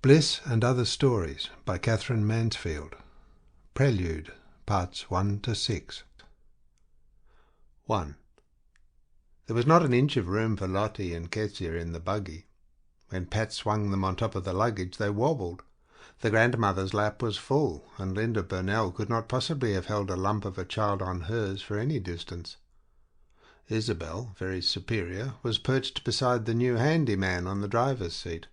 Bliss and Other Stories by Katherine Mansfield. Prelude, Parts 1 to 6. 1. There was not an inch of room for Lottie and Kezia in the buggy. When Pat swung them on top of the luggage, they wobbled. The grandmother's lap was full, and Linda Burnell could not possibly have held a lump of a child on hers for any distance. Isabel, very superior, was perched beside the new handyman on the driver's seat.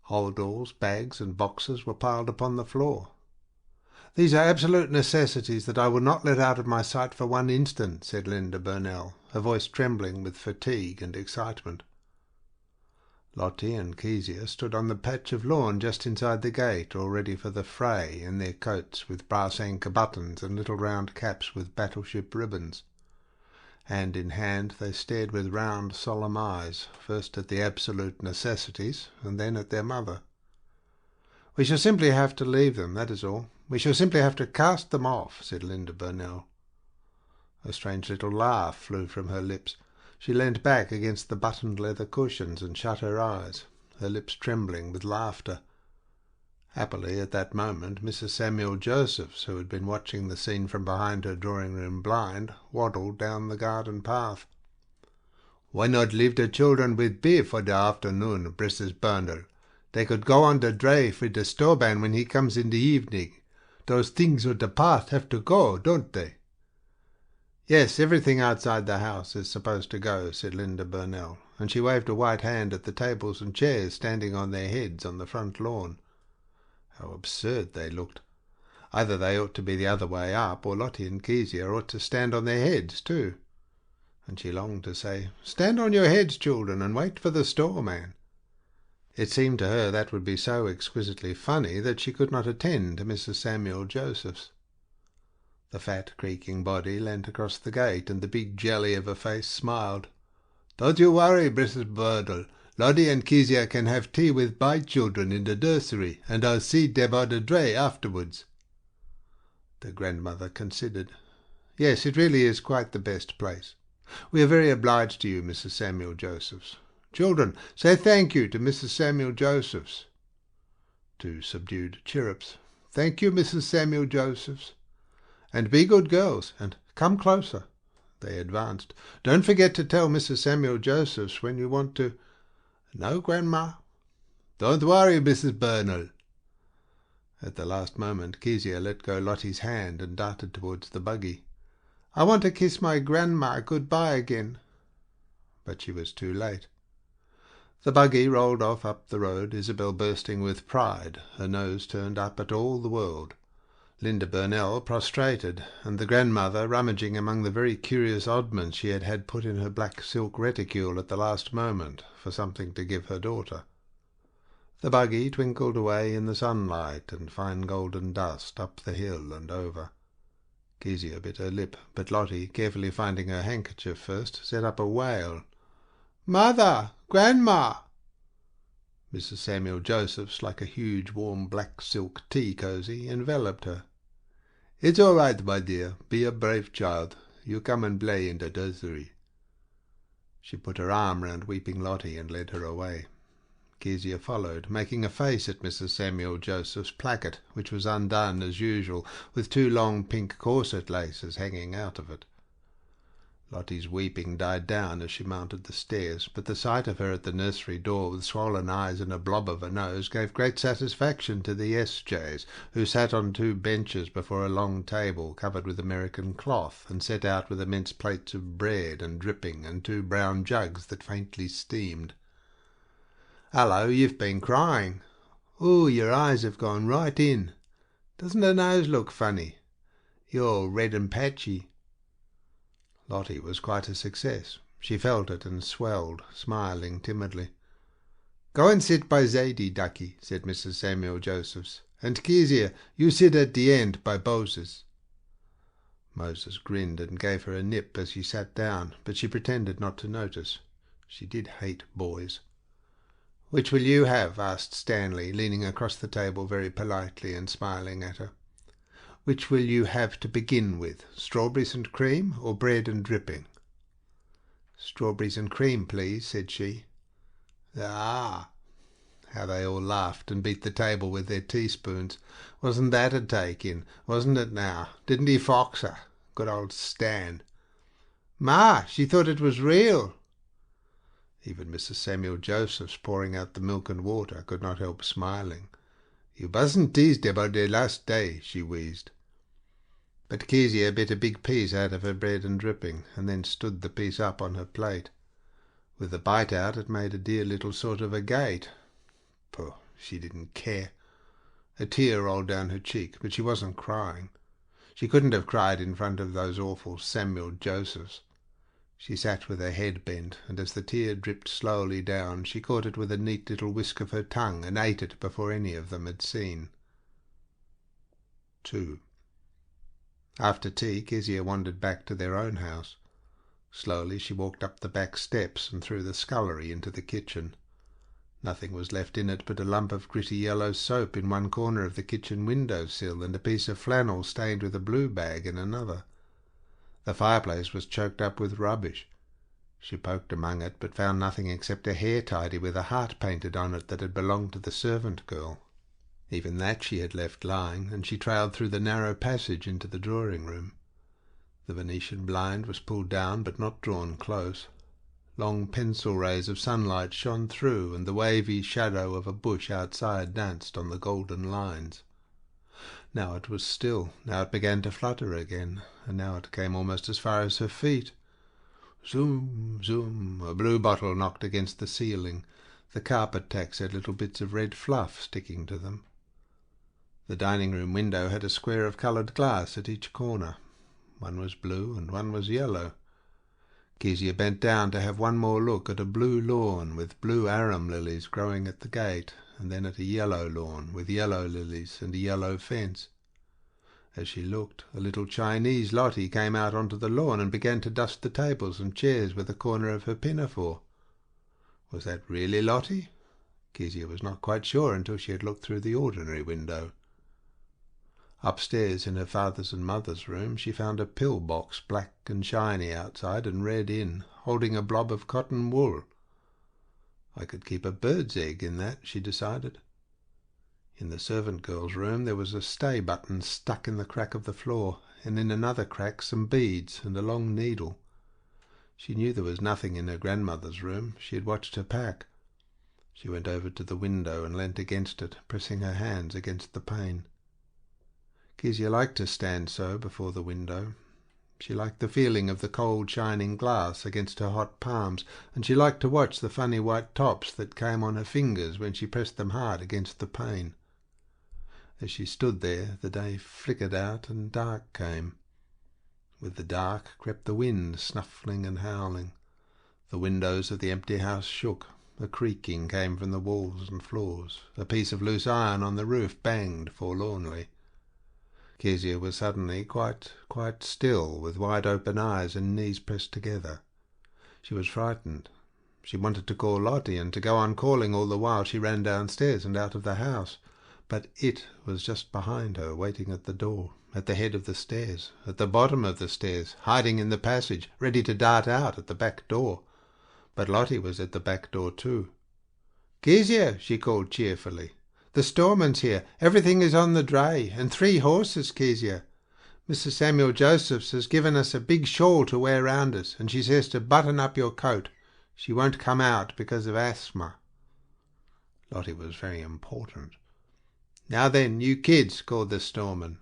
Holdalls, bags, and boxes were piled upon the floor. "These are absolute necessities that I will not let out of my sight for one instant," said Linda Burnell, her voice trembling with fatigue and excitement. Lottie and Kezia stood on the patch of lawn just inside the gate, all ready for the fray, in their coats with brass anchor buttons and little round caps with battleship ribbons. Hand in hand they stared with round, solemn eyes, first at the absolute necessities, and then at their mother. "We shall simply have to leave them, that is all. We shall simply have to cast them off," said Linda Burnell. A strange little laugh flew from her lips. She leant back against the buttoned leather cushions and shut her eyes, her lips trembling with laughter. Happily, at that moment, Mrs. Samuel Josephs, who had been watching the scene from behind her drawing-room blind, waddled down the garden path. "Why not leave the children with Bill for the afternoon, Mrs. Burnell? They could go on the dray for the storeman when he comes in the evening. Those things on the path have to go, don't they?" "Yes, everything outside the house is supposed to go," said Linda Burnell, and she waved a white hand at the tables and chairs standing on their heads on the front lawn. How absurd they looked! Either they ought to be the other way up, or Lottie and Kezia ought to stand on their heads too. And she longed to say, "Stand on your heads, children, and wait for the storeman." It seemed to her that would be so exquisitely funny that she could not attend to Mrs. Samuel Josephs. The fat, creaking body leant across the gate, and the big jelly of a face smiled. "Don't you worry, Mrs. Burnell. Lottie and Kezia can have tea with my children in the nursery, and I'll see them on the dray afterwards." The grandmother considered. "Yes, it really is quite the best place. We are very obliged to you, Mrs. Samuel Josephs. Children, say thank you to Mrs. Samuel Josephs." Two subdued chirrups. "Thank you, Mrs. Samuel Josephs." "And be good girls, and come closer." They advanced. "Don't forget to tell Mrs. Samuel Josephs when you want to—" "No, Grandma." "Don't worry, Mrs. Burnell." At the last moment Kezia let go Lottie's hand and darted towards the buggy. "I want to kiss my grandma good-bye again." But she was too late. The buggy rolled off up the road, Isabel bursting with pride, her nose turned up at all the world, Linda Burnell prostrated, and the grandmother rummaging among the very curious oddments she had had put in her black silk reticule at the last moment for something to give her daughter. The buggy twinkled away in the sunlight and fine golden dust up the hill and over. Kezia bit her lip, but Lottie, carefully finding her handkerchief first, set up a wail. "Mother! Grandma!" Mrs. Samuel Josephs, like a huge warm black silk tea cosy, enveloped her. "It's all right, my dear. Be a brave child. You come and play in the nursery." She put her arm round weeping Lottie and led her away. Kezia followed, making a face at Mrs. Samuel Joseph's placket, which was undone as usual, with two long pink corset laces hanging out of it. Lottie's weeping died down as she mounted the stairs, but the sight of her at the nursery door with swollen eyes and a blob of a nose gave great satisfaction to the S.J.'s, who sat on two benches before a long table covered with American cloth and set out with immense plates of bread and dripping and two brown jugs that faintly steamed. "Hullo, you've been crying. Oh, your eyes have gone right in. Doesn't her nose look funny? You're all red and patchy." Lottie was quite a success. She felt it and swelled, smiling timidly. "Go and sit by Zadie, ducky," said Mrs. Samuel Josephs. "And Kezia, you sit at the end by Moses." Moses grinned and gave her a nip as she sat down, but she pretended not to notice. She did hate boys. "Which will you have?" asked Stanley, leaning across the table very politely and smiling at her. "Which will you have to begin with, strawberries and cream or bread and dripping?" "Strawberries and cream, please," said she. "Ah!" How they all laughed and beat the table with their teaspoons. Wasn't that a take-in? Wasn't it now? Didn't he fox her? Good old Stan. Ma, she thought it was real. Even Mrs. Samuel Josephs, pouring out the milk and water, could not help smiling. You wasn't teased about the last day, she wheezed. But Kezia bit a big piece out of her bread and dripping, and then stood the piece up on her plate. With the bite out, it made a dear little sort of a gate. Poh, she didn't care. A tear rolled down her cheek, but she wasn't crying. She couldn't have cried in front of those awful Samuel Josephs. She sat with her head bent, and as the tear dripped slowly down, she caught it with a neat little whisk of her tongue and ate it before any of them had seen. 2. After tea, Kezia wandered back to their own house. Slowly she walked up the back steps and through the scullery into the kitchen. Nothing was left in it but a lump of gritty yellow soap in one corner of the kitchen window-sill and a piece of flannel stained with a blue bag in another. The fireplace was choked up with rubbish. She poked among it, but found nothing except a hair tidy with a heart painted on it that had belonged to the servant girl. Even that she had left lying, and she trailed through the narrow passage into the drawing-room. The Venetian blind was pulled down but not drawn close. Long pencil rays of sunlight shone through, and the wavy shadow of a bush outside danced on the golden lines. Now it was still, now it began to flutter again, and now it came almost as far as her feet. Zoom, zoom, a blue bottle knocked against the ceiling. The carpet tacks had little bits of red fluff sticking to them. The dining-room window had a square of coloured glass at each corner. One was blue and one was yellow. Kezia bent down to have one more look at a blue lawn with blue arum lilies growing at the gate, and then at a yellow lawn with yellow lilies and a yellow fence. As she looked, a little Chinese Lottie came out onto the lawn and began to dust the tables and chairs with a corner of her pinafore. Was that really Lottie? Kezia was not quite sure until she had looked through the ordinary window. Upstairs in her father's and mother's room she found a pill-box, black and shiny outside and red in, holding a blob of cotton wool. I could keep a bird's egg in that, she decided. In the servant girl's room there was a stay button stuck in the crack of the floor, and in another crack some beads and a long needle. She knew there was nothing in her grandmother's room. She had watched her pack. She went over to the window and leant against it, pressing her hands against the pane. Kezia liked to stand so before the window. She liked the feeling of the cold shining glass against her hot palms, and she liked to watch the funny white tops that came on her fingers when she pressed them hard against the pane. As she stood there, the day flickered out and dark came. With the dark crept the wind, snuffling and howling. The windows of the empty house shook. A creaking came from the walls and floors. A piece of loose iron on the roof banged forlornly. Kezia was suddenly quite still, with wide-open eyes and knees pressed together. She was frightened. She wanted to call Lottie, and to go on calling all the while she ran downstairs and out of the house. But it was just behind her, waiting at the door, at the head of the stairs, at the bottom of the stairs, hiding in the passage, ready to dart out at the back door. But Lottie was at the back door too. "Kezia," she called cheerfully. "The storeman's here. Everything is on the dray, and 3 horses, Kezia. Mrs. Samuel Josephs has given us a big shawl to wear round us, and she says to button up your coat. She won't come out because of asthma." Lottie was very important. "Now then, you kids," called the storeman.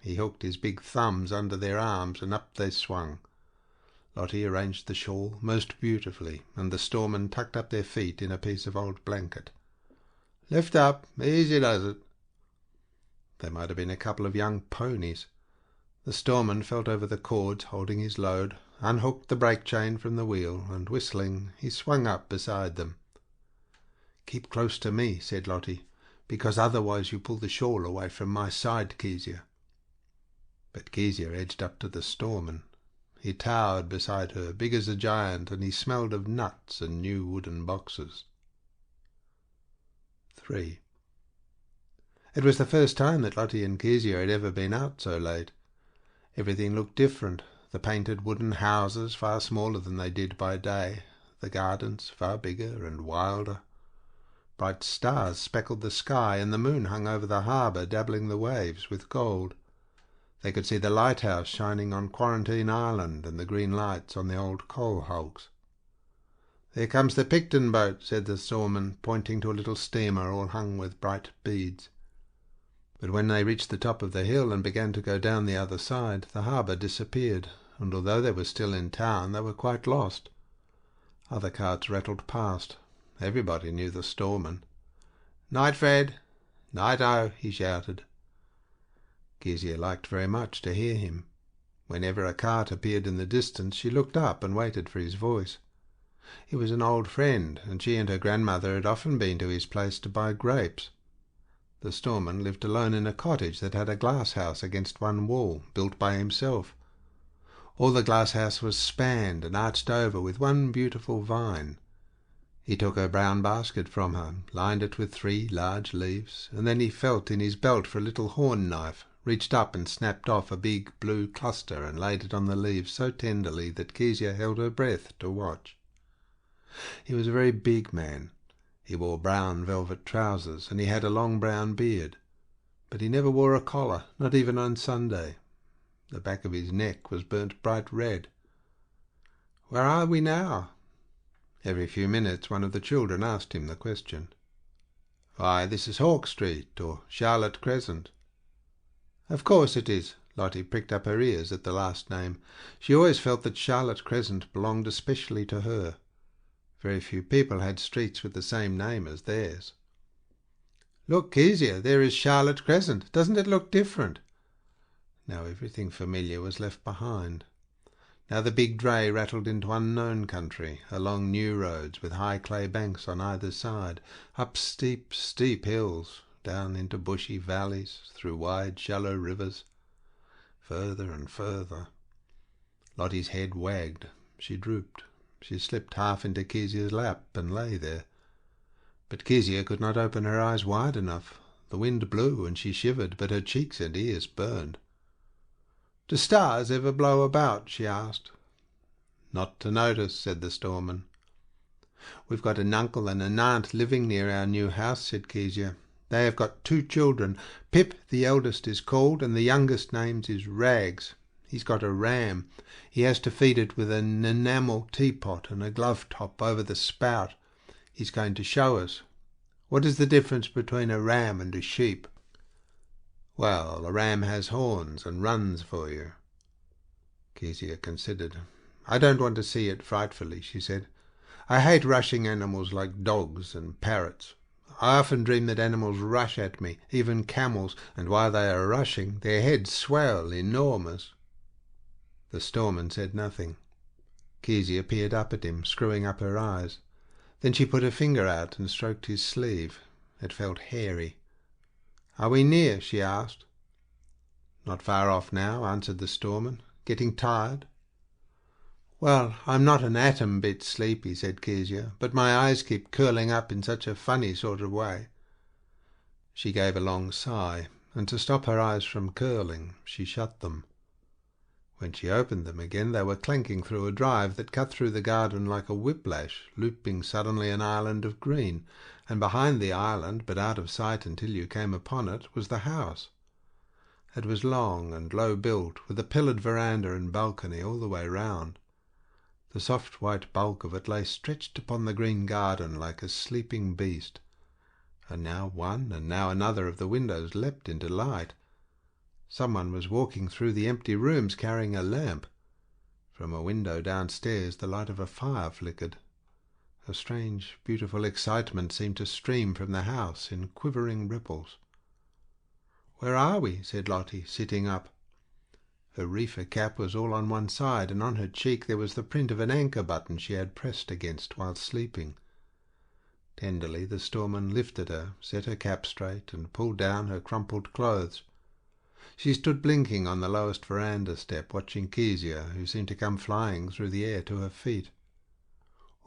He hooked his big thumbs under their arms, and up they swung. Lottie arranged the shawl most beautifully, and the storeman tucked up their feet in a piece of old blanket. "Lift up, easy does it." They might have been a couple of young ponies. The storeman felt over the cords holding his load, unhooked the brake chain from the wheel, and whistling, he swung up beside them. "Keep close to me," said Lottie, "because otherwise you pull the shawl away from my side, Kezia." But Kezia edged up to the storeman. He towered beside her, big as a giant, and he smelled of nuts and new wooden boxes. 3. It was the first time that Lottie and Kezia had ever been out so late. Everything looked different. The painted wooden houses far smaller than they did by day, the gardens far bigger and wilder. Bright stars speckled the sky, and the moon hung over the harbour, dabbling the waves with gold. They could see the lighthouse shining on Quarantine Island and the green lights on the old coal hulks. "There comes the Picton boat," said the storeman, pointing to a little steamer all hung with bright beads. But when they reached the top of the hill and began to go down the other side, the harbour disappeared, and although they were still in town, they were quite lost. Other carts rattled past. Everybody knew the storeman. "Night, Fred!" "Night-o!" he shouted. Kezia liked very much to hear him. Whenever a cart appeared in the distance, she looked up and waited for his voice. He was an old friend, and she and her grandmother had often been to his place to buy grapes. The storeman lived alone in a cottage that had a glass house against one wall, built by himself. All the glass house was spanned and arched over with one beautiful vine. He took her brown basket from her, lined it with 3 large leaves, and then he felt in his belt for a little horn knife, reached up and snapped off a big blue cluster and laid it on the leaves so tenderly that Kezia held her breath to watch. He was a very big man. He wore brown velvet trousers, and he had a long brown beard. But he never wore a collar, not even on Sunday. The back of his neck was burnt bright red. "Where are we now?" Every few minutes one of the children asked him the question. "Why, this is Hawk Street, or Charlotte Crescent." "Of course it is." Lottie pricked up her ears at the last name. She always felt that Charlotte Crescent belonged especially to her. Very few people had streets with the same name as theirs. "Look, Kezia, there is Charlotte Crescent. Doesn't it look different?" Now everything familiar was left behind. Now the big dray rattled into unknown country, along new roads with high clay banks on either side, up steep, steep hills, down into bushy valleys, through wide, shallow rivers. Further and further. Lottie's head wagged. She drooped. She slipped half into Kezia's lap and lay there. But Kezia could not open her eyes wide enough. The wind blew and she shivered, but her cheeks and ears burned. "Do stars ever blow about?" she asked. "Not to notice," said the storeman. "We've got an uncle and an aunt living near our new house," said Kezia. "They have got 2 children. Pip, the eldest, is called, and the youngest named is Rags. He's got a ram. He has to feed it with an enamel teapot and a glove top over the spout. He's going to show us. What is the difference between a ram and a sheep?" "Well, a ram has horns and runs for you." Kezia considered. "I don't want to see it frightfully," she said. "I hate rushing animals like dogs and parrots. I often dream that animals rush at me, even camels, and while they are rushing, their heads swell enormous." The storeman said nothing. Kezia peered up at him, screwing up her eyes. Then she put her finger out and stroked his sleeve. It felt hairy. "Are we near?" she asked. "Not far off now," answered the storeman. "Getting tired?" "Well, I'm not an atom bit sleepy," said Kezia, "but my eyes keep curling up in such a funny sort of way." She gave a long sigh, and to stop her eyes from curling, she shut them. When she opened them again, they were clanking through a drive that cut through the garden like a whiplash, looping suddenly an island of green, and behind the island, but out of sight until you came upon it, was the house. It was long and low-built, with a pillared veranda and balcony all the way round. The soft white bulk of it lay stretched upon the green garden like a sleeping beast, and now one and now another of the windows leapt into light. Someone was walking through the empty rooms carrying a lamp. From a window downstairs the light of a fire flickered. A strange, beautiful excitement seemed to stream from the house in quivering ripples. "Where are we?" said Lottie, sitting up. Her reefer cap was all on one side, and on her cheek there was the print of an anchor button she had pressed against while sleeping. Tenderly the storeman lifted her, set her cap straight, and pulled down her crumpled clothes. She stood blinking on the lowest veranda step, watching Kezia, who seemed to come flying through the air to her feet.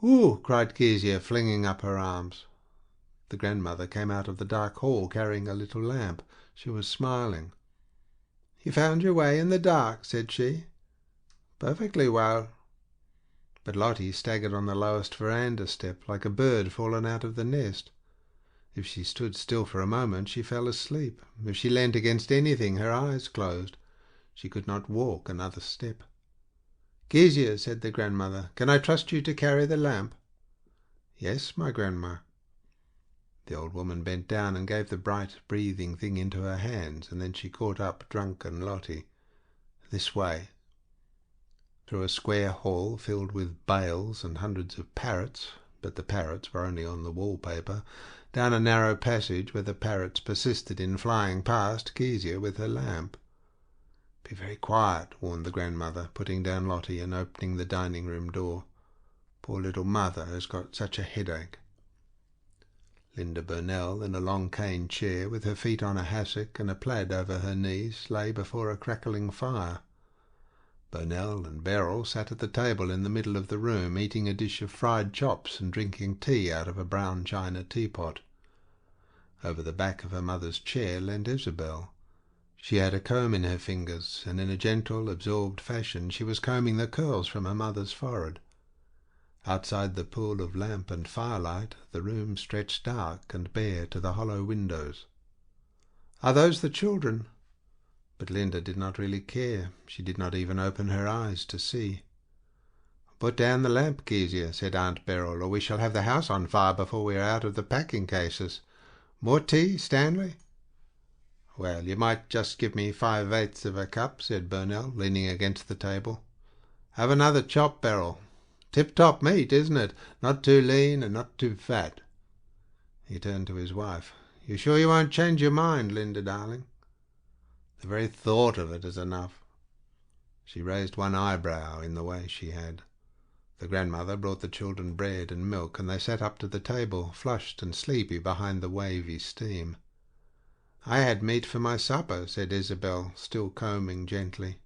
"Ooh!" cried Kezia, flinging up her arms. The grandmother came out of the dark hall carrying a little lamp. She was smiling. "You found your way in the dark," said she. "Perfectly well." But Lottie staggered on the lowest veranda step like a bird fallen out of the nest. If she stood still for a moment, she fell asleep. If she leant against anything, her eyes closed. She could not walk another step. "Kezia," said the grandmother, "can I trust you to carry the lamp?" "Yes, my grandma." The old woman bent down and gave the bright, breathing thing into her hands, and then she caught up drunken Lottie. "This way." Through a square hall filled with bales and hundreds of parrots, but the parrots were only on the wallpaper, down a narrow passage where the parrots persisted in flying past Kezia with her lamp. "Be very quiet," warned the grandmother, putting down Lottie and opening the dining-room door. "Poor little mother has got such a headache." Linda Burnell, in a long cane chair, with her feet on a hassock and a plaid over her knees, lay before a crackling fire. Burnell and Beryl sat at the table in the middle of the room, eating a dish of fried chops and drinking tea out of a brown china teapot. Over the back of her mother's chair leant Isabel. She had a comb in her fingers, and in a gentle, absorbed fashion she was combing the curls from her mother's forehead. Outside the pool of lamp and firelight, the room stretched dark and bare to the hollow windows. "Are those the children?" But Linda did not really care. She did not even open her eyes to see. "Put down the lamp, Kezia," said Aunt Beryl, "or we shall have the house on fire before we are out of the packing cases. More tea, Stanley?" "Well, you might just give me 5/8 of a cup," said Burnell, leaning against the table. "Have another chop, Beryl. Tip-top meat, isn't it? Not too lean and not too fat." He turned to his wife. "You sure you won't change your mind, Linda, darling?" "The very thought of it is enough." She raised one eyebrow in the way she had. The grandmother brought the children bread and milk, and they sat up to the table, flushed and sleepy behind the wavy steam. "I had meat for my supper," said Isabel, still combing gently.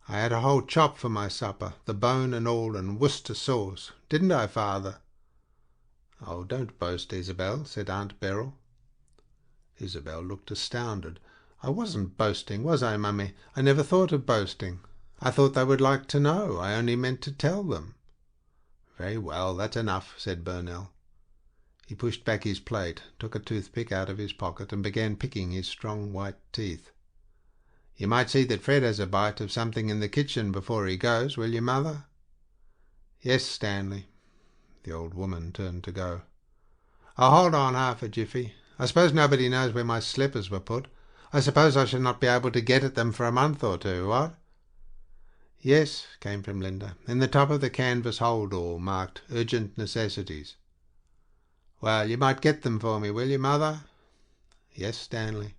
"I had a whole chop for my supper, the bone and all, and Worcester sauce. Didn't I, father?" "Oh, don't boast, Isabel," said Aunt Beryl. Isabel looked astounded. "I wasn't boasting, was I, Mummy? I never thought of boasting. I thought they would like to know. I only meant to tell them." "Very well, that's enough," said Burnell. He pushed back his plate, took a toothpick out of his pocket, and began picking his strong white teeth. "You might see that Fred has a bite of something in the kitchen before he goes, will you, Mother?" "Yes, Stanley." The old woman turned to go. "Oh, hold on half a jiffy. I suppose nobody knows where my slippers were put. I suppose I shall not be able to get at them for a month or two, what?" "Yes," came from Linda, "in the top of the canvas hold-all, marked 'Urgent Necessities.'" "Well, you might get them for me, will you, Mother?" "Yes, Stanley."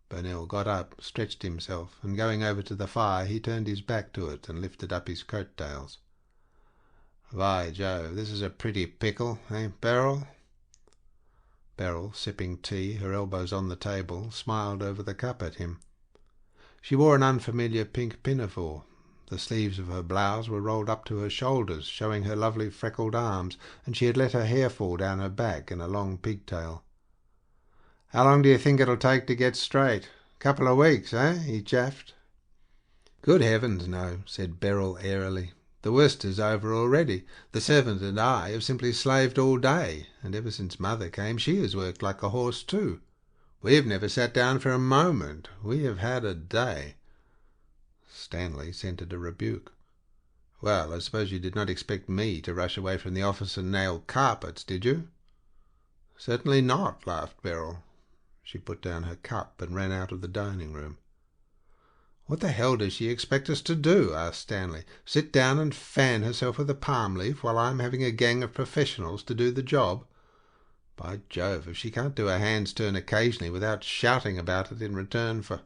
Burnell got up, stretched himself, and going over to the fire he turned his back to it and lifted up his coat-tails. "By Jove, this is a pretty pickle, eh, Beryl?" Beryl, sipping tea, her elbows on the table, smiled over the cup at him. She wore an unfamiliar pink pinafore. The sleeves of her blouse were rolled up to her shoulders, showing her lovely freckled arms, and she had let her hair fall down her back in a long pigtail. "How long do you think it'll take to get straight? Couple of weeks, eh?" he chaffed. "Good heavens, no," said Beryl airily. "The worst is over already. The servant and I have simply slaved all day, and ever since Mother came she has worked like a horse too. We have never sat down for a moment. We have had a day." Stanley scented a rebuke. "Well, I suppose you did not expect me to rush away from the office and nail carpets, did you?" "Certainly not," laughed Beryl. She put down her cup and ran out of the dining-room. "What the hell does she expect us to do?" asked Stanley. "Sit down and fan herself with a palm leaf while I'm having a gang of professionals to do the job? By Jove, if she can't do a hand's turn occasionally without shouting about it in return for—"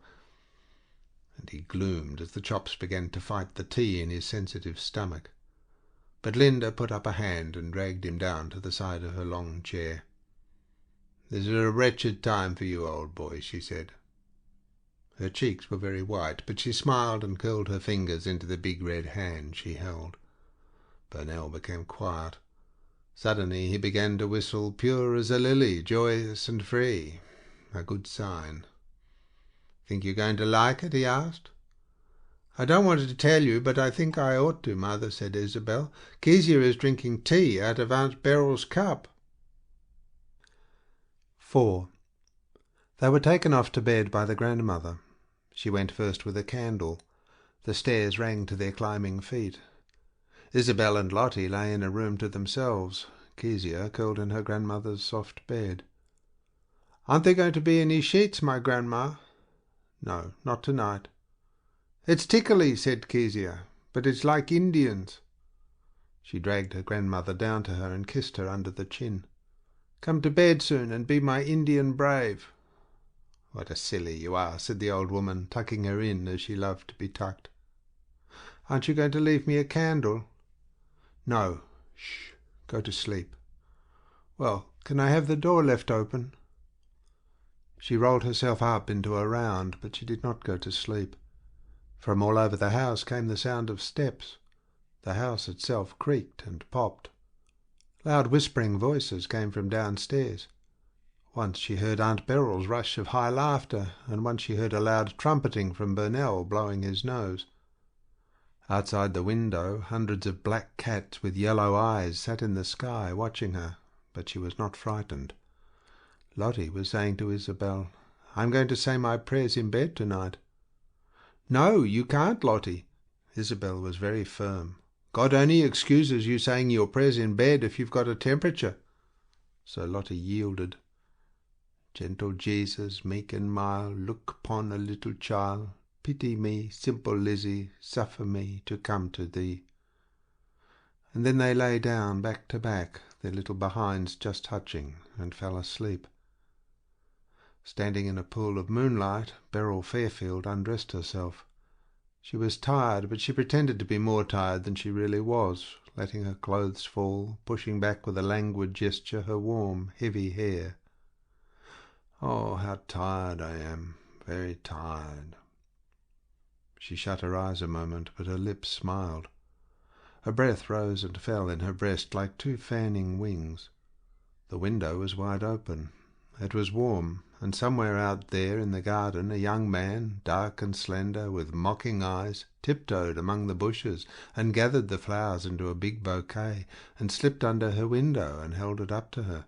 And he gloomed as the chops began to fight the tea in his sensitive stomach. But Linda put up a hand and dragged him down to the side of her long chair. "This is a wretched time for you, old boy," she said. Her cheeks were very white, but she smiled and curled her fingers into the big red hand she held. Burnell became quiet. Suddenly he began to whistle "Pure as a Lily, Joyous and Free." A good sign. "Think you're going to like it?" he asked. "I don't want to tell you, but I think I ought to, Mother," said Isabel. "Kezia is drinking tea out of Aunt Beryl's cup." 4. They were taken off to bed by the grandmother. She went first with a candle. The stairs rang to their climbing feet. Isabel and Lottie lay in a room to themselves, Kezia curled in her grandmother's soft bed. "Aren't there going to be any sheets, my grandma?" "No, not tonight." "It's tickly," said Kezia, "but it's like Indians." She dragged her grandmother down to her and kissed her under the chin. "Come to bed soon and be my Indian brave." "What a silly you are," said the old woman, tucking her in as she loved to be tucked. "Aren't you going to leave me a candle?" "No. Shh. Go to sleep." "Well, can I have the door left open?" She rolled herself up into a round, but she did not go to sleep. From all over the house came the sound of steps. The house itself creaked and popped. Loud whispering voices came from downstairs. Once she heard Aunt Beryl's rush of high laughter, and once she heard a loud trumpeting from Burnell blowing his nose. Outside the window, hundreds of black cats with yellow eyes sat in the sky watching her, but she was not frightened. Lottie was saying to Isabel, "I'm going to say my prayers in bed tonight." "No, you can't, Lottie." Isabel was very firm. "God only excuses you saying your prayers in bed if you've got a temperature." So Lottie yielded. "Gentle Jesus, meek and mild, look upon a little child. Pity me, simple Lizzie, suffer me to come to thee." And then they lay down back to back, their little behinds just touching, and fell asleep. Standing in a pool of moonlight, Beryl Fairfield undressed herself. She was tired, but she pretended to be more tired than she really was, letting her clothes fall, pushing back with a languid gesture her warm, heavy hair. "Oh, how tired I am, very tired." She shut her eyes a moment, but her lips smiled. Her breath rose and fell in her breast like two fanning wings. The window was wide open. It was warm, and somewhere out there in the garden a young man, dark and slender, with mocking eyes, tiptoed among the bushes and gathered the flowers into a big bouquet and slipped under her window and held it up to her.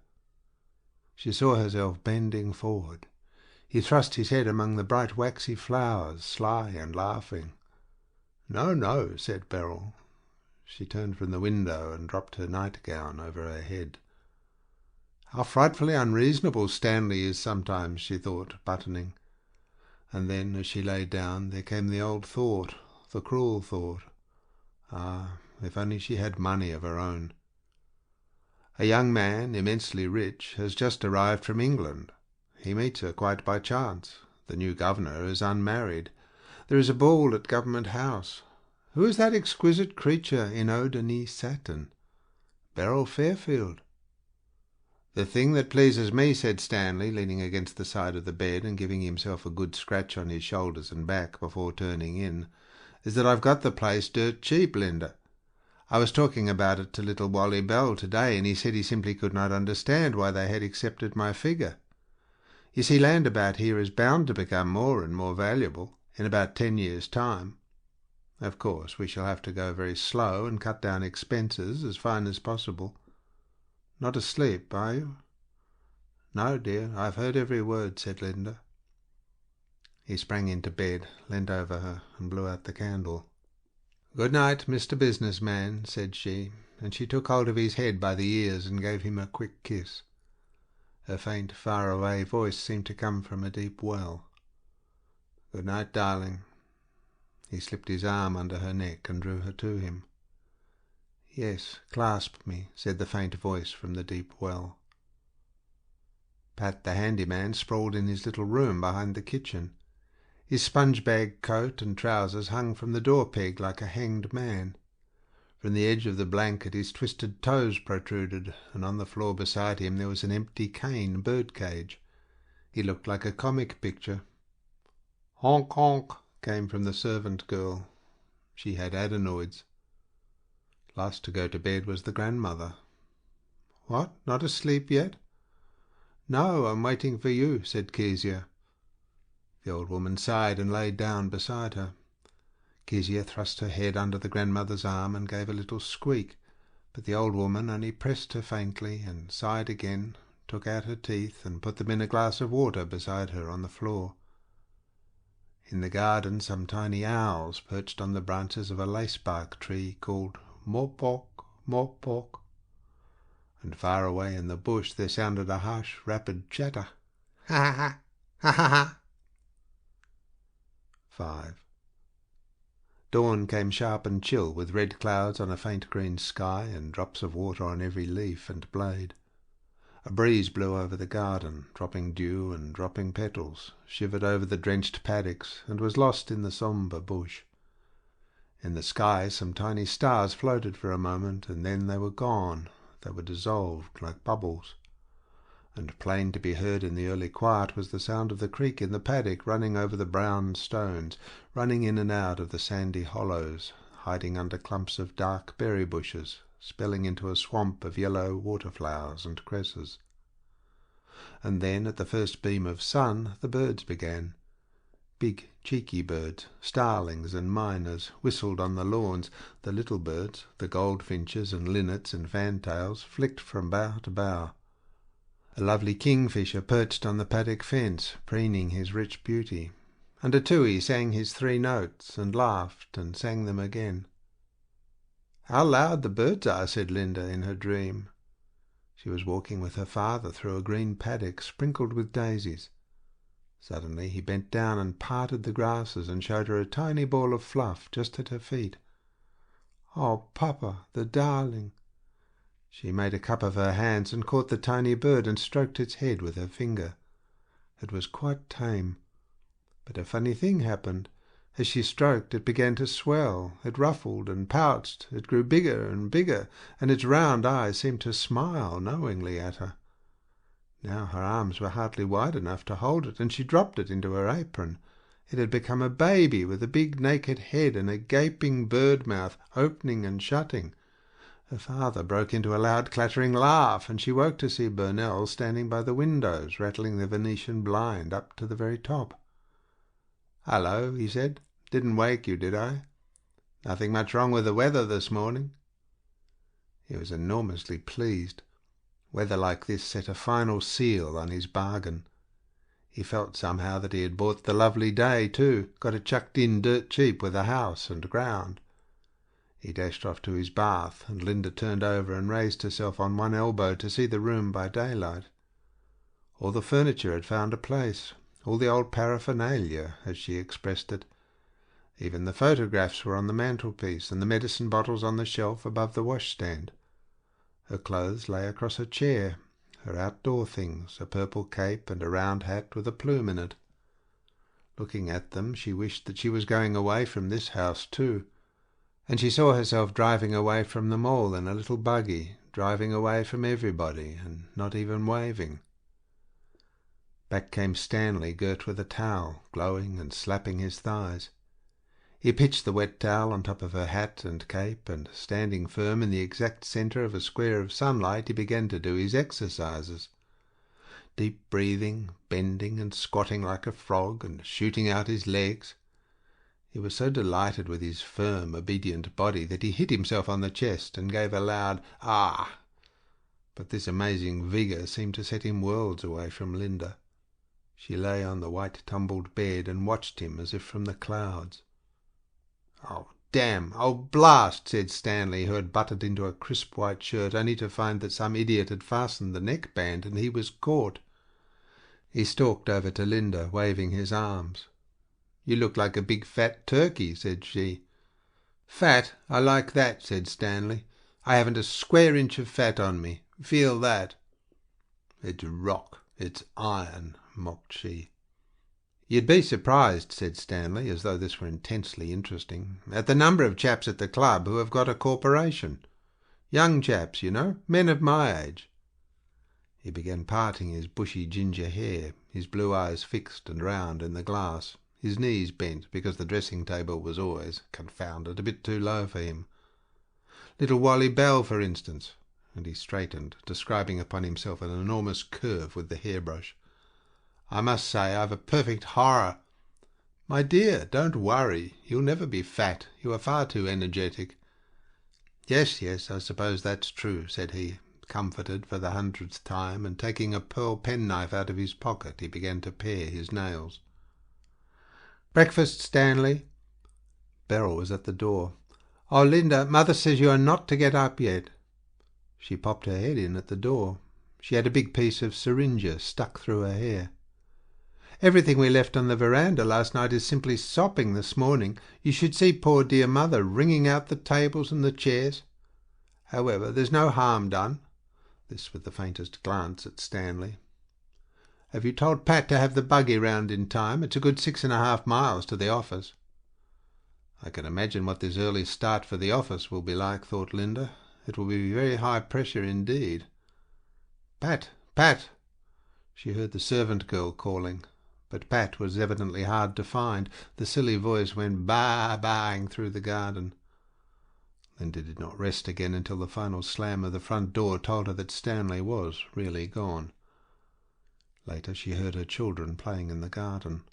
She saw herself bending forward. He thrust his head among the bright waxy flowers, sly and laughing. "No, no," said Beryl. She turned from the window and dropped her nightgown over her head. "How frightfully unreasonable Stanley is sometimes," she thought, buttoning. And then, as she lay down, there came the old thought, the cruel thought. Ah, if only she had money of her own. A young man, immensely rich, has just arrived from England. He meets her quite by chance. The new governor is unmarried. There is a ball at Government House. Who is that exquisite creature in eau de Nice satin? Beryl Fairfield. "The thing that pleases me," said Stanley, leaning against the side of the bed and giving himself a good scratch on his shoulders and back before turning in, "is that I've got the place dirt cheap, Linda. I was talking about it to little Wally Bell today, and he said he simply could not understand why they had accepted my figure. You see, land about here is bound to become more and more valuable in about 10 years' time. Of course, we shall have to go very slow and cut down expenses as fine as possible. Not asleep, are you?" "No, dear, I've heard every word," said Linda. He sprang into bed, leant over her, and blew out the candle. "Good night, Mr. Businessman," said she, and she took hold of his head by the ears and gave him a quick kiss. Her faint, far-away voice seemed to come from a deep well. "Good night, darling." He slipped his arm under her neck and drew her to him. "Yes, clasp me," said the faint voice from the deep well. Pat the handyman sprawled in his little room behind the kitchen. His sponge-bag coat and trousers hung from the door-peg like a hanged man. From the edge of the blanket his twisted toes protruded, and on the floor beside him there was an empty cane bird-cage. He looked like a comic picture. "Honk, honk," came from the servant girl. She had adenoids. Last to go to bed was the grandmother. "What, not asleep yet?" "No, I'm waiting for you," said Kezia. The old woman sighed and lay down beside her. Kezia thrust her head under the grandmother's arm and gave a little squeak, but the old woman only pressed her faintly and sighed again, took out her teeth and put them in a glass of water beside her on the floor. In the garden some tiny owls perched on the branches of a lacebark tree called Morpok, Morpok, and far away in the bush there sounded a harsh, rapid chatter. Ha ha ha ha ha. 5. Dawn came sharp and chill, with red clouds on a faint green sky and drops of water on every leaf and blade. A breeze blew over the garden, dropping dew and dropping petals, shivered over the drenched paddocks, and was lost in the sombre bush. In the sky some tiny stars floated for a moment, and then they were gone. They were dissolved like bubbles. And plain to be heard in the early quiet was the sound of the creek in the paddock running over the brown stones, running in and out of the sandy hollows, hiding under clumps of dark berry bushes, spilling into a swamp of yellow waterflowers and cresses. And then, at the first beam of sun, the birds began. Big, cheeky birds, starlings and miners, whistled on the lawns. The little birds, the goldfinches and linnets and fantails, flicked from bough to bough. A lovely kingfisher perched on the paddock fence, preening his rich beauty, and a tui sang his 3 notes, and laughed and sang them again. "How loud the birds are," said Linda in her dream. She was walking with her father through a green paddock sprinkled with daisies. Suddenly he bent down and parted the grasses and showed her a tiny ball of fluff just at her feet. "Oh, Papa, the darling!" She made a cup of her hands and caught the tiny bird and stroked its head with her finger. It was quite tame. But a funny thing happened. As she stroked, it began to swell. It ruffled and pouched. It grew bigger and bigger, and its round eyes seemed to smile knowingly at her. Now her arms were hardly wide enough to hold it, and she dropped it into her apron. It had become a baby with a big naked head and a gaping bird mouth, opening and shutting. Her father broke into a loud clattering laugh, and she woke to see Burnell standing by the windows, rattling the Venetian blind up to the very top. "Hello," he said. "Didn't wake you, did I? Nothing much wrong with the weather this morning?" He was enormously pleased. Weather like this set a final seal on his bargain. He felt somehow that he had bought the lovely day too, got it chucked in dirt cheap with a house and ground. He dashed off to his bath, and Linda turned over and raised herself on one elbow to see the room by daylight. All the furniture had found a place, all the old paraphernalia, as she expressed it. Even the photographs were on the mantelpiece, and the medicine bottles on the shelf above the washstand. Her clothes lay across a chair, her outdoor things, a purple cape and a round hat with a plume in it. Looking at them, she wished that she was going away from this house too. And she saw herself driving away from them all in a little buggy, driving away from everybody, and not even waving. Back came Stanley, girt with a towel, glowing and slapping his thighs. He pitched the wet towel on top of her hat and cape, and, standing firm in the exact centre of a square of sunlight, he began to do his exercises. Deep breathing, bending and squatting like a frog, and shooting out his legs. He was so delighted with his firm, obedient body that he hit himself on the chest and gave a loud "Ah!" But this amazing vigour seemed to set him worlds away from Linda. She lay on the white tumbled bed and watched him as if from the clouds. "Oh, damn! Oh, blast!" said Stanley, who had butted into a crisp white shirt, only to find that some idiot had fastened the neckband, and he was caught. He stalked over to Linda, waving his arms. "You look like a big fat turkey," said she. "Fat? I like that," said Stanley. "I haven't a square inch of fat on me. Feel that." "It's rock. It's iron," mocked she. "You'd be surprised," said Stanley, as though this were intensely interesting, "at the number of chaps at the club who have got a corporation. Young chaps, you know, men of my age." He began parting his bushy ginger hair, his blue eyes fixed and round in the glass, his knees bent because the dressing-table was always, confounded, a bit too low for him. "Little Wally Bell, for instance," and he straightened, describing upon himself an enormous curve with the hairbrush. "I must say I've a perfect horror—" "My dear, don't worry. You'll never be fat. You are far too energetic." "Yes, I suppose that's true," said he. comforted for the 100th time, and taking a pearl penknife out of his pocket, he began to pare his nails. "Breakfast, Stanley." Beryl was at the door. "Oh, Linda, Mother says you are not to get up yet." She popped her head in at the door. She had a big piece of syringa stuck through her hair. "Everything we left on the veranda last night is simply sopping this morning. You should see poor dear Mother wringing out the tables and the chairs. However, there's no harm done." This with the faintest glance at Stanley. "Have you told Pat to have the buggy round in time? It's a good 6.5 miles to the office." "I can imagine what this early start for the office will be like," thought Linda. "It will be very high pressure indeed." "Pat! Pat!" She heard the servant girl calling, but Pat was evidently hard to find. The silly voice went baa-baaing through the garden. Linda did not rest again until the final slam of the front door told her that Stanley was really gone. Later she heard her children playing in the garden.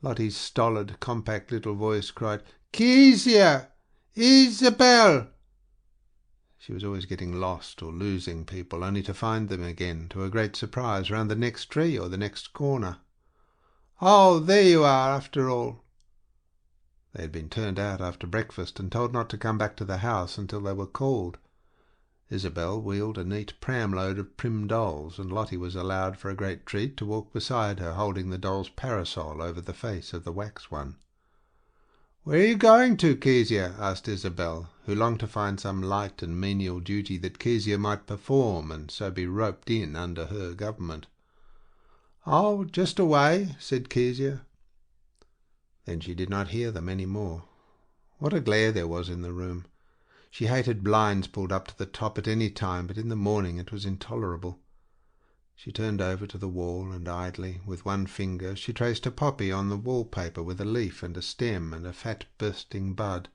Lottie's stolid, compact little voice cried, "Kezia! Isabel!" She was always getting lost or losing people, only to find them again, to her great surprise, round the next tree or the next corner. "Oh, there you are, after all." They had been turned out after breakfast and told not to come back to the house until they were called. Isabel wheeled a neat pram-load of prim dolls, and Lottie was allowed for a great treat to walk beside her, holding the doll's parasol over the face of the wax one. "Where are you going to, Kezia?" asked Isabel, who longed to find some light and menial duty that Kezia might perform, and so be roped in under her government. "Oh, just away," said Kezia. Then she did not hear them any more. What a glare there was in the room! She hated blinds pulled up to the top at any time, but in the morning it was intolerable. She turned over to the wall, and idly, with one finger, she traced a poppy on the wallpaper with a leaf and a stem and a fat bursting bud.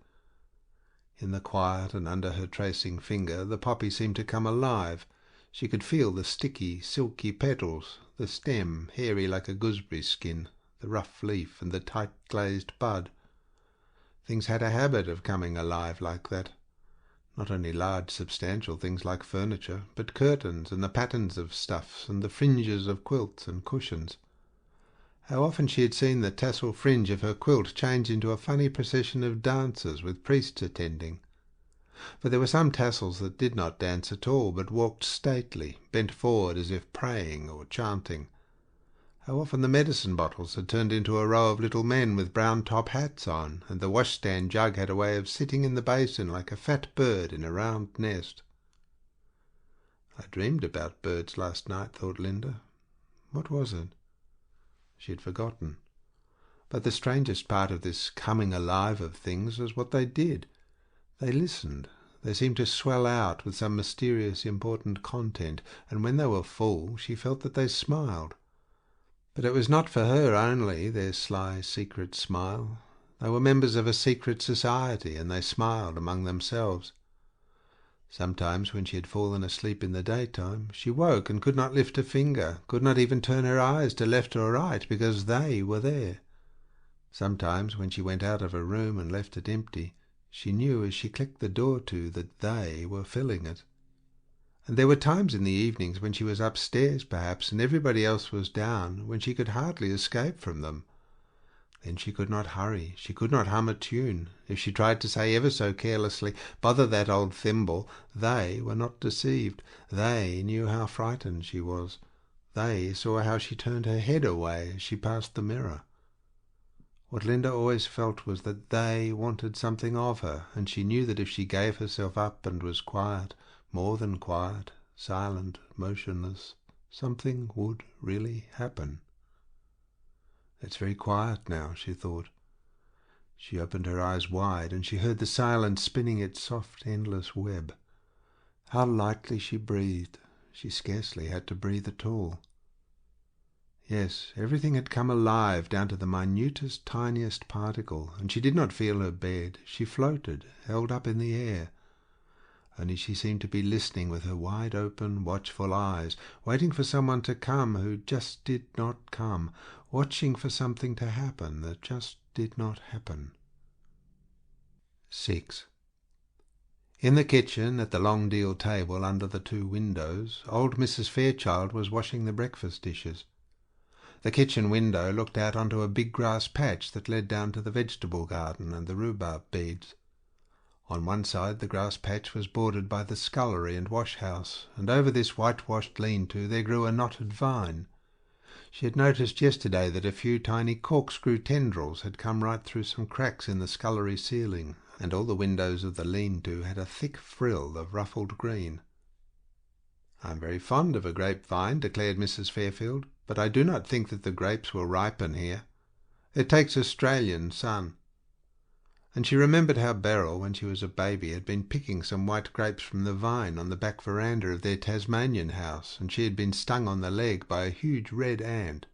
In the quiet and under her tracing finger, the poppy seemed to come alive. She could feel the sticky, silky petals, the stem, hairy like a gooseberry skin, the rough leaf, and the tight glazed bud. Things had a habit of coming alive like that. Not only large, substantial things like furniture, but curtains and the patterns of stuffs and the fringes of quilts and cushions. How often she had seen the tassel fringe of her quilt change into a funny procession of dancers with priests attending. For there were some tassels that did not dance at all, but walked stately, bent forward as if praying or chanting. How often the medicine bottles had turned into a row of little men with brown top hats on, and the washstand jug had a way of sitting in the basin like a fat bird in a round nest. "I dreamed about birds last night," thought Linda. What was it? She had forgotten. But the strangest part of this coming alive of things was what they did. They listened. They seemed to swell out with some mysterious important content, and when they were full she felt that they smiled. But it was not for her only, their sly secret smile. They were members of a secret society, and they smiled among themselves. Sometimes, when she had fallen asleep in the daytime, she woke and could not lift a finger, could not even turn her eyes to left or right, because they were there. Sometimes, when she went out of her room and left it empty, she knew as she clicked the door to that they were filling it. And there were times in the evenings when she was upstairs, perhaps, and everybody else was down, when she could hardly escape from them. Then she could not hurry, she could not hum a tune. If she tried to say ever so carelessly, "Bother that old thimble," they were not deceived. They knew how frightened she was. They saw how she turned her head away as she passed the mirror. What Linda always felt was that they wanted something of her, and she knew that if she gave herself up and was quiet, more than quiet, silent, motionless, something would really happen. "It's very quiet now," she thought. She opened her eyes wide, and she heard the silence spinning its soft, endless web. How lightly she breathed. She scarcely had to breathe at all. Yes, everything had come alive down to the minutest, tiniest particle, and she did not feel her bed. She floated, held up in the air. Only she seemed to be listening with her wide-open, watchful eyes, waiting for someone to come who just did not come, watching for something to happen that just did not happen. 6. In the kitchen, at the long deal table under the 2 windows, old Mrs. Fairchild was washing the breakfast dishes. The kitchen window looked out onto a big grass patch that led down to the vegetable garden and the rhubarb beds. On one side the grass patch was bordered by the scullery and wash-house, and over this whitewashed lean-to there grew a knotted vine. She had noticed yesterday that a few tiny corkscrew tendrils had come right through some cracks in the scullery ceiling, and all the windows of the lean-to had a thick frill of ruffled green. "I'm very fond of a grapevine," declared Mrs. Fairfield, "but I do not think that the grapes will ripen here. It takes Australian sun." And she remembered how Beryl, when she was a baby, had been picking some white grapes from the vine on the back veranda of their Tasmanian house, and she had been stung on the leg by a huge red ant.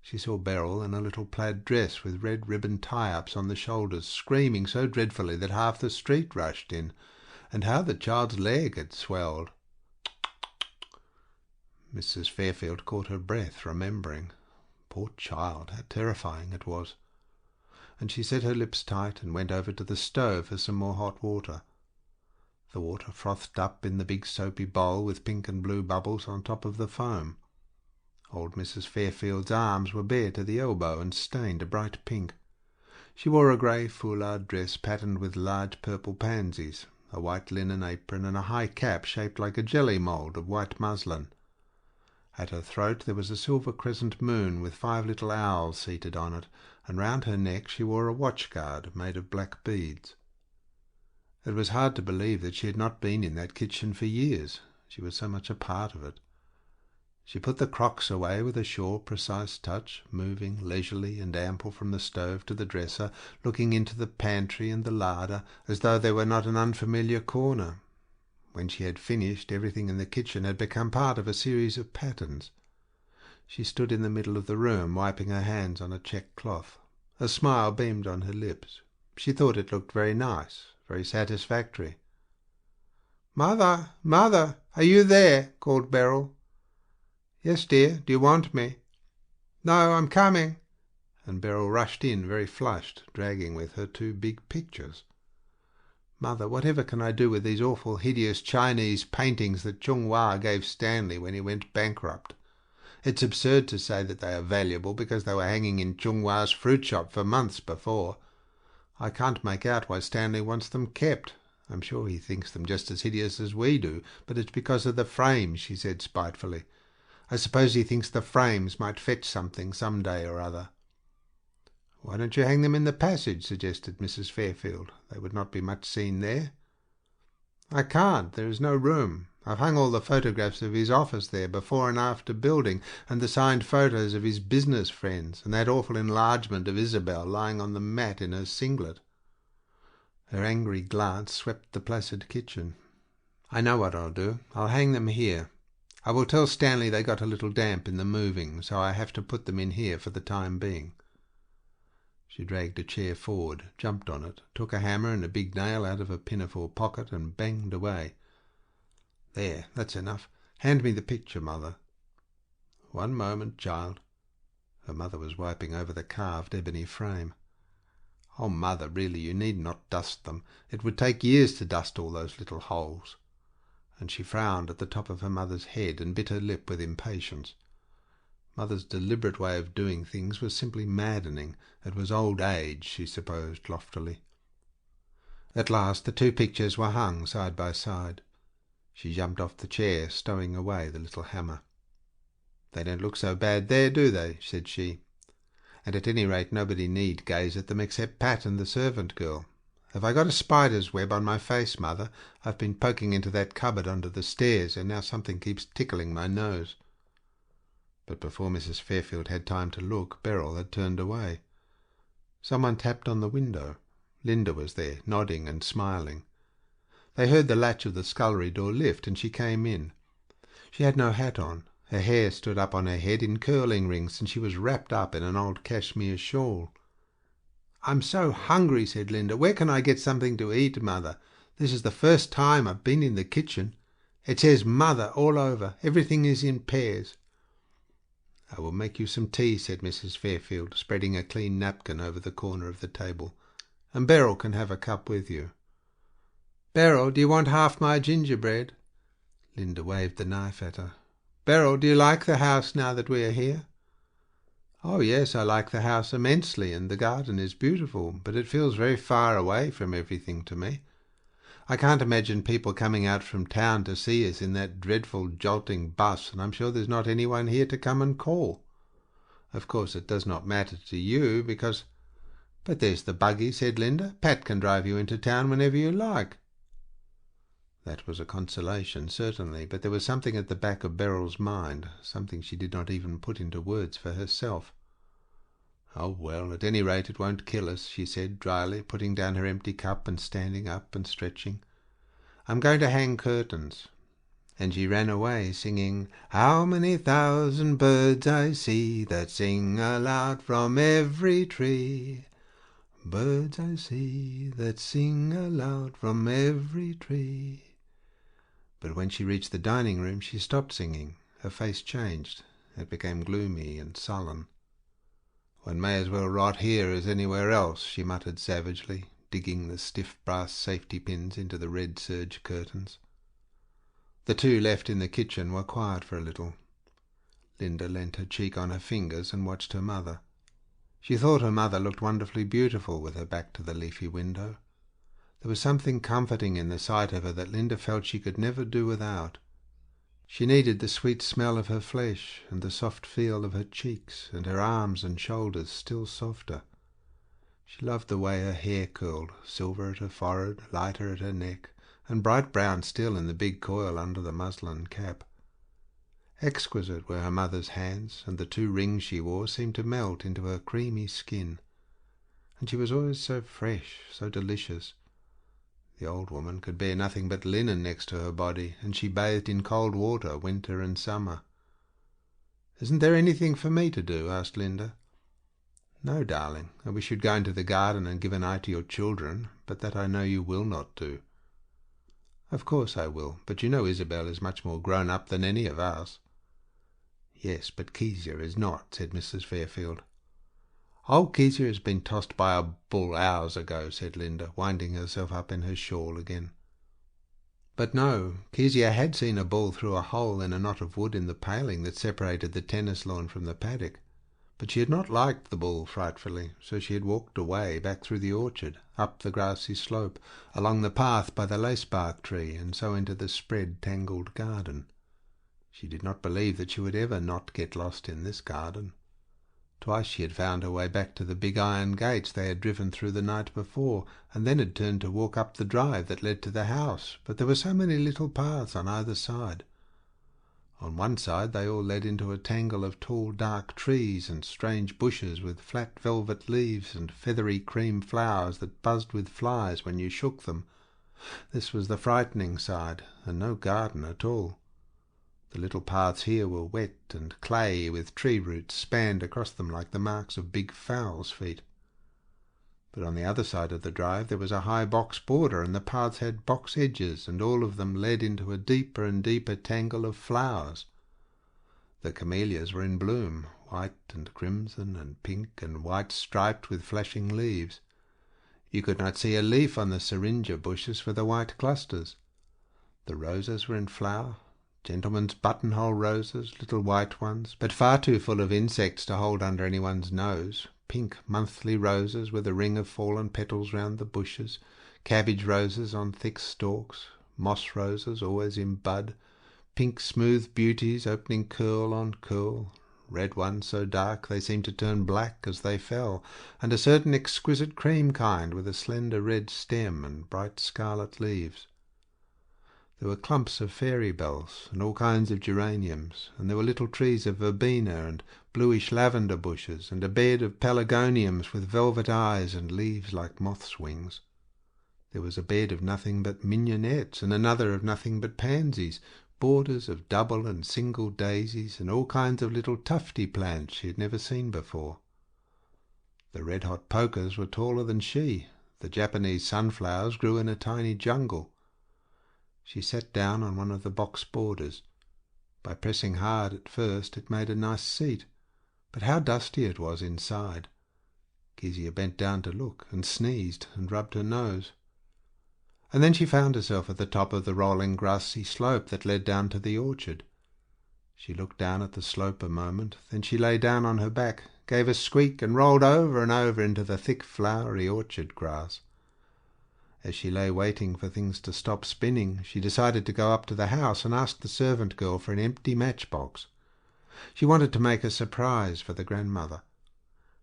She saw Beryl in a little plaid dress with red ribbon tie-ups on the shoulders, screaming so dreadfully that half the street rushed in, and how the child's leg had swelled. Mrs. Fairfield caught her breath, remembering. Poor child, how terrifying it was. And she set her lips tight and went over to the stove for some more hot water. The water frothed up in the big soapy bowl with pink and blue bubbles on top of the foam. Old Mrs. Fairfield's arms were bare to the elbow and stained a bright pink. She wore a grey foulard dress patterned with large purple pansies, a white linen apron, and a high cap shaped like a jelly mould of white muslin. At her throat there was a silver crescent moon with 5 little owls seated on it, and round her neck she wore a watch-guard made of black beads. It was hard to believe that she had not been in that kitchen for years. She was so much a part of it. She put the crocks away with a sure, precise touch, moving leisurely and ample from the stove to the dresser, looking into the pantry and the larder, as though they were not an unfamiliar corner. When she had finished, everything in the kitchen had become part of a series of patterns. She stood in the middle of the room, wiping her hands on a check cloth. A smile beamed on her lips. She thought it looked very nice, very satisfactory. "Mother, mother, are you there?" called Beryl. "Yes, dear. Do you want me?" "No, I'm coming." And Beryl rushed in, very flushed, dragging with her 2 big pictures. "Mother, whatever can I do with these awful, hideous Chinese paintings that Chung Hua gave Stanley when he went bankrupt? It's absurd to say that they are valuable because they were hanging in Chung Hua's fruit shop for months before. I can't make out why Stanley wants them kept. I'm sure he thinks them just as hideous as we do, but it's because of the frames," she said spitefully. "I suppose he thinks the frames might fetch something some day or other." "Why don't you hang them in the passage?" suggested Mrs. Fairfield. "They would not be much seen there." "I can't. There is no room. I've hung all the photographs of his office there, before and after building, and the signed photos of his business friends, and that awful enlargement of Isabel lying on the mat in her singlet." Her angry glance swept the placid kitchen. "I know what I'll do. I'll hang them here. I will tell Stanley they got a little damp in the moving, so I have to put them in here for the time being." She dragged a chair forward, jumped on it, took a hammer and a big nail out of a pinafore pocket, and banged away. "There, that's enough. Hand me the picture, Mother." "One moment, child." Her mother was wiping over the carved ebony frame. "Oh, Mother, really, you need not dust them. It would take years to dust all those little holes." And she frowned at the top of her mother's head and bit her lip with impatience. Mother's deliberate way of doing things was simply maddening. It was old age, she supposed loftily. At last the 2 pictures were hung side by side. She jumped off the chair, stowing away the little hammer. "They don't look so bad there, do they?" said she. "And at any rate nobody need gaze at them except Pat and the servant girl. Have I got a spider's web on my face, Mother? I've been poking into that cupboard under the stairs, and now something keeps tickling my nose." But before Mrs. Fairfield had time to look, Beryl had turned away. Someone tapped on the window. Linda was there, nodding and smiling. They heard the latch of the scullery door lift, and she came in. She had no hat on. Her hair stood up on her head in curling rings, and she was wrapped up in an old cashmere shawl. "I'm so hungry," said Linda. "Where can I get something to eat, Mother? This is the first time I've been in the kitchen. It says Mother all over. Everything is in pairs." "I will make you some tea," said Mrs. Fairfield, spreading a clean napkin over the corner of the table. "And Beryl can have a cup with you." "Beryl, do you want half my gingerbread?" Linda waved the knife at her. "Beryl, do you like the house now that we are here?" "Oh, yes, I like the house immensely, and the garden is beautiful, but it feels very far away from everything to me. I can't imagine people coming out from town to see us in that dreadful jolting bus, and I'm sure there's not anyone here to come and call. Of course it does not matter to you, because—" "But there's the buggy," said Linda. "Pat can drive you into town whenever you like." That was a consolation, certainly, but there was something at the back of Beryl's mind, something she did not even put into words for herself. "Oh, well, at any rate it won't kill us," she said dryly, putting down her empty cup and standing up and stretching. "I'm going to hang curtains." And she ran away, singing, "How many thousand birds I see that sing aloud from every tree. Birds I see that sing aloud from every tree." But when she reached the dining room she stopped singing. Her face changed. It became gloomy and sullen. "One may as well rot here as anywhere else," she muttered savagely, digging the stiff brass safety pins into the red serge curtains. The two left in the kitchen were quiet for a little. Linda leant her cheek on her fingers and watched her mother. She thought her mother looked wonderfully beautiful with her back to the leafy window. There was something comforting in the sight of her that Linda felt she could never do without. She needed the sweet smell of her flesh, and the soft feel of her cheeks, and her arms and shoulders still softer. She loved the way her hair curled, silver at her forehead, lighter at her neck, and bright brown still in the big coil under the muslin cap. Exquisite were her mother's hands, and the 2 rings she wore seemed to melt into her creamy skin. And she was always so fresh, so delicious. The old woman could bear nothing but linen next to her body, and she bathed in cold water winter and summer. "Isn't there anything for me to do?" asked Linda. "No, darling. I wish you'd go into the garden and give an eye to your children, but that I know you will not do." "Of course I will, but you know Isabel is much more grown up than any of us." "Yes, but Kezia is not," said Mrs. Fairfield. "Old Kezia has been tossed by a bull hours ago," said Linda, winding herself up in her shawl again. But no, Kezia had seen a bull through a hole in a knot of wood in the paling that separated the tennis lawn from the paddock. But she had not liked the bull frightfully, so she had walked away, back through the orchard, up the grassy slope, along the path by the lacebark tree, and so into the spread, tangled garden. She did not believe that she would ever not get lost in this garden. Twice she had found her way back to the big iron gates they had driven through the night before, and then had turned to walk up the drive that led to the house, but there were so many little paths on either side. On one side they all led into a tangle of tall dark trees and strange bushes with flat velvet leaves and feathery cream flowers that buzzed with flies when you shook them. This was the frightening side, and no garden at all. The little paths here were wet and clay, with tree roots spanned across them like the marks of big fowls' feet. But on the other side of the drive there was a high box border, and the paths had box edges, and all of them led into a deeper and deeper tangle of flowers. The camellias were in bloom, white and crimson and pink and white striped with flashing leaves. You could not see a leaf on the syringa bushes for the white clusters. The roses were in flower, gentlemen's buttonhole roses, little white ones, but far too full of insects to hold under anyone's nose, pink monthly roses with a ring of fallen petals round the bushes, cabbage roses on thick stalks, moss roses always in bud, pink smooth beauties opening curl on curl, red ones so dark they seemed to turn black as they fell, and a certain exquisite cream kind with a slender red stem and bright scarlet leaves. There were clumps of fairy bells and all kinds of geraniums, and there were little trees of verbena and bluish lavender bushes, and a bed of pelargoniums with velvet eyes and leaves like moths' wings. There was a bed of nothing but mignonettes, and another of nothing but pansies, borders of double and single daisies, and all kinds of little tufty plants she had never seen before. The red-hot pokers were taller than she. The Japanese sunflowers grew in a tiny jungle. She sat down on one of the box borders. By pressing hard at first it made a nice seat, but how dusty it was inside! Kezia bent down to look, and sneezed, and rubbed her nose. And then she found herself at the top of the rolling grassy slope that led down to the orchard. She looked down at the slope a moment, then she lay down on her back, gave a squeak, and rolled over and over into the thick flowery orchard grass. As she lay waiting for things to stop spinning, she decided to go up to the house and ask the servant girl for an empty matchbox. She wanted to make a surprise for the grandmother.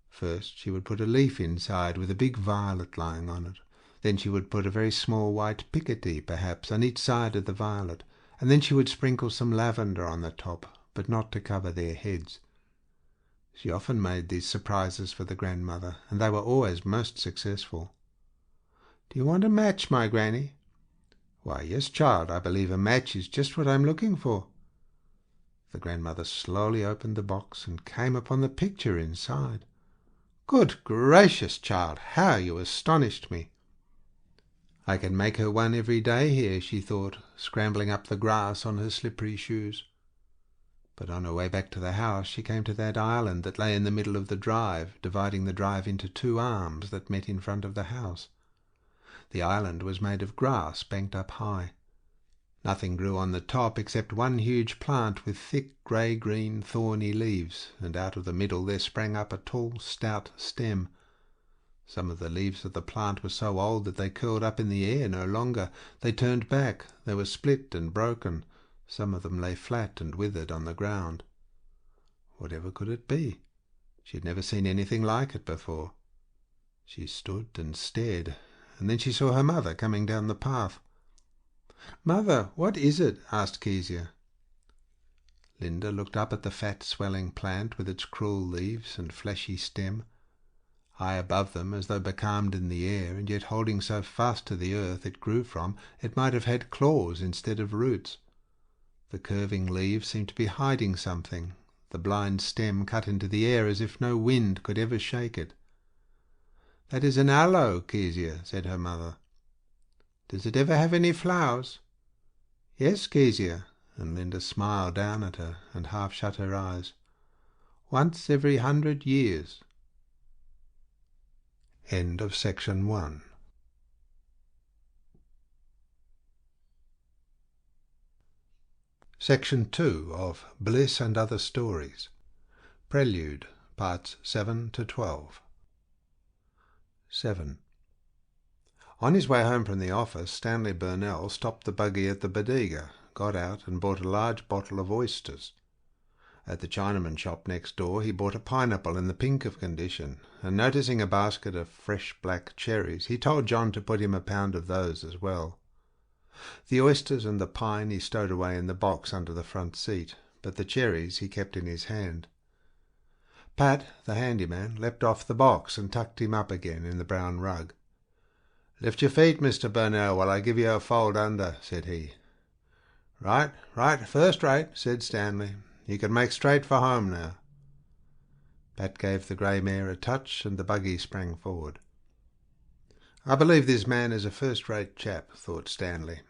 First she would put a leaf inside with a big violet lying on it. Then she would put a very small white picotee, perhaps, on each side of the violet, and then she would sprinkle some lavender on the top, but not to cover their heads. She often made these surprises for the grandmother, and they were always most successful. "Do you want a match, my granny?" "Why, yes, child, I believe a match is just what I'm looking for." The grandmother slowly opened the box and came upon the picture inside. "Good gracious, child, how you astonished me!" "I can make her one every day here," she thought, scrambling up the grass on her slippery shoes. But on her way back to the house she came to that island that lay in the middle of the drive, dividing the drive into two arms that met in front of the house. The island was made of grass banked up high. Nothing grew on the top except one huge plant with thick grey-green thorny leaves, and out of the middle there sprang up a tall stout stem. Some of the leaves of the plant were so old that they curled up in the air no longer. They turned back, they were split and broken. Some of them lay flat and withered on the ground. Whatever could it be? She had never seen anything like it before. She stood and stared, and then she saw her mother coming down the path. "Mother, what is it?" asked Kezia. Linda looked up at the fat swelling plant with its cruel leaves and fleshy stem. High above them, as though becalmed in the air, and yet holding so fast to the earth it grew from, it might have had claws instead of roots. The curving leaves seemed to be hiding something, the blind stem cut into the air as if no wind could ever shake it. "That is an aloe, Kezia," said her mother. "Does it ever have any flowers?" "Yes, Kezia," and Linda smiled down at her and half shut her eyes. "Once every 100 years." End of section 1. Section 2 of Bliss and Other Stories. Prelude, parts 7 to 12. 7. On his way home from the office, Stanley Burnell stopped the buggy at the Bodega, got out and bought a large bottle of oysters. At the Chinaman shop next door he bought a pineapple in the pink of condition, and noticing a basket of fresh black cherries, he told John to put him a pound of those as well. The oysters and the pine he stowed away in the box under the front seat, but the cherries he kept in his hand. Pat, the handyman, leapt off the box and tucked him up again in the brown rug. "Lift your feet, Mr. Burnell, while I give you a fold under," said he. Right, first rate," said Stanley. "You can make straight for home now." Pat gave the grey mare a touch, and the buggy sprang forward. "I believe this man is a first-rate chap," thought Stanley.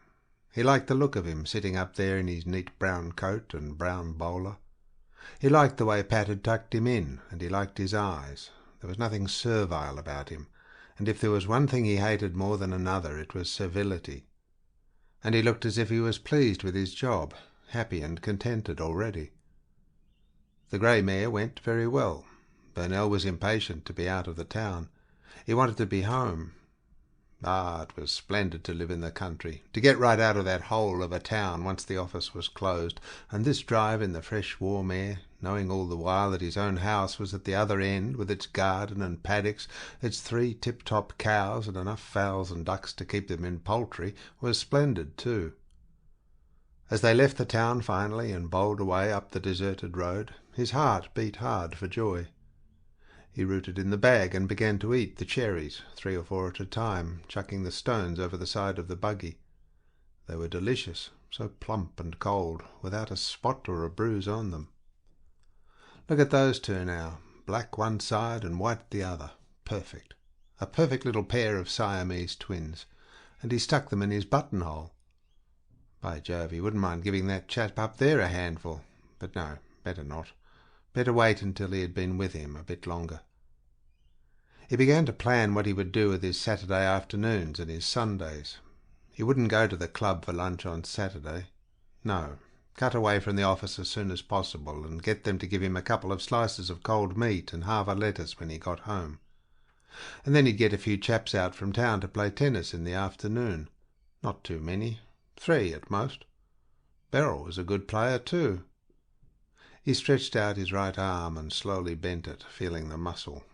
He liked the look of him, sitting up there in his neat brown coat and brown bowler. He liked the way Pat had tucked him in, and he liked his eyes. There was nothing servile about him, and if there was one thing he hated more than another, it was servility. And he looked as if he was pleased with his job, happy and contented already. The grey mare went very well. Burnell was impatient to be out of the town. He wanted to be home. Ah, it was splendid to live in the country, to get right out of that hole of a town once the office was closed, and this drive in the fresh warm air, knowing all the while that his own house was at the other end, with its garden and paddocks, its 3 tip-top cows and enough fowls and ducks to keep them in poultry, was splendid too. As they left the town finally and bowled away up the deserted road, his heart beat hard for joy. He rooted in the bag and began to eat the cherries, 3 or 4 at a time, chucking the stones over the side of the buggy. They were delicious, so plump and cold, without a spot or a bruise on them. Look at those two now, black one side and white the other. Perfect. A perfect little pair of Siamese twins, and he stuck them in his buttonhole. By Jove, he wouldn't mind giving that chap up there a handful, but no, better not. Better wait until he had been with him a bit longer. He began to plan what he would do with his Saturday afternoons and his Sundays. He wouldn't go to the club for lunch on Saturday. No, cut away from the office as soon as possible and get them to give him a couple of slices of cold meat and half a lettuce when he got home. And then he'd get a few chaps out from town to play tennis in the afternoon. Not too many, 3 at most. Beryl was a good player too. He stretched out his right arm and slowly bent it, feeling the muscle.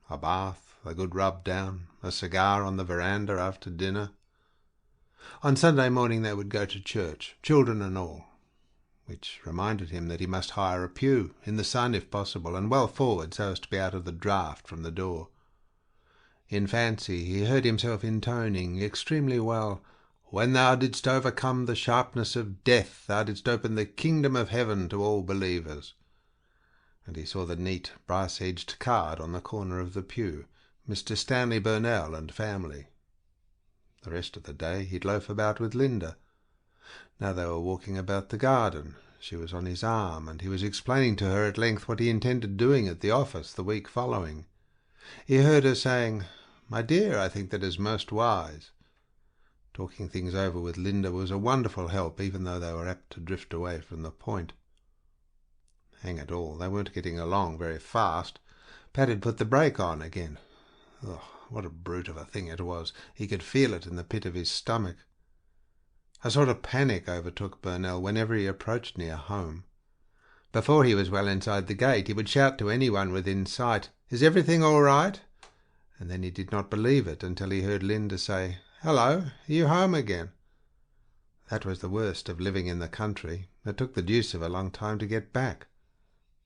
A bath, a good rub down, a cigar on the veranda after dinner. On Sunday morning they would go to church, children and all, which reminded him that he must hire a pew, in the sun if possible, and well forward so as to be out of the draught from the door. In fancy he heard himself intoning extremely well, "When thou didst overcome the sharpness of death, thou didst open the kingdom of heaven to all believers." And he saw the neat brass-edged card on the corner of the pew, "Mr. Stanley Burnell and family." The rest of the day he'd loaf about with Linda. Now they were walking about the garden. She was on his arm, and he was explaining to her at length what he intended doing at the office the week following. He heard her saying, "My dear, I think that is most wise." Talking things over with Linda was a wonderful help, even though they were apt to drift away from the point. Hang it all, they weren't getting along very fast. Pat had put the brake on again. Ugh, what a brute of a thing it was. He could feel it in the pit of his stomach. A sort of panic overtook Burnell whenever he approached near home. Before he was well inside the gate, he would shout to anyone within sight, "Is everything all right?" And then he did not believe it until he heard Linda say, "Hello, are you home again?" That was the worst of living in the country. It took the deuce of a long time to get back.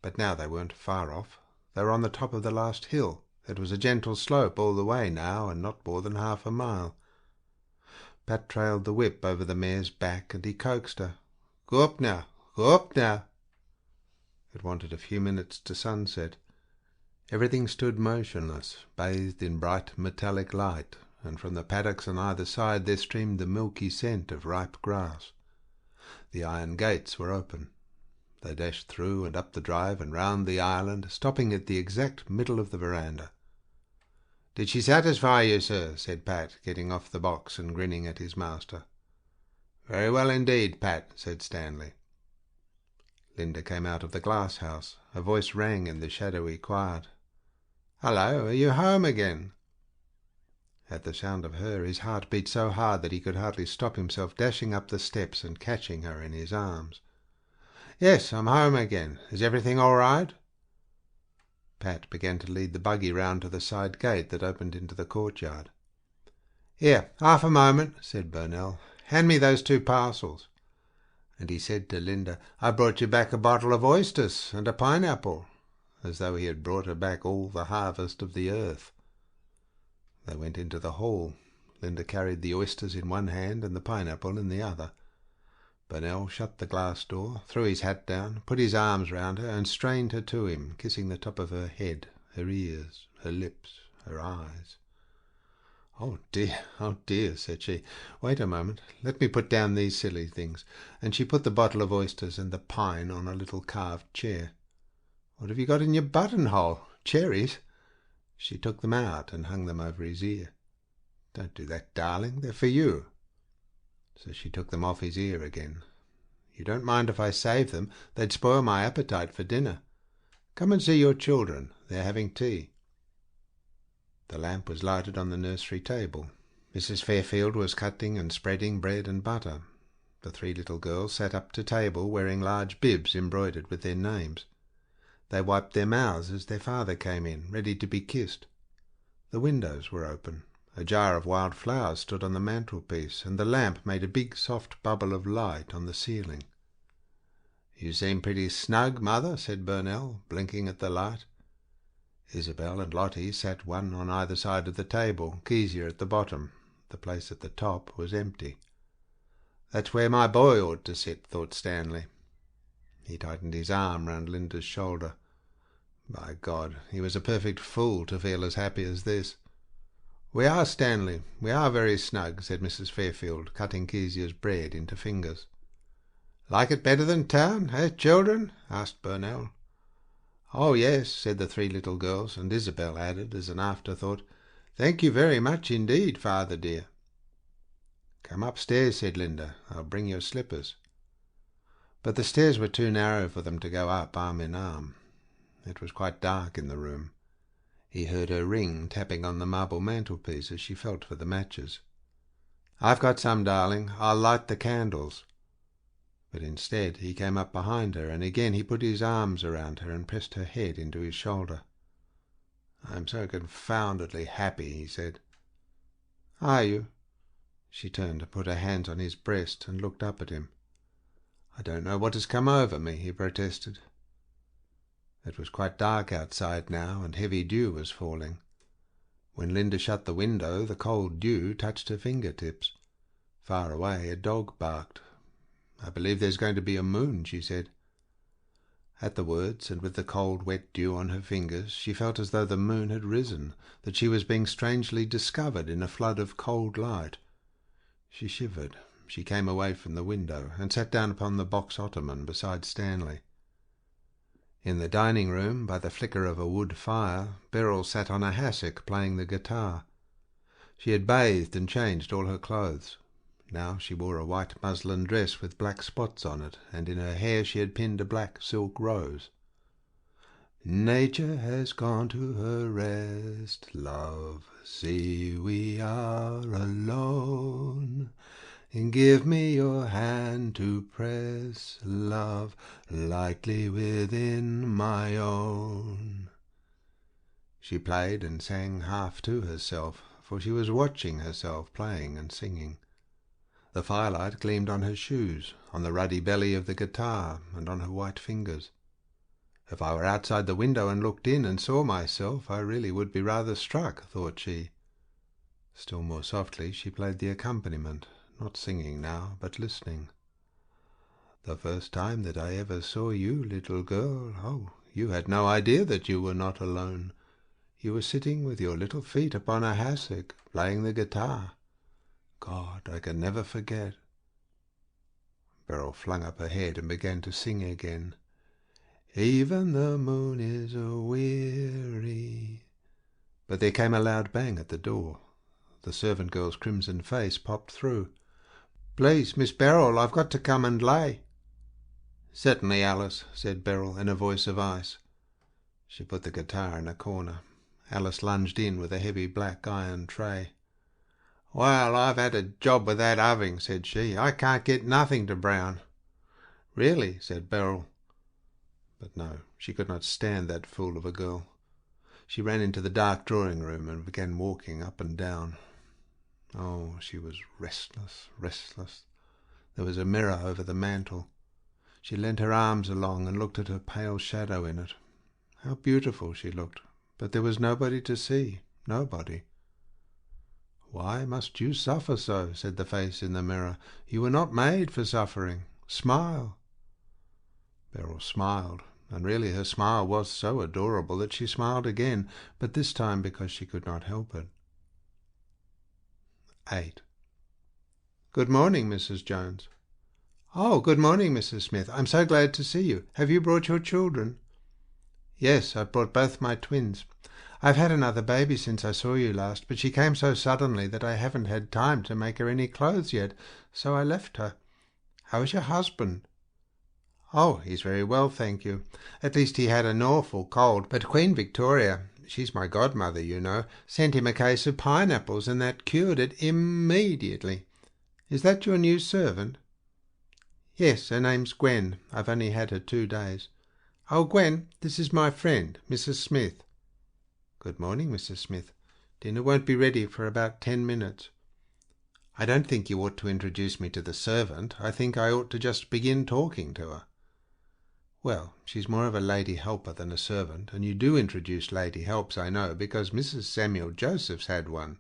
But now they weren't far off. They were on the top of the last hill. It was a gentle slope all the way now, and not more than half a mile. Pat trailed the whip over the mare's back, and he coaxed her. "Go up now, go up now." It wanted a few minutes to sunset. Everything stood motionless, bathed in bright metallic light, and from the paddocks on either side there streamed the milky scent of ripe grass. The iron gates were open. They dashed through and up the drive and round the island, stopping at the exact middle of the veranda. "Did she satisfy you, sir?" said Pat, getting off the box and grinning at his master. "Very well indeed, Pat," said Stanley. Linda came out of the glass house. Her voice rang in the shadowy quiet. "Hello, are you home again?" At the sound of her, his heart beat so hard that he could hardly stop himself dashing up the steps and catching her in his arms. "Yes, I'm home again. Is everything all right?" Pat began to lead the buggy round to the side gate that opened into the courtyard. "Here, half a moment," said Burnell. "Hand me those 2 parcels." And he said to Linda, "I brought you back a bottle of oysters and a pineapple," as though he had brought her back all the harvest of the earth. They went into the hall. Linda carried the oysters in one hand and the pineapple in the other. Burnell shut the glass door, threw his hat down, put his arms round her, and strained her to him, kissing the top of her head, her ears, her lips, her eyes. Oh, dear," said she. "Wait a moment. Let me put down these silly things." And she put the bottle of oysters and the pine on a little carved chair. "What have you got in your buttonhole? Cherries?" She took them out and hung them over his ear. "Don't do that, darling. They're for you." So she took them off his ear again. "You don't mind if I save them? They'd spoil my appetite for dinner. Come and see your children. They're having tea." The lamp was lighted on the nursery table. Mrs. Fairfield was cutting and spreading bread and butter. The 3 little girls sat up to table, wearing large bibs embroidered with their names. They wiped their mouths as their father came in, ready to be kissed. The windows were open. A jar of wild flowers stood on the mantelpiece, and the lamp made a big soft bubble of light on the ceiling. "You seem pretty snug, Mother," said Burnell, blinking at the light. Isabel and Lottie sat one on either side of the table, Kezia at the bottom. The place at the top was empty. "That's where my boy ought to sit," thought Stanley. He tightened his arm round Linda's shoulder. By God, he was a perfect fool to feel as happy as this. "We are, Stanley, we are very snug," said Mrs. Fairfield, cutting Kezia's bread into fingers. "Like it better than town, eh, children?" asked Burnell. "Oh, yes," said the 3 little girls, and Isabel added, as an afterthought, "Thank you very much indeed, father dear." "Come upstairs," said Linda. "I'll bring your slippers." But the stairs were too narrow for them to go up arm in arm. It was quite dark in the room. He heard her ring tapping on the marble mantelpiece as she felt for the matches. "I've got some, darling. I'll light the candles." But instead he came up behind her, and again he put his arms around her and pressed her head into his shoulder. "I'm so confoundedly happy," he said. "Are you?" She turned and put her hands on his breast and looked up at him. "I don't know what has come over me," he protested. It was quite dark outside now, and heavy dew was falling. When Linda shut the window, the cold dew touched her fingertips. Far away a dog barked. "I believe there's going to be a moon," she said. At the words, and with the cold wet dew on her fingers, she felt as though the moon had risen, that she was being strangely discovered in a flood of cold light. She shivered. She came away from the window and sat down upon the box ottoman beside Stanley. In the dining room, by the flicker of a wood fire, Beryl sat on a hassock playing the guitar. She had bathed and changed all her clothes. Now she wore a white muslin dress with black spots on it, and in her hair she had pinned a black silk rose. "Nature has gone to her rest, love. See, we are alone. And give me your hand to press, love, lightly within my own." She played and sang half to herself, for she was watching herself playing and singing. The firelight gleamed on her shoes, on the ruddy belly of the guitar, and on her white fingers. If I were outside the window and looked in and saw myself, I really would be rather struck, thought she. Still more softly she played the accompaniment, not singing now, but listening. "The first time that I ever saw you, little girl, oh, you had no idea that you were not alone. You were sitting with your little feet upon a hassock, playing the guitar. God, I can never forget." Beryl flung up her head and began to sing again. "Even the moon is a-weary." But there came a loud bang at the door. The servant girl's crimson face popped through. "Please, Miss Beryl, I've got to come and lay." "Certainly, Alice," said Beryl in a voice of ice. She put the guitar in a corner. Alice lunged in with a heavy black iron tray. "Well, I've had a job with that oven," said she. "I can't get nothing to brown." "Really?" said Beryl. But no, she could not stand that fool of a girl. She ran into the dark drawing-room and began walking up and down. Oh, she was restless, restless. There was a mirror over the mantel. She leant her arms along and looked at her pale shadow in it. How beautiful she looked, but there was nobody to see, nobody. "Why must you suffer so?" said the face in the mirror. "You were not made for suffering. Smile." Beryl smiled, and really her smile was so adorable that she smiled again, but this time because she could not help it. 8. "Good morning, Mrs. Jones." "Oh, good morning, Mrs. Smith. I'm so glad to see you. Have you brought your children?" "Yes, I've brought both my twins. I've had another baby since I saw you last, but she came so suddenly that I haven't had time to make her any clothes yet, so I left her. How is your husband?" "Oh, he's very well, thank you. At least he had an awful cold, but Queen Victoria, she's my godmother, you know, sent him a case of pineapples, and that cured it immediately. Is that your new servant?" "Yes, her name's Gwen. I've only had her 2 days. Oh, Gwen, this is my friend, Mrs. Smith." "Good morning, Mrs. Smith. Dinner won't be ready for about 10 minutes. "I don't think you ought to introduce me to the servant. I think I ought to just begin talking to her." "Well, she's more of a lady helper than a servant, and you do introduce lady helps, I know, because Mrs. Samuel Joseph's had one."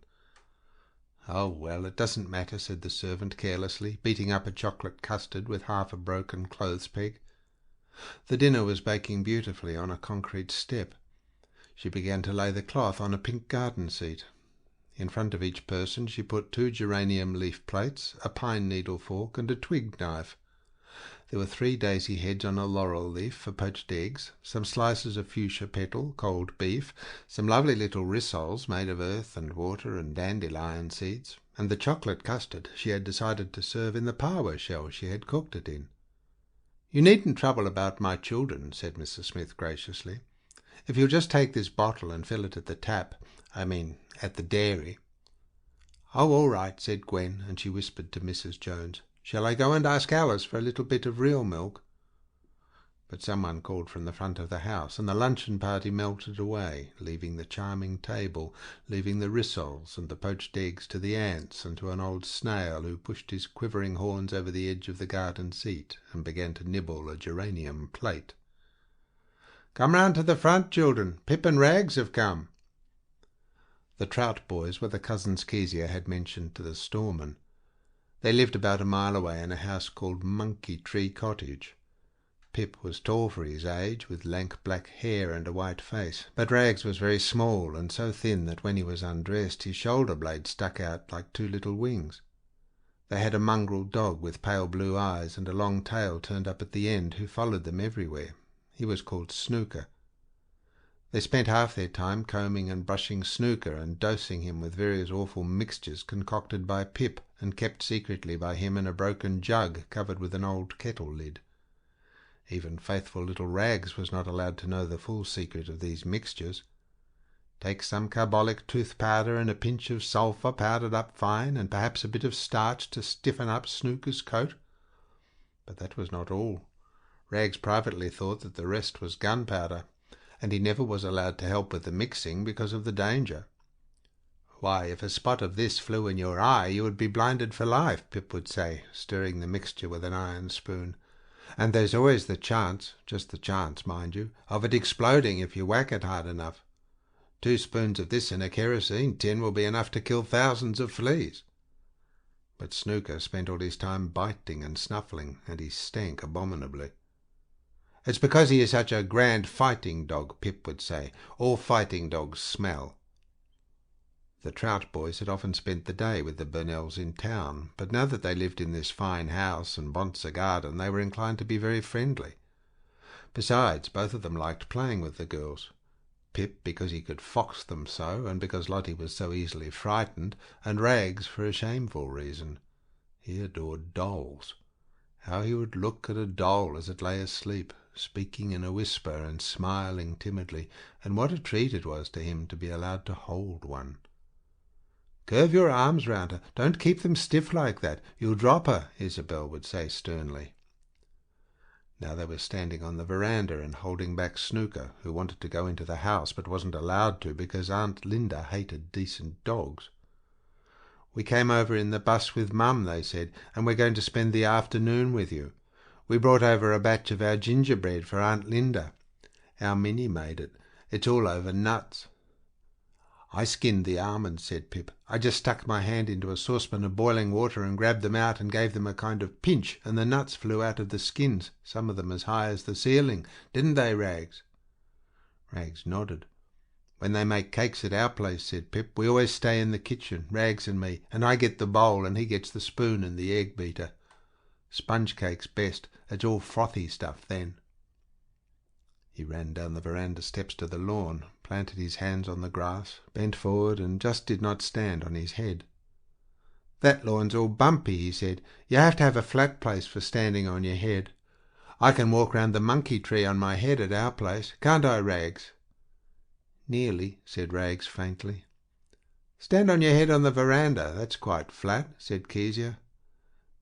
"Oh, well, it doesn't matter," said the servant carelessly, beating up a chocolate custard with half a broken clothes peg. The dinner was baking beautifully on a concrete step. She began to lay the cloth on a pink garden seat. In front of each person she put 2 geranium leaf plates, a pine needle fork, and a twig knife. There were 3 daisy heads on a laurel leaf for poached eggs, some slices of fuchsia petal, cold beef, some lovely little rissoles made of earth and water and dandelion seeds, and the chocolate custard she had decided to serve in the parlour shell she had cooked it in. "You needn't trouble about my children," said Mrs. Smith graciously. "If you'll just take this bottle and fill it at the tap, at the dairy." "Oh, all right," said Gwen, and she whispered to Mrs. Jones, "Shall I go and ask Alice for a little bit of real milk?" But someone called from the front of the house, and the luncheon party melted away, leaving the charming table, leaving the rissoles and the poached eggs to the ants and to an old snail who pushed his quivering horns over the edge of the garden seat and began to nibble a geranium plate. "Come round to the front, children. Pip and Rags have come." The Trout boys were the cousins Kezia had mentioned to the storeman. They lived about a mile away in a house called Monkey Tree Cottage. Pip was tall for his age, with lank black hair and a white face, but Rags was very small and so thin that when he was undressed his shoulder blades stuck out like 2 little wings. They had a mongrel dog with pale blue eyes and a long tail turned up at the end, who followed them everywhere. He was called Snooker. They spent half their time combing and brushing Snooker and dosing him with various awful mixtures concocted by Pip and kept secretly by him in a broken jug covered with an old kettle lid. Even faithful little Rags was not allowed to know the full secret of these mixtures. Take some carbolic tooth powder and a pinch of sulphur powdered up fine, and perhaps a bit of starch to stiffen up Snooker's coat. But that was not all. Rags privately thought that the rest was gunpowder, and he never was allowed to help with the mixing because of the danger. "Why, if a spot of this flew in your eye, you would be blinded for life," Pip would say, stirring the mixture with an iron spoon. "And there's always the chance, just the chance, mind you, of it exploding if you whack it hard enough. 2 spoons of this in a kerosene tin will be enough to kill thousands of fleas." But Snooker spent all his time biting and snuffling, and he stank abominably. "It's because he is such a grand fighting dog," Pip would say. "All fighting dogs smell." The Trout boys had often spent the day with the Burnells in town, but now that they lived in this fine house and Bonsa garden, they were inclined to be very friendly. Besides, both of them liked playing with the girls. Pip because he could fox them so, and because Lottie was so easily frightened, and Rags for a shameful reason. He adored dolls. How he would look at a doll as it lay asleep, speaking in a whisper and smiling timidly, and what a treat it was to him to be allowed to hold one. "Curve your arms round her. Don't keep them stiff like that. You'll drop her," Isabel would say sternly. Now they were standing on the veranda and holding back Snooker, who wanted to go into the house but wasn't allowed to because Aunt Linda hated decent dogs. "We came over in the bus with Mum," they said, "and we're going to spend the afternoon with you. We brought over a batch of our gingerbread for Aunt Linda. Our Minnie made it. It's all over nuts." "I skinned the almonds," said Pip. "I just stuck my hand into a saucepan of boiling water and grabbed them out and gave them a kind of pinch, and the nuts flew out of the skins, some of them as high as the ceiling. Didn't they, Rags?" Rags nodded. "When they make cakes at our place," said Pip, "we always stay in the kitchen, Rags and me, and I get the bowl and he gets the spoon and the egg beater. Sponge cake's best. It's all frothy stuff then." He ran down the veranda steps to the lawn, planted his hands on the grass, bent forward, and just did not stand on his head. "That lawn's all bumpy," he said. "You have to have a flat place for standing on your head. I can walk round the monkey tree on my head at our place. Can't I, Rags?" "Nearly," said Rags faintly. "Stand on your head on the veranda. That's quite flat," said Kezia.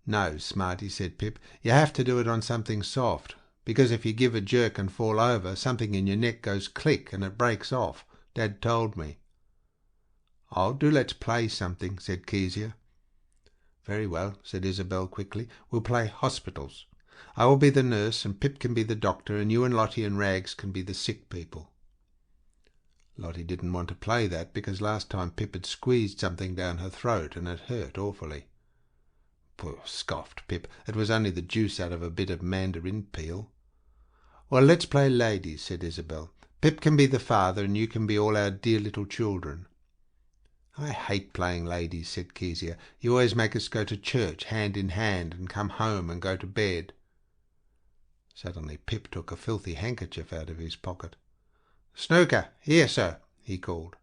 "No, Smarty," said Pip. "You have to do it on something soft, because if you give a jerk and fall over, something in your neck goes click and it breaks off. Dad told me." "Oh, do let's play something," said Kezia. "Very well," said Isabel quickly. "We'll play hospitals. I will be the nurse, and Pip can be the doctor, and you and Lottie and Rags can be the sick people." Lottie didn't want to play that, because last time Pip had squeezed something down her throat, and it hurt awfully. "Poor," scoffed Pip. "It was only the juice out of a bit of mandarin peel." "Well, let's play ladies," said Isabel. "Pip can be the father, and you can be all our dear little children." "I hate playing ladies," said Kezia. "You always make us go to church hand in hand, and come home and go to bed." Suddenly Pip took a filthy handkerchief out of his pocket. "Snooker, here, sir," he called.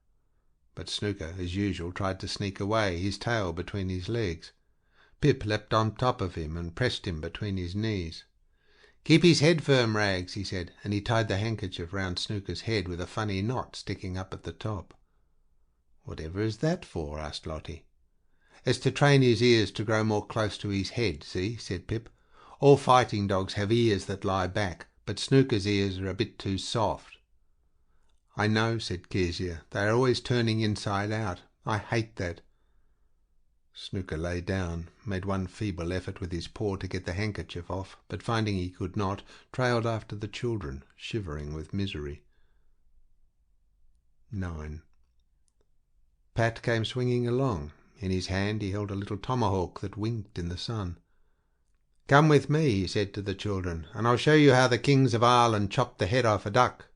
But Snooker, as usual, tried to sneak away, his tail between his legs. Pip leapt on top of him and pressed him between his knees. "Keep his head firm, Rags," he said, and he tied the handkerchief round Snooker's head with a funny knot sticking up at the top. "Whatever is that for?" asked Lottie. "It's to train his ears to grow more close to his head, see," said Pip. "All fighting dogs have ears that lie back, but Snooker's ears are a bit too soft." "I know," said Kezia. "They are always turning inside out. I hate that." Snooker lay down, made one feeble effort with his paw to get the handkerchief off, but finding he could not, trailed after the children, shivering with misery. 9. Pat came swinging along. In his hand he held a little tomahawk that winked in the sun. "Come with me," he said to the children, "and I'll show you how the kings of Ireland chopped the head off a duck."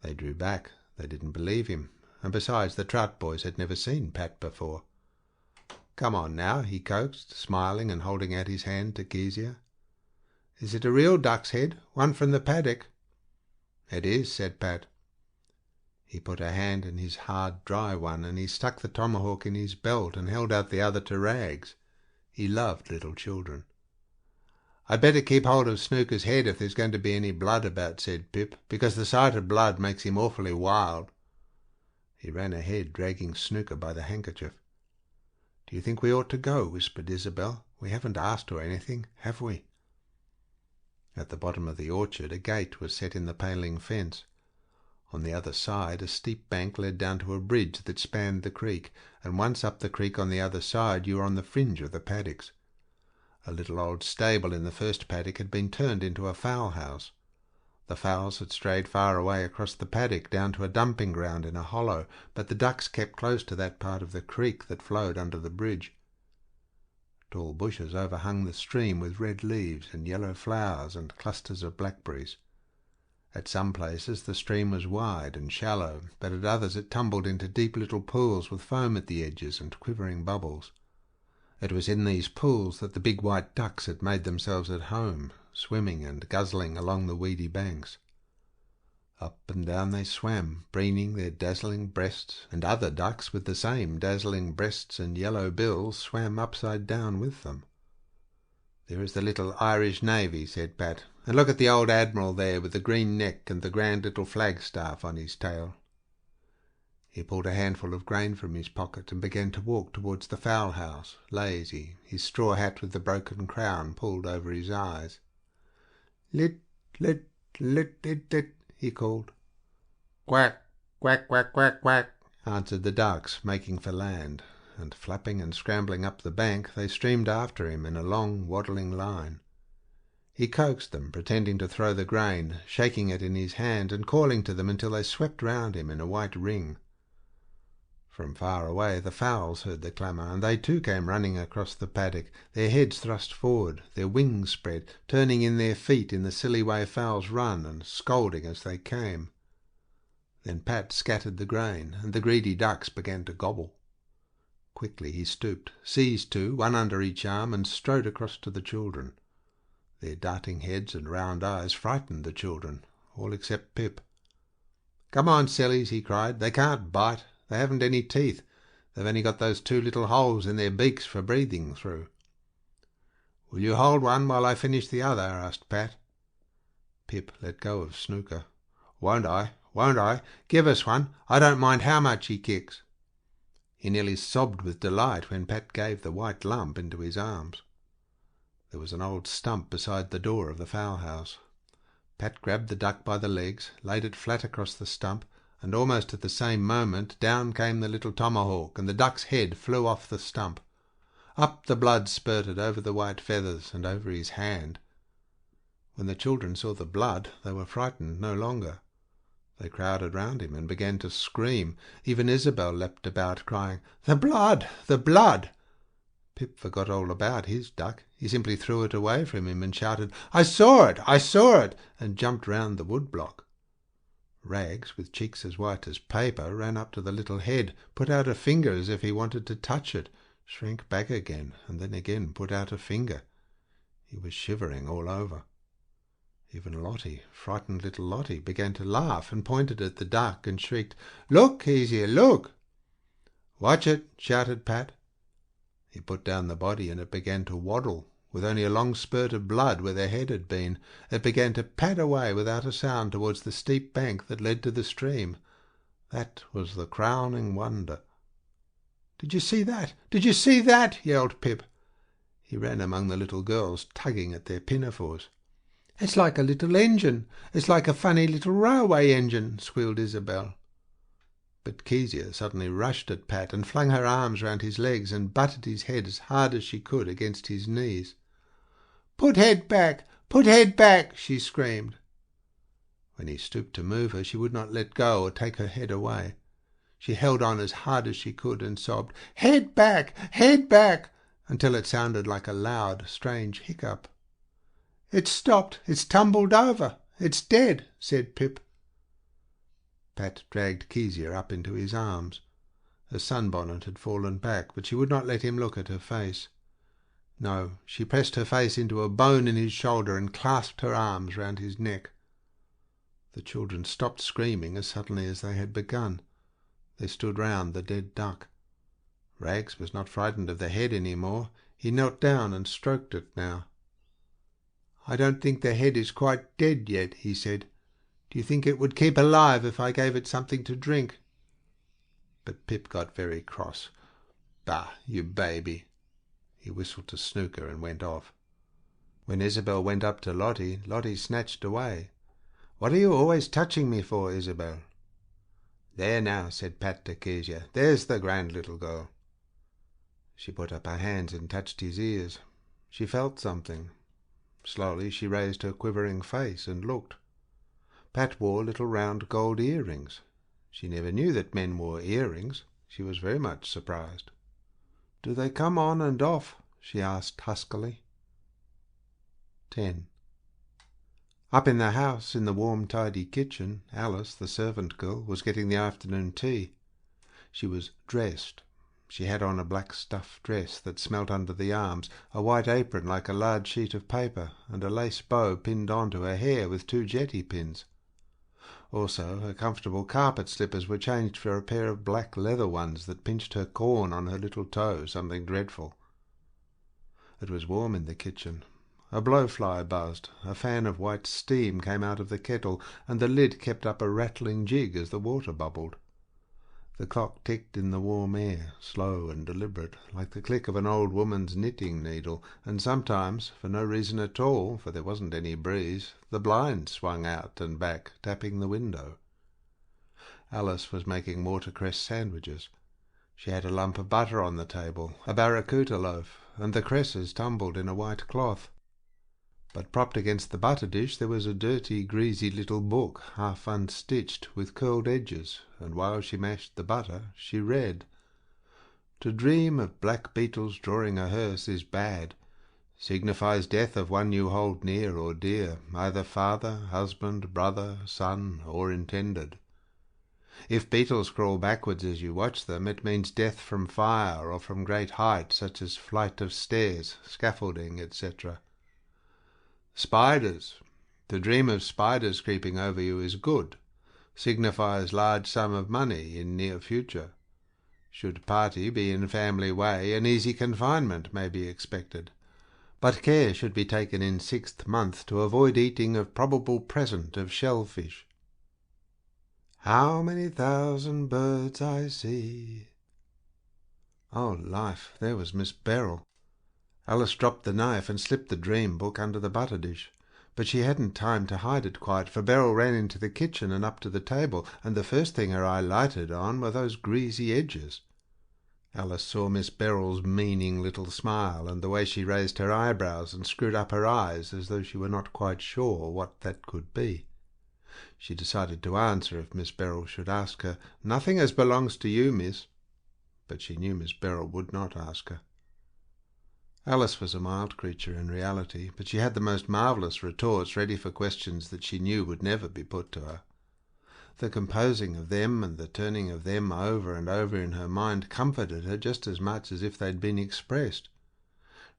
They drew back. They didn't believe him, and besides, the Trout boys had never seen Pat before. "Come on now," he coaxed, smiling and holding out his hand to Kezia. "Is it a real duck's head, one from the paddock?" "It is," said Pat. He put a hand in his hard, dry one, and he stuck the tomahawk in his belt and held out the other to Rags. He loved little children. "I'd better keep hold of Snooker's head if there's going to be any blood about," said Pip, "because the sight of blood makes him awfully wild." He ran ahead, dragging Snooker by the handkerchief. "Do you think we ought to go?" whispered Isabel. "We haven't asked her anything, have we?" At the bottom of the orchard a gate was set in the paling fence. On the other side a steep bank led down to a bridge that spanned the creek, and once up the creek on the other side you were on the fringe of the paddocks. A little old stable in the first paddock had been turned into a fowl house. The fowls had strayed far away across the paddock down to a dumping ground in a hollow, but the ducks kept close to that part of the creek that flowed under the bridge. Tall bushes overhung the stream with red leaves and yellow flowers and clusters of blackberries. At some places the stream was wide and shallow, but at others it tumbled into deep little pools with foam at the edges and quivering bubbles. It was in these pools that the big white ducks had made themselves at home, swimming and guzzling along the weedy banks. Up and down they swam, preening their dazzling breasts, and other ducks with the same dazzling breasts and yellow bills swam upside down with them. "There is the little Irish Navy," said Pat, "and look at the old Admiral there with the green neck and the grand little flagstaff on his tail." He pulled a handful of grain from his pocket and began to walk towards the fowl house, lazy, his straw hat with the broken crown pulled over his eyes. "Lit, lit, lit, lit, lit," he called. "Quack, quack, quack, quack, quack," answered the ducks, making for land, and flapping and scrambling up the bank they streamed after him in a long waddling line. He coaxed them, pretending to throw the grain, shaking it in his hand and calling to them until they swept round him in a white ring. From far away the fowls heard the clamour, and they too came running across the paddock, their heads thrust forward, their wings spread, turning in their feet in the silly way fowls run, and scolding as they came. Then Pat scattered the grain, and the greedy ducks began to gobble. Quickly he stooped, seized two, one under each arm, and strode across to the children. Their darting heads and round eyes frightened the children, all except Pip. "Come on, sillies," he cried. "They can't bite. They haven't any teeth. They've only got those two little holes in their beaks for breathing through." "Will you hold one while I finish the other?" asked Pat. Pip let go of Snooker. "Won't I? Won't I? Give us one. I don't mind how much he kicks." He nearly sobbed with delight when Pat gave the white lump into his arms. There was an old stump beside the door of the fowl house. Pat grabbed the duck by the legs, laid it flat across the stump, and almost at the same moment down came the little tomahawk, and the duck's head flew off the stump. Up the blood spurted over the white feathers and over his hand. When the children saw the blood, they were frightened no longer. They crowded round him and began to scream. Even Isabel leapt about, crying, "The blood! The blood!" Pip forgot all about his duck. He simply threw it away from him and shouted, "I saw it! I saw it!" and jumped round the woodblock. Rags, with cheeks as white as paper, ran up to the little head, put out a finger as if he wanted to touch it, shrank back again, and then again put out a finger. He was shivering all over. Even Lottie, frightened little Lottie, began to laugh and pointed at the duck and shrieked, "Look, Kezia, look!" "Watch it!" shouted Pat. He put down the body and it began to waddle, with only a long spurt of blood where the head had been. It began to pad away without a sound towards the steep bank that led to the stream. That was the crowning wonder. "Did you see that? Did you see that?" yelled Pip. He ran among the little girls, tugging at their pinafores. "It's like a little engine. It's like a funny little railway engine," squealed Isabel. But Kezia suddenly rushed at Pat and flung her arms round his legs and butted his head as hard as she could against his knees. "Put head back! Put head back!" she screamed. When he stooped to move her, she would not let go or take her head away. She held on as hard as she could and sobbed, "Head back! Head back!" until it sounded like a loud, strange hiccup. "It's stopped! It's tumbled over! It's dead!" said Pip. Pat dragged Kezia up into his arms. Her sunbonnet had fallen back, but she would not let him look at her face. No, she pressed her face into a bone in his shoulder and clasped her arms round his neck. The children stopped screaming as suddenly as they had begun. They stood round the dead duck. Rags was not frightened of the head any more. He knelt down and stroked it now. "I don't think the head is quite dead yet," he said. "Do you think it would keep alive if I gave it something to drink?" But Pip got very cross. "Bah, you baby!" He whistled to Snooker and went off. When Isabel went up to Lottie, Lottie snatched away. "What are you always touching me for, Isabel?" "There now," said Pat to Kezia. "There's the grand little girl." She put up her hands and touched his ears. She felt something. Slowly she raised her quivering face and looked. Pat wore little round gold earrings. She never knew that men wore earrings. She was very much surprised. "Do they come on and off?" she asked huskily. 10. Up in the house, in the warm, tidy kitchen, Alice, the servant girl, was getting the afternoon tea. She was dressed. She had on a black stuff dress that smelt under the arms, a white apron like a large sheet of paper, and a lace bow pinned on to her hair with 2 jetty pins. Also, her comfortable carpet slippers were changed for a pair of black leather ones that pinched her corn on her little toe, something dreadful. It was warm in the kitchen. A blowfly buzzed, a fan of white steam came out of the kettle, and the lid kept up a rattling jig as the water bubbled. The clock ticked in the warm air, slow and deliberate, like the click of an old woman's knitting needle, and sometimes, for no reason at all, for there wasn't any breeze, the blind swung out and back, tapping the window. Alice was making watercress sandwiches. She had a lump of butter on the table, a barracuda loaf, and the cresses tumbled in a white cloth. But propped against the butter dish there was a dirty, greasy little book, half unstitched, with curled edges, and while she mashed the butter she read. "To dream of black beetles drawing a hearse is bad. Signifies death of one you hold near or dear, either father, husband, brother, son, or intended. If beetles crawl backwards as you watch them, it means death from fire or from great height, such as flight of stairs, scaffolding, etc. Spiders. To dream of spiders creeping over you is good. Signifies large sum of money in near future. Should party be in family way, an easy confinement may be expected. But care should be taken in 6th month to avoid eating of probable present of shellfish. How many thousand birds I see." Oh, life, there was Miss Beryl. Alice dropped the knife and slipped the dream book under the butter dish. But she hadn't time to hide it quite, for Beryl ran into the kitchen and up to the table, and the first thing her eye lighted on were those greasy edges. Alice saw Miss Beryl's meaning little smile, and the way she raised her eyebrows and screwed up her eyes as though she were not quite sure what that could be. She decided to answer if Miss Beryl should ask her, "Nothing as belongs to you, miss." But she knew Miss Beryl would not ask her. Alice was a mild creature in reality, but she had the most marvellous retorts ready for questions that she knew would never be put to her. The composing of them and the turning of them over and over in her mind comforted her just as much as if they'd been expressed.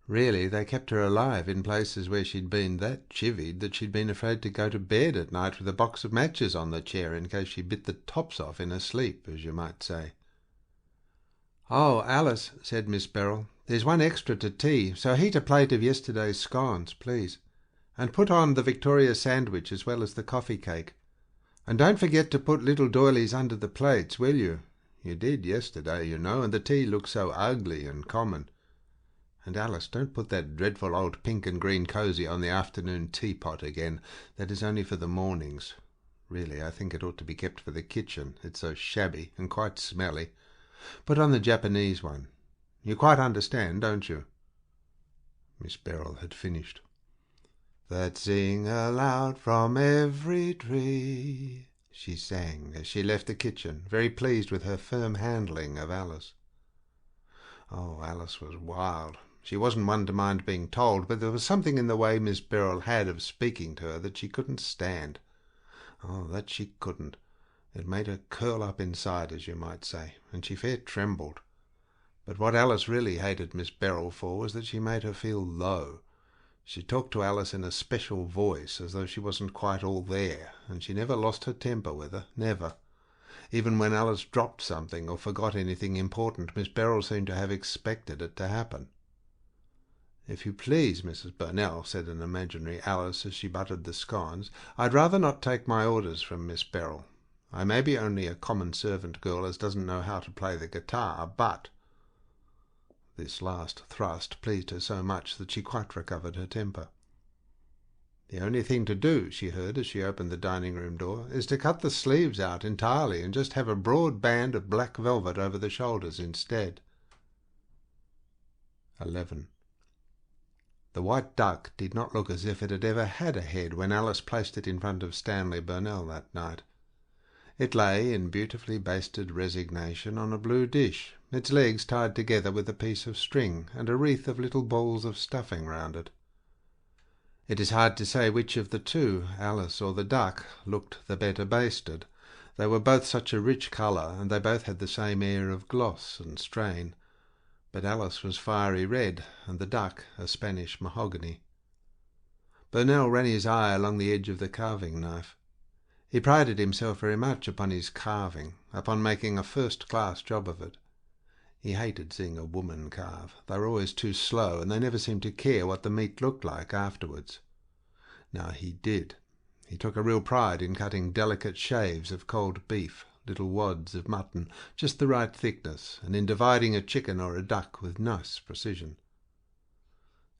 Really, they kept her alive in places where she'd been that chivied that she'd been afraid to go to bed at night with a box of matches on the chair in case she bit the tops off in her sleep, as you might say. "Oh, Alice," said Miss Beryl, "there's one extra to tea, so heat a plate of yesterday's scones, please. And put on the Victoria sandwich as well as the coffee cake. And don't forget to put little doilies under the plates, will you? You did yesterday, you know, and the tea looks so ugly and common. And Alice, don't put that dreadful old pink and green cosy on the afternoon teapot again. That is only for the mornings. Really, I think it ought to be kept for the kitchen. It's so shabby and quite smelly. Put on the Japanese one. You quite understand, don't you?" Miss Beryl had finished. "That sing aloud from every tree," she sang as she left the kitchen, very pleased with her firm handling of Alice. Oh, Alice was wild. She wasn't one to mind being told, but there was something in the way Miss Beryl had of speaking to her that she couldn't stand. Oh, that she couldn't. It made her curl up inside, as you might say, and she fair trembled. But what Alice really hated Miss Beryl for was that she made her feel low. She talked to Alice in a special voice, as though she wasn't quite all there, and she never lost her temper with her, never. Even when Alice dropped something or forgot anything important, Miss Beryl seemed to have expected it to happen. "If you please, Mrs. Burnell," said an imaginary Alice as she buttered the scones, "I'd rather not take my orders from Miss Beryl. I may be only a common servant girl as doesn't know how to play the guitar, but—" This last thrust pleased her so much that she quite recovered her temper. "The only thing to do," she heard as she opened the dining-room door, "is to cut the sleeves out entirely and just have a broad band of black velvet over the shoulders instead." 11. The white duck did not look as if it had ever had a head when Alice placed it in front of Stanley Burnell that night. It lay in beautifully basted resignation on a blue dish, its legs tied together with a piece of string and a wreath of little balls of stuffing round it. It is hard to say which of the two, Alice or the duck, looked the better basted. They were both such a rich colour, and they both had the same air of gloss and strain. But Alice was fiery red, and the duck a Spanish mahogany. Burnell ran his eye along the edge of the carving knife. He prided himself very much upon his carving, upon making a first-class job of it. He hated seeing a woman carve. They were always too slow, and they never seemed to care what the meat looked like afterwards. Now he did. He took a real pride in cutting delicate shaves of cold beef, little wads of mutton, just the right thickness, and in dividing a chicken or a duck with nice precision.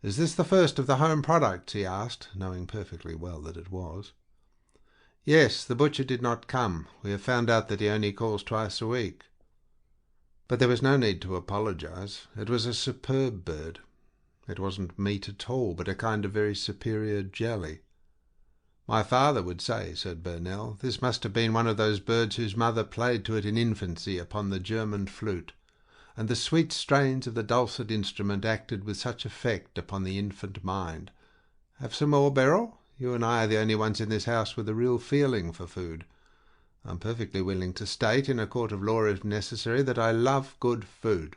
"Is this the first of the home products?" he asked, knowing perfectly well that it was. "Yes, the butcher did not come. We have found out that he only calls twice a week." But there was no need to apologize. It was a superb bird. It wasn't meat at all, but a kind of very superior jelly. "My father would say," said Burnell, "this must have been one of those birds whose mother played to it in infancy upon the German flute, and the sweet strains of the dulcet instrument acted with such effect upon the infant mind. Have some more, Beryl? You and I are the only ones in this house with a real feeling for food. I'm perfectly willing to state, in a court of law if necessary, that I love good food."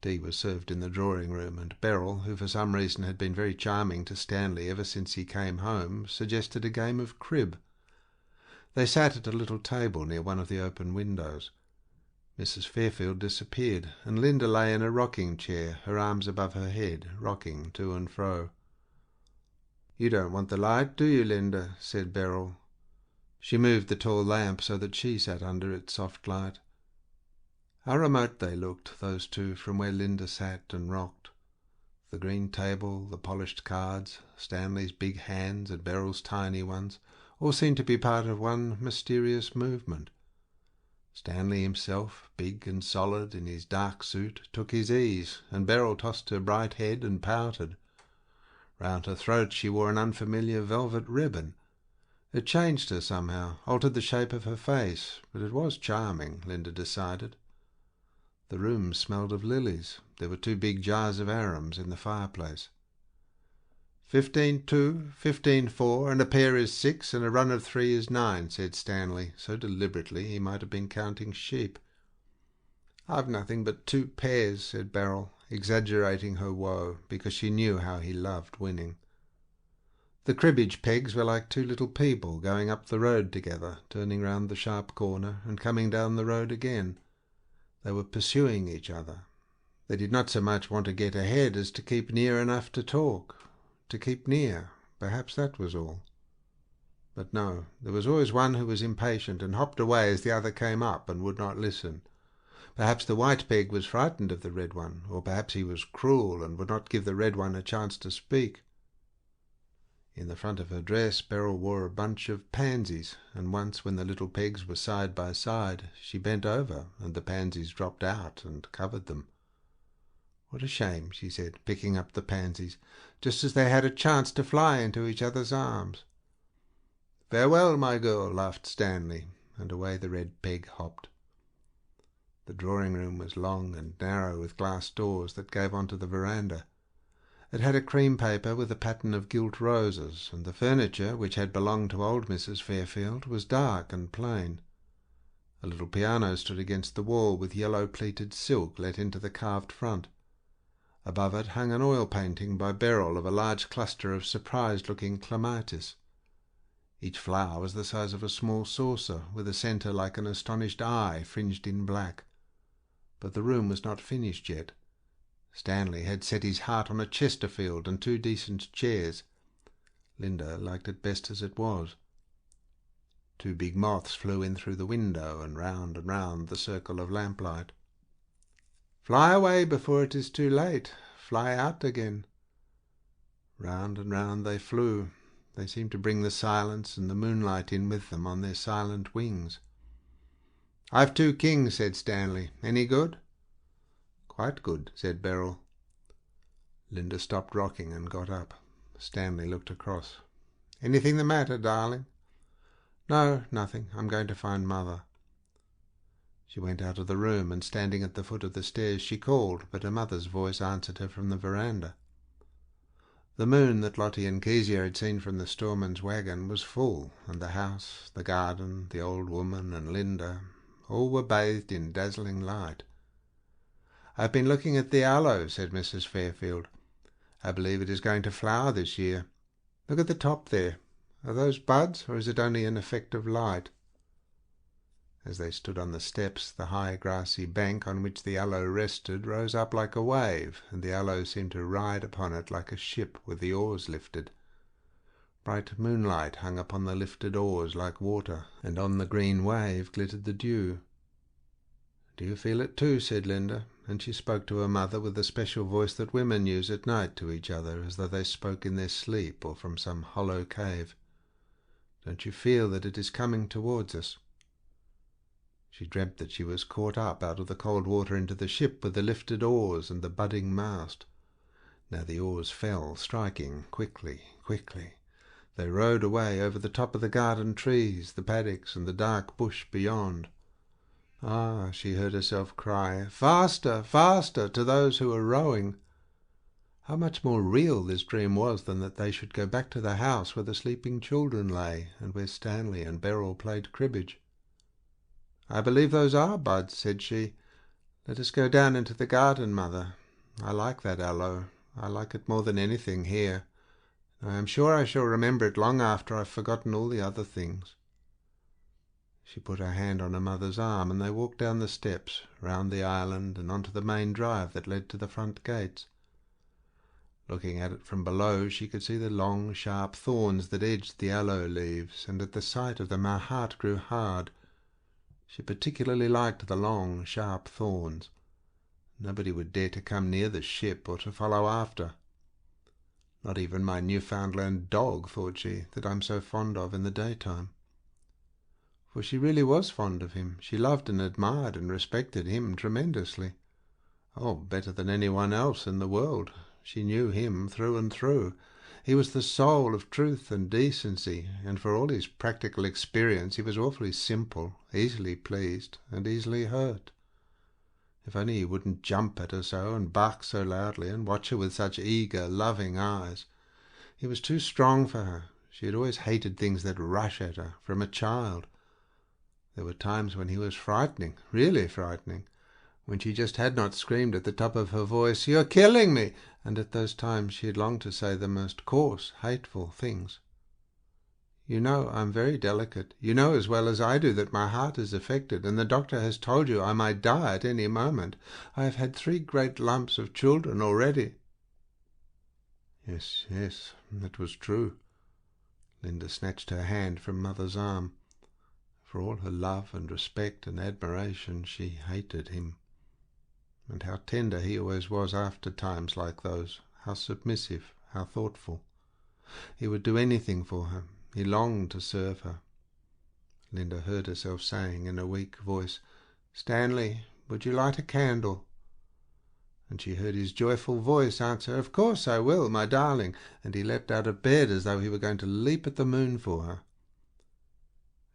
Tea was served in the drawing-room, and Beryl, who for some reason had been very charming to Stanley ever since he came home, suggested a game of crib. They sat at a little table near one of the open windows. Mrs. Fairfield disappeared, and Linda lay in a rocking-chair, her arms above her head, rocking to and fro. "You don't want the light, do you, Linda?" said Beryl. She moved the tall lamp so that she sat under its soft light. How remote they looked, those two, from where Linda sat and rocked. The green table, the polished cards, Stanley's big hands and Beryl's tiny ones, all seemed to be part of one mysterious movement. Stanley himself, big and solid in his dark suit, took his ease, and Beryl tossed her bright head and pouted. Round her throat she wore an unfamiliar velvet ribbon. It changed her somehow, altered the shape of her face, but it was charming, Linda decided. The room smelled of lilies. There were 2 big jars of arums in the fireplace. 15-2, 15-4, and a pair is 6, and a run of 3 is 9, said Stanley, so deliberately he might have been counting sheep. "I've nothing but 2 pairs, said Beryl, exaggerating her woe, because she knew how he loved winning. The cribbage pegs were like two little people going up the road together, turning round the sharp corner and coming down the road again. They were pursuing each other. They did not so much want to get ahead as to keep near enough to talk. To keep near, perhaps that was all. But no, there was always one who was impatient and hopped away as the other came up and would not listen. Perhaps the white peg was frightened of the red one, or perhaps he was cruel and would not give the red one a chance to speak. In the front of her dress Beryl wore a bunch of pansies, and once when the little pegs were side by side she bent over and the pansies dropped out and covered them. "What a shame," she said, picking up the pansies, just as they had a chance to fly into each other's arms. "Farewell, my girl," laughed Stanley, and away the red peg hopped. The drawing-room was long and narrow, with glass doors that gave onto the veranda. It had a cream paper with a pattern of gilt roses, and the furniture, which had belonged to old Mrs. Fairfield, was dark and plain. A little piano stood against the wall, with yellow pleated silk let into the carved front. Above it hung an oil painting by Beryl of a large cluster of surprised-looking clematis. Each flower was the size of a small saucer, with a centre like an astonished eye fringed in black. But the room was not finished yet. Stanley had set his heart on a Chesterfield and 2 decent chairs. Linda liked it best as it was. 2 big moths flew in through the window and round the circle of lamplight. "Fly away before it is too late. Fly out again." Round and round they flew. They seemed to bring the silence and the moonlight in with them on their silent wings. "I've 2 kings," said Stanley. "Any good?" "Quite good," said Beryl. Linda stopped rocking and got up. Stanley looked across. "Anything the matter, darling?" "No, nothing. I'm going to find Mother." She went out of the room, and standing at the foot of the stairs she called, but her mother's voice answered her from the veranda. The moon that Lottie and Kezia had seen from the storeman's wagon was full, and the house, the garden, the old woman and Linda, all were bathed in dazzling light. "I've been looking at the aloe," said Mrs. Fairfield. "I believe it is going to flower this year. Look at the top there. Are those buds, or is it only an effect of light?" As they stood on the steps, the high grassy bank on which the aloe rested rose up like a wave, and the aloe seemed to ride upon it like a ship with the oars lifted. Bright moonlight hung upon the lifted oars like water, and on the green wave glittered the dew. "Do you feel it too?" said Linda, and she spoke to her mother with the special voice that women use at night to each other, as though they spoke in their sleep or from some hollow cave. "Don't you feel that it is coming towards us?" She dreamt that she was caught up out of the cold water into the ship with the lifted oars and the budding mast. Now the oars fell, striking quickly, quickly. They rowed away over the top of the garden trees, the paddocks, and the dark bush beyond. "Ah," she heard herself cry, "faster, faster," to those who were rowing. How much more real this dream was than that they should go back to the house where the sleeping children lay, and where Stanley and Beryl played cribbage. "I believe those are buds," said she. "Let us go down into the garden, Mother. I like that aloe. I like it more than anything here. I am sure I shall remember it long after I've forgotten all the other things." She put her hand on her mother's arm, and they walked down the steps, round the island, and onto the main drive that led to the front gates. Looking at it from below, she could see the long, sharp thorns that edged the aloe leaves, and at the sight of them her heart grew hard. She particularly liked the long, sharp thorns. Nobody would dare to come near the ship or to follow after. Not even my Newfoundland dog, thought she, that I'm so fond of in the daytime. For she really was fond of him. She loved and admired and respected him tremendously. Oh, better than anyone else in the world. She knew him through and through. He was the soul of truth and decency, and for all his practical experience he was awfully simple, easily pleased, and easily hurt. If only he wouldn't jump at her so, and bark so loudly, and watch her with such eager, loving eyes. He was too strong for her. She had always hated things that rush at her, from a child. There were times when he was frightening, really frightening, when she just had not screamed at the top of her voice, "You're killing me!" and at those times she had longed to say the most coarse, hateful things. "You know I'm very delicate. You know as well as I do that my heart is affected, and the doctor has told you I might die at any moment. I have had 3 great lumps of children already." Yes, that was true. Linda snatched her hand from Mother's arm. For all her love and respect and admiration, she hated him. And how tender he always was after times like those, how submissive, how thoughtful. He would do anything for her. He longed to serve her. Linda heard herself saying in a weak voice, "Stanley, would you light a candle?" And she heard his joyful voice answer, "Of course I will, my darling," and he leapt out of bed as though he were going to leap at the moon for her.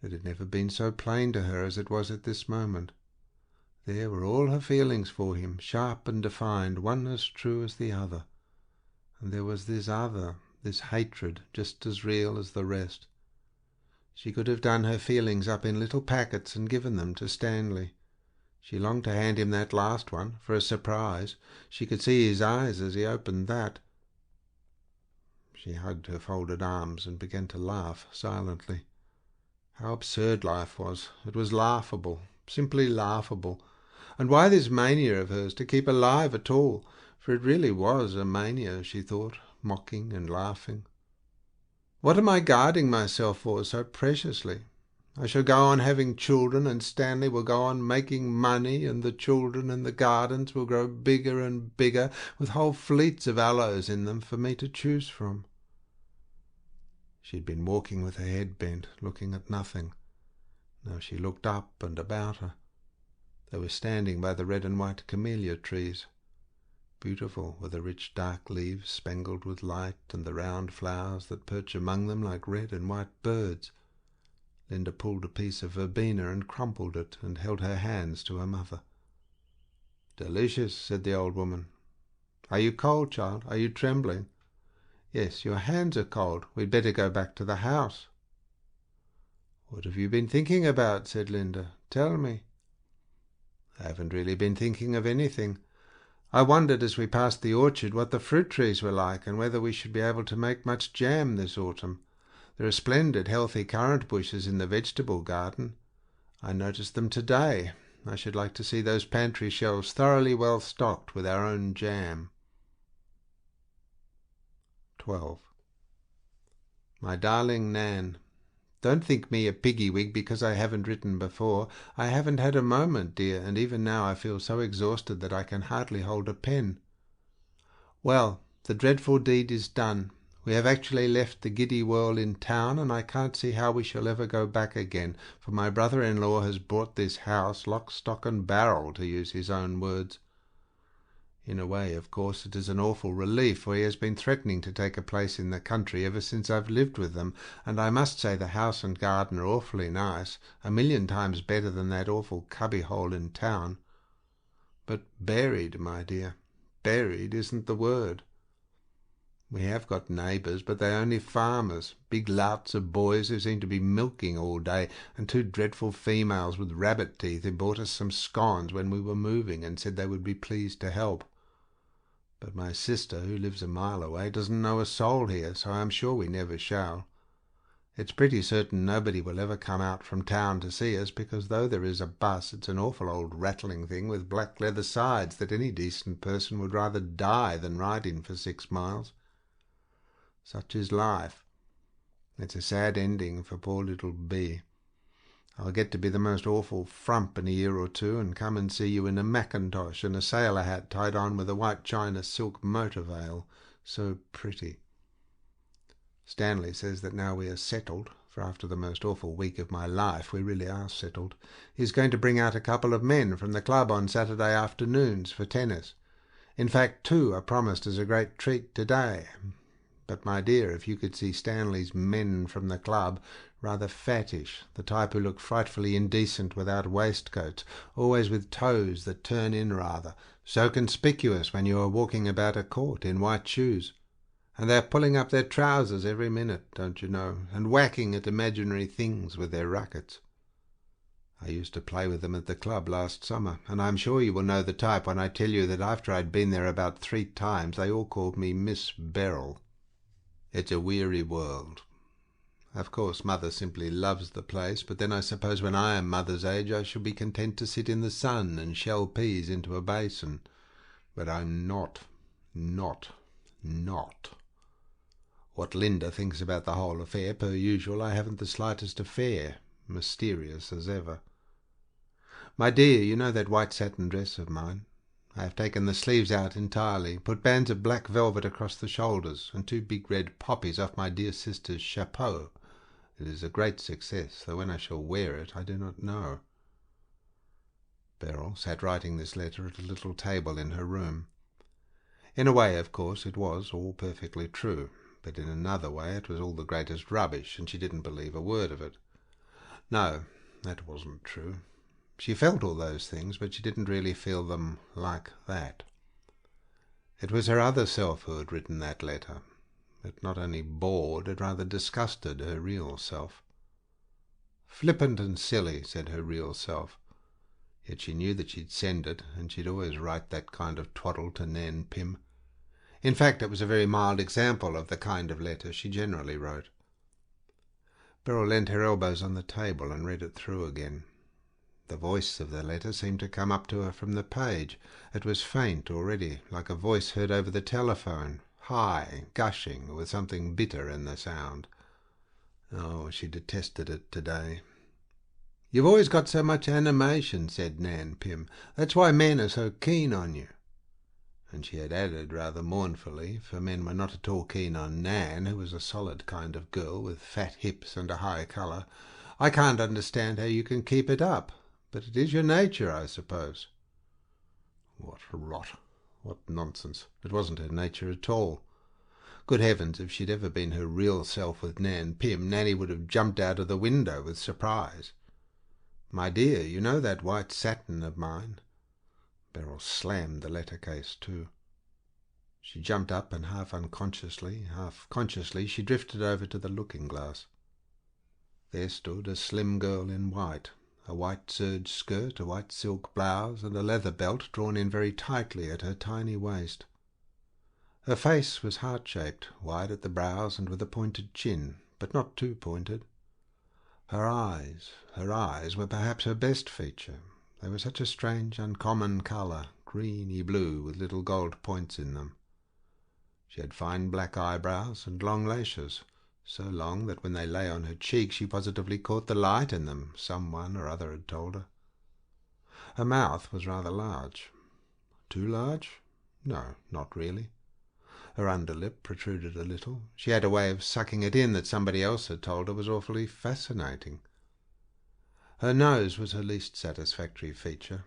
It had never been so plain to her as it was at this moment. There were all her feelings for him, sharp and defined, one as true as the other. And there was this other, this hatred, just as real as the rest. She could have done her feelings up in little packets and given them to Stanley. She longed to hand him that last one, for a surprise. She could see his eyes as he opened that. She hugged her folded arms and began to laugh silently. How absurd life was! It was laughable, simply laughable. And why this mania of hers to keep alive at all? For it really was a mania, she thought, mocking and laughing. What am I guarding myself for so preciously? I shall go on having children, and Stanley will go on making money, and the children and the gardens will grow bigger and bigger, with whole fleets of aloes in them for me to choose from. She had been walking with her head bent, looking at nothing. Now she looked up and about her. They were standing by the red and white camellia trees. Beautiful were the rich dark leaves spangled with light, and the round flowers that perch among them like red and white birds. Linda pulled a piece of verbena and crumpled it, and held her hands to her mother. "Delicious," said the old woman. "Are you cold, child? Are you trembling?" "Yes, your hands are cold. We'd better go back to the house." "What have you been thinking about?" said Linda. "Tell me." "I haven't really been thinking of anything. I wondered as we passed the orchard what the fruit trees were like, and whether we should be able to make much jam this autumn. There are splendid healthy currant bushes in the vegetable garden. I noticed them today. I should like to see those pantry shelves thoroughly well stocked with our own jam. 12. My darling Nan, don't think me a piggy-wig because I haven't written before. I haven't had a moment, dear, and even now I feel so exhausted that I can hardly hold a pen. Well, the dreadful deed is done. We have actually left the giddy whirl in town, and I can't see how we shall ever go back again, for my brother-in-law has bought this house, lock, stock, and barrel, to use his own words. In a way, of course, it is an awful relief, for he has been threatening to take a place in the country ever since I've lived with them, and I must say the house and garden are awfully nice, 1,000,000 times better than that awful cubbyhole in town. But buried, my dear, buried isn't the word. We have got neighbours, but they're only farmers, big louts of boys who seem to be milking all day, and 2 dreadful females with rabbit teeth who bought us some scones when we were moving and said they would be pleased to help. But my sister, who lives a mile away, doesn't know a soul here, so I am sure we never shall. It's pretty certain nobody will ever come out from town to see us, because though there is a bus, it's an awful old rattling thing with black leather sides that any decent person would rather die than ride in for 6 miles. Such is life. It's a sad ending for poor little B. I'll get to be the most awful frump in a year or 2, and come and see you in a mackintosh and a sailor hat tied on with a white china silk motor veil. So pretty. Stanley says that now we are settled, for after the most awful week of my life we really are settled, he's going to bring out a couple of men from the club on Saturday afternoons for tennis. In fact, 2 are promised as a great treat today. But, my dear, if you could see Stanley's men from the club, rather fattish, the type who look frightfully indecent without waistcoats, always with toes that turn in rather, so conspicuous when you are walking about a court in white shoes. And they're pulling up their trousers every minute, don't you know, and whacking at imaginary things with their rackets. I used to play with them at the club last summer, and I'm sure you will know the type when I tell you that after I'd been there about 3 times they all called me Miss Beryl. It's a weary world. Of course, Mother simply loves the place, but then I suppose when I am Mother's age I shall be content to sit in the sun and shell peas into a basin. But I'm not. What Linda thinks about the whole affair, per usual, I haven't the slightest affair, mysterious as ever. My dear, you know that white satin dress of mine? I have taken the sleeves out entirely, put bands of black velvet across the shoulders, and 2 big red poppies off my dear sister's chapeau. It is a great success, though when I shall wear it I do not know. Beryl sat writing this letter at a little table in her room. In a way, of course, it was all perfectly true, but in another way it was all the greatest rubbish, and she didn't believe a word of it. No, that wasn't true. She felt all those things, but she didn't really feel them like that. It was her other self who had written that letter. It not only bored, it rather disgusted her real self. Flippant and silly, said her real self. Yet she knew that she'd send it, and she'd always write that kind of twaddle to Nan Pym. In fact, it was a very mild example of the kind of letter she generally wrote. Beryl leant her elbows on the table and read it through again. The voice of the letter seemed to come up to her from the page. It was faint already, like a voice heard over the telephone, high, gushing, with something bitter in the sound. Oh, she detested it today. "You've always got so much animation," said Nan Pym. "That's why men are so keen on you." And she had added rather mournfully, for men were not at all keen on Nan, who was a solid kind of girl with fat hips and a high colour, "I can't understand how you can keep it up. But it is your nature, I suppose." What rot! What nonsense! It wasn't her nature at all. Good heavens, if she'd ever been her real self with Nan Pym, Nanny would have jumped out of the window with surprise. "My dear, you know that white satin of mine?" Beryl slammed the letter case to. She jumped up and half unconsciously, half consciously, she drifted over to the looking-glass. There stood a slim girl in white, a white serge skirt, a white silk blouse, and a leather belt drawn in very tightly at her tiny waist. Her face was heart-shaped, wide at the brows and with a pointed chin, but not too pointed. Her eyes were perhaps her best feature. They were such a strange, uncommon colour, greeny blue with little gold points in them. She had fine black eyebrows and long lashes, so long that when they lay on her cheek she positively caught the light in them, someone or other had told her. Her mouth was rather large. Too large? No, not really. Her underlip protruded a little. She had a way of sucking it in that somebody else had told her was awfully fascinating. Her nose was her least satisfactory feature.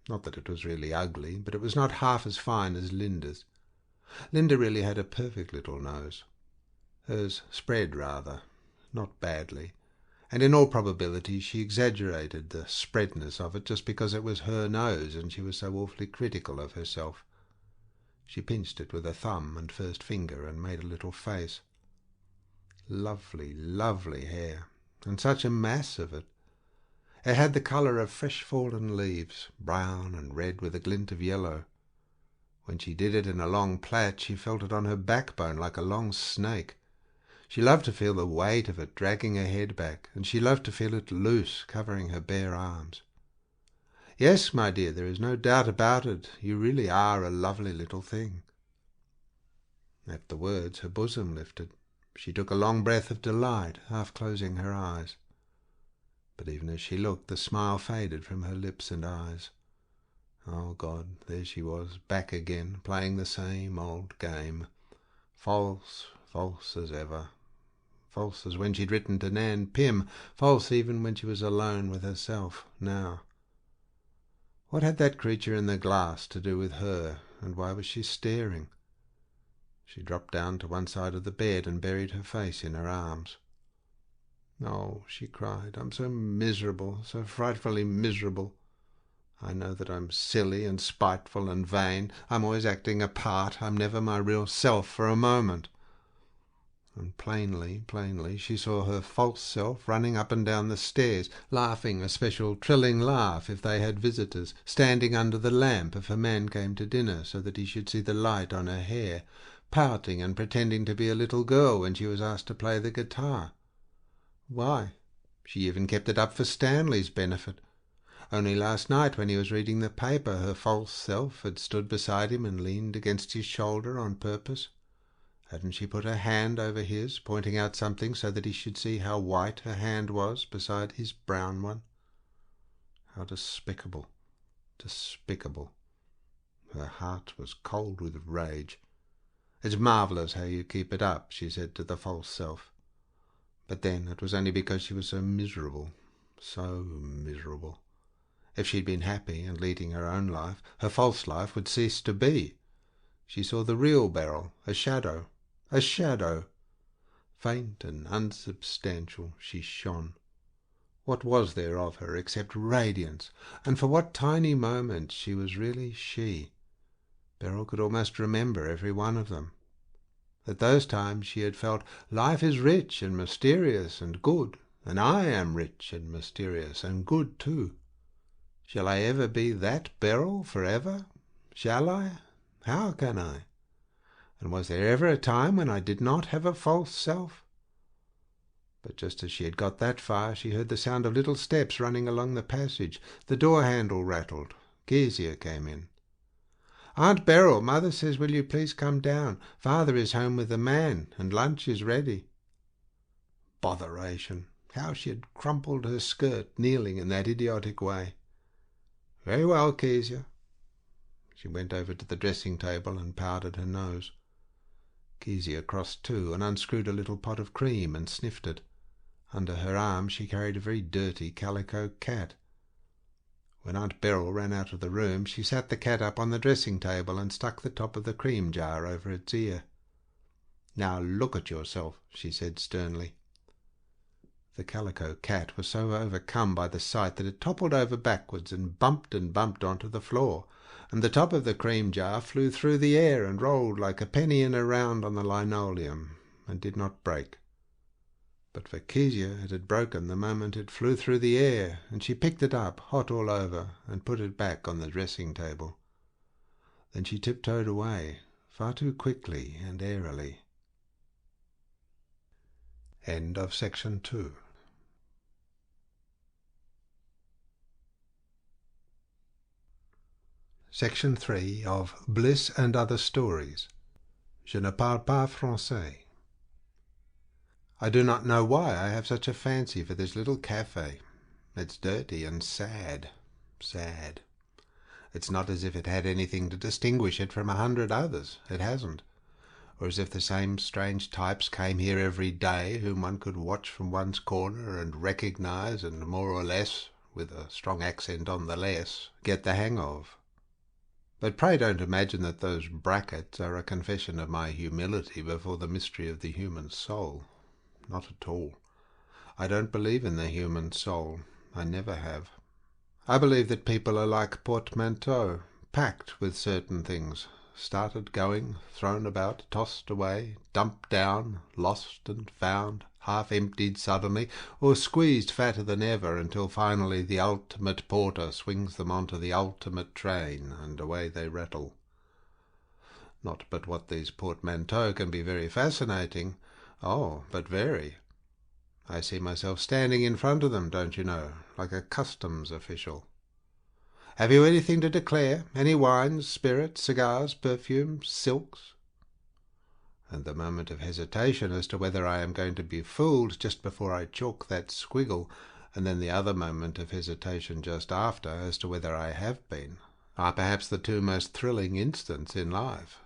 Not that it was really ugly, but it was not half as fine as Linda's. Linda really had a perfect little nose. Hers spread rather, not badly, and in all probability she exaggerated the spreadness of it just because it was her nose and she was so awfully critical of herself. She pinched it with her thumb and first finger and made a little face. Lovely, lovely hair, and such a mass of it. It had the colour of fresh fallen leaves, brown and red with a glint of yellow. When she did it in a long plait she felt it on her backbone like a long snake. She loved to feel the weight of it dragging her head back, and she loved to feel it loose, covering her bare arms. "Yes, my dear, there is no doubt about it. You really are a lovely little thing." At the words her bosom lifted. She took a long breath of delight, half closing her eyes. But even as she looked, the smile faded from her lips and eyes. Oh God, there she was, back again, playing the same old game. False, false as ever. False as when she'd written to Nan Pym, false even when she was alone with herself now. What had that creature in the glass to do with her, and why was she staring? She dropped down to one side of the bed and buried her face in her arms. "Oh," she cried, "I'm so miserable, so frightfully miserable. I know that I'm silly and spiteful and vain. I'm always acting a part. I'm never my real self for a moment. And plainly, she saw her false self running up and down the stairs, laughing a special trilling laugh if they had visitors, standing under the lamp if a man came to dinner so that he should see the light on her hair, pouting and pretending to be a little girl when she was asked to play the guitar. Why, she even kept it up for Stanley's benefit. Only last night, when he was reading the paper, her false self had stood beside him and leaned against his shoulder on purpose. Hadn't she put her hand over his, pointing out something so that he should see how white her hand was beside his brown one? How despicable, despicable. Her heart was cold with rage. "It's marvellous how you keep it up," she said to the false self. But then it was only because she was so miserable, so miserable. If she'd been happy and leading her own life, her false life would cease to be. She saw the real Beryl, a shadow. A shadow! Faint and unsubstantial, she shone. What was there of her except radiance? And for what tiny moments she was really she! Beryl could almost remember every one of them. At those times she had felt, life is rich and mysterious and good, and I am rich and mysterious and good too. Shall I ever be that Beryl forever? Shall I? How can I? And was there ever a time when I did not have a false self? But just as she had got that far, she heard the sound of little steps running along the passage. The door handle rattled. Kezia came in. "Aunt Beryl, Mother says will you please come down? Father is home with the man, and lunch is ready." Botheration! How she had crumpled her skirt, kneeling in that idiotic way. "Very well, Kezia." She went over to the dressing-table and powdered her nose. Kezia crossed too and unscrewed a little pot of cream and sniffed it. Under her arm she carried a very dirty calico cat. When Aunt Beryl ran out of the room, she sat the cat up on the dressing-table and stuck the top of the cream jar over its ear. "Now look at yourself," she said sternly. The calico cat was so overcome by the sight that it toppled over backwards and bumped onto the floor, and the top of the cream jar flew through the air and rolled like a penny in a round on the linoleum, and did not break. But for Kezia it had broken the moment it flew through the air, and she picked it up, hot all over, and put it back on the dressing-table. Then she tiptoed away, far too quickly and airily. End of section 2. Section 3 of Bliss and Other Stories. Je ne parle pas français. I do not know why I have such a fancy for this little cafe. It's dirty and sad. Sad. It's not as if it had anything to distinguish it from 100 others. It hasn't. Or as if the same strange types came here every day, whom one could watch from one's corner and recognize and more or less, with a strong accent on the less, get the hang of. But pray don't imagine that those brackets are a confession of my humility before the mystery of the human soul. Not at all. I don't believe in the human soul. I never have. I believe that people are like portmanteaux, packed with certain things, started going, thrown about, tossed away, dumped down, lost and found, half emptied suddenly, or squeezed fatter than ever until finally the ultimate porter swings them onto the ultimate train, and away they rattle. Not but what these portmanteaux can be very fascinating. Oh, but very. I see myself standing in front of them, don't you know, like a customs official. "Have you anything to declare? Any wines, spirits, cigars, perfumes, silks?" And the moment of hesitation as to whether I am going to be fooled just before I chalk that squiggle, and then the other moment of hesitation just after as to whether I have been, are perhaps the two most thrilling instants in life.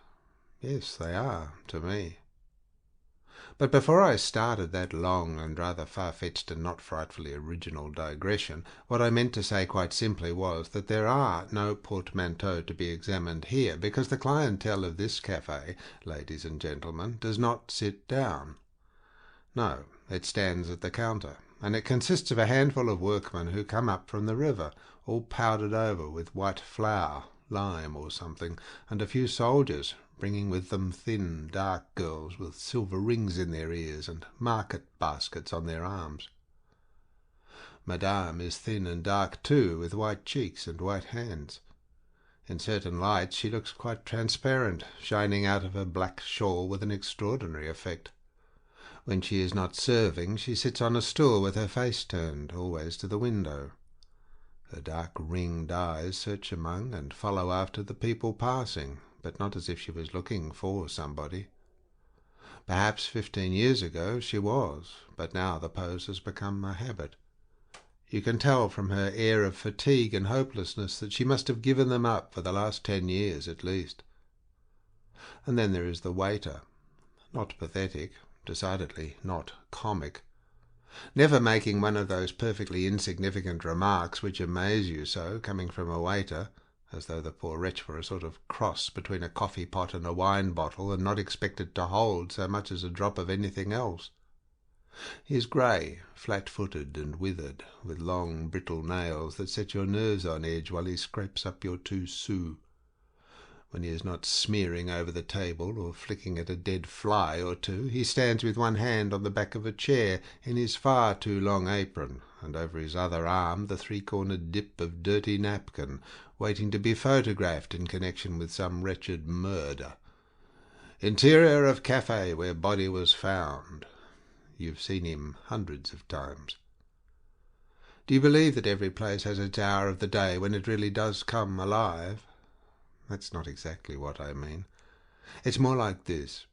Yes, they are, to me. But before I started that long and rather far-fetched and not frightfully original digression, what I meant to say quite simply was that there are no portmanteaux to be examined here, because the clientele of this cafe, ladies and gentlemen, does not sit down. No, it stands at the counter, and it consists of a handful of workmen who come up from the river, all powdered over with white flour, lime or something, and a few soldiers, bringing with them thin, dark girls with silver rings in their ears and market baskets on their arms. Madame is thin and dark too, with white cheeks and white hands. In certain lights she looks quite transparent, shining out of her black shawl with an extraordinary effect. When she is not serving, she sits on a stool with her face turned, always to the window. Her dark ringed eyes search among and follow after the people passing, but not as if she was looking for somebody. Perhaps 15 years ago she was, but now the pose has become a habit. You can tell from her air of fatigue and hopelessness that she must have given them up for the last 10 years at least. And then there is the waiter. Not pathetic, decidedly not comic. Never making one of those perfectly insignificant remarks which amaze you so, coming from a waiter, as though the poor wretch were a sort of cross between a coffee-pot and a wine-bottle, and not expected to hold so much as a drop of anything else. He is grey, flat-footed and withered, with long, brittle nails that set your nerves on edge while he scrapes up your 2 sous. When he is not smearing over the table or flicking at a dead fly or two, he stands with one hand on the back of a chair in his far too long apron, and over his other arm the 3-cornered dip of dirty napkin, waiting to be photographed in connection with some wretched murder. Interior of cafe where body was found. You've seen him hundreds of times. Do you believe that every place has its hour of the day when it really does come alive? That's not exactly what I mean. It's more like this.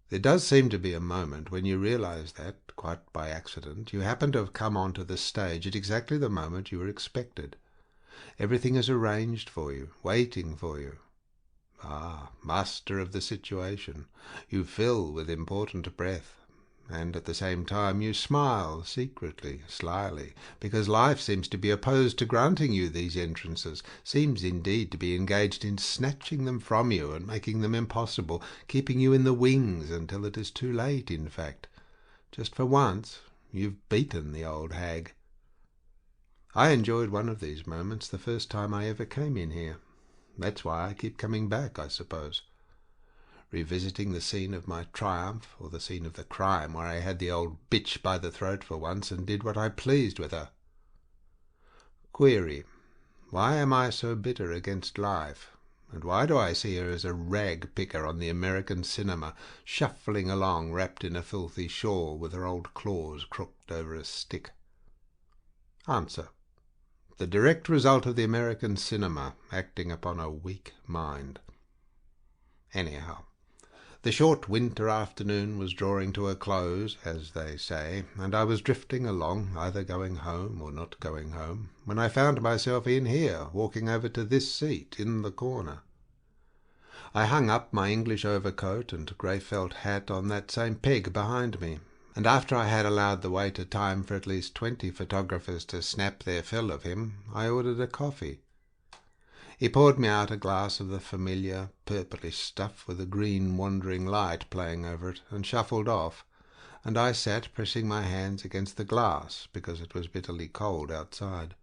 There does seem to be a moment when you realize that, quite by accident, you happen to have come onto the stage at exactly the moment you were expected. Everything is arranged for you, waiting for you. Ah, master of the situation, you fill with important breath. And at the same time you smile secretly, slyly, because life seems to be opposed to granting you these entrances, seems indeed to be engaged in snatching them from you and making them impossible, keeping you in the wings until it is too late, in fact. Just for once you've beaten the old hag. I enjoyed one of these moments the first time I ever came in here. That's why I keep coming back, I suppose. Revisiting the scene of my triumph, or the scene of the crime, where I had the old bitch by the throat for once and did what I pleased with her. Query. Why am I so bitter against life? And why do I see her as a rag-picker on the American cinema, shuffling along wrapped in a filthy shawl with her old claws crooked over a stick? Answer. The direct result of the American cinema acting upon a weak mind. Anyhow, the short winter afternoon was drawing to a close, as they say, and I was drifting along, either going home or not going home, when I found myself in here, walking over to this seat in the corner. I hung up my English overcoat and grey felt hat on that same peg behind me, and after I had allowed the waiter time for at least 20 photographers to snap their fill of him, I ordered a coffee. He poured me out a glass of the familiar purplish stuff with a green wandering light playing over it, and shuffled off, and I sat pressing my hands against the glass because it was bitterly cold outside.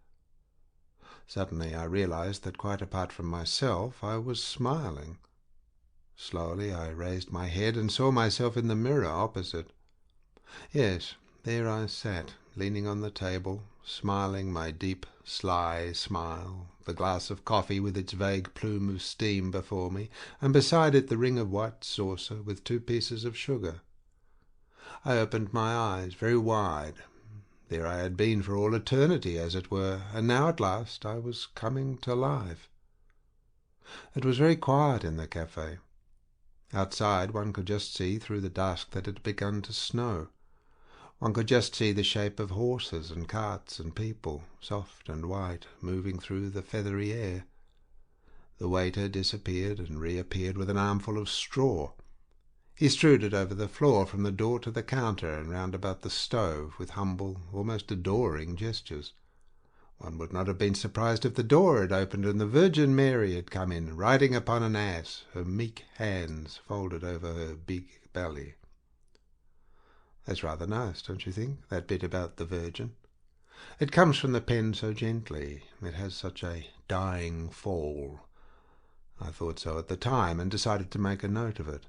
Suddenly I realized that quite apart from myself I was smiling. Slowly I raised my head and saw myself in the mirror opposite. Yes, there I sat, leaning on the table, smiling my deep, sly smile, the glass of coffee with its vague plume of steam before me, and beside it the ring of white saucer with 2 pieces of sugar. I opened my eyes very wide. There I had been for all eternity, as it were, and now at last I was coming to life. It was very quiet in the cafe. Outside one could just see through the dusk that it had begun to snow. One could just see the shape of horses and carts and people, soft and white, moving through the feathery air. The waiter disappeared and reappeared with an armful of straw. He strewed it over the floor from the door to the counter and round about the stove with humble, almost adoring gestures. One would not have been surprised if the door had opened and the Virgin Mary had come in, riding upon an ass, her meek hands folded over her big belly. That's rather nice, don't you think, that bit about the Virgin? It comes from the pen so gently, it has such a dying fall, I thought so at the time and decided to make a note of it.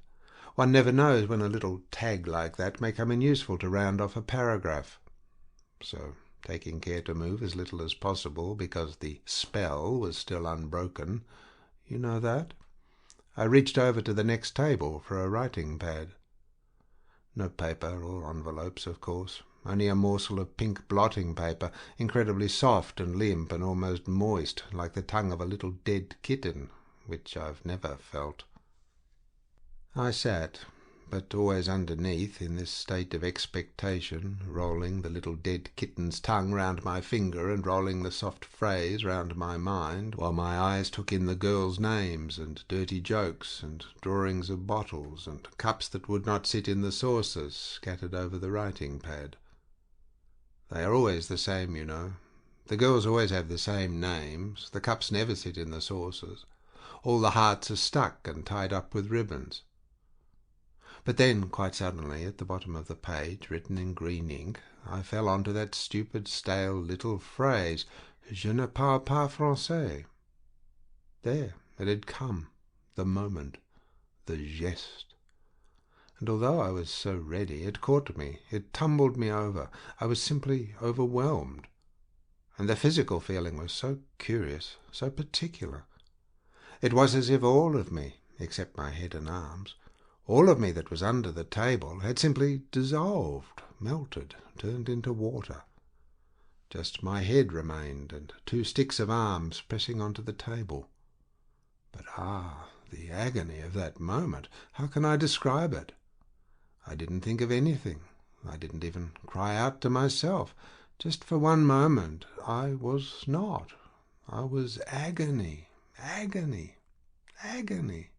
One never knows when a little tag like that may come in useful to round off a paragraph. So, taking care to move as little as possible because the spell was still unbroken, you know that, I reached over to the next table for a writing pad. No paper or envelopes, of course, only a morsel of pink blotting paper, incredibly soft and limp and almost moist, like the tongue of a little dead kitten, which I've never felt. I sat, but always underneath, in this state of expectation, rolling the little dead kitten's tongue round my finger and rolling the soft phrase round my mind, while my eyes took in the girls' names and dirty jokes and drawings of bottles and cups that would not sit in the saucers scattered over the writing pad. They are always the same, you know. The girls always have the same names. The cups never sit in the saucers. All the hearts are stuck and tied up with ribbons. But then, quite suddenly, at the bottom of the page, written in green ink, I fell on to that stupid, stale little phrase, "Je ne parle pas français." There, it had come, the moment, the geste. And although I was so ready, it caught me, it tumbled me over. I was simply overwhelmed. And the physical feeling was so curious, so particular. It was as if all of me, except my head and arms, all of me that was under the table, had simply dissolved, melted, turned into water. Just my head remained, and 2 sticks of arms pressing onto the table. But the agony of that moment! How can I describe it? I didn't think of anything. I didn't even cry out to myself. Just for one moment I was not. I was agony, agony, agony.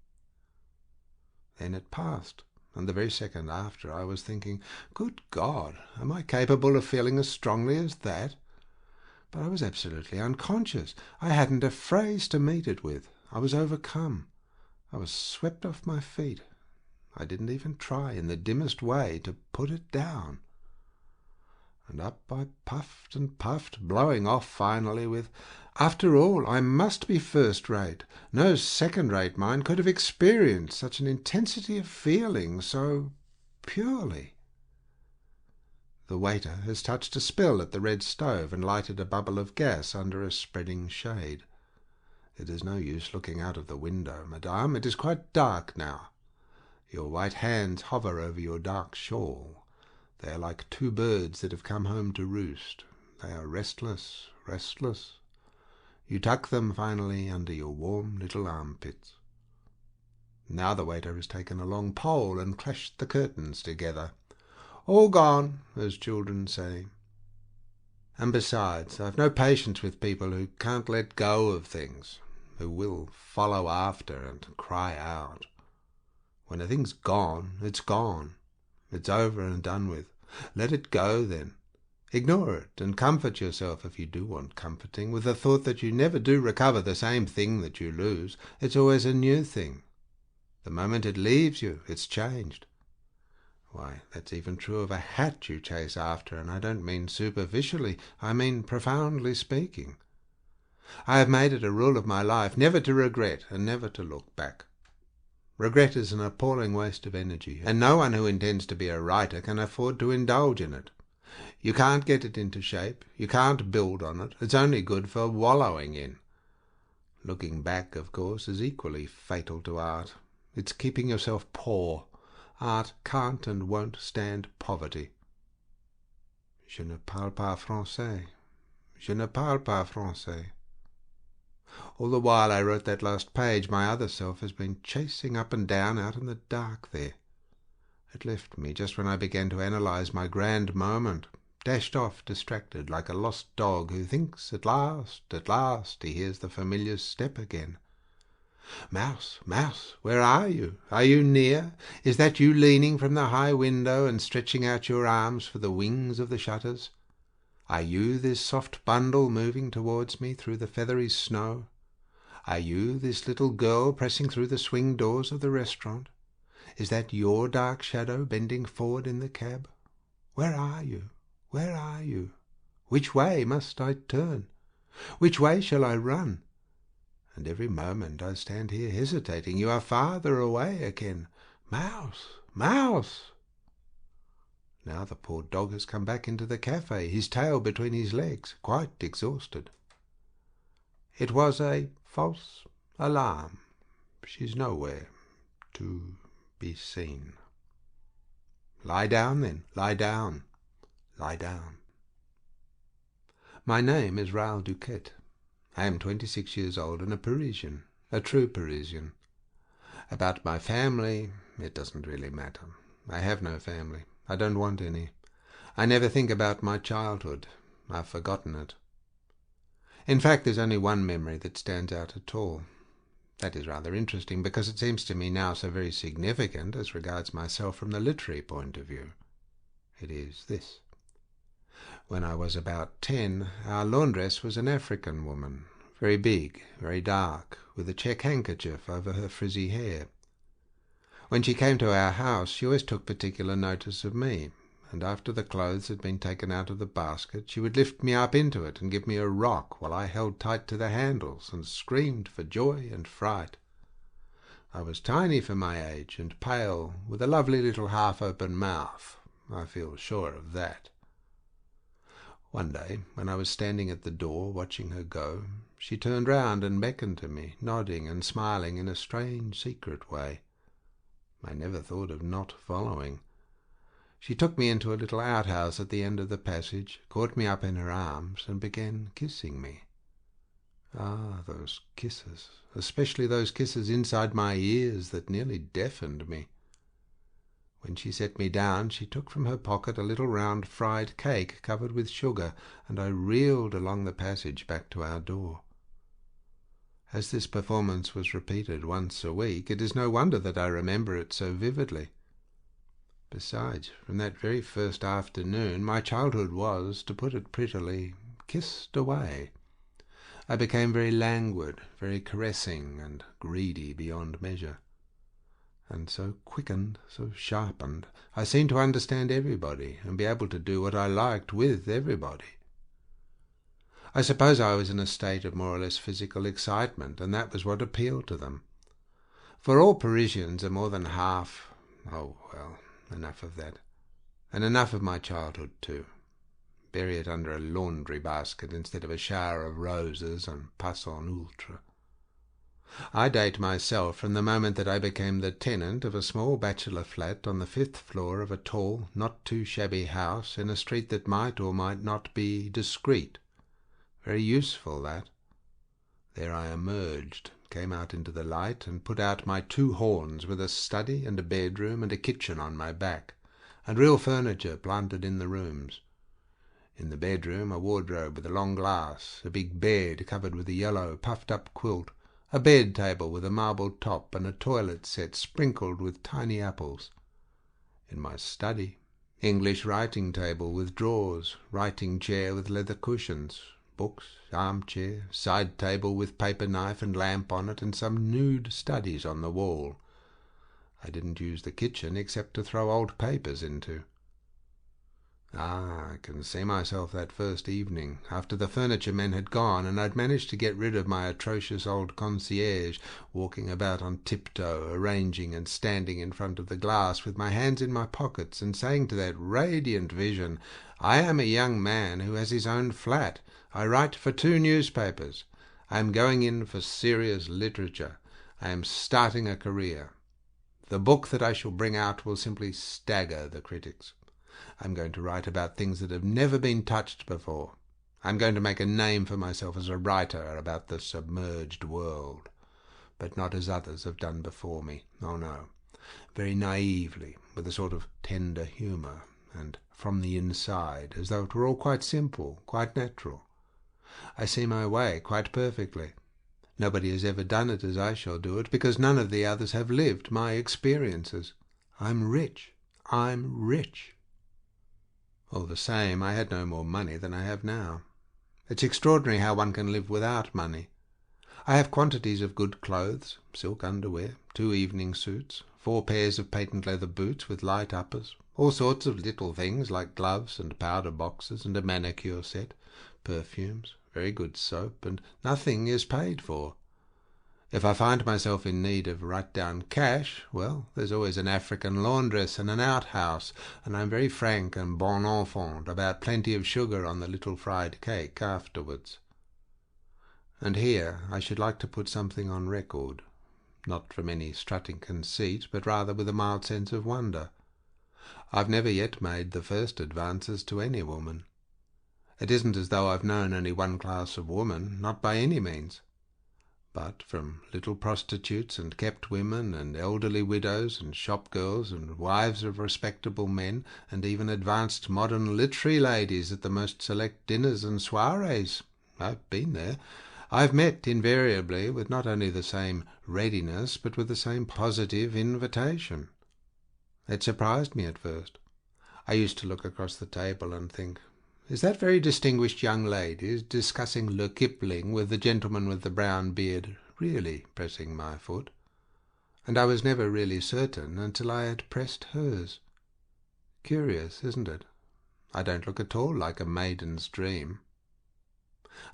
Then it passed, and the very second after I was thinking, good God, am I capable of feeling as strongly as that? But I was absolutely unconscious. I hadn't a phrase to meet it with. I was overcome. I was swept off my feet. I didn't even try in the dimmest way to put it down. And up I puffed and puffed, blowing off finally with, "After all, I must be first-rate. No second-rate mind could have experienced such an intensity of feeling so purely." The waiter has touched a spill at the red stove and lighted a bubble of gas under a spreading shade. It is no use looking out of the window, madame. It is quite dark now. Your white hands hover over your dark shawl. They are like 2 birds that have come home to roost. They are restless, restless. You tuck them finally under your warm little armpits. Now the waiter has taken a long pole and clashed the curtains together. All gone, as children say. And besides, I've no patience with people who can't let go of things, who will follow after and cry out. When a thing's gone, it's gone. It's over and done with. Let it go, then. Ignore it, and comfort yourself, if you do want comforting, with the thought that you never do recover the same thing that you lose. It's always a new thing. The moment it leaves you, it's changed. Why, that's even true of a hat you chase after, and I don't mean superficially, I mean profoundly speaking. I have made it a rule of my life never to regret and never to look back. Regret is an appalling waste of energy, and no one who intends to be a writer can afford to indulge in it. You can't get it into shape, you can't build on it, it's only good for wallowing in. Looking back, of course, is equally fatal to art. It's keeping yourself poor. Art can't and won't stand poverty. Je ne parle pas français. Je ne parle pas français. All the while I wrote that last page, my other self has been chasing up and down out in the dark there. It left me just when I began to analyze my grand moment, dashed off distracted like a lost dog who thinks at last, he hears the familiar step again. Mouse, mouse, where are you? Are you near? Is that you leaning from the high window and stretching out your arms for the wings of the shutters? Are you this soft bundle moving towards me through the feathery snow? Are you this little girl pressing through the swing doors of the restaurant? Is that your dark shadow bending forward in the cab? Where are you? Where are you? Which way must I turn? Which way shall I run? and every moment I stand here hesitating. You are farther away again. Mouse! Mouse! Now the poor dog has come back into the cafe, his tail between his legs, quite exhausted. It was a false alarm. She's nowhere to be seen. Lie down, then. Lie down. Lie down. My name is Raoul Duquette. I am 26 years old and a Parisian, a true Parisian. About my family, it doesn't really matter. I have no family. I don't want any. I never think about my childhood. I've forgotten it. In fact, there's only one memory that stands out at all. That is rather interesting, because it seems to me now so very significant as regards myself from the literary point of view. It is this. When I was about 10, our laundress was an African woman, very big, very dark, with a check handkerchief over her frizzy hair. When she came to our house, she always took particular notice of me, and after the clothes had been taken out of the basket, she would lift me up into it and give me a rock while I held tight to the handles and screamed for joy and fright. I was tiny for my age and pale, with a lovely little half-open mouth. I feel sure of that. One day, when I was standing at the door watching her go, she turned round and beckoned to me, nodding and smiling in a strange, secret way. I never thought of not following. She took me into a little outhouse at the end of the passage, caught me up in her arms, and began kissing me. Ah, those kisses, especially those kisses inside my ears that nearly deafened me. When she set me down, she took from her pocket a little round fried cake covered with sugar, and I reeled along the passage back to our door. As this performance was repeated once a week, it is no wonder that I remember it so vividly. Besides, from that very first afternoon, my childhood was, to put it prettily, kissed away. I became very languid, very caressing, and greedy beyond measure. And so quickened, so sharpened, I seemed to understand everybody, and be able to do what I liked with everybody. I suppose I was in a state of more or less physical excitement, and that was what appealed to them. For all Parisians are more than half... Oh, well, enough of that. And enough of my childhood, too. Bury it under a laundry basket instead of a shower of roses and passons ultra. I date myself from the moment that I became the tenant of a small bachelor flat on the 5th floor of a tall, not too shabby house in a street that might or might not be discreet. Very useful, that. There I emerged, came out into the light, and put out my 2 horns with a study and a bedroom and a kitchen on my back, and real furniture planted in the rooms. In the bedroom a wardrobe with a long glass, a big bed covered with a yellow puffed-up quilt, a bed table with a marble top, and a toilet set sprinkled with tiny apples. In my study, English writing table with drawers, writing chair with leather cushions, books, armchair, side table with paper knife and lamp on it, and some nude studies on the wall. I didn't use the kitchen except to throw old papers into. I can see myself that first evening, after the furniture men had gone, and I'd managed to get rid of my atrocious old concierge, walking about on tiptoe, arranging and standing in front of the glass with my hands in my pockets, and saying to that radiant vision, "I am a young man who has his own flat. I write for 2 newspapers. I am going in for serious literature. I am starting a career. The book that I shall bring out will simply stagger the critics. I'm going to write about things that have never been touched before. I'm going to make a name for myself as a writer about the submerged world, but not as others have done before me. Oh, no. Very naively, with a sort of tender humour, and from the inside, as though it were all quite simple, quite natural. I see my way quite perfectly. Nobody has ever done it as I shall do it, because none of the others have lived my experiences. I'm rich. I'm rich. All the same, I had no more money than I have now. It's extraordinary how one can live without money. I have quantities of good clothes, silk underwear, 2 evening suits, 4 pairs of patent leather boots with light uppers, all sorts of little things like gloves and powder boxes and a manicure set, perfumes, very good soap, and nothing is paid for. If I find myself in need of right-down cash, well, there's always an African laundress and an outhouse, and I'm very frank and bon enfant about plenty of sugar on the little fried cake afterwards. And here I should like to put something on record, not from any strutting conceit, but rather with a mild sense of wonder. I've never yet made the first advances to any woman. It isn't as though I've known only one class of woman, not by any means. But from little prostitutes and kept women and elderly widows and shop girls and wives of respectable men and even advanced modern literary ladies at the most select dinners and soirees, I've been there, I've met invariably with not only the same readiness but with the same positive invitation. It surprised me at first. I used to look across the table and think, is that very distinguished young lady discussing Le Kipling with the gentleman with the brown beard really pressing my foot? And I was never really certain until I had pressed hers. Curious, isn't it? I don't look at all like a maiden's dream.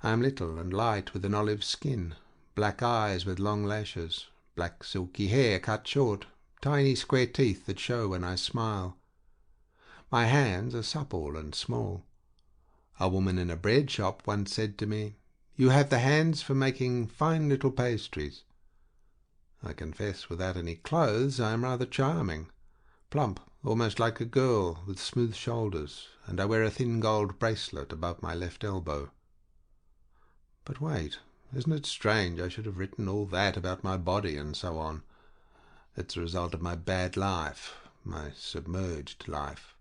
I am little and light with an olive skin, black eyes with long lashes, black silky hair cut short, tiny square teeth that show when I smile. My hands are supple and small. A woman in a bread shop once said to me, "You have the hands for making fine little pastries." I confess, without any clothes, I am rather charming, plump, almost like a girl, with smooth shoulders, and I wear a thin gold bracelet above my left elbow. But wait, isn't it strange I should have written all that about my body and so on? It's a result of my bad life, my submerged life.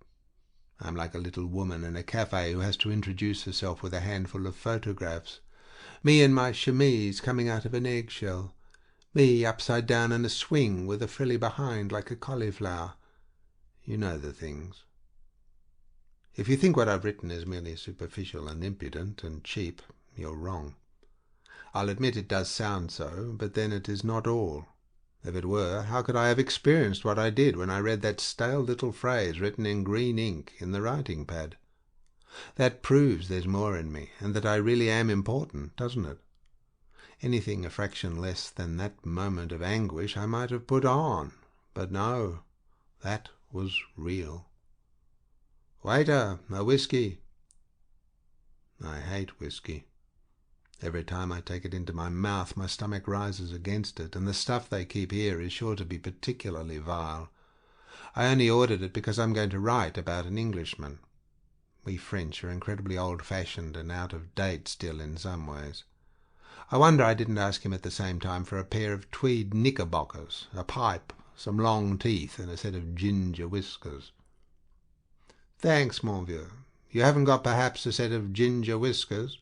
I'm like a little woman in a cafe who has to introduce herself with a handful of photographs. Me in my chemise coming out of an eggshell. Me upside down in a swing with a frilly behind like a cauliflower. You know the things. If you think what I've written is merely superficial and impudent and cheap, you're wrong. I'll admit it does sound so, but then it is not all. If it were, how could I have experienced what I did when I read that stale little phrase written in green ink in the writing pad? That proves there's more in me, and that I really am important, doesn't it? Anything a fraction less than that moment of anguish I might have put on, but no, that was real. Waiter, a whiskey. I hate whiskey. Every time I take it into my mouth, my stomach rises against it, and the stuff they keep here is sure to be particularly vile. I only ordered it because I'm going to write about an Englishman. We French are incredibly old-fashioned and out of date still in some ways. I wonder I didn't ask him at the same time for a pair of tweed knickerbockers, a pipe, some long teeth, and a set of ginger whiskers. Thanks, mon vieux. You haven't got perhaps a set of ginger whiskers?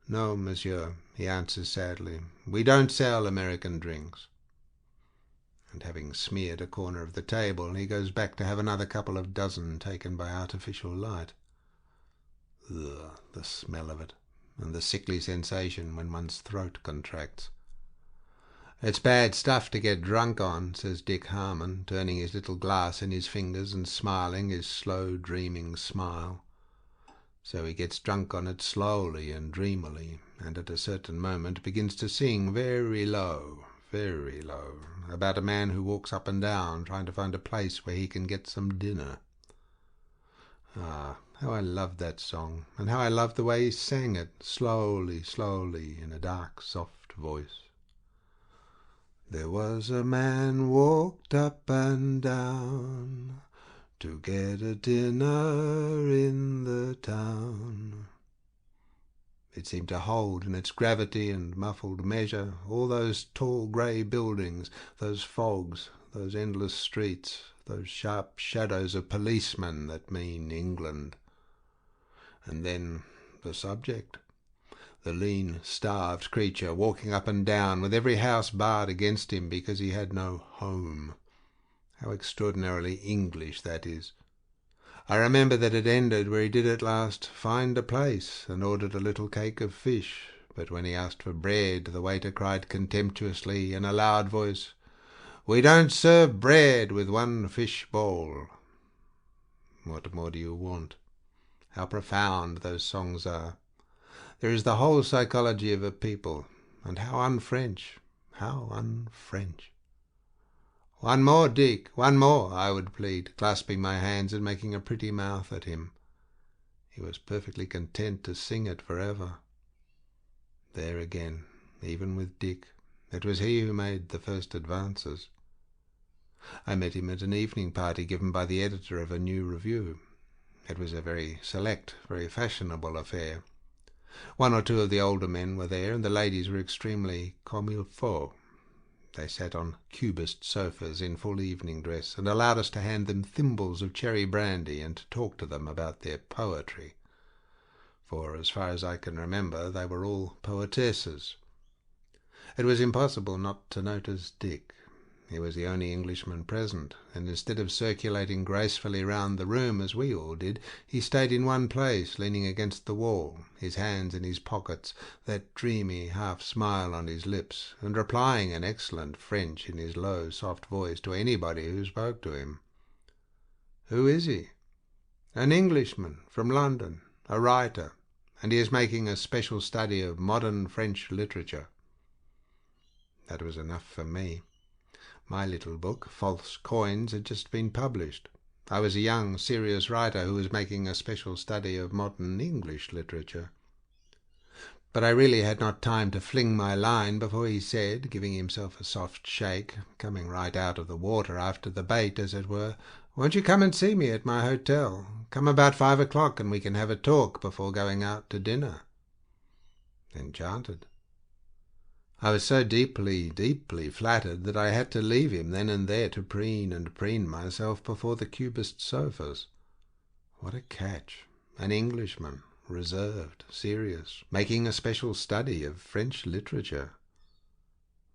No, monsieur, he answers sadly. We don't sell American drinks. And having smeared a corner of the table, he goes back to have another couple of dozen taken by artificial light. Ugh, the smell of it, and the sickly sensation when one's throat contracts. It's bad stuff to get drunk on, says Dick Harmon, turning his little glass in his fingers and smiling his slow, dreaming smile. So he gets drunk on it slowly and dreamily, and at a certain moment begins to sing very low, about a man who walks up and down trying to find a place where he can get some dinner. Ah, how I loved that song, and how I loved the way he sang it, slowly, in a dark, soft voice. There was a man walked up and down to get a dinner in the town. It seemed to hold in its gravity and muffled measure all those tall grey buildings, those fogs, those endless streets, those sharp shadows of policemen that mean England. And then the subject, the lean, starved creature walking up and down with every house barred against him because he had no home. How extraordinarily English that is. I remember that it ended where he did at last find a place and ordered a little cake of fish, but when he asked for bread, the waiter cried contemptuously in a loud voice, "We don't serve bread with one fish bowl." What more do you want? How profound those songs are. There is the whole psychology of a people, and how un-French. How un-French! "One more, Dick, one more," I would plead, clasping my hands and making a pretty mouth at him. He was perfectly content to sing it forever. There again, even with Dick, it was he who made the first advances. I met him at an evening party given by the editor of a new review. It was a very select, very fashionable affair. One or two of the older men were there, and the ladies were extremely comme il faut. They sat on cubist sofas in full evening dress, and allowed us to hand them thimbles of cherry brandy and to talk to them about their poetry. For, as far as I can remember, they were all poetesses. It was impossible not to notice Dick. He was the only Englishman present, and instead of circulating gracefully round the room as we all did, he stayed in one place, leaning against the wall, his hands in his pockets, that dreamy half-smile on his lips, and replying in excellent French in his low, soft voice to anybody who spoke to him. "Who is he?" "An Englishman from London, a writer, and he is making a special study of modern French literature." That was enough for me. My little book, False Coins, had just been published. I was a young, serious writer who was making a special study of modern English literature. But I really had not time to fling my line before he said, giving himself a soft shake, coming right out of the water after the bait, as it were, "Won't you come and see me at my hotel? Come about 5 o'clock and we can have a talk before going out to dinner." Enchanted. I was so deeply, deeply flattered that I had to leave him then and there to preen and preen myself before the cubist sofas. What a catch! An Englishman, reserved, serious, making a special study of French literature.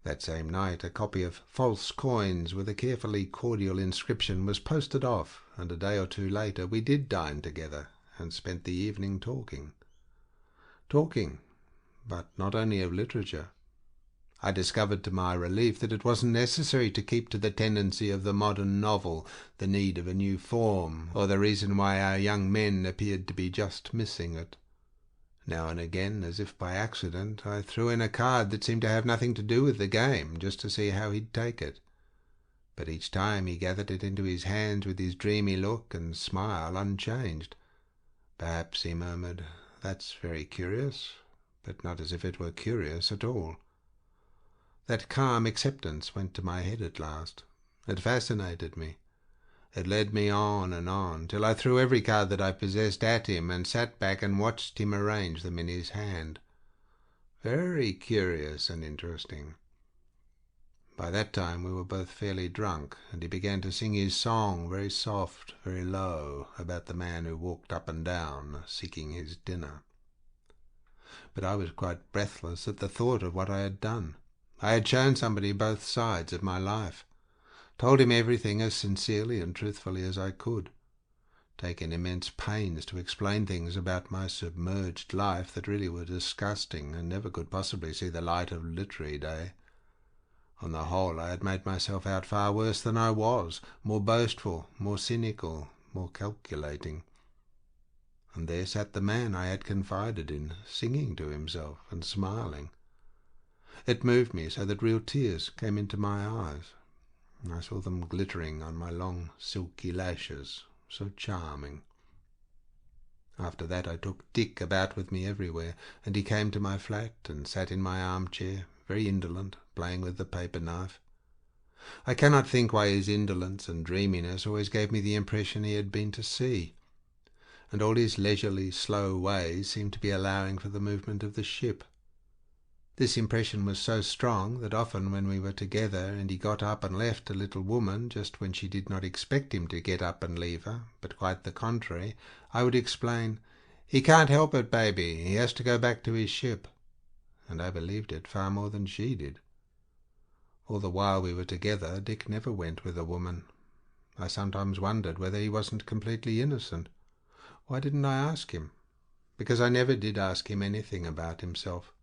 That same night a copy of False Coins with a carefully cordial inscription was posted off, and a day or two later we did dine together and spent the evening talking. Talking, but not only of literature. I discovered to my relief that it wasn't necessary to keep to the tendency of the modern novel, the need of a new form, or the reason why our young men appeared to be just missing it. Now and again, as if by accident, I threw in a card that seemed to have nothing to do with the game, just to see how he'd take it. But each time he gathered it into his hands with his dreamy look and smile unchanged. "Perhaps," he murmured, "that's very curious," but not as if it were curious at all. That calm acceptance went to my head at last. It fascinated me. It led me on, till I threw every card that I possessed at him and sat back and watched him arrange them in his hand. Very curious and interesting. By that time we were both fairly drunk, and he began to sing his song, very soft, very low, about the man who walked up and down, seeking his dinner. But I was quite breathless at the thought of what I had done. I had shown somebody both sides of my life, told him everything as sincerely and truthfully as I could, taken immense pains to explain things about my submerged life that really were disgusting and never could possibly see the light of literary day. On the whole, I had made myself out far worse than I was, more boastful, more cynical, more calculating. And there sat the man I had confided in, singing to himself and smiling. It moved me so that real tears came into my eyes. I saw them glittering on my long silky lashes, so charming. After that I took Dick about with me everywhere, and he came to my flat and sat in my armchair, very indolent, playing with the paper knife. I cannot think why his indolence and dreaminess always gave me the impression he had been to sea, and all his leisurely, slow ways seemed to be allowing for the movement of the ship. This impression was so strong that often when we were together and he got up and left a little woman just when she did not expect him to get up and leave her, but quite the contrary, I would explain, "He can't help it, baby, he has to go back to his ship," and I believed it far more than she did. All the while we were together, Dick never went with a woman. I sometimes wondered whether he wasn't completely innocent. Why didn't I ask him? Because I never did ask him anything about himself.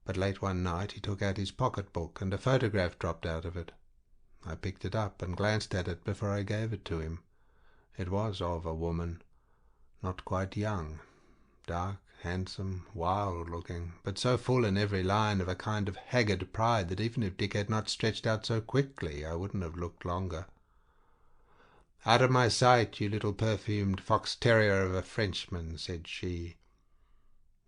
But late one night he took out his pocket-book, and a photograph dropped out of it. I picked it up and glanced at it before I gave it to him. It was of a woman, not quite young, dark handsome, wild-looking, but so full in every line of a kind of haggard pride that even if Dick had not stretched out so quickly, I wouldn't have looked longer. "Out of my sight, you little perfumed fox-terrier of a Frenchman," said she.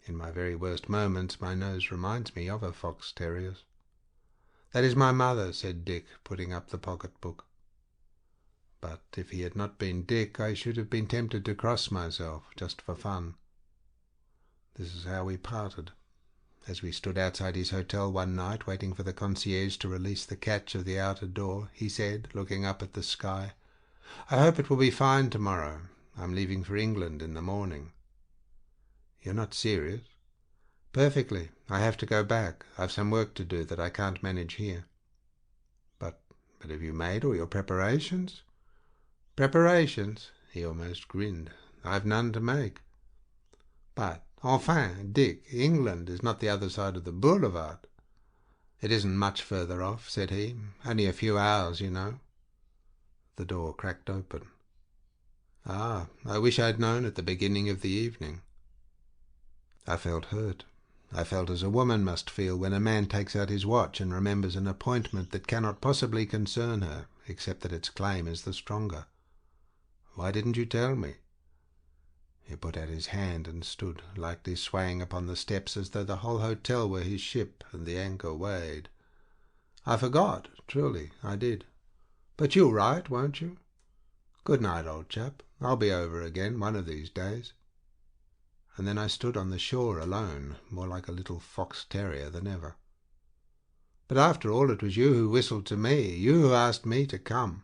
In my very worst moments my nose reminds me of a fox-terrier's. "That is my mother," said Dick, putting up the pocket-book. But if he had not been Dick, I should have been tempted to cross myself, just for fun. This is how we parted. As we stood outside his hotel one night, waiting for the concierge to release the catch of the outer door, he said, looking up at the sky, "I hope it will be fine tomorrow. I'm leaving for England in the morning." "You're not serious?" "Perfectly. I have to go back. I've some work to do that I can't manage here." But have you made all your preparations?" "Preparations?" He almost grinned. "I've none to make." "But, enfin, Dick, England is not the other side of the boulevard." "It isn't much further off," said he. "Only a few hours, you know." The door cracked open. "Ah, I wish I'd known at the beginning of the evening." I felt hurt. I felt as a woman must feel when a man takes out his watch and remembers an appointment that cannot possibly concern her, except that its claim is the stronger. "Why didn't you tell me?" He put out his hand and stood, lightly swaying upon the steps as though the whole hotel were his ship and the anchor weighed. "I forgot, truly, I did. But you'll write, won't you? Good night, old chap. I'll be over again one of these days." And then I stood on the shore alone, more like a little fox-terrier than ever. "But after all, it was you who whistled to me, you who asked me to come.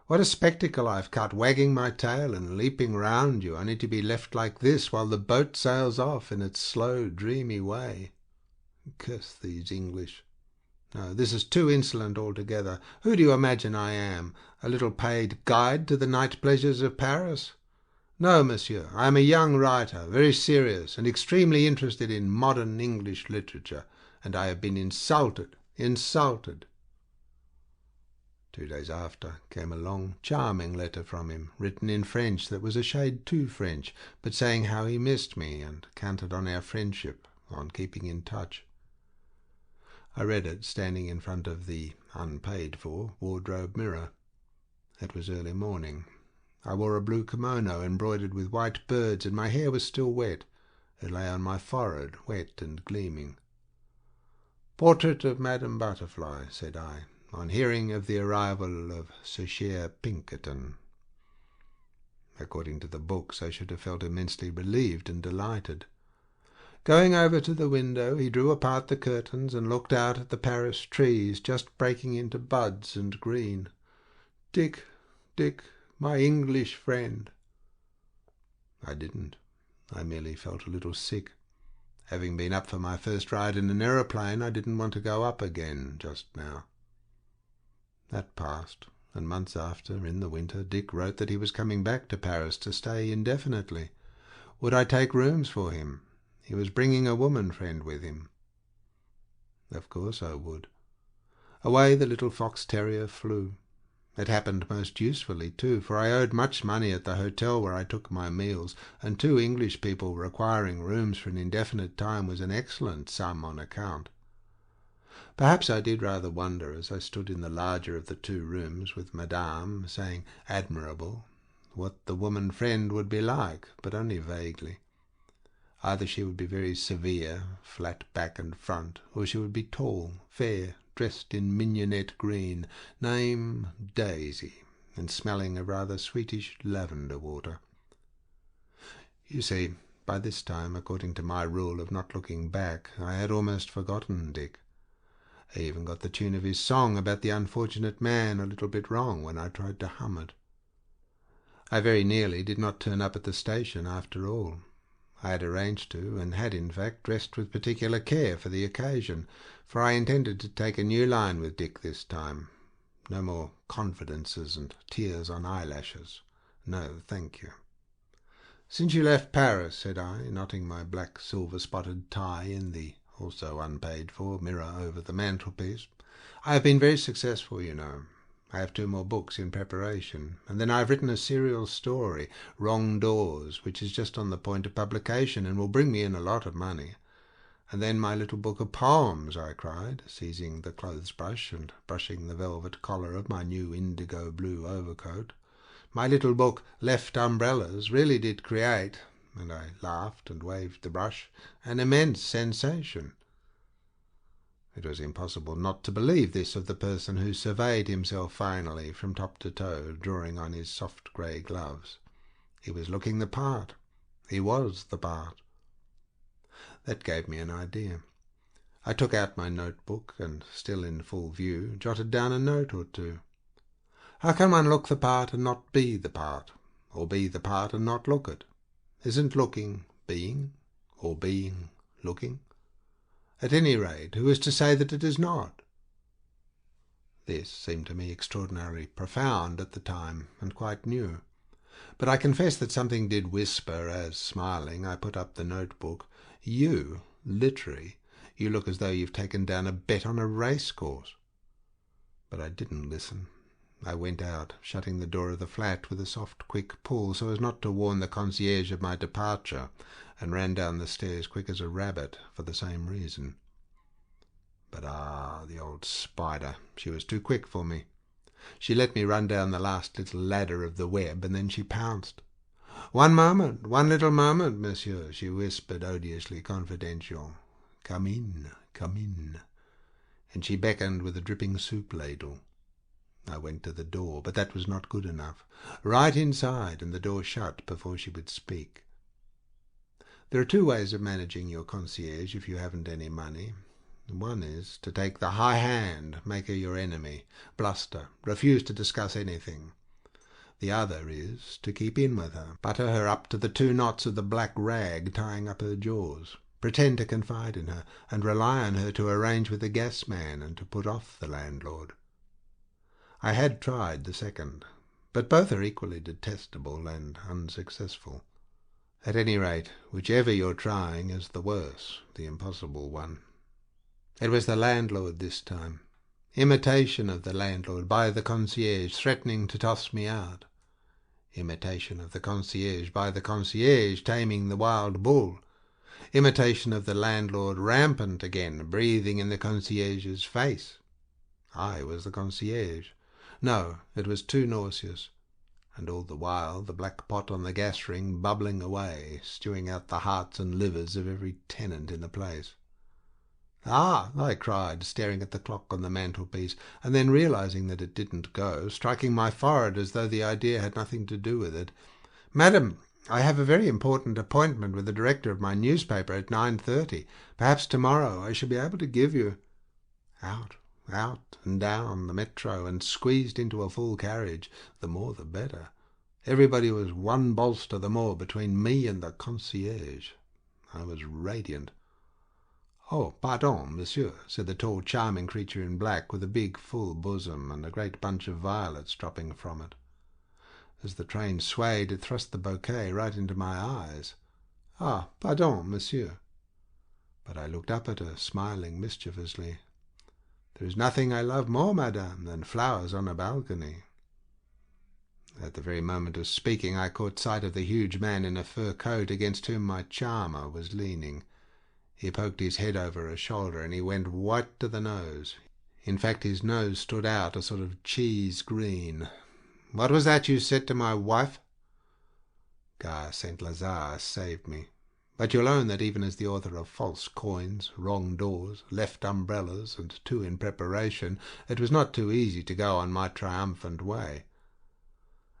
What a spectacle I've cut, wagging my tail and leaping round you, only to be left like this while the boat sails off in its slow, dreamy way. Curse these English! No, this is too insolent altogether. Who do you imagine I am? A little paid guide to the night pleasures of Paris? No, monsieur, I am a young writer, very serious and extremely interested in modern English literature, and I have been insulted. 2 days after came a long, charming letter from him, written in French that was a shade too French, but saying how he missed me and counted on our friendship, on keeping in touch. I read it standing in front of the unpaid-for wardrobe mirror. It was early morning. I wore a blue kimono embroidered with white birds, and my hair was still wet. It lay on my forehead, wet and gleaming. "Portrait of Madame Butterfly," said I, on hearing of the arrival of Sir Cher Pinkerton. According to the books, I should have felt immensely relieved and delighted. Going over to the window, he drew apart the curtains and looked out at the Paris trees, just breaking into buds and green. "Dick, Dick, my English friend." I didn't. I merely felt a little sick. Having been up for my first ride in an aeroplane, I didn't want to go up again just now. That passed, and months after, in the winter, Dick wrote that he was coming back to Paris to stay indefinitely. Would I take rooms for him? He was bringing a woman friend with him. Of course I would. Away the little fox-terrier flew. It happened most usefully, too, for I owed much money at the hotel where I took my meals, and 2 English people requiring rooms for an indefinite time was an excellent sum on account. Perhaps I did rather wonder, as I stood in the larger of the 2 rooms with Madame, saying "admirable," what the woman friend would be like, but only vaguely. Either she would be very severe, flat back and front, or she would be tall, fair, dressed in mignonette green, name Daisy, and smelling of rather sweetish lavender water. You see, by this time, according to my rule of not looking back, I had almost forgotten Dick. I even got the tune of his song about the unfortunate man a little bit wrong when I tried to hum it. I very nearly did not turn up at the station after all. I had arranged to, and had in fact dressed with particular care for the occasion, for I intended to take a new line with Dick this time. No more confidences and tears on eyelashes. No, thank you. "Since you left Paris," said I, knotting my black silver-spotted tie in the also unpaid-for mirror over the mantelpiece, "I have been very successful, you know. I have 2 more books in preparation, and then I've written a serial story, Wrong Doors, which is just on the point of publication and will bring me in a lot of money. And then my little book of poems, I cried, seizing the clothes brush and brushing the velvet collar of my new indigo blue overcoat. My little book, Left Umbrellas, really did create, and I laughed and waved the brush, an immense sensation. It was impossible not to believe this of the person who surveyed himself finally from top to toe, drawing on his soft grey gloves. He was looking the part. He was the part. That gave me an idea. I took out my notebook and, still in full view, jotted down a note or 2. How can one look the part and not be the part, or be the part and not look it? Isn't looking being, or being looking? At any rate, who is to say that it is not? This seemed to me extraordinarily profound at the time, and quite new. But I confess that something did whisper as, smiling, I put up the notebook. You, literary, you look as though you've taken down a bet on a racecourse. But I didn't listen. I went out, shutting the door of the flat with a soft, quick pull so as not to warn the concierge of my departure, and ran down the stairs quick as a rabbit for the same reason. But the old spider, she was too quick for me. She let me run down the last little ladder of the web, and then she pounced. One little moment, monsieur," she whispered, odiously confidential. Come in, come in." And she beckoned with a dripping soup ladle. I went to the door, but that was not good enough. Right inside, and the door shut before she would speak. There are 2 ways of managing your concierge if you haven't any money. One is to take the high hand, make her your enemy, bluster, refuse to discuss anything. The other is to keep in with her, butter her up to the 2 knots of the black rag tying up her jaws, pretend to confide in her, and rely on her to arrange with the gas man and to put off the landlord. I had tried the second, but both are equally detestable and unsuccessful. At any rate, whichever you're trying is the worse, the impossible one. It was the landlord this time. Imitation of the landlord by the concierge, threatening to toss me out. Imitation of the concierge by the concierge, taming the wild bull. Imitation of the landlord, rampant again, breathing in the concierge's face. I was the concierge. No, it was too nauseous. And all the while the black pot on the gas ring bubbling away, stewing out the hearts and livers of every tenant in the place. "Ah!" I cried, staring at the clock on the mantelpiece, and then realizing that it didn't go, striking my forehead as though the idea had nothing to do with it. "Madam, I have a very important appointment with the director of my newspaper at 9:30. Perhaps tomorrow I shall be able to give you—" Out and down the metro, and squeezed into a full carriage, the more the better. Everybody was 1 bolster the more between me and the concierge. I was radiant. "Oh, pardon, monsieur," said the tall, charming creature in black, with a big, full bosom and a great bunch of violets dropping from it. As the train swayed, it thrust the bouquet right into my eyes. "Ah, pardon, monsieur." But I looked up at her, smiling mischievously. "There is nothing I love more, madame, than flowers on a balcony." At the very moment of speaking, I caught sight of the huge man in a fur coat against whom my charmer was leaning. He poked his head over her shoulder, and he went white to the nose. In fact, his nose stood out a sort of cheese green. "What was that you said to my wife?" Guy St. Lazare saved me. But you'll own that even as the author of False Coins, Wrong Doors, Left Umbrellas, and 2 in preparation, it was not too easy to go on my triumphant way.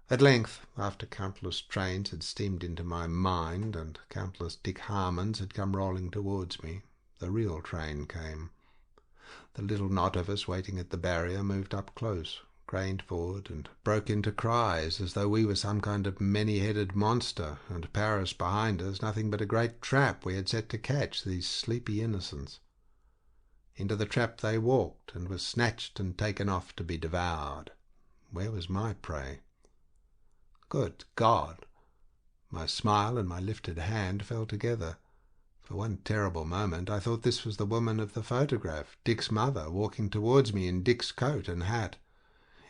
At length, after countless trains had steamed into my mind, and countless Dick Harmons had come rolling towards me, the real train came. The little knot of us waiting at the barrier moved up close, craned forward, and broke into cries as though we were some kind of many-headed monster, and Paris behind us nothing but a great trap we had set to catch these sleepy innocents. Into the trap they walked, and were snatched and taken off to be devoured. Where was my prey? Good God! My smile and my lifted hand fell together. For one terrible moment I thought this was the woman of the photograph, Dick's mother, walking towards me in Dick's coat and hat.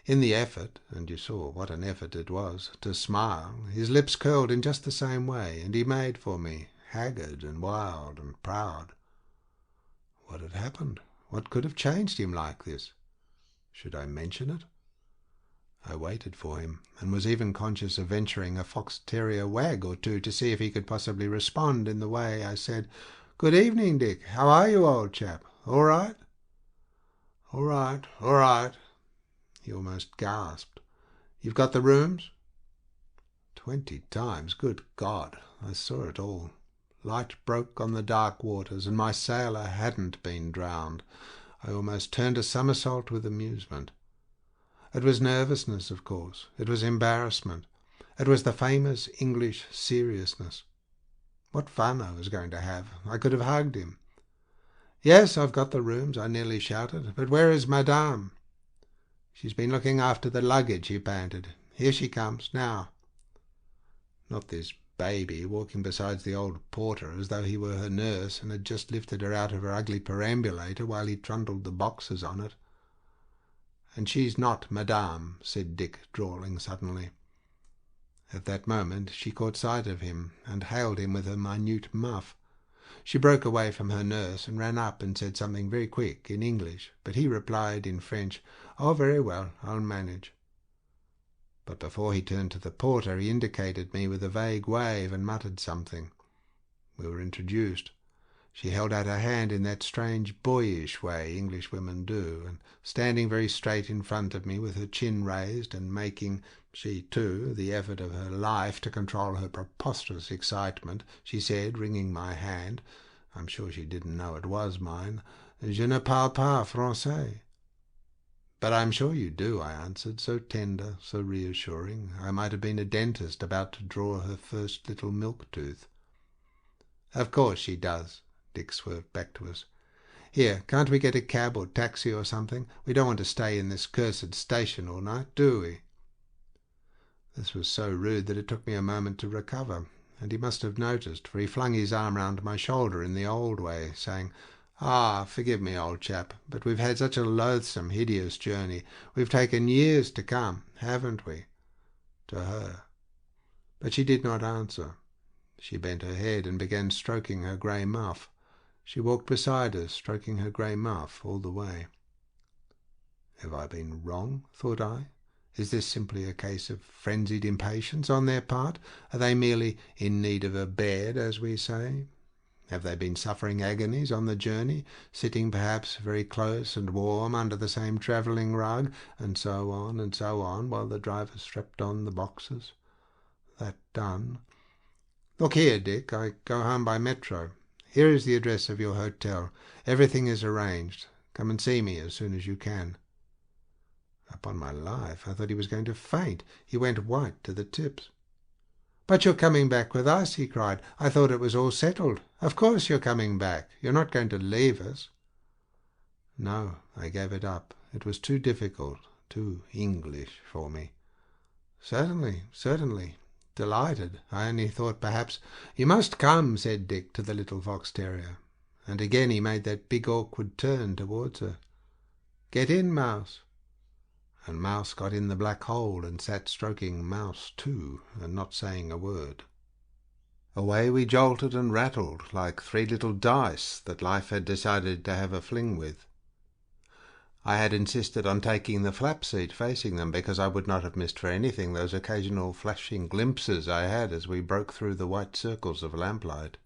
In the effort, and you saw what an effort it was, to smile, his lips curled in just the same way, and he made for me, haggard and wild and proud. What had happened? What could have changed him like this? Should I mention it? I waited for him, and was even conscious of venturing a fox-terrier wag or two to see if he could possibly respond in the way I said, "Good evening, Dick. How are you, old chap? All right?" "All right, all right." He almost gasped. "You've got the rooms?" 20 times, good God! I saw it all. Light broke on the dark waters, and my sailor hadn't been drowned. I almost turned a somersault with amusement. It was nervousness, of course. It was embarrassment. It was the famous English seriousness. What fun I was going to have! I could have hugged him. "Yes, I've got the rooms," I nearly shouted. "But where is Madame?" "She's been looking after the luggage," he panted. "Here she comes, now." Not this baby, walking beside the old porter as though he were her nurse and had just lifted her out of her ugly perambulator while he trundled the boxes on it. "And she's not Madame," said Dick, drawling suddenly. At that moment she caught sight of him and hailed him with her minute muff. She broke away from her nurse and ran up and said something very quick in English, but he replied in French, "Oh, very well, I'll manage." But before he turned to the porter he indicated me with a vague wave and muttered something. We were introduced. She held out her hand in that strange boyish way Englishwomen do, and standing very straight in front of me with her chin raised and making, she too, the effort of her life to control her preposterous excitement, she said, wringing my hand, I'm sure she didn't know it was mine, "Je ne parle pas français." "But I'm sure you do," I answered, so tender, so reassuring, I might have been a dentist about to draw her first little milk tooth. "Of course she does." Dick swerved back to us. "Here, can't we get a cab or taxi or something? We don't want to stay in this cursed station all night, do we?" This was so rude that it took me a moment to recover, and he must have noticed, for he flung his arm round my shoulder in the old way, saying, "Ah, forgive me, old chap, but we've had such a loathsome, hideous journey. We've taken years to come, haven't we?" To her. But she did not answer. She bent her head and began stroking her grey muff. She walked beside us, stroking her grey muff all the way. Have I been wrong, thought I? Is this simply a case of frenzied impatience on their part? Are they merely in need of a bed, as we say? Have they been suffering agonies on the journey, sitting perhaps very close and warm under the same travelling rug, and so on, while the driver strapped on the boxes? That done. "Look here, Dick, I go home by metro. Here is the address of your hotel. Everything is arranged. Come and see me as soon as you can." Upon my life, I thought he was going to faint. He went white to the tips. "But you're coming back with us," he cried. "I thought it was all settled. Of course you're coming back. You're not going to leave us." No, I gave it up. It was too difficult, too English for me. "Certainly, certainly. Delighted. I only thought perhaps—" "You must come," said Dick to the little fox-terrier. And again he made that big awkward turn towards her. "Get in, Mouse." And Mouse got in the black hole and sat stroking Mouse too, and not saying a word. Away we jolted and rattled like three little dice that life had decided to have a fling with. I had insisted on taking the flap seat facing them because I would not have missed for anything those occasional flashing glimpses I had as we broke through the white circles of lamplight.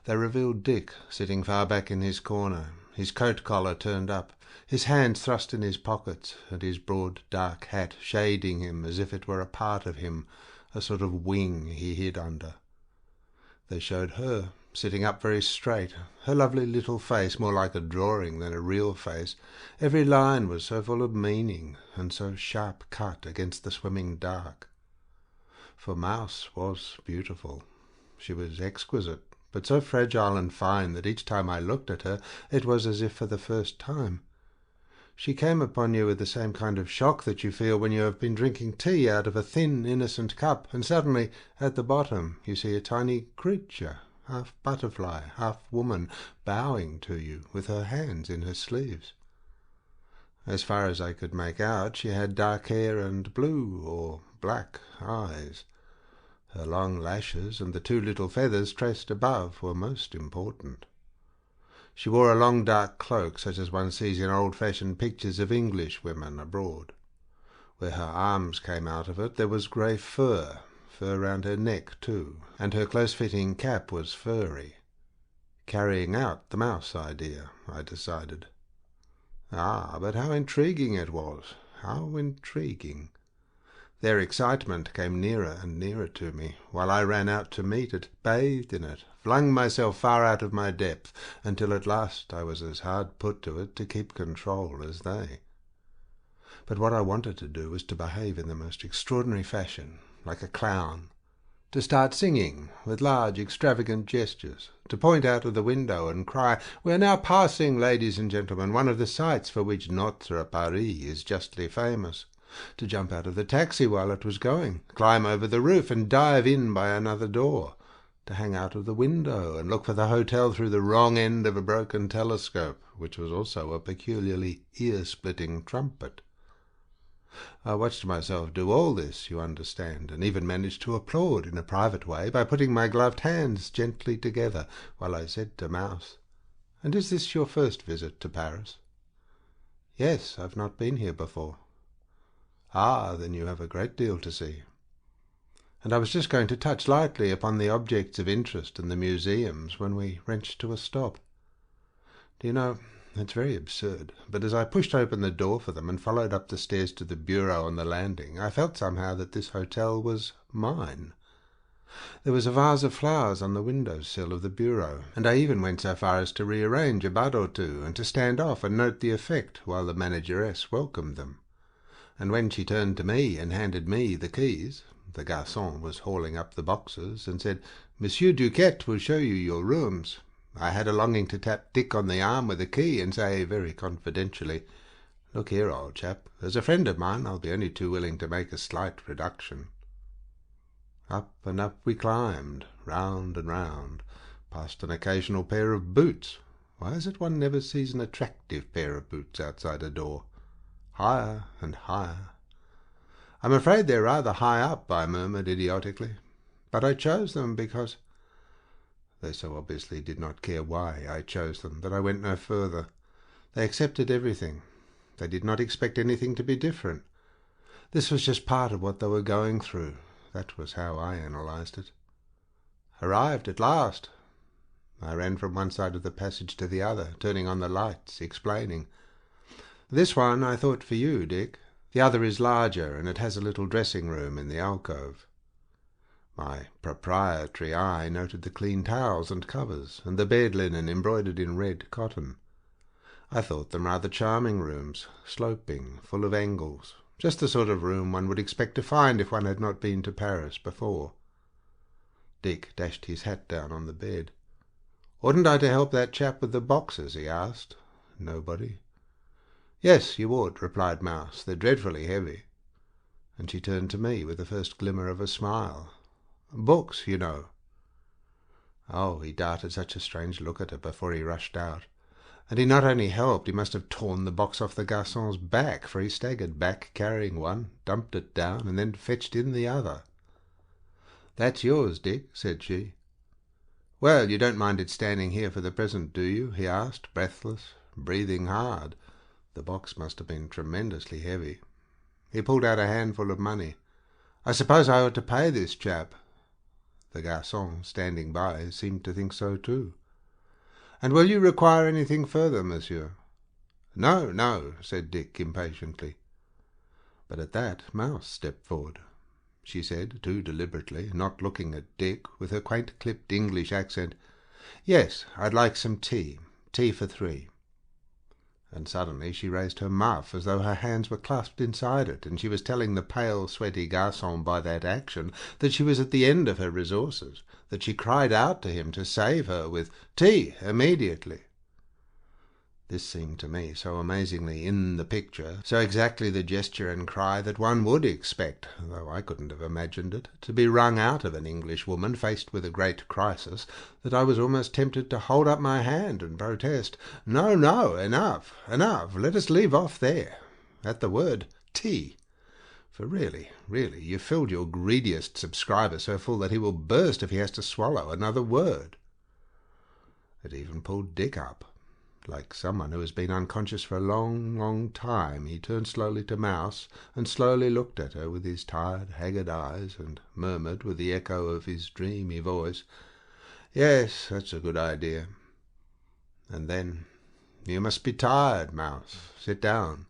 They revealed Dick sitting far back in his corner, his coat collar turned up, his hands thrust in his pockets, and his broad dark hat shading him as if it were a part of him, a sort of wing he hid under. They showed her, sitting up very straight, her lovely little face more like a drawing than a real face. Every line was so full of meaning, and so sharp cut against the swimming dark. For Mouse was beautiful. She was exquisite, but so fragile and fine that each time I looked at her it was as if for the first time. She came upon you with the same kind of shock that you feel when you have been drinking tea out of a thin, innocent cup, and suddenly, at the bottom, you see a tiny creature, half butterfly, half woman, bowing to you with her hands in her sleeves. As far as I could make out, she had dark hair and blue or black eyes. Her long lashes and the 2 little feathers traced above were most important. She wore a long dark cloak, such as one sees in old-fashioned pictures of English women abroad. Where her arms came out of it there was grey fur round her neck too, and her close-fitting cap was furry. Carrying out the mouse idea, I decided. Ah, but how intriguing it was! How intriguing! Their excitement came nearer and nearer to me, while I ran out to meet it, bathed in it, flung myself far out of my depth, until at last I was as hard put to it to keep control as they. But what I wanted to do was to behave in the most extraordinary fashion, like a clown, to start singing with large extravagant gestures, to point out of the window and cry, "We are now passing, ladies and gentlemen, one of the sights for which Notre Paris is justly famous," to jump out of the taxi while it was going, climb over the roof and dive in by another door, to hang out of the window and look for the hotel through the wrong end of a broken telescope, which was also a peculiarly ear-splitting trumpet. I watched myself do all this, you understand, and even managed to applaud in a private way by putting my gloved hands gently together, while I said to Mouse, "And is this your first visit to Paris?" "Yes, I've not been here before." "Ah, then you have a great deal to see." And I was just going to touch lightly upon the objects of interest and the museums when we wrenched to a stop. Do you know, it's very absurd, but as I pushed open the door for them and followed up the stairs to the bureau on the landing, I felt somehow that this hotel was mine. There was a vase of flowers on the window-sill of the bureau, and I even went so far as to rearrange a bud or two and to stand off and note the effect while the manageress welcomed them. And when she turned to me and handed me the keys, the garçon was hauling up the boxes, and said, "Monsieur Duquette will show you your rooms," I had a longing to tap Dick on the arm with a key and say very confidentially, "Look here, old chap, as a friend of mine I'll be only too willing to make a slight reduction." Up and up we climbed, round and round, past an occasional pair of boots. Why is it one never sees an attractive pair of boots outside a door? Higher and higher. "I'm afraid they're rather high up," I murmured idiotically, "but I chose them because—" They so obviously did not care why I chose them that I went no further. They accepted everything. They did not expect anything to be different. This was just part of what they were going through. That was how I analysed it. Arrived at last. I ran from one side of the passage to the other, turning on the lights, explaining. "This one I thought for you, Dick. The other is larger, and it has a little dressing-room in the alcove." My proprietary eye noted the clean towels and covers, and the bed linen embroidered in red cotton. I thought them rather charming rooms, sloping, full of angles, just the sort of room one would expect to find if one had not been to Paris before. Dick dashed his hat down on the bed. "Oughtn't I to help that chap with the boxes?" he asked. "Nobody." "Yes, you ought," replied Mouse. "They're dreadfully heavy." And she turned to me with the first glimmer of a smile. "Books, you know." Oh, he darted such a strange look at her before he rushed out. And he not only helped, he must have torn the box off the garçon's back, for he staggered back carrying one, dumped it down, and then fetched in the other. "That's yours, Dick," said she. "Well, you don't mind it standing here for the present, do you?" he asked, breathless, breathing hard. The box must have been tremendously heavy. He pulled out a handful of money. "I suppose I ought to pay this chap." The garçon, standing by, seemed to think so too. "And will you require anything further, monsieur?" "No, no," said Dick impatiently. But at that Mouse stepped forward. She said, too deliberately, not looking at Dick, with her quaint clipped English accent, "Yes, I'd like some tea. Tea for 3. And suddenly she raised her muff as though her hands were clasped inside it, and she was telling the pale, sweaty garçon by that action that she was at the end of her resources, that she cried out to him to save her with tea immediately. This seemed to me so amazingly in the picture, so exactly the gesture and cry that one would expect, though I couldn't have imagined it, to be wrung out of an Englishwoman faced with a great crisis, that I was almost tempted to hold up my hand and protest. No, no, enough, enough, let us leave off there, at the word tea. For really, you've filled your greediest subscriber so full that he will burst if he has to swallow another word. It even pulled Dick up. Like someone who has been unconscious for a long, long time, he turned slowly to Mouse, and slowly looked at her with his tired, haggard eyes, and murmured with the echo of his dreamy voice, "Yes, that's a good idea." And then, "You must be tired, Mouse. Sit down."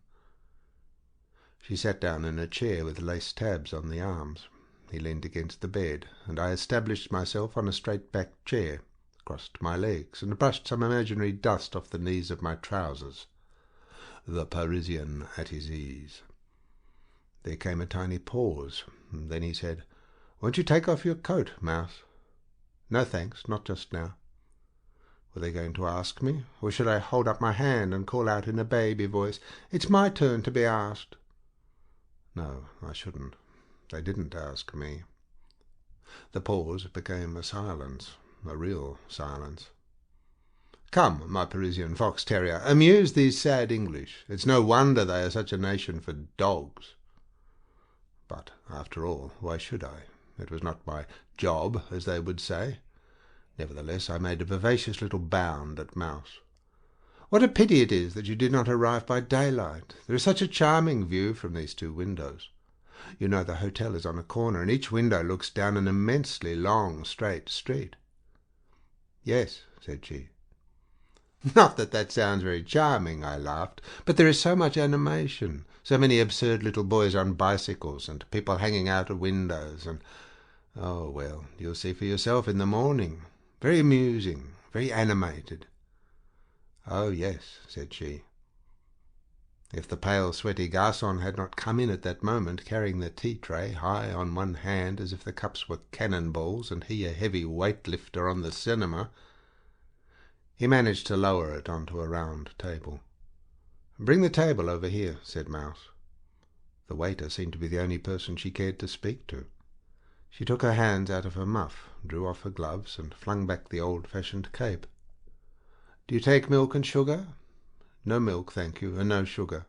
She sat down in a chair with lace tabs on the arms. He leaned against the bed, and I established myself on a straight-backed chair, crossed my legs, and brushed some imaginary dust off the knees of my trousers. The Parisian at his ease. There came a tiny pause, and then he said, "Won't you take off your coat, Mouse?" "No, thanks, not just now." Were they going to ask me, or should I hold up my hand and call out in a baby voice, "It's my turn to be asked"? No, I shouldn't. They didn't ask me. The pause became a silence, a real silence. "Come, my Parisian fox-terrier, amuse these sad English. It's no wonder they are such a nation for dogs." But, after all, why should I? It was not my job, as they would say. Nevertheless, I made a vivacious little bound at Mouse. "What a pity it is that you did not arrive by daylight. There is such a charming view from these 2 windows. You know the hotel is on a corner, and each window looks down an immensely long, straight street." "Yes," said she. "Not that that sounds very charming," I laughed, "but there is so much animation, so many absurd little boys on bicycles, and people hanging out of windows, and... oh, well, you'll see for yourself in the morning. Very amusing, very animated." "Oh, yes," said she. If the pale, sweaty garçon had not come in at that moment, carrying the tea-tray high on one hand as if the cups were cannon-balls, and he a heavy weight-lifter on the cinema, he managed to lower it onto a round table. "Bring the table over here," said Mouse. The waiter seemed to be the only person she cared to speak to. She took her hands out of her muff, drew off her gloves, and flung back the old-fashioned cape. "Do you take milk and sugar?" "No milk, thank you, and no sugar."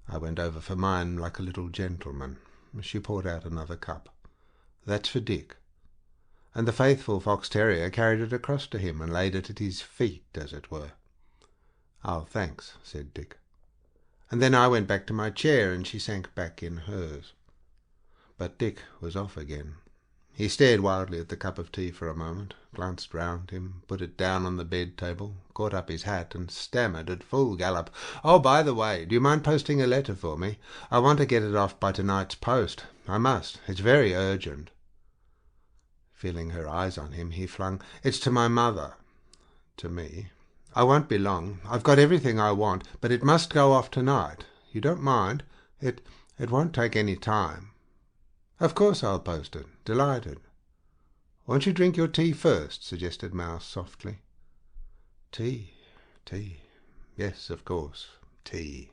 I went over for mine like a little gentleman. She poured out another cup. "That's for Dick." And the faithful fox-terrier carried it across to him and laid it at his feet, as it were. "Oh, thanks," said Dick. And then I went back to my chair, and she sank back in hers. But Dick was off again. He stared wildly at the cup of tea for a moment, glanced round him, put it down on the bed-table, caught up his hat, and stammered at full gallop, "Oh, by the way, do you mind posting a letter for me? I want to get it off by tonight's post. I must. It's very urgent." Feeling her eyes on him, he flung, "It's to my mother." To me, "I won't be long. I've got everything I want, but it must go off tonight. You don't mind? It won't take any time." "Of course I'll post it. Delighted." "Won't you drink your tea first?" suggested Mouse softly. Tea. Yes, of course, tea.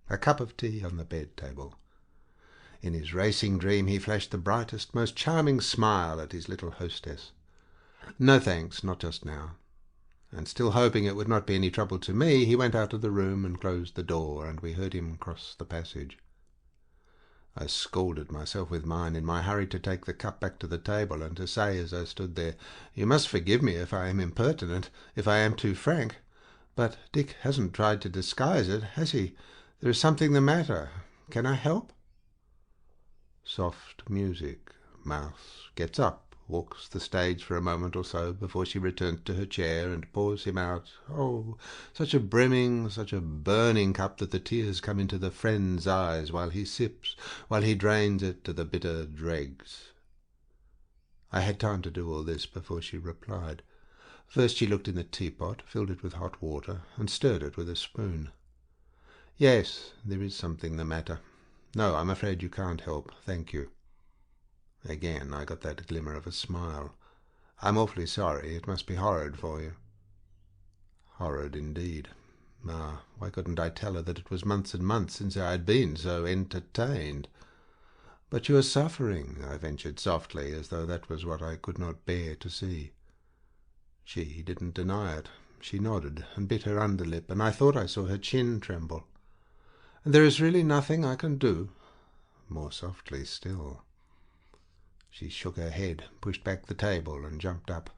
A cup of tea on the bed-table. In his racing dream he flashed the brightest, most charming smile at his little hostess. "No thanks, not just now." And still hoping it would not be any trouble to me, he went out of the room and closed the door, and we heard him cross the passage. I scalded myself with mine in my hurry to take the cup back to the table, and to say as I stood there, "You must forgive me if I am impertinent, if I am too frank. But Dick hasn't tried to disguise it, has he? There is something the matter. Can I help?" Soft music. Mouse gets up, walks the stage for a moment or so before she returns to her chair, and pours him out, oh, such a brimming, such a burning cup that the tears come into the friend's eyes while he sips, while he drains it to the bitter dregs. I had time to do all this before she replied. First she looked in the teapot, filled it with hot water, and stirred it with a spoon. "Yes, there is something the matter. No, I'm afraid you can't help, thank you." Again I got that glimmer of a smile. "I'm awfully sorry. It must be horrid for you." Horrid indeed. Ah, why couldn't I tell her that it was months and months since I had been so entertained? "But you are suffering," I ventured softly, as though that was what I could not bear to see. She didn't deny it. She nodded and bit her underlip, and I thought I saw her chin tremble. "And there is really nothing I can do?" More softly still. She shook her head, pushed back the table, and jumped up.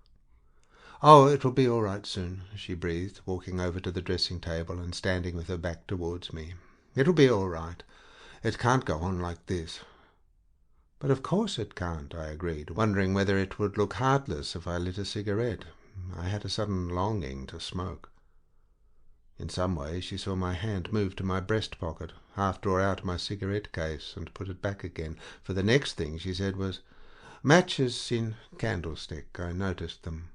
"Oh, it will be all right soon," she breathed, walking over to the dressing-table and standing with her back towards me. "It'll be all right. It can't go on like this." "But of course it can't," I agreed, wondering whether it would look heartless if I lit a cigarette. I had a sudden longing to smoke. In some way she saw my hand move to my breast pocket, half draw out my cigarette case, and put it back again, for the next thing she said was, "Matches in candlestick, I noticed them."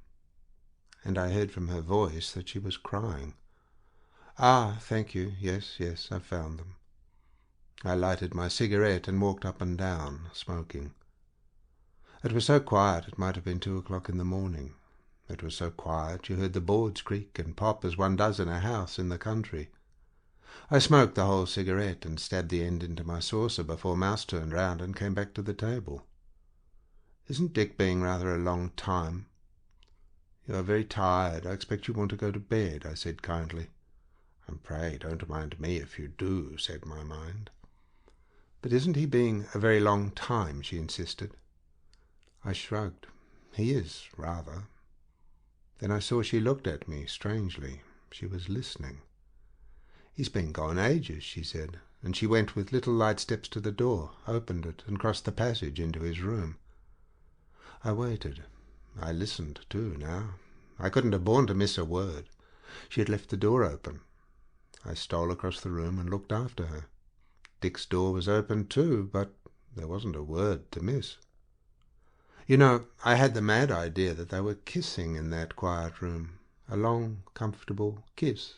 And I heard from her voice that she was crying. "Ah, thank you. Yes, I found them." I lighted my cigarette and walked up and down, smoking. It was so quiet it might have been 2 o'clock in the morning. It was so quiet you heard the boards creak and pop as one does in a house in the country. I smoked the whole cigarette and stabbed the end into my saucer before Mouse turned round and came back to the table. "Isn't Dick being rather a long time?" "You are very tired. I expect you want to go to bed," I said kindly. "And pray don't mind me if you do," said my mind. "But isn't he being a very long time?" she insisted. I shrugged. "He is, rather." Then I saw she looked at me strangely. She was listening. "He's been gone ages," she said, and she went with little light steps to the door, opened it, and crossed the passage into his room. I waited. I listened too now. I couldn't have borne to miss a word. She had left the door open. I stole across the room and looked after her. Dick's door was open too, but there wasn't a word to miss. You know, I had the mad idea that they were kissing in that quiet room, a long, comfortable kiss.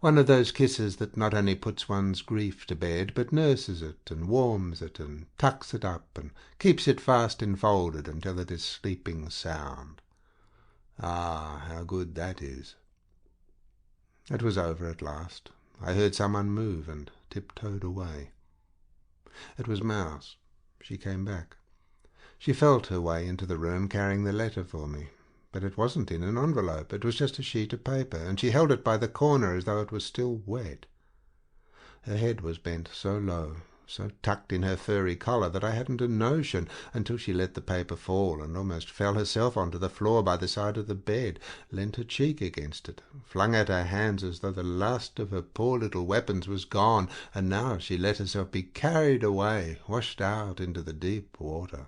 One of those kisses that not only puts one's grief to bed, but nurses it and warms it and tucks it up and keeps it fast enfolded until it is sleeping sound. Ah, how good that is. It was over at last. I heard someone move and tiptoed away. It was Mouse. She came back. She felt her way into the room carrying the letter for me. But it wasn't in an envelope. It was just a sheet of paper, and she held it by the corner as though it was still wet. Her head was bent so low, so tucked in her furry collar, that I hadn't a notion until she let the paper fall and almost fell herself onto the floor by the side of the bed, leant her cheek against it, flung out her hands as though the last of her poor little weapons was gone, and now she let herself be carried away, washed out into the deep water.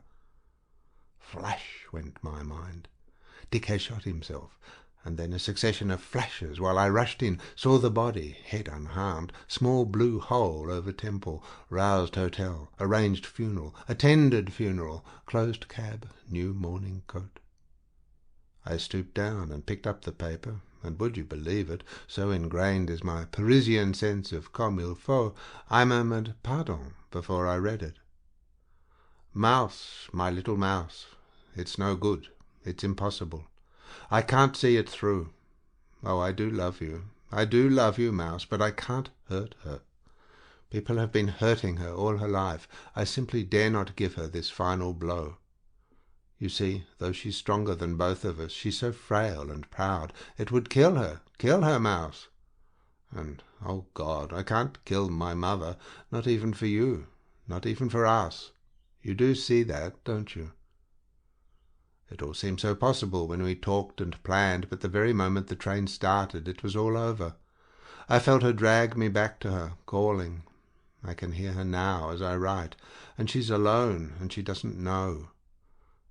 Flash went my mind. Dick has shot himself, and then a succession of flashes while I rushed in, saw the body, head unharmed, small blue hole over temple, roused hotel, arranged funeral, attended funeral, closed cab, new morning coat. I stooped down and picked up the paper, and would you believe it, so ingrained is my Parisian sense of comme il faut, I murmured pardon before I read it. "Mouse, my little mouse, it's no good. It's impossible. I can't see it through. Oh, I do love you. I do love you, Mouse, but I can't hurt her. People have been hurting her all her life. I simply dare not give her this final blow. You see, though she's stronger than both of us, she's so frail and proud. It would kill her, Mouse. And, oh God, I can't kill my mother, not even for you, not even for us. You do see that, don't you? It all seemed so possible when we talked and planned, but the very moment the train started, it was all over. I felt her drag me back to her, calling. I can hear her now as I write, and she's alone, and she doesn't know.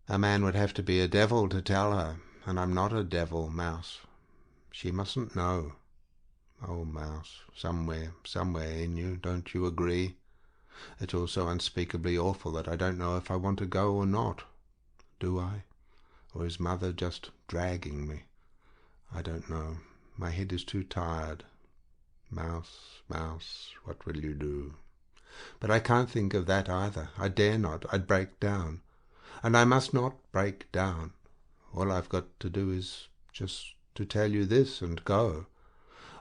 A man would have to be a devil to tell her, and I'm not a devil, Mouse. She mustn't know. Oh, Mouse, somewhere in you, don't you agree? It's all so unspeakably awful that I don't know if I want to go or not. Do I? Or is Mother just dragging me? I don't know. My head is too tired. Mouse, Mouse, what will you do? But I can't think of that either. I dare not. I'd break down. And I must not break down. All I've got to do is just to tell you this and go.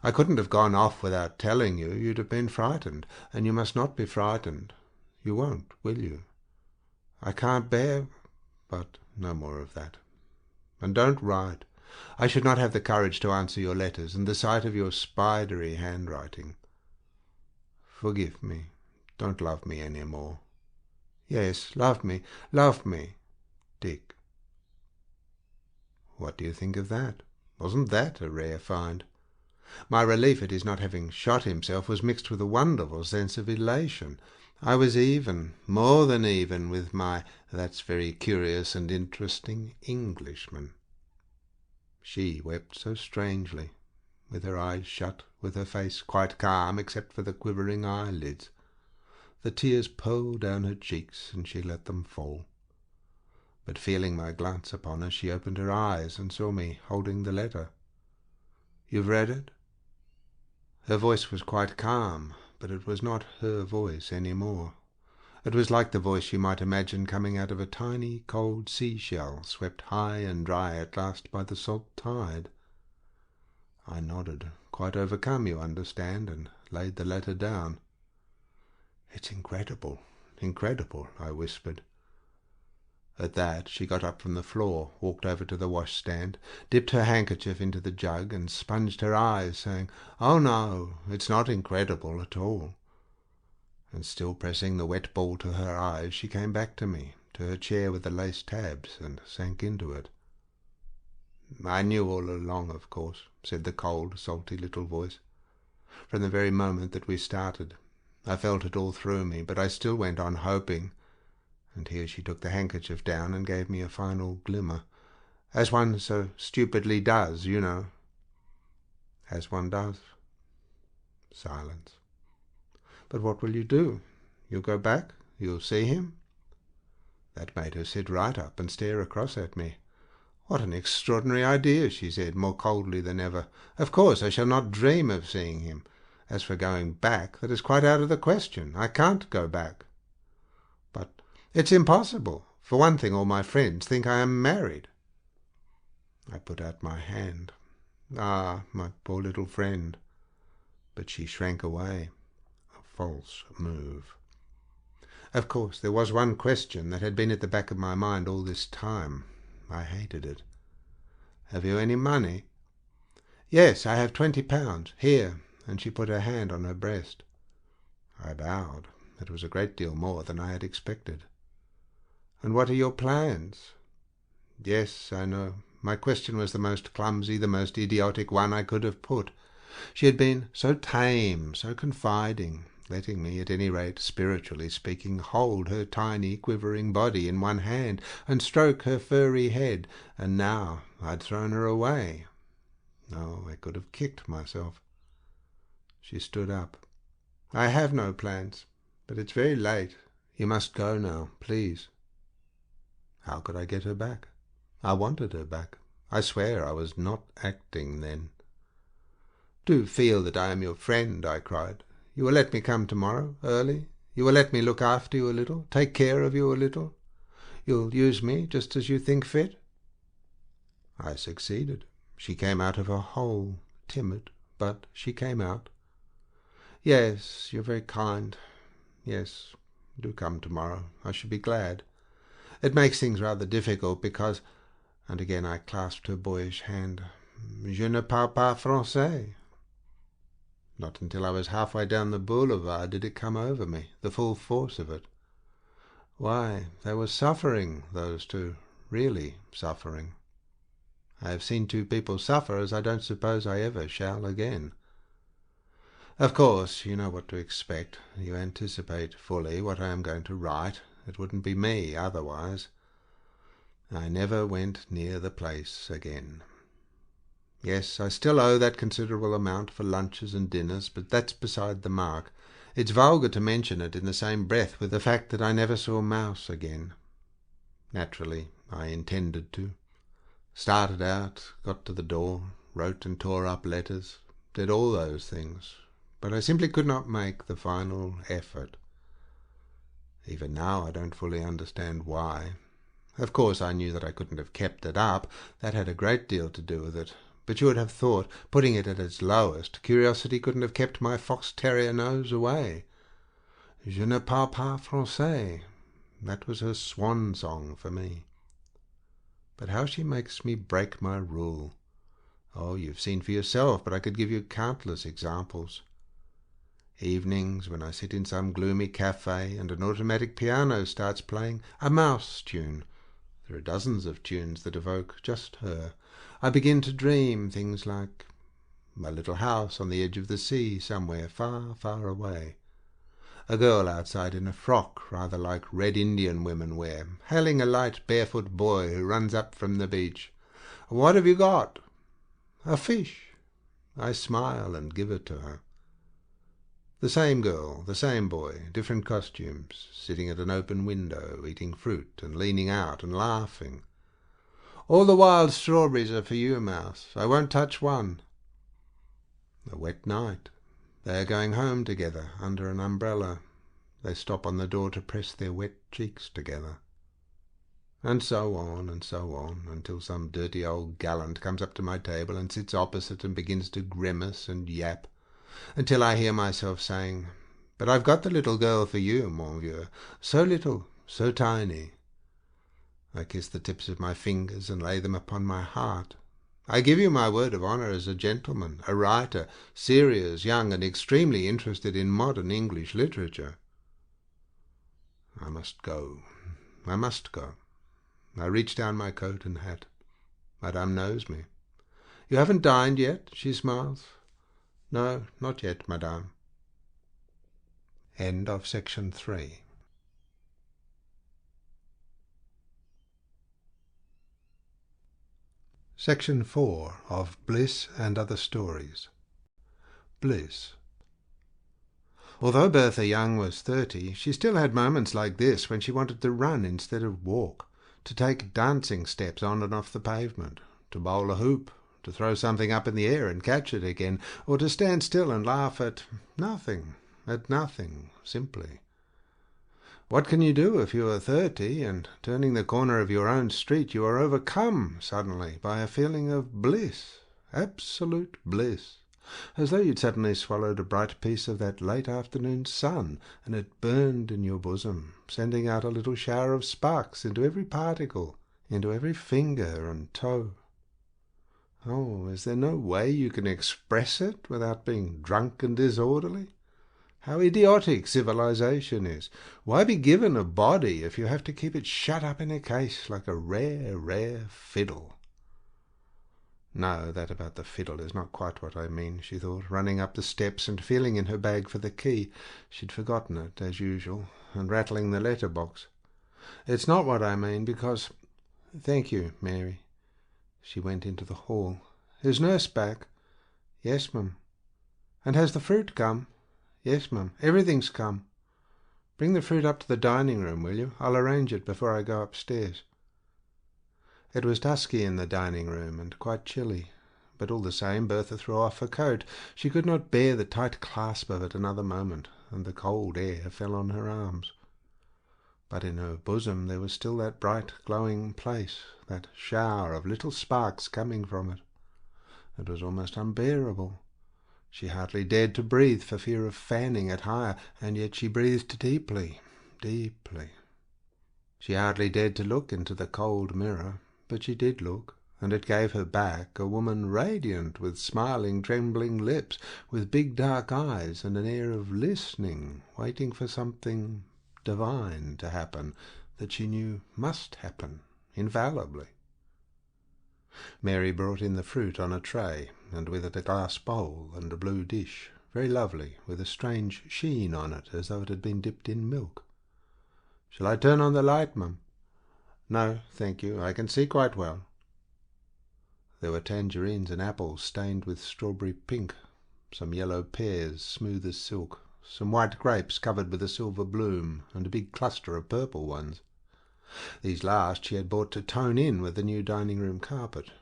I couldn't have gone off without telling you. You'd have been frightened, and you must not be frightened. You won't, will you? I can't bear... But no more of that. And don't write. I should not have the courage to answer your letters, and the sight of your spidery handwriting. Forgive me. Don't love me any more. Yes, love me, Dick. What do you think of that? Wasn't that a rare find? My relief at his not having shot himself was mixed with a wonderful sense of elation. I was even, more than even, with my "that's very curious and interesting" Englishman. She wept so strangely, with her eyes shut, with her face quite calm except for the quivering eyelids. The tears poured down her cheeks, and she let them fall. But feeling my glance upon her, she opened her eyes and saw me holding the letter. "You've read it?" Her voice was quite calm, but it was not her voice any more. It was like the voice you might imagine coming out of a tiny, cold seashell, swept high and dry at last by the salt tide. I nodded, quite overcome, you understand, and laid the letter down. "It's incredible, incredible," I whispered. At that she got up from the floor, walked over to the washstand, dipped her handkerchief into the jug, and sponged her eyes, saying, "Oh, no, it's not incredible at all." And still pressing the wet ball to her eyes, she came back to me, to her chair with the lace tabs, and sank into it. "I knew all along, of course," said the cold, salty little voice. "From the very moment that we started. I felt it all through me, but I still went on hoping." And here she took the handkerchief down and gave me a final glimmer. "As one so stupidly does, you know." "As one does." Silence. "But what will you do? You'll go back? You'll see him?" That made her sit right up and stare across at me. "What an extraordinary idea," she said, more coldly than ever. "Of course I shall not dream of seeing him. As for going back, that is quite out of the question. I can't go back." "But it's impossible. For one thing, all my friends think I am married." I put out my hand. "Ah, my poor little friend." But she shrank away. A false move. Of course, there was one question that had been at the back of my mind all this time. I hated it. "Have you any money?" "Yes, I have £20. Here." And she put her hand on her breast. I bowed. It was a great deal more than I had expected. "And what are your plans?" Yes, I know. My question was the most clumsy, the most idiotic one I could have put. She had been so tame, so confiding, letting me, at any rate, spiritually speaking, hold her tiny, quivering body in one hand and stroke her furry head, and now I'd thrown her away. Oh, I could have kicked myself. She stood up. "I have no plans, but it's very late. You must go now, please." How could I get her back? I wanted her back. I swear I was not acting then. "Do feel that I am your friend," I cried. "You will let me come tomorrow, early? You will let me look after you a little, take care of you a little? You'll use me just as you think fit?" I succeeded. She came out of her hole, timid, but she came out. "Yes, you're very kind. Yes, do come tomorrow. I should be glad. It makes things rather difficult because—" And again I clasped her boyish hand. "Je ne parle pas français." Not until I was halfway down the boulevard did it come over me, the full force of it. Why, they were suffering, those two, really suffering. I have seen two people suffer as I don't suppose I ever shall again. Of course, you know what to expect. You anticipate fully what I am going to write. It wouldn't be me otherwise. I never went near the place again. Yes, I still owe that considerable amount for lunches and dinners, but that's beside the mark. It's vulgar to mention it in the same breath with the fact that I never saw Mouse again. Naturally, I intended to. Started out, got to the door, wrote and tore up letters, did all those things, but I simply could not make the final effort. Even now I don't fully understand why. Of course I knew that I couldn't have kept it up. That had a great deal to do with it. but you would have thought, putting it at its lowest, curiosity couldn't have kept my fox-terrier nose away. Je ne parle pas français. That was her swan song for me. But how she makes me break my rule! Oh, you've seen for yourself, but I could give you countless examples. Evenings, when I sit in some gloomy cafe and an automatic piano starts playing a mouse tune. There are dozens of tunes that evoke just her. I begin to dream things like a little house on the edge of the sea somewhere far, far away. A girl outside in a frock, rather like Red Indian women wear, hailing a light barefoot boy who runs up from the beach. "What have you got?" "A fish." I smile and give it to her. The same girl, the same boy, different costumes, sitting at an open window, eating fruit and leaning out and laughing. "All the wild strawberries are for you, Mouse. I won't touch one." A wet night. They are going home together under an umbrella. They stop on the door to press their wet cheeks together. And so on, until some dirty old gallant comes up to my table and sits opposite and begins to grimace and yap, until I hear myself saying, "But I've got the little girl for you, mon vieux. So little, so tiny." I kiss the tips of my fingers and lay them upon my heart. I give you my word of honour as a gentleman, a writer, serious, young, and extremely interested in modern English literature. I must go. I must go. I reach down my coat and hat. Madame knows me. "You haven't dined yet?" she smiles. "No, not yet, madame." End of section 3. Section 4 of Bliss and Other Stories. Bliss. Although Bertha Young was 30, she still had moments like this when she wanted to run instead of walk, to take dancing steps on and off the pavement, to bowl a hoop, to throw something up in the air and catch it again, or to stand still and laugh at nothing, simply. What can you do if you are 30 and, turning the corner of your own street, you are overcome suddenly by a feeling of bliss, absolute bliss, as though you'd suddenly swallowed a bright piece of that late afternoon sun, and it burned in your bosom, sending out a little shower of sparks into every particle, into every finger and toe. Oh, is there no way you can express it without being drunk and disorderly? How idiotic civilization is! Why be given a body if you have to keep it shut up in a case like a rare, rare fiddle? No, that about the fiddle is not quite what I mean, she thought, running up the steps and feeling in her bag for the key. She'd forgotten it, as usual, and rattling the letter-box. It's not what I mean, because— Thank you, Mary. She went into the hall. Is nurse back? Yes, mum. And has the fruit come? Yes, mum. Everything's come. Bring the fruit up to the dining room, will you? I'll arrange it before I go upstairs. It was dusky in the dining room and quite chilly, but all the same Bertha threw off her coat. She could not bear the tight clasp of it another moment, and the cold air fell on her arms. But in her bosom there was still that bright glowing place, that shower of little sparks coming from it. It was almost unbearable. She hardly dared to breathe for fear of fanning it higher, and yet she breathed deeply, deeply. She hardly dared to look into the cold mirror, but she did look, and it gave her back a woman radiant, with smiling, trembling lips, with big dark eyes, and an air of listening, waiting for something divine to happen that she knew must happen, infallibly. Mary brought in the fruit on a tray, and with it a glass bowl and a blue dish, very lovely, with a strange sheen on it, as though it had been dipped in milk. "Shall I turn on the light, mum?" "No, thank you. I can see quite well." There were tangerines and apples stained with strawberry pink, some yellow pears smooth as silk, some white grapes covered with a silver bloom, and a big cluster of purple ones. These last she had bought to tone in with the new dining-room carpet.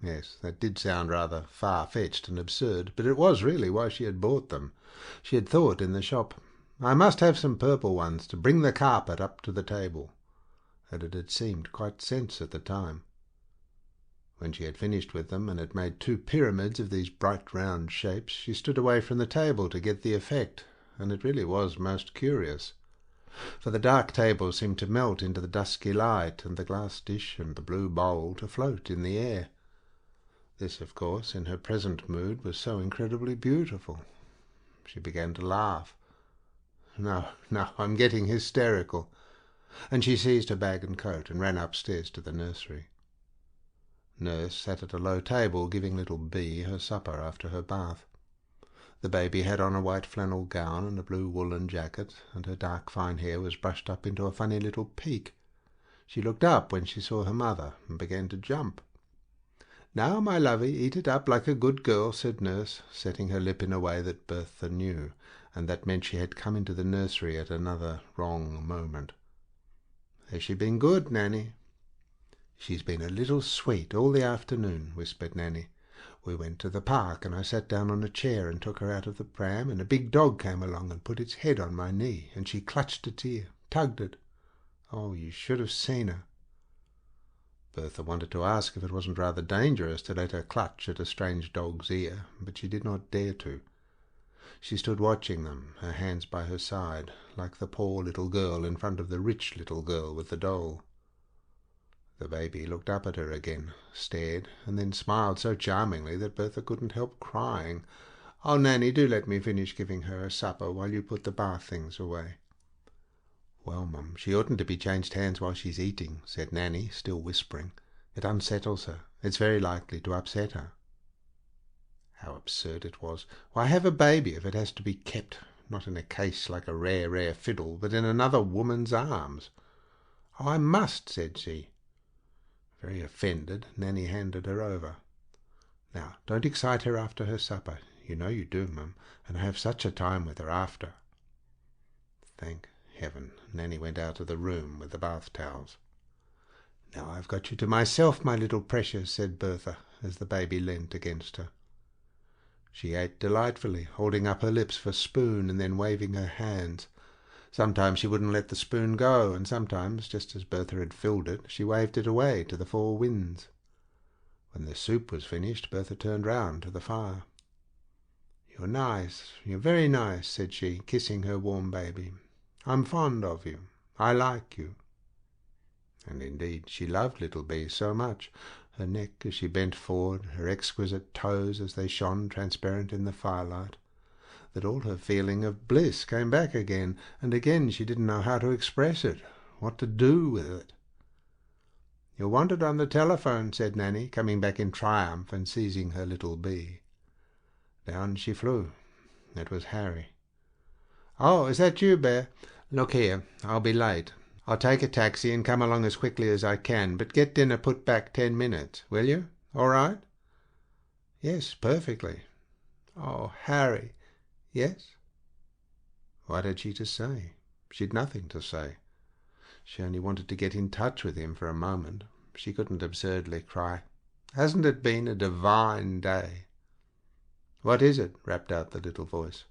Yes, that did sound rather far-fetched and absurd, but it was really why she had bought them. She had thought in the shop, "I must have some purple ones to bring the carpet up to the table," and it had seemed quite sense at the time. When she had finished with them and had made 2 pyramids of these bright round shapes, she stood away from the table to get the effect, and it really was most curious. For the dark table seemed to melt into the dusky light, and the glass dish and the blue bowl to float in the air. This, of course, in her present mood, was so incredibly beautiful. She began to laugh. No, I'm getting hysterical. And she seized her bag and coat and ran upstairs to the nursery. Nurse sat at a low table giving little Bee her supper after her bath. The baby had on a white flannel gown and a blue woolen jacket, and her dark fine hair was brushed up into a funny little peak. She looked up when she saw her mother and began to jump. "Now, my lovey, eat it up like a good girl," said Nurse, setting her lip in a way that Bertha knew, and that meant she had come into the nursery at another wrong moment. "Has she been good, Nanny?" "She's been a little sweet all the afternoon," whispered Nanny. "We went to the park, and I sat down on a chair and took her out of the pram, and a big dog came along and put its head on my knee, and she clutched its ear, tugged it. Oh, you should have seen her." Bertha wanted to ask if it wasn't rather dangerous to let her clutch at a strange dog's ear, but she did not dare to. She stood watching them, her hands by her side, like the poor little girl in front of the rich little girl with the doll. The baby looked up at her again, stared, and then smiled so charmingly that Bertha couldn't help crying. "Oh, Nanny, do let me finish giving her her supper while you put the bath things away." "Well, Mum, she oughtn't to be changed hands while she's eating," said Nanny, still whispering. "It unsettles her. It's very likely to upset her." How absurd it was. Why have a baby if it has to be kept, not in a case like a rare fiddle, but in another woman's arms? "Oh, I must," said she. Very offended, Nanny handed her over. "Now, don't excite her after her supper. You know you do, Mum, and I have such a time with her after." Thank heaven, Nanny went out of the room with the bath towels. "Now I've got you to myself, my little precious," said Bertha, as the baby leant against her. She ate delightfully, holding up her lips for spoon and then waving her hands. Sometimes she wouldn't let the spoon go, and sometimes, just as Bertha had filled it, she waved it away to the 4 winds. When the soup was finished, Bertha turned round to the fire. "You're nice, you're very nice," said she, kissing her warm baby. "I'm fond of you. I like you." And indeed she loved little Bee so much, her neck as she bent forward, her exquisite toes as they shone transparent in the firelight, that all her feeling of bliss came back again, and again she didn't know how to express it, what to do with it. "You're wanted on the telephone," said Nanny, coming back in triumph and seizing her little Bee. Down she flew. It was Harry. "Oh, is that you, Bear? Look here, I'll be late. I'll take a taxi and come along as quickly as I can, but get dinner put back 10 minutes, will you? All right?" "Yes, perfectly." "Oh, Harry." "Yes?" What had she to say? She'd nothing to say. She only wanted to get in touch with him for a moment. She couldn't absurdly cry, "Hasn't it been a divine day?" "What is it?" rapped out the little voice.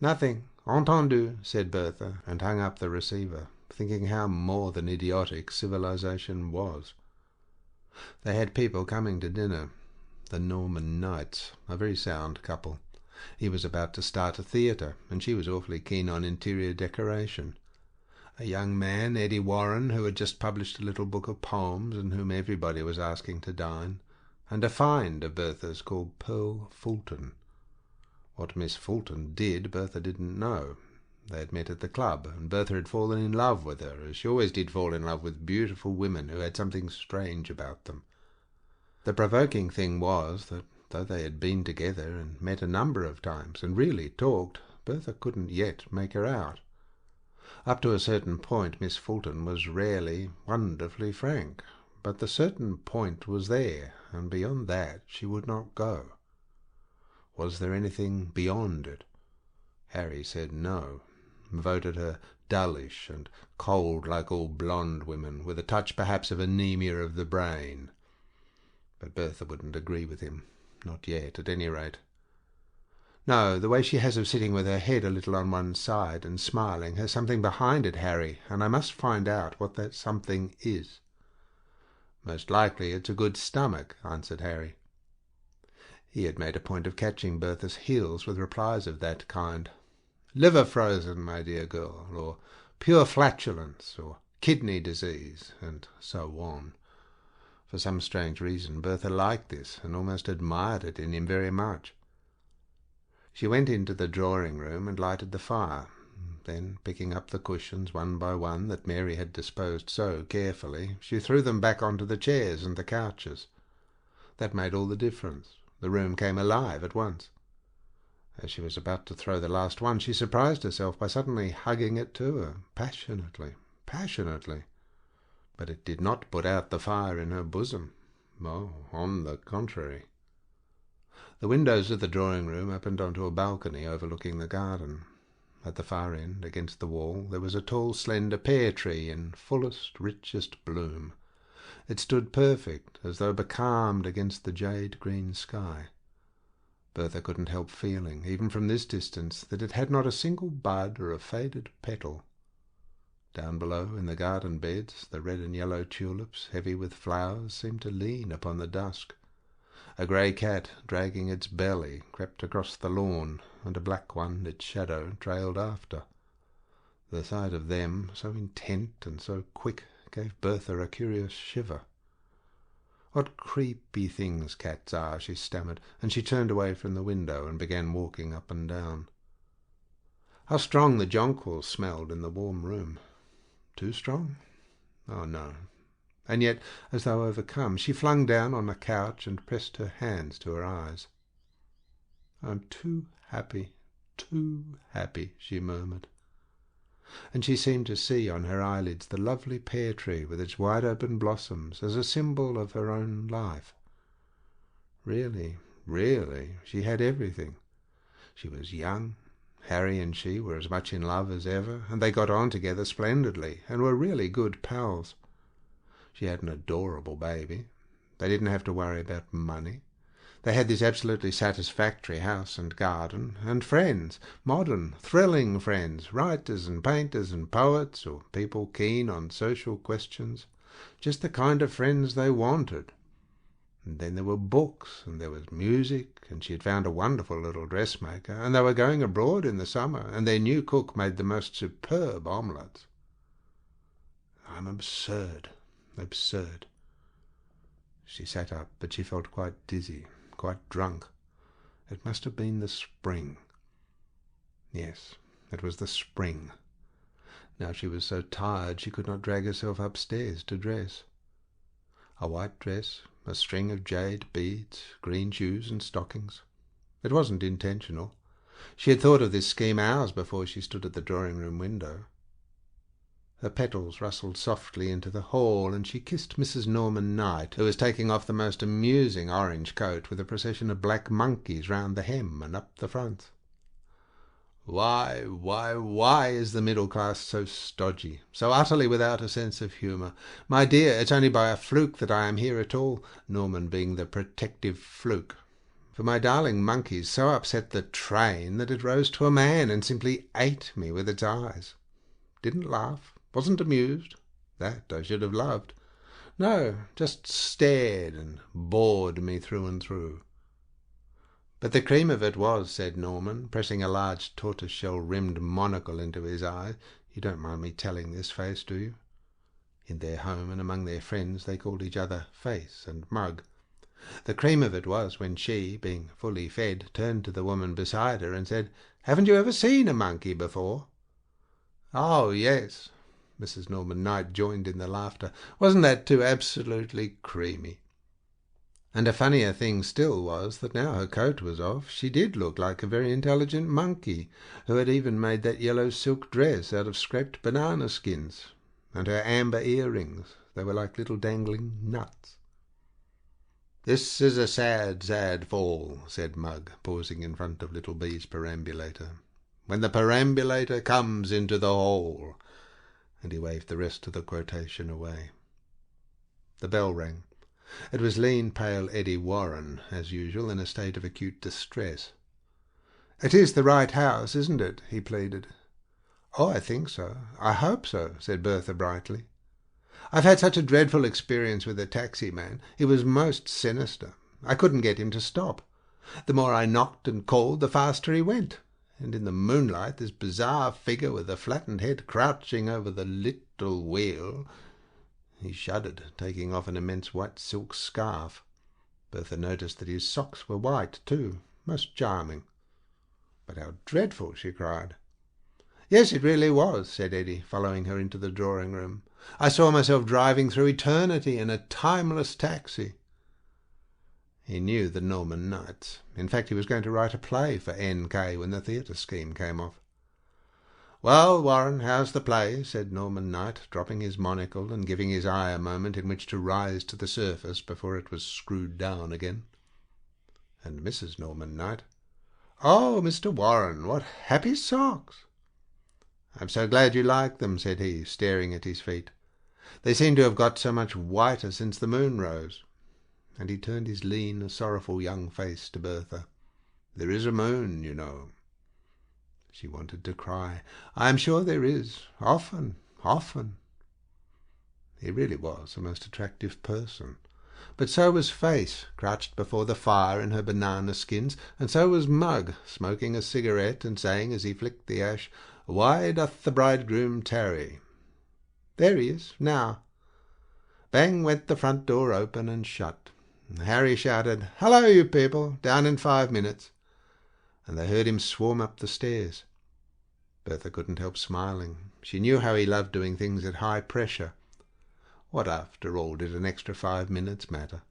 "Nothing. Entendu," said Bertha, and hung up the receiver, thinking how more than idiotic civilization was. They had people coming to dinner. The Norman Knights, a very sound couple. He was about to start a theatre, and she was awfully keen on interior decoration. A young man, Eddie Warren, who had just published a little book of poems and whom everybody was asking to dine, and a find of Bertha's called Pearl Fulton. What Miss Fulton did, Bertha didn't know. They had met at the club, and Bertha had fallen in love with her, as she always did fall in love with beautiful women who had something strange about them. The provoking thing was that, though they had been together and met a number of times and really talked, Bertha couldn't yet make her out. Up to a certain point Miss Fulton was rarely, wonderfully frank, but the certain point was there, and beyond that she would not go. Was there anything beyond it? Harry said no, voted her dullish and cold like all blonde women, with a touch perhaps of anemia of the brain. But Bertha wouldn't agree with him, not yet, at any rate. "No, the way she has of sitting with her head a little on one side and smiling has something behind it, Harry, and I must find out what that something is." "Most likely it's a good stomach," answered Harry. He had made a point of catching Bertha's heels with replies of that kind. "Liver frozen, my dear girl," or "pure flatulence," or "kidney disease," and so on. For some strange reason Bertha liked this, and almost admired it in him very much. She went into the drawing-room and lighted the fire. Then, picking up the cushions one by one that Mary had disposed so carefully, she threw them back onto the chairs and the couches. That made all the difference. The room came alive at once. As she was about to throw the last one, she surprised herself by suddenly hugging it to her, passionately. But it did not put out the fire in her bosom. Oh, on the contrary. The windows of the drawing-room opened onto a balcony overlooking the garden. At the far end, against the wall, there was a tall, slender pear-tree in fullest, richest bloom. It stood perfect, as though becalmed against the jade-green sky. Bertha couldn't help feeling, even from this distance, that it had not a single bud or a faded petal. Down below, in the garden beds, the red and yellow tulips, heavy with flowers, seemed to lean upon the dusk. A grey cat, dragging its belly, crept across the lawn, and a black one, its shadow, trailed after. The sight of them, so intent and so quick, gave Bertha a curious shiver. "What creepy things cats are," she stammered, and she turned away from the window and began walking up and down. How strong the jonquils smelled in the warm room! Too strong? Oh, no. And yet, as though overcome, she flung down on a couch and pressed her hands to her eyes. "I'm too happy, she murmured. And she seemed to see on her eyelids the lovely pear-tree with its wide-open blossoms as a symbol of her own life. Really, she had everything. She was young. Harry and she were as much in love as ever, and they got on together splendidly, and were really good pals. She had an adorable baby. They didn't have to worry about money. They had this absolutely satisfactory house and garden, and friends, modern, thrilling friends, writers and painters and poets, or people keen on social questions, just the kind of friends they wanted. And then there were books, and there was music, and she had found a wonderful little dressmaker, and they were going abroad in the summer, and their new cook made the most superb omelettes. "I'm absurd. She sat up, but she felt quite dizzy, quite drunk. It must have been the spring. Yes, it was the spring. Now she was so tired she could not drag herself upstairs to dress. A white dress, a string of jade beads, green shoes and stockings. It wasn't intentional. She had thought of this scheme hours before she stood at the drawing-room window. Her petals rustled softly into the hall, and she kissed Mrs. Norman Knight, who was taking off the most amusing orange coat with a procession of black monkeys round the hem and up the front. Why is the middle class so stodgy, so utterly without a sense of humour? My dear, it's only by a fluke that I am here at all, Norman being the protective fluke. For my darling monkeys so upset the train that it rose to a man and simply ate me with its eyes. Didn't laugh. Wasn't amused. That I should have loved. No, just stared and bored me through and through. But the cream of it was, said Norman, pressing a large tortoise-shell-rimmed monocle into his eye. You don't mind me telling this, Face, do you? In their home and among their friends they called each other Face and Mug. The cream of it was when she, being fully fed, turned to the woman beside her and said, "Haven't you ever seen a monkey before?" "Oh, yes." Mrs. Norman Knight joined in the laughter. Wasn't that too absolutely creamy? And a funnier thing still was that now her coat was off, she did look like a very intelligent monkey, who had even made that yellow silk dress out of scraped banana skins. And her amber earrings, they were like little dangling nuts. "This is a sad, sad fall," said Mug, pausing in front of Little B's perambulator. "When the perambulator comes into the hall," and he waved the rest of the quotation away. The bell rang. It was lean, pale Eddie Warren, as usual, in a state of acute distress. "It is the right house, isn't it?" he pleaded. "Oh, I think so. I hope so," said Bertha brightly. I've had such a dreadful experience with a taxi man. He was most sinister. I couldn't get him to stop. The more I knocked and called, the faster he went. And in the moonlight, this bizarre figure with a flattened head crouching over the little wheel. He shuddered, taking off an immense white silk scarf. Bertha noticed that his socks were white, too. Most charming. But how dreadful, she cried. Yes, it really was, said Eddie, following her into the drawing-room. I saw myself driving through eternity in a timeless taxi. He knew the Norman Knights. In fact, he was going to write a play for N.K. when the theatre scheme came off. Well, Warren, how's the play? Said Norman Knight, dropping his monocle and giving his eye a moment in which to rise to the surface before it was screwed down again. And Mrs. Norman Knight, Oh, Mr. Warren, what happy socks! I'm so glad you like them, said he, staring at his feet. They seem to have got so much whiter since the moon rose. And he turned his lean, sorrowful young face to Bertha. There is a moon, you know. She wanted to cry. I am sure there is. Often, often. He really was a most attractive person. But so was Face, crouched before the fire in her banana skins, and so was Mug, smoking a cigarette and saying as he flicked the ash, Why doth the bridegroom tarry? There he is, now. Bang went the front door open and shut. Harry shouted, Hello, you people, down in 5 minutes. And they heard him swarm up the stairs. Bertha couldn't help smiling. She knew how he loved doing things at high pressure. What, after all, did an extra 5 minutes matter?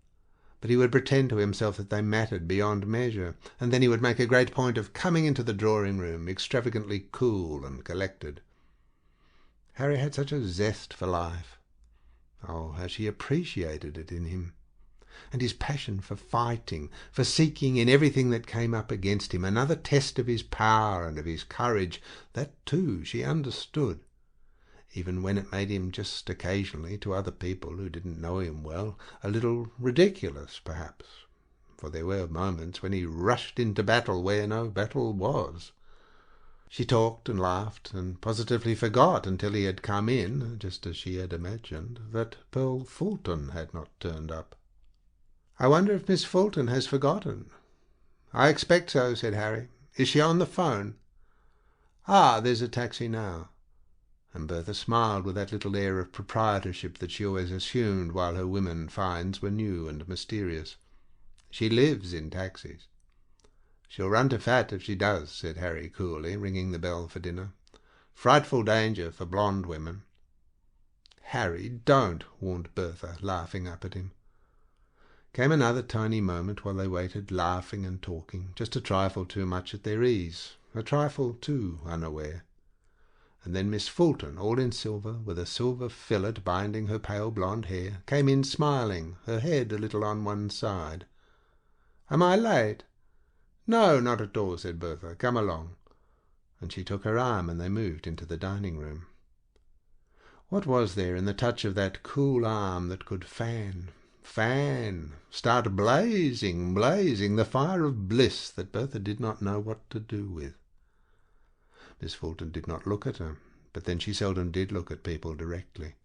But he would pretend to himself that they mattered beyond measure, and then he would make a great point of coming into the drawing-room, extravagantly cool and collected. Harry had such a zest for life. Oh, how she appreciated it in him! And his passion for fighting, for seeking in everything that came up against him another test of his power and of his courage, that too she understood, even when it made him just occasionally, to other people who didn't know him well, a little ridiculous, perhaps, for there were moments when he rushed into battle where no battle was. She talked and laughed, and positively forgot until he had come in, just as she had imagined, that Pearl Fulton had not turned up. I wonder if Miss Fulton has forgotten. I expect so, said Harry. Is she on the phone? Ah, there's a taxi now. And Bertha smiled with that little air of proprietorship that she always assumed while her women finds were new and mysterious. She lives in taxis. She'll run to fat if she does, said Harry coolly, ringing the bell for dinner. Frightful danger for blonde women. Harry, don't, warned Bertha, laughing up at him. Came another tiny moment while they waited, laughing and talking, just a trifle too much at their ease, a trifle too unaware. And then Miss Fulton, all in silver, with a silver fillet binding her pale blonde hair, came in smiling, her head a little on one side. Am I late? No, not at all, said Bertha. Come along. And she took her arm, and they moved into the dining-room. What was there in the touch of that cool arm that could fan, start blazing the fire of bliss that Bertha did not know what to do with? Miss Fulton did not look at her, but then she seldom did look at people directly.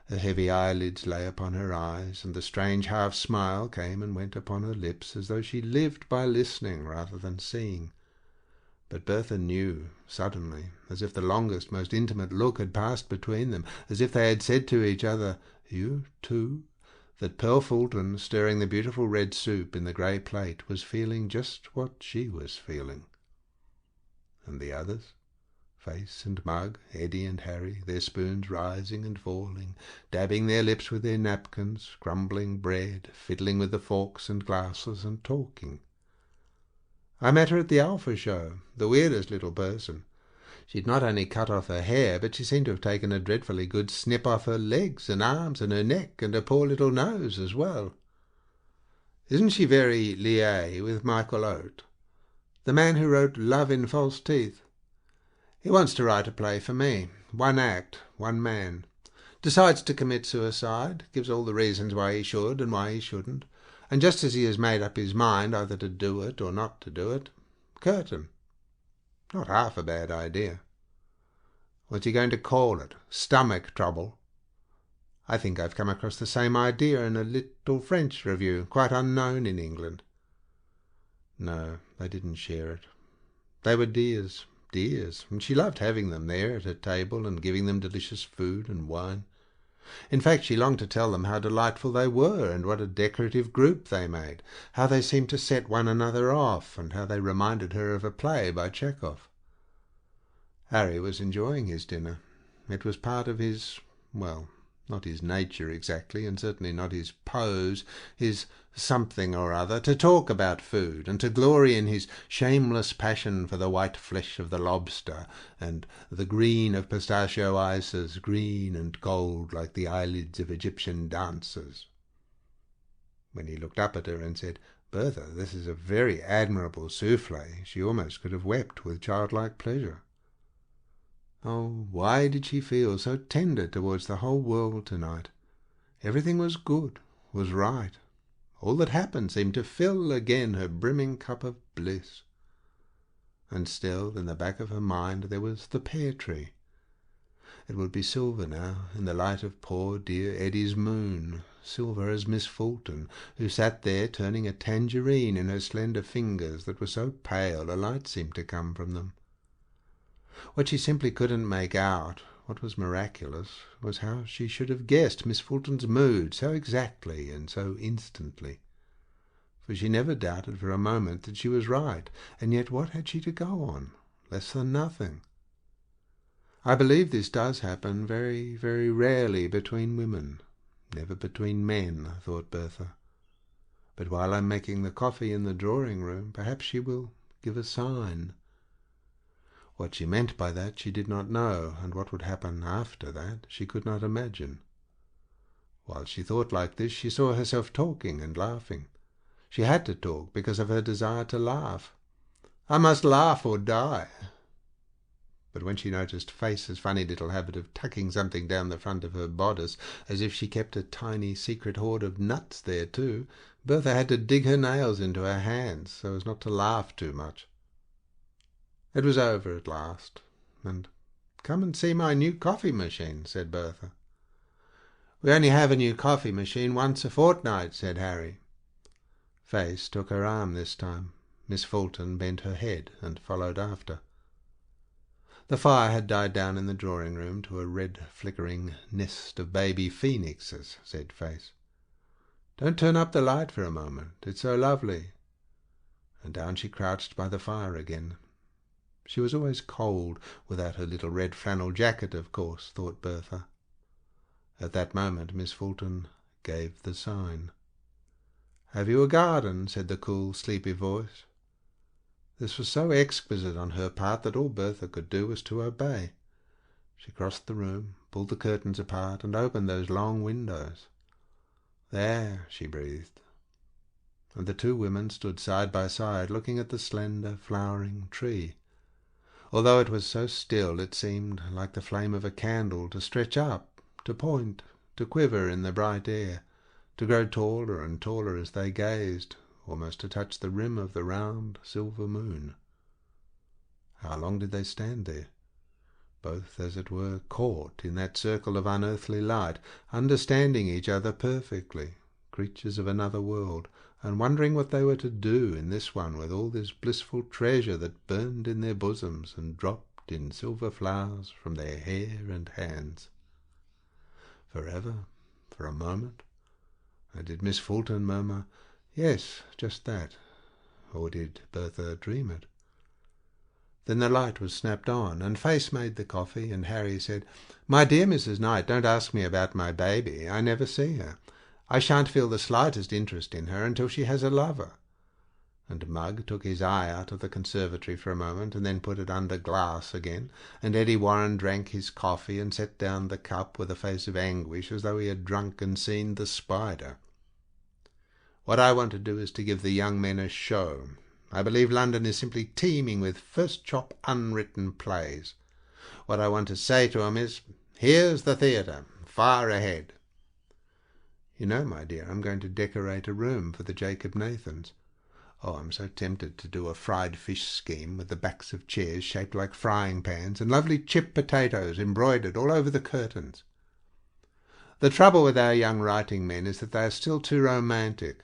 Her heavy eyelids lay upon her eyes, and the strange half-smile came and went upon her lips, as though she lived by listening rather than seeing. But Bertha knew, suddenly, as if the longest, most intimate look had passed between them, as if they had said to each other, You too? That Pearl Fulton, stirring the beautiful red soup in the grey plate, was feeling just what she was feeling. And the others? Face and Mug, Eddie and Harry, their spoons rising and falling, dabbing their lips with their napkins, crumbling bread, fiddling with the forks and glasses, and talking. I met her at the Alpha show, the weirdest little person. She'd not only cut off her hair, but she seemed to have taken a dreadfully good snip off her legs and arms and her neck and her poor little nose as well. Isn't she very liée with Michael Oates, the man who wrote Love in False Teeth? He wants to write a play for me. 1 act, 1 man. Decides to commit suicide, gives all the reasons why he should and why he shouldn't, and just as he has made up his mind either to do it or not to do it, curtain. Not half a bad idea. What's he going to call it? Stomach trouble? I think I've come across the same idea in a little French review, quite unknown in England." No, they didn't share it. They were dears, dears, and she loved having them there at her table and giving them delicious food and wine. In fact, she longed to tell them how delightful they were, and what a decorative group they made, how they seemed to set one another off, and how they reminded her of a play by Chekhov. Harry was enjoying his dinner. It was part of his, well, not his nature exactly, and certainly not his pose, his something or other, to talk about food, and to glory in his shameless passion for the white flesh of the lobster, and the green of pistachio ices, green and gold like the eyelids of Egyptian dancers. When he looked up at her and said, "Bertha, this is a very admirable souffle," she almost could have wept with childlike pleasure. Oh, why did she feel so tender towards the whole world tonight? Everything was good, was right. All that happened seemed to fill again her brimming cup of bliss. And still, in the back of her mind, there was the pear tree. It would be silver now, in the light of poor dear Eddie's moon, silver as Miss Fulton, who sat there turning a tangerine in her slender fingers that were so pale a light seemed to come from them. What she simply couldn't make out, what was miraculous, was how she should have guessed Miss Fulton's mood so exactly and so instantly. For she never doubted for a moment that she was right, and yet what had she to go on? Less than nothing. I believe this does happen very, very rarely between women, never between men, thought Bertha. But while I'm making the coffee in the drawing-room, perhaps she will give a sign. What she meant by that she did not know, and what would happen after that she could not imagine. While she thought like this, she saw herself talking and laughing. She had to talk because of her desire to laugh. "I must laugh or die." But when she noticed Face's funny little habit of tucking something down the front of her bodice, as if she kept a tiny secret hoard of nuts there too, Bertha had to dig her nails into her hands so as not to laugh too much. It was over at last, and "Come and see my new coffee machine," said Bertha. "We only have a new coffee machine once a fortnight," said Harry. Face took her arm this time. Miss Fulton bent her head and followed after. The fire had died down in the drawing-room to a red flickering nest of baby phoenixes, said Face. "Don't turn up the light for a moment. It's so lovely." And down she crouched by the fire again. She was always cold without her little red flannel jacket, of course, thought Bertha. At that moment Miss Fulton gave the sign. "Have you a garden?" said the cool, sleepy voice. This was so exquisite on her part that all Bertha could do was to obey. She crossed the room, pulled the curtains apart, and opened those long windows. "There," she breathed. And the two women stood side by side, looking at the slender, flowering tree. Although it was so still, it seemed like the flame of a candle to stretch up, to point, to quiver in the bright air, to grow taller and taller as they gazed, almost to touch the rim of the round silver moon. How long did they stand there? Both, as it were, caught in that circle of unearthly light, understanding each other perfectly, creatures of another world, and wondering what they were to do in this one with all this blissful treasure that burned in their bosoms and dropped in silver flowers from their hair and hands. Forever? For a moment? And did Miss Fulton murmur, "Yes, just that"? Or did Bertha dream it? Then the light was snapped on, and Face made the coffee, and Harry said, "My dear Mrs. Knight, don't ask me about my baby. I never see her. I shan't feel the slightest interest in her until she has a lover." And Mugg took his eye out of the conservatory for a moment, and then put it under glass again, and Eddie Warren drank his coffee and set down the cup with a face of anguish as though he had drunk and seen the spider. "What I want to do is to give the young men a show. I believe London is simply teeming with first-chop unwritten plays. What I want to say to 'em is, here's the theatre, far ahead. You know, my dear, I'm going to decorate a room for the Jacob Nathans. Oh, I'm so tempted to do a fried fish scheme with the backs of chairs shaped like frying pans and lovely chip potatoes embroidered all over the curtains. The trouble with our young writing men is that they are still too romantic.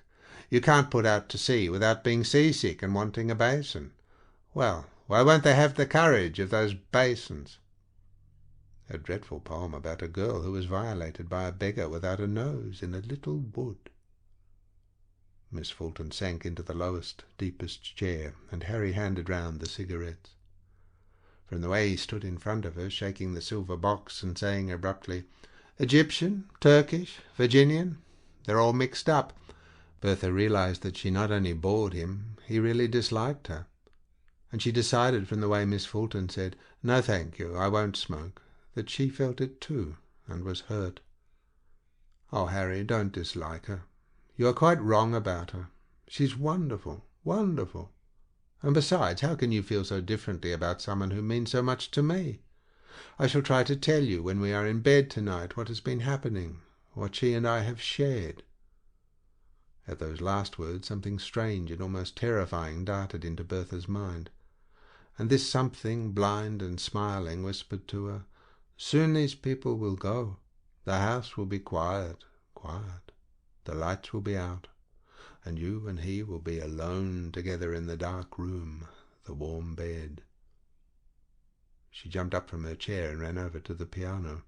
You can't put out to sea without being seasick and wanting a basin. Well, why won't they have the courage of those basins? A dreadful poem about a girl who was violated by a beggar without a nose in a little wood. Miss Fulton sank into the lowest, deepest chair, and Harry handed round the cigarettes. From the way he stood in front of her, shaking the silver box and saying abruptly, "Egyptian, Turkish, Virginian, they're all mixed up," Bertha realized that she not only bored him, he really disliked her. And she decided from the way Miss Fulton said, "No, thank you, I won't smoke," that she felt it too, and was hurt. "Oh, Harry, don't dislike her. You are quite wrong about her. She's wonderful, wonderful. And besides, how can you feel so differently about someone who means so much to me? I shall try to tell you when we are in bed tonight what has been happening, what she and I have shared." At those last words something strange and almost terrifying darted into Bertha's mind, and this something, blind and smiling, whispered to her, "Soon these people will go. The house will be quiet, quiet. The lights will be out, and you and he will be alone together in the dark room, the warm bed." She jumped up from her chair and ran over to the piano.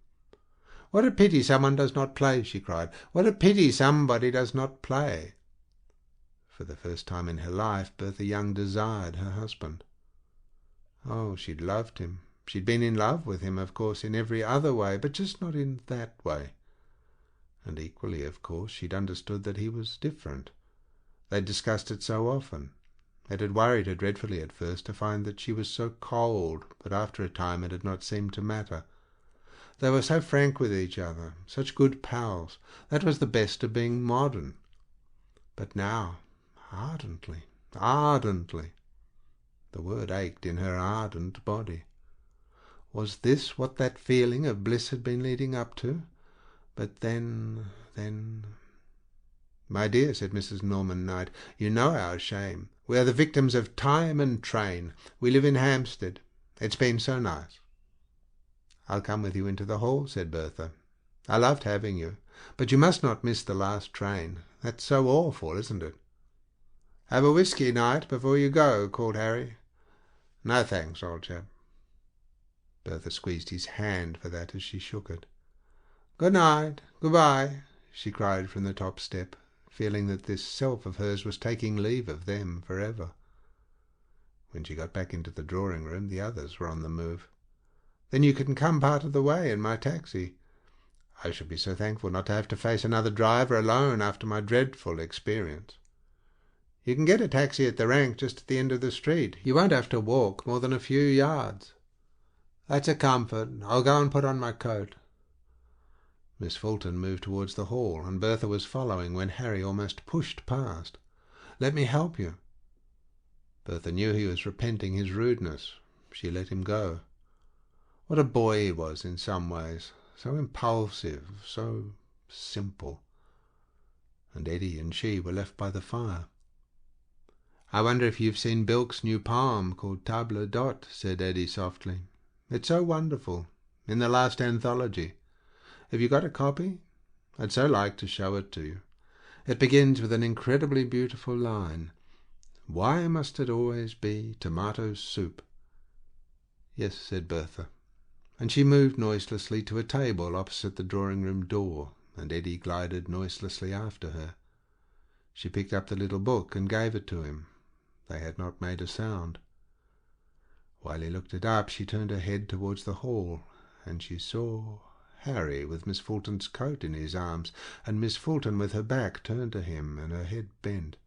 "What a pity someone does not play," she cried. "What a pity somebody does not play." For the first time in her life, Bertha Young desired her husband. Oh, she'd loved him. She'd been in love with him, of course, in every other way, but just not in that way. And equally, of course, she'd understood that he was different. They'd discussed it so often. It had worried her dreadfully at first to find that she was so cold, but after a time it had not seemed to matter. They were so frank with each other, such good pals. That was the best of being modern. But now, ardently, ardently. The word ached in her ardent body. Was this what that feeling of bliss had been leading up to? But then... "My dear," said Mrs. Norman Knight, "you know our shame. We are the victims of time and train. We live in Hampstead. It's been so nice." "I'll come with you into the hall," said Bertha. "I loved having you. But you must not miss the last train. That's so awful, isn't it?" "Have a whisky, Knight, before you go," called Harry. "No, thanks, old chap." Bertha squeezed his hand for that as she shook it. "Good night, good-bye," she cried from the top step, feeling that this self of hers was taking leave of them forever. When she got back into the drawing-room, the others were on the move. "Then you can come part of the way in my taxi. I shall be so thankful not to have to face another driver alone after my dreadful experience. You can get a taxi at the rank just at the end of the street. You won't have to walk more than a few yards." "That's a comfort. I'll go and put on my coat." Miss Fulton moved towards the hall, and Bertha was following when Harry almost pushed past. "Let me help you." Bertha knew he was repenting his rudeness. She let him go. What a boy he was in some ways, so impulsive, so simple. And Eddie and she were left by the fire. "I wonder if you've seen Bilk's new poem called Table d'Hôte," said Eddie softly. "It's so wonderful, in the last anthology. Have you got a copy? I'd so like to show it to you. It begins with an incredibly beautiful line. 'Why must it always be tomato soup?'" "Yes," said Bertha, and she moved noiselessly to a table opposite the drawing-room door, and Eddie glided noiselessly after her. She picked up the little book and gave it to him. They had not made a sound. While he looked it up, she turned her head towards the hall, and she saw Harry with Miss Fulton's coat in his arms, and Miss Fulton with her back turned to him and her head bent.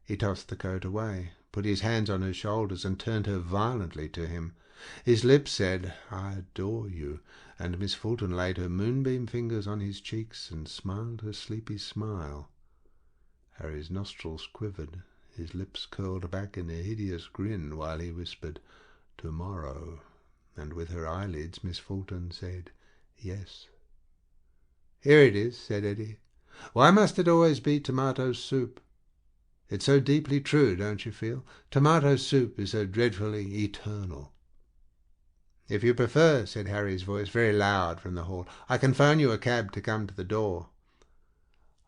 He tossed the coat away, put his hands on her shoulders, and turned her violently to him. His lips said, "I adore you," and Miss Fulton laid her moonbeam fingers on his cheeks and smiled her sleepy smile. Harry's nostrils quivered, his lips curled back in a hideous grin, while he whispered, "Tomorrow," and with her eyelids Miss Fulton said, "Yes." "Here it is," said Eddie. "Why must it always be tomato soup? It's so deeply true, don't you feel? Tomato soup is so dreadfully eternal." "If you prefer," said Harry's voice, very loud from the hall, "I can phone you a cab to come to the door."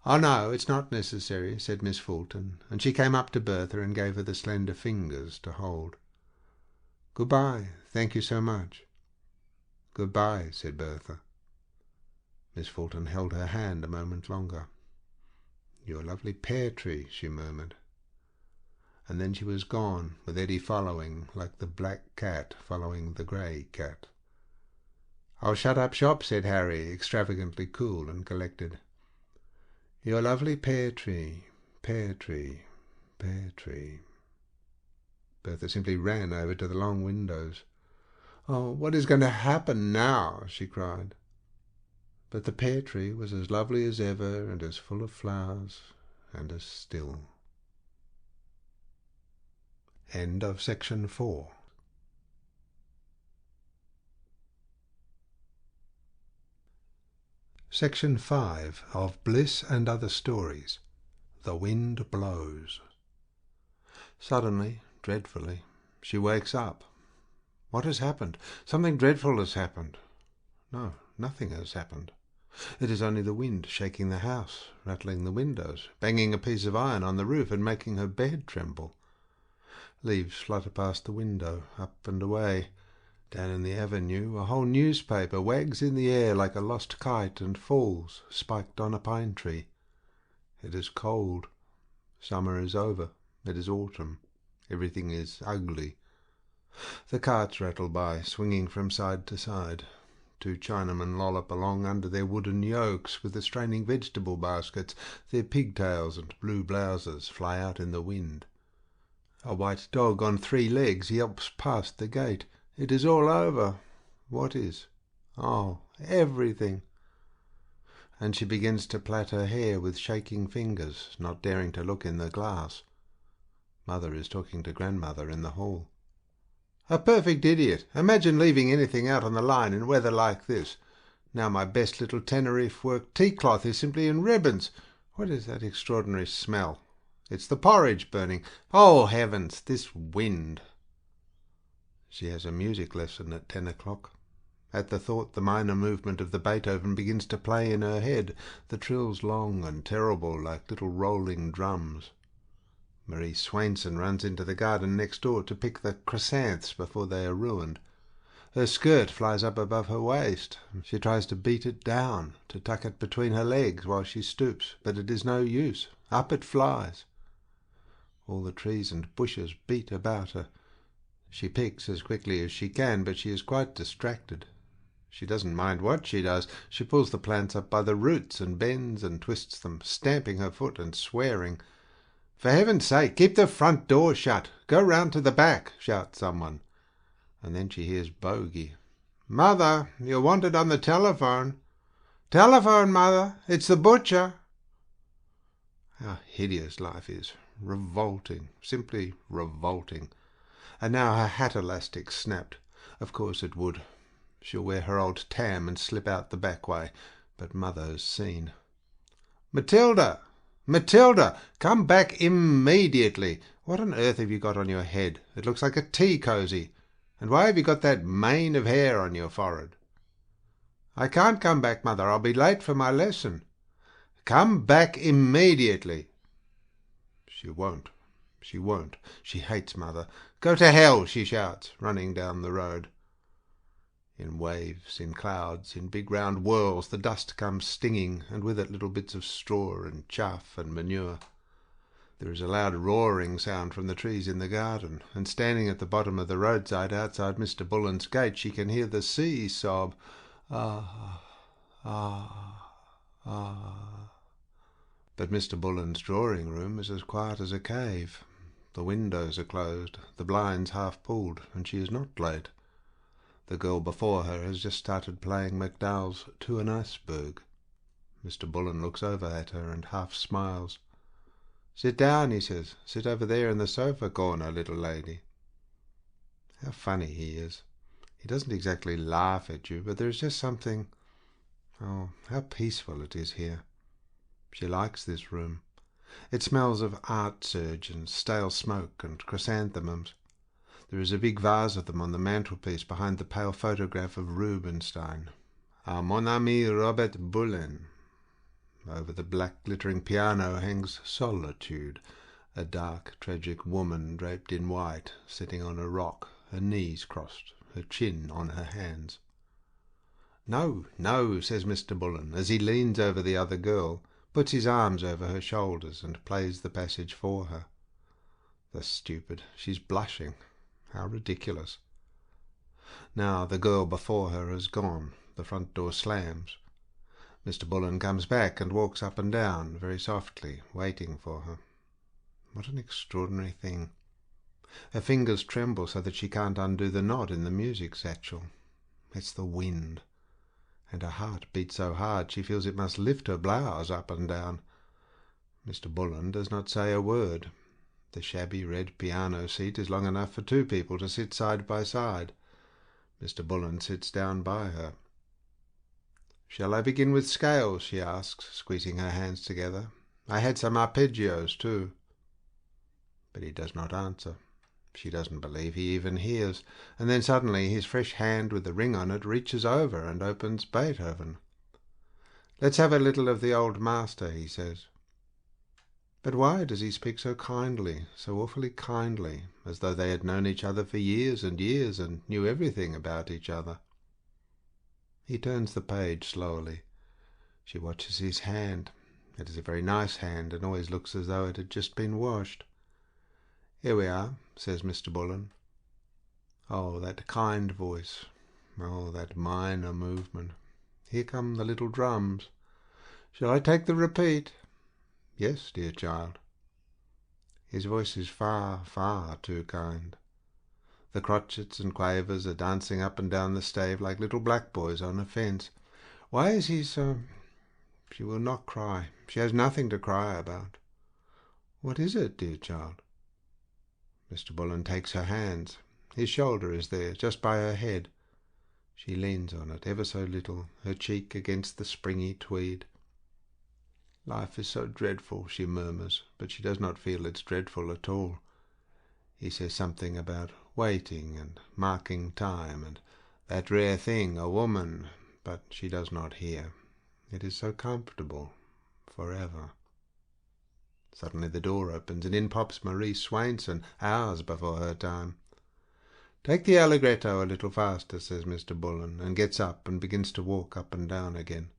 "Oh, no, it's not necessary," said Miss Fulton, and she came up to Bertha and gave her the slender fingers to hold. "Good-bye. Thank you so much." "Good-bye," said Bertha. Miss Fulton held her hand a moment longer. "You're a lovely pear tree," she murmured. And then she was gone, with Eddie following, like the black cat following the grey cat. "I'll shut up shop," said Harry, extravagantly cool and collected. "You're a lovely pear tree, pear tree, pear tree." Bertha simply ran over to the long windows. "Oh, what is going to happen now?" she cried. But the pear tree was as lovely as ever, and as full of flowers, and as still. End of section 4. Section 5 of Bliss and Other Stories. The Wind Blows. Suddenly, dreadfully, she wakes up. What has happened? Something dreadful has happened. No, nothing has happened. It is only the wind shaking the house, rattling the windows, banging a piece of iron on the roof, and making her bed tremble. Leaves flutter past the window, up and away. Down in the avenue a whole newspaper wags in the air like a lost kite and falls, spiked on a pine tree. It is cold. Summer is over. It is autumn. Everything is ugly. The carts rattle by, swinging from side to side. 2 Chinamen lollop along under their wooden yokes with the straining vegetable baskets. Their pigtails and blue blouses fly out in the wind. A white dog on 3 legs yelps past the gate. It is all over. What is? Oh, everything. And she begins to plait her hair with shaking fingers, not daring to look in the glass. Mother is talking to grandmother in the hall. "A perfect idiot! Imagine leaving anything out on the line in weather like this. Now my best little Tenerife work tea-cloth is simply in ribbons. What is that extraordinary smell? It's the porridge burning. Oh, heavens, this wind!" She has a music lesson at 10 o'clock. At the thought, the minor movement of the Beethoven begins to play in her head, the trills long and terrible like little rolling drums. Marie Swainson runs into the garden next door to pick the chrysanths before they are ruined. Her skirt flies up above her waist. She tries to beat it down, to tuck it between her legs while she stoops, but it is no use. Up it flies. All the trees and bushes beat about her. She picks as quickly as she can, but she is quite distracted. She doesn't mind what she does. She pulls the plants up by the roots and bends and twists them, stamping her foot and swearing. "For heaven's sake, keep the front door shut. Go round to the back," shouts someone. And then she hears Bogey. "Mother, you're wanted on the telephone." "Telephone, Mother. It's the butcher." How hideous life is. Revolting. Simply revolting. And now her hat elastic snapped. Of course it would. She'll wear her old tam and slip out the back way. But Mother has seen. "Matilda! Matilda! Come back immediately! What on earth have you got on your head? It looks like a tea cosy. And why have you got that mane of hair on your forehead?" "I can't come back, Mother. I'll be late for my lesson." "Come back immediately." She won't. She won't. She hates Mother. "Go to hell!" she shouts, running down the road. In waves, in clouds, in big round whirls, the dust comes stinging, and with it little bits of straw and chaff and manure. There is a loud roaring sound from the trees in the garden, and standing at the bottom of the roadside outside Mr. Bullen's gate, she can hear the sea sob, "Ah, ah, ah." But Mr. Bullen's drawing-room is as quiet as a cave. The windows are closed, the blinds half pulled, and she is not late. The girl before her has just started playing MacDowell's "To an Iceberg." Mr. Bullen looks over at her and half smiles. "Sit down," he says. "Sit over there in the sofa corner, little lady." How funny he is. He doesn't exactly laugh at you, but there is just something... Oh, how peaceful it is here. She likes this room. It smells of art serge and stale smoke and chrysanthemums. There is a big vase of them on the mantelpiece behind the pale photograph of Rubinstein. Ah, mon ami Robert Bullen. Over the black glittering piano hangs Solitude, a dark, tragic woman draped in white, sitting on a rock, her knees crossed, her chin on her hands. "No, no," says Mr. Bullen, as he leans over the other girl, puts his arms over her shoulders, and plays the passage for her. The stupid! She's blushing. How ridiculous. Now the girl before her has gone. The front door slams. Mr. Bullen comes back and walks up and down, very softly, waiting for her. What an extraordinary thing. Her fingers tremble so that she can't undo the knot in the music satchel. It's the wind. And her heart beats so hard she feels it must lift her blouse up and down. Mr. Bullen does not say a word. The shabby red piano seat is long enough for two people to sit side by side. Mr. Bullen sits down by her. "Shall I begin with scales?" she asks, squeezing her hands together. "I had some arpeggios too." But he does not answer. She doesn't believe he even hears, and then suddenly his fresh hand with the ring on it reaches over and opens Beethoven. "Let's have a little of the old master," he says. But why does he speak so kindly, so awfully kindly, as though they had known each other for years and years and knew everything about each other? He turns the page slowly. She watches his hand. It is a very nice hand, and always looks as though it had just been washed. "Here we are," says Mr. Bullen. Oh, that kind voice. Oh, that minor movement. Here come the little drums. "Shall I take the repeat?" "Yes, dear child." His voice is far, far too kind. The crotchets and quavers are dancing up and down the stave like little black boys on a fence. Why is he so... She will not cry. She has nothing to cry about. "What is it, dear child?" Mr. Bullen takes her hands. His shoulder is there, just by her head. She leans on it, ever so little, her cheek against the springy tweed. "Life is so dreadful," she murmurs, but she does not feel it's dreadful at all. He says something about waiting and marking time and that rare thing, a woman, but she does not hear. It is so comfortable, forever. Suddenly the door opens, and in pops Marie Swainson, hours before her time. "Take the allegretto a little faster," says Mr. Bullen, and gets up and begins to walk up and down again.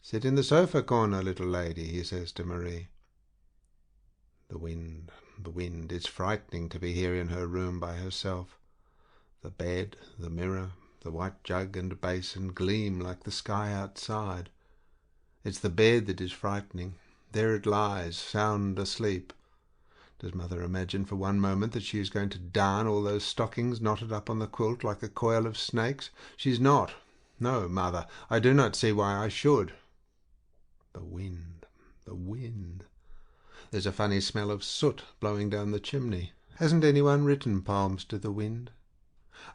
"Sit in the sofa corner, little lady," he says to Marie. The wind. It's frightening to be here in her room by herself. The bed, the mirror, the white jug and basin gleam like the sky outside. It's the bed that is frightening. There it lies, sound asleep. Does mother imagine for one moment that she is going to darn all those stockings knotted up on the quilt like a coil of snakes? She's not. No, mother, I do not see why I should. The wind. There's a funny smell of soot blowing down the chimney. Hasn't anyone written poems to the wind?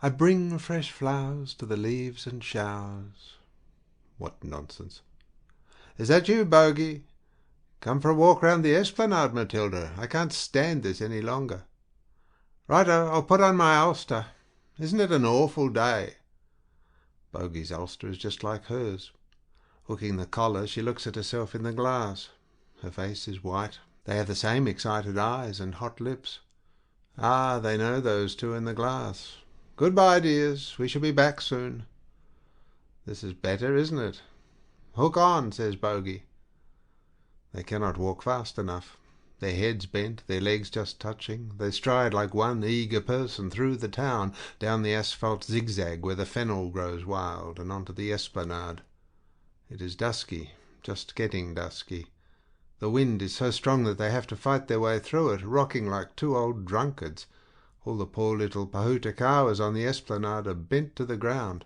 "I bring fresh flowers to the leaves and showers." What nonsense. "Is that you, Bogey? Come for a walk round the esplanade, Matilda. I can't stand this any longer." "Righto, I'll put on my ulster. Isn't it an awful day?" Bogey's ulster is just like hers. Hooking the collar, she looks at herself in the glass. Her face is white. They have the same excited eyes and hot lips. Ah, they know those two in the glass. "Goodbye, dears. We shall be back soon." This is better, isn't it? "Hook on," says Bogey. They cannot walk fast enough. Their heads bent, their legs just touching, they stride like one eager person through the town, down the asphalt zigzag where the fennel grows wild, and onto the esplanade. It is dusky, just getting dusky. The wind is so strong that they have to fight their way through it, rocking like two old drunkards. All the poor little pahutakawas on the esplanade are bent to the ground.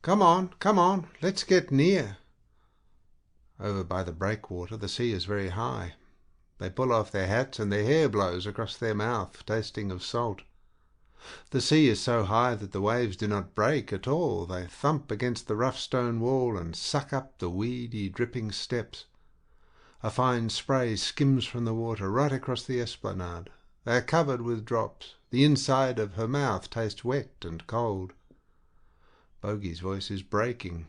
Come on, let's get near." Over by the breakwater the sea is very high. They pull off their hats and their hair blows across their mouth, tasting of salt. The sea is so high that the waves do not break at all. They thump against the rough stone wall and suck up the weedy, dripping steps. A fine spray skims from the water right across the esplanade. They are covered with drops. The inside of her mouth tastes wet and cold. Bogey's voice is breaking.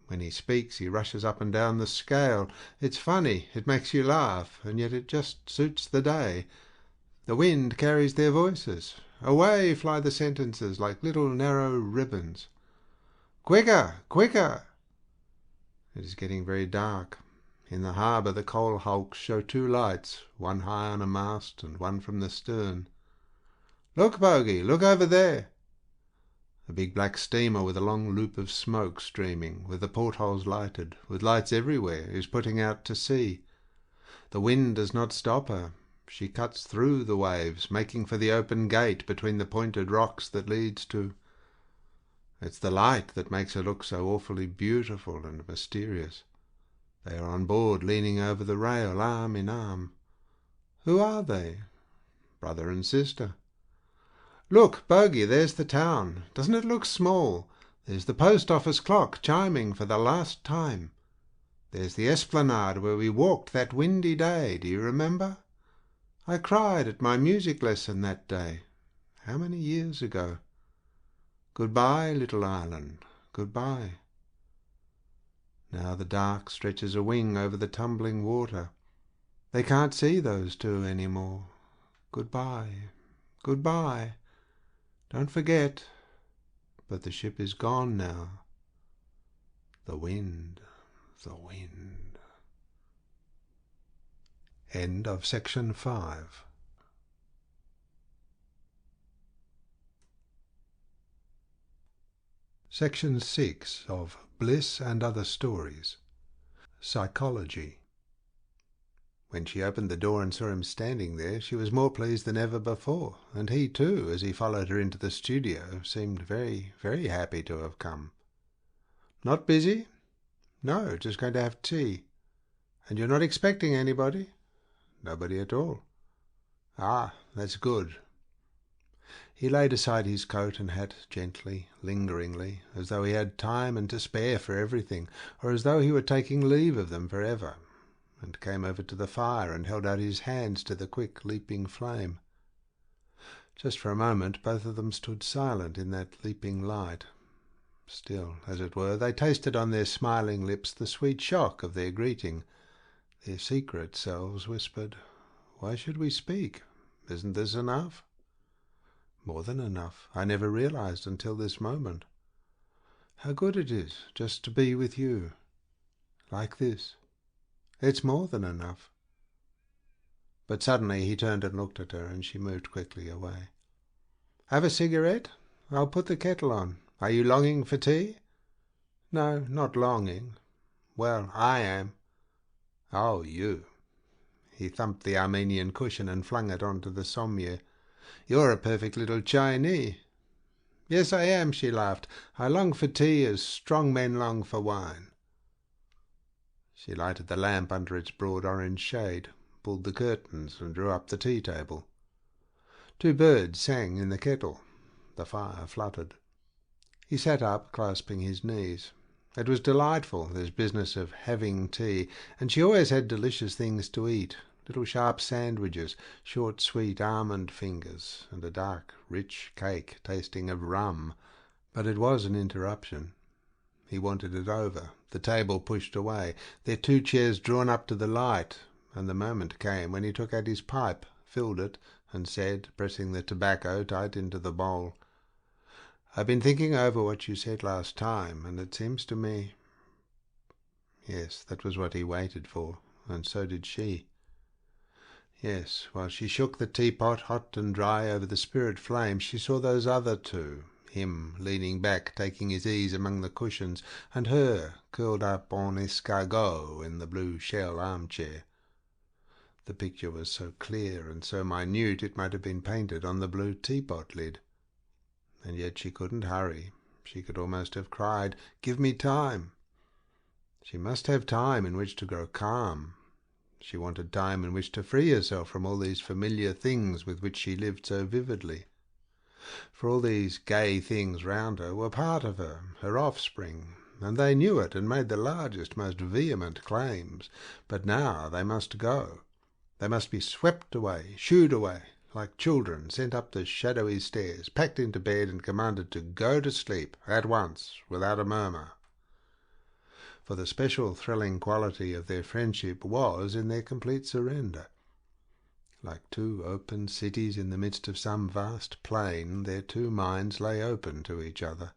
When he speaks, he rushes up and down the scale. It's funny, it makes you laugh, and yet it just suits the day. The wind carries their voices. Away fly the sentences like little narrow ribbons. Quicker! Quicker! It is getting very dark. In the harbour the coal hulks show two lights, one high on a mast and one from the stern. Look, Bogey, look over there! A big black steamer with a long loop of smoke streaming, with the portholes lighted, with lights everywhere, is putting out to sea. The wind does not stop her. She cuts through the waves, making for the open gate between the pointed rocks that leads to... It's the light that makes her look so awfully beautiful and mysterious. They are on board, leaning over the rail, arm in arm. Who are they? Brother and sister. Look, Bogey, there's the town. Doesn't it look small? There's the post office clock chiming for the last time. There's the esplanade where we walked that windy day, do you remember? I cried at my music lesson that day. How many years ago? Goodbye, little island, goodbye. Now the dark stretches a wing over the tumbling water. They can't see those two any more. Goodbye, goodbye. Don't forget. But the ship is gone now. The wind, the wind. End of section 5. Section 6 of Bliss and Other Stories. Psychology. When she opened the door and saw him standing there, she was more pleased than ever before, and he too, as he followed her into the studio, seemed very, very happy to have come. Not busy? No, just going to have tea. And you're not expecting anybody? Nobody at all. Ah, that's good. He laid aside his coat and hat gently, lingeringly, as though he had time and to spare for everything, or as though he were taking leave of them for ever, and came over to the fire and held out his hands to the quick leaping flame. Just for a moment both of them stood silent in that leaping light. Still, as it were, they tasted on their smiling lips the sweet shock of their greeting. Their secret selves whispered, "Why should we speak? Isn't this enough?" More than enough. I never realized until this moment. How good it is just to be with you. Like this. It's more than enough. But suddenly he turned and looked at her, and she moved quickly away. Have a cigarette? I'll put the kettle on. Are you longing for tea? No, not longing. Well, I am. Oh, you. He thumped the Armenian cushion and flung it onto the sommier. You're a perfect little Chinese. Yes, I am, she laughed. I long for tea as strong men long for wine. She lighted the lamp under its broad orange shade, pulled the curtains, and drew up the tea-table. Two birds sang in the kettle. The fire fluttered. He sat up, clasping his knees. It was delightful, this business of having tea, and she always had delicious things to eat, little sharp sandwiches, short sweet almond fingers, and a dark, rich cake tasting of rum. But it was an interruption. He wanted it over, the table pushed away, their two chairs drawn up to the light, and the moment came when he took out his pipe, filled it, and said, pressing the tobacco tight into the bowl, "I've been thinking over what you said last time, and it seems to me—" Yes, that was what he waited for, and so did she. Yes, while she shook the teapot hot and dry over the spirit flame, she saw those other two, him leaning back, taking his ease among the cushions, and her curled up en escargot in the blue shell armchair. The picture was so clear and so minute it might have been painted on the blue teapot lid. And yet she couldn't hurry. She could almost have cried, "Give me time." She must have time in which to grow calm. She wanted time in which to free herself from all these familiar things with which she lived so vividly. For all these gay things round her were part of her, her offspring, and they knew it and made the largest, most vehement claims. But now they must go. They must be swept away, shooed away, like children sent up the shadowy stairs, packed into bed and commanded to go to sleep at once, without a murmur. For the special thrilling quality of their friendship was in their complete surrender. Like two open cities in the midst of some vast plain, their two minds lay open to each other.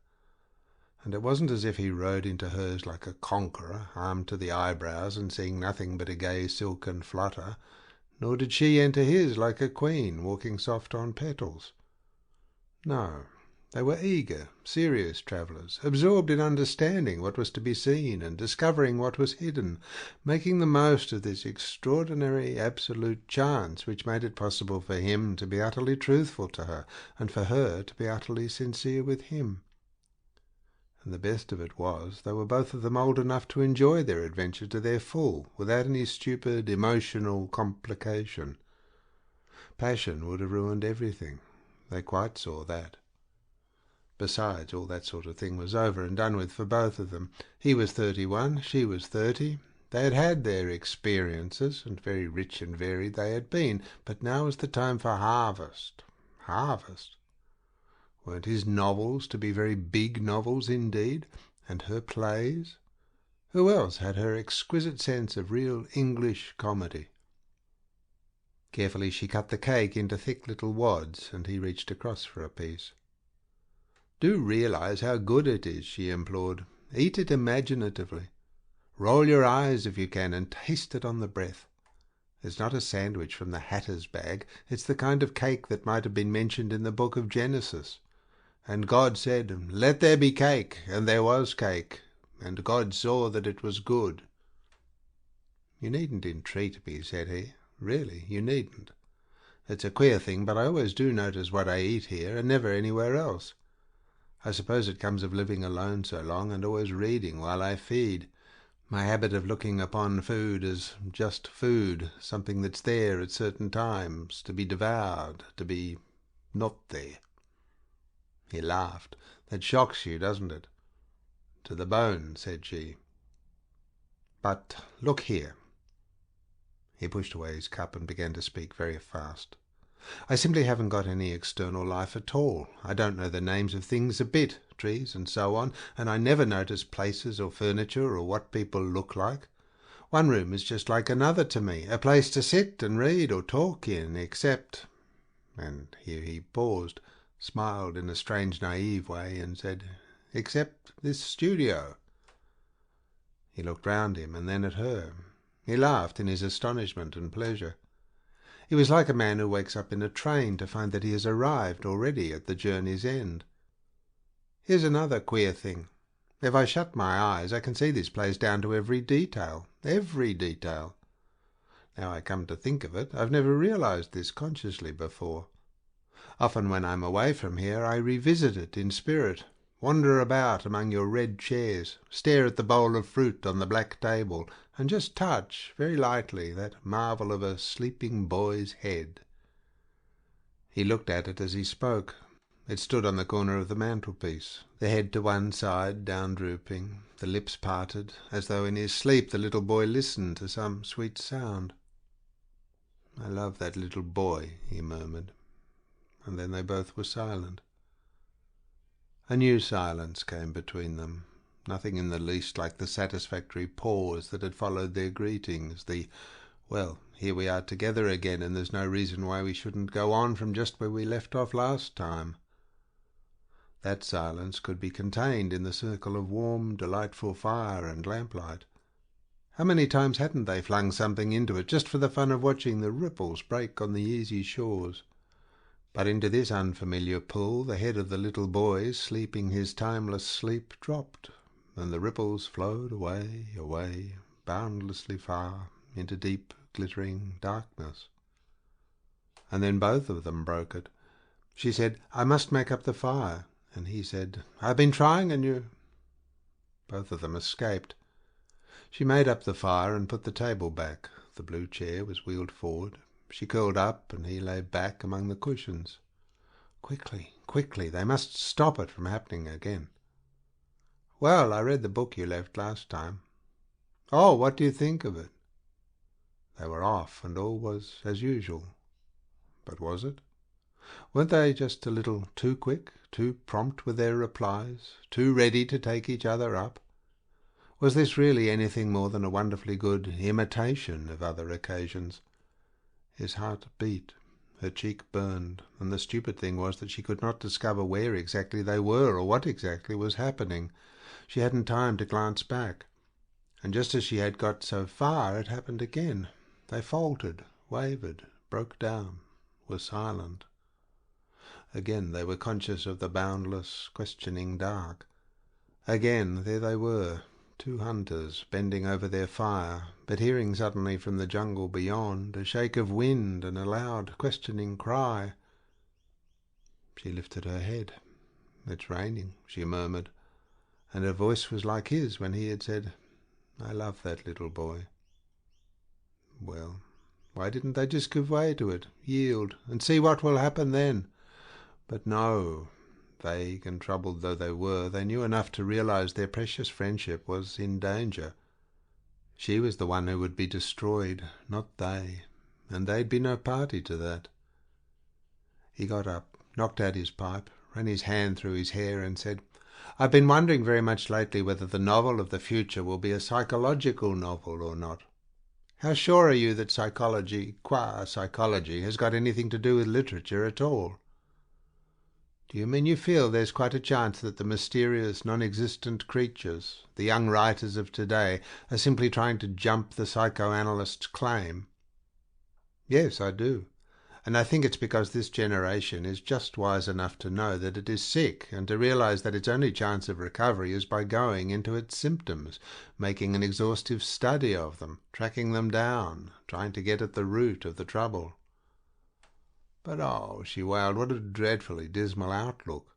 And it wasn't as if he rode into hers like a conqueror, armed to the eyebrows and seeing nothing but a gay silken flutter, nor did she enter his like a queen walking soft on petals. No, they were eager, serious travellers, absorbed in understanding what was to be seen and discovering what was hidden, making the most of this extraordinary absolute chance which made it possible for him to be utterly truthful to her, and for her to be utterly sincere with him. And the best of it was, they were both of them old enough to enjoy their adventure to their full, without any stupid emotional complication. Passion would have ruined everything. They quite saw that. Besides, all that sort of thing was over and done with for both of them. He was 31, she was 30. They had had their experiences, and very rich and varied they had been, but now was the time for harvest. Harvest! Weren't his novels to be very big novels indeed, and her plays? Who else had her exquisite sense of real English comedy? Carefully she cut the cake into thick little wads, and he reached across for a piece. "Do realize how good it is," she implored. "Eat it imaginatively. Roll your eyes if you can, and taste it on the breath. It's not a sandwich from the hatter's bag. It's the kind of cake that might have been mentioned in the book of Genesis. And God said, 'Let there be cake,' and there was cake, and God saw that it was good." "You needn't entreat me," said he. "Really, you needn't. It's a queer thing, but I always do notice what I eat here, and never anywhere else. I suppose it comes of living alone so long, and always reading while I feed. My habit of looking upon food as just food, something that's there at certain times, to be devoured, to be not there." He laughed. "That shocks you, doesn't it?" "To the bone," said she. "But look here." He pushed away his cup and began to speak very fast. "I simply haven't got any external life at all. I don't know the names of things a bit, trees and so on, and I never notice places or furniture or what people look like. One room is just like another to me, a place to sit and read or talk in, except—" and here he paused, smiled in a strange naive way, and said, "except this studio." He looked round him and then at her. He laughed in his astonishment and pleasure. He was like a man who wakes up in a train to find that he has arrived already at the journey's end. "Here's another queer thing. If I shut my eyes, I can see this place down to every detail. Every detail. Now I come to think of it, I've never realized this consciously before. Often when I'm away from here, I revisit it in spirit, wander about among your red chairs, stare at the bowl of fruit on the black table, and just touch, very lightly, that marvel of a sleeping boy's head." He looked at it as he spoke. It stood on the corner of the mantelpiece, the head to one side, down drooping, the lips parted, as though in his sleep the little boy listened to some sweet sound. "I love that little boy," he murmured, and then they both were silent. A new silence came between them, nothing in the least like the satisfactory pause that had followed their greetings, "Well, here we are together again, and there's no reason why we shouldn't go on from just where we left off last time." That silence could be contained in the circle of warm, delightful fire and lamplight. How many times hadn't they flung something into it just for the fun of watching the ripples break on the easy shores? But into this unfamiliar pool the head of the little boy, sleeping his timeless sleep, dropped, and the ripples flowed away, away, boundlessly far, into deep, glittering darkness. And then both of them broke it. She said, "I must make up the fire," and he said, "I've been trying, and you—" Both of them escaped. She made up the fire and put the table back. The blue chair was wheeled forward. She curled up, and he lay back among the cushions. Quickly, quickly, they must stop it from happening again. "Well, I read the book you left last time." "Oh, what do you think of it?" They were off, and all was as usual. But was it? Weren't they just a little too quick, too prompt with their replies, too ready to take each other up? Was this really anything more than a wonderfully good imitation of other occasions? His heart beat, her cheek burned, and the stupid thing was that she could not discover where exactly they were or what exactly was happening. She hadn't time to glance back. And just as she had got so far, it happened again. They faltered, wavered, broke down, were silent. Again they were conscious of the boundless, questioning dark. Again there they were, two hunters bending over their fire, but hearing suddenly from the jungle beyond a shake of wind and a loud, questioning cry. She lifted her head. "It's raining," she murmured, and her voice was like his when he had said, "I love that little boy." Well, why didn't they just give way to it, yield, and see what will happen then? But no. Vague and troubled though they were, they knew enough to realize their precious friendship was in danger. She was the one who would be destroyed, not they, and they'd be no party to that. He got up, knocked out his pipe, ran his hand through his hair and said, "I've been wondering very much lately whether the novel of the future will be a psychological novel or not. How sure are you that psychology, qua psychology, has got anything to do with literature at all? Do you mean you feel there's quite a chance that the mysterious, non-existent creatures, the young writers of today, are simply trying to jump the psychoanalyst's claim?" "Yes, I do. And I think it's because this generation is just wise enough to know that it is sick and to realize that its only chance of recovery is by going into its symptoms, making an exhaustive study of them, tracking them down, trying to get at the root of the trouble." "But oh," she wailed, "what a dreadfully dismal outlook."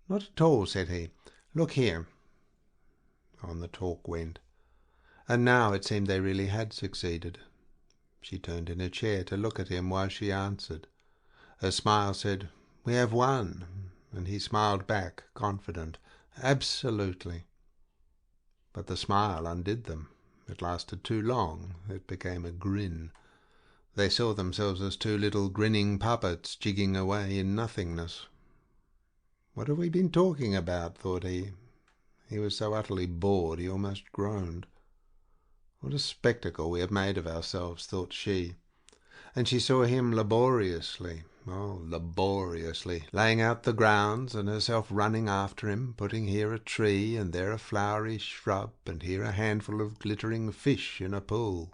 "Not at all," said he. "Look here." On the talk went. And now it seemed they really had succeeded. She turned in her chair to look at him while she answered. Her smile said, "We have won," and he smiled back, confident. "Absolutely." But the smile undid them. It lasted too long. It became a grin. They saw themselves as two little grinning puppets jigging away in nothingness. "What have we been talking about?" thought he. He was so utterly bored he almost groaned. "What a spectacle we have made of ourselves," thought she. And she saw him laboriously, laying out the grounds, and herself running after him, putting here a tree and there a flowery shrub, and here a handful of glittering fish in a pool.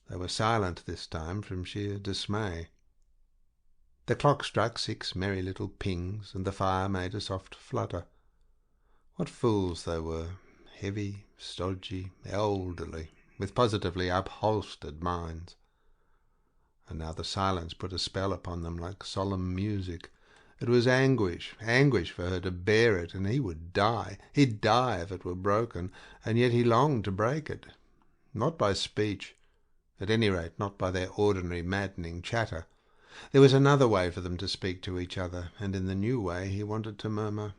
They were silent this time from sheer dismay. The clock struck 6 merry little pings, and the fire made a soft flutter. What fools they were, heavy, stodgy, elderly, with positively upholstered minds. And now the silence put a spell upon them like solemn music. It was anguish, anguish for her to bear it, and he would die. He'd die if it were broken, and yet he longed to break it. Not by speech, at any rate not by their ordinary maddening chatter. There was another way for them to speak to each other, and in the new way he wanted to murmur,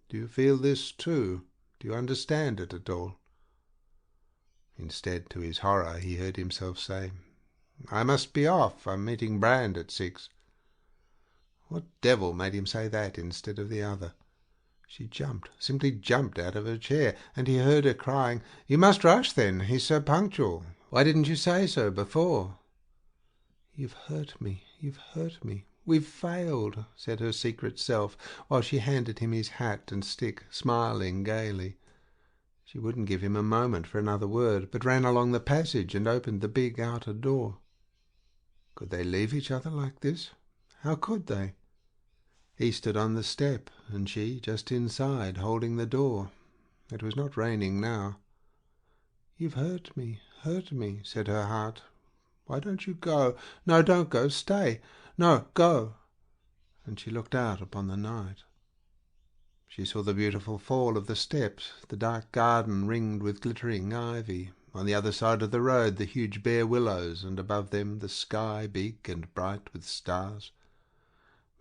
"Do you feel this too? Do you understand it at all?" Instead, to his horror, he heard himself say, "I must be off. I'm meeting Brand at 6. What devil made him say that instead of the other? She jumped, simply jumped out of her chair, and he heard her crying, "You must rush then. He's so punctual. Why didn't you say so before?" "You've hurt me. You've hurt me. We've failed," said her secret self, while she handed him his hat and stick, smiling gaily. She wouldn't give him a moment for another word, but ran along the passage and opened the big outer door. Could they leave each other like this? How could they? He stood on the step, and she just inside, holding the door. It was not raining now. "You've hurt me, said her heart. "Why don't you go? No, don't go. Stay. No, go." And she looked out upon the night. She saw the beautiful fall of the steps, the dark garden ringed with glittering ivy, on the other side of the road the huge bare willows, and above them the sky big and bright with stars.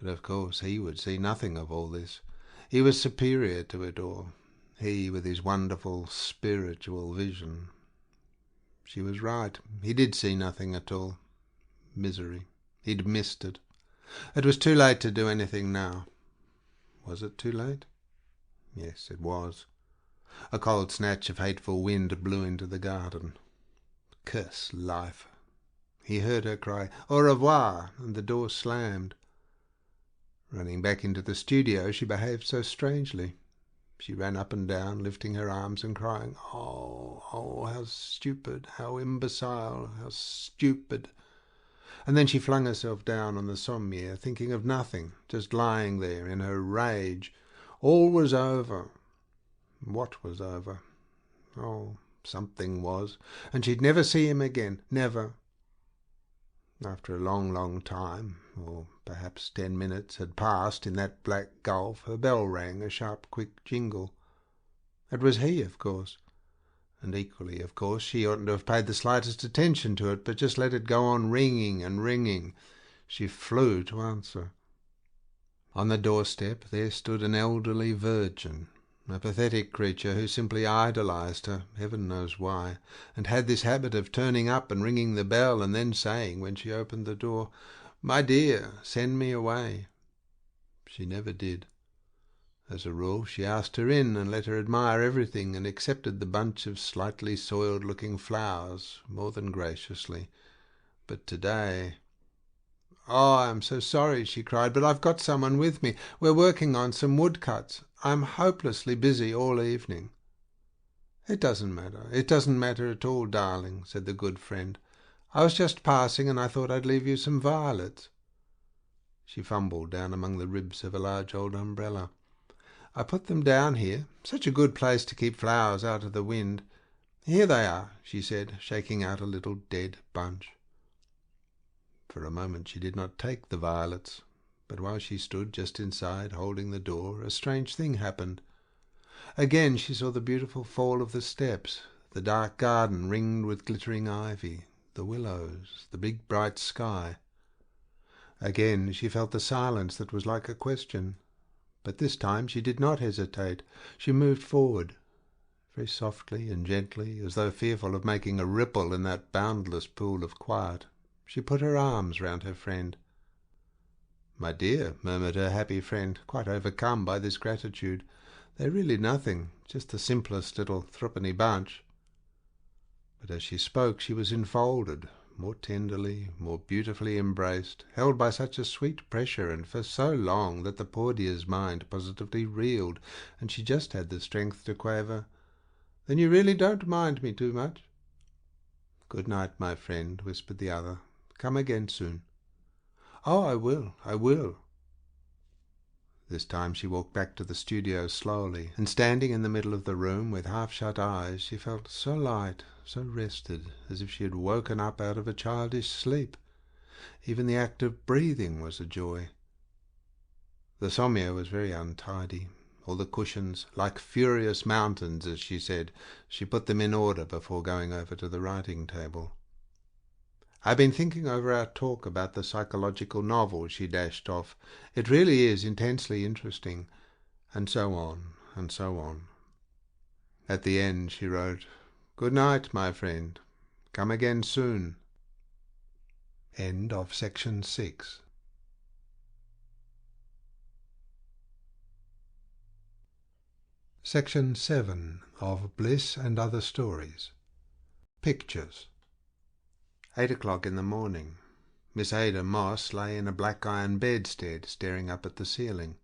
But of course he would see nothing of all this. He was superior to it all, he with his wonderful spiritual vision. She was right. He did see nothing at all. Misery. He'd missed it. It was too late to do anything now. Was it too late? Yes, it was. A cold snatch of hateful wind blew into the garden. Curse life! He heard her cry, "Au revoir," and the door slammed. Running back into the studio, she behaved so strangely. She ran up and down, lifting her arms and crying, "Oh, oh, how stupid, how imbecile, how stupid!" And then she flung herself down on the sommier, thinking of nothing, just lying there in her rage. All was over. What was over? Oh, something was, and she'd never see him again, never. After a long, long time, or perhaps 10 minutes, had passed in that black gulf, her bell rang, a sharp, quick jingle. It was he, of course. And equally, of course, she oughtn't to have paid the slightest attention to it, but just let it go on ringing and ringing. She flew to answer. On the doorstep there stood an elderly virgin, a pathetic creature who simply idolized her, heaven knows why, and had this habit of turning up and ringing the bell and then saying, when she opened the door, "My dear, send me away." She never did. As a rule, she asked her in and let her admire everything and accepted the bunch of slightly soiled-looking flowers more than graciously. But today... "Oh, I'm so sorry," she cried, "but I've got someone with me. We're working on some woodcuts. I'm hopelessly busy all evening." "It doesn't matter. It doesn't matter at all, darling," said the good friend. "I was just passing and I thought I'd leave you some violets." She fumbled down among the ribs of a large old umbrella. "I put them down here. Such a good place to keep flowers out of the wind. Here they are," she said, shaking out a little dead bunch. For a moment she did not take the violets, but while she stood just inside, holding the door, a strange thing happened. Again she saw the beautiful fall of the steps, the dark garden ringed with glittering ivy, the willows, the big bright sky. Again she felt the silence that was like a question. But this time she did not hesitate. She moved forward, very softly and gently, as though fearful of making a ripple in that boundless pool of quiet. She put her arms round her friend. "My dear," murmured her happy friend, quite overcome by this gratitude, "they're really nothing, just the simplest little threepenny bunch." But as she spoke she was enfolded, more tenderly, more beautifully embraced, held by such a sweet pressure and for so long that the poor dear's mind positively reeled, and she just had the strength to quaver, "Then you really don't mind me too much?" "Good night, my friend," whispered the other. "Come again soon." "Oh, I will, I will." This time she walked back to the studio slowly, and standing in the middle of the room with half-shut eyes, she felt so light, so rested, as if she had woken up out of a childish sleep. Even the act of breathing was a joy. The sommier was very untidy. All the cushions, "like furious mountains," as she said. She put them in order before going over to the writing table. "I've been thinking over our talk about the psychological novel," she dashed off. "It really is intensely interesting." And so on, and so on. At the end she wrote, "Good night, my friend. Come again soon." End of section 6. Section 7 of Bliss and Other Stories. Pictures. 8 o'clock in the morning. Miss Ada Moss lay in a black iron bedstead, staring up at the ceiling.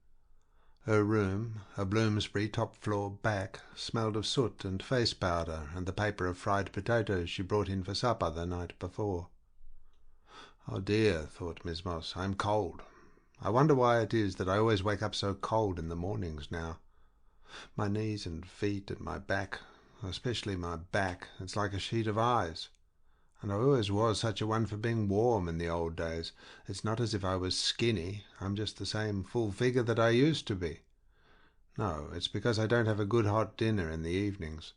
Her room, a Bloomsbury top-floor back, smelled of soot and face powder and the paper of fried potatoes she brought in for supper the night before. "Oh dear," thought Miss Moss, "I'm cold. I wonder why it is that I always wake up so cold in the mornings now. My knees and feet and my back, especially my back, it's like a sheet of ice. And I always was such a one for being warm in the old days. It's not as if I was skinny. I'm just the same full figure that I used to be. No, it's because I don't have a good hot dinner in the evenings."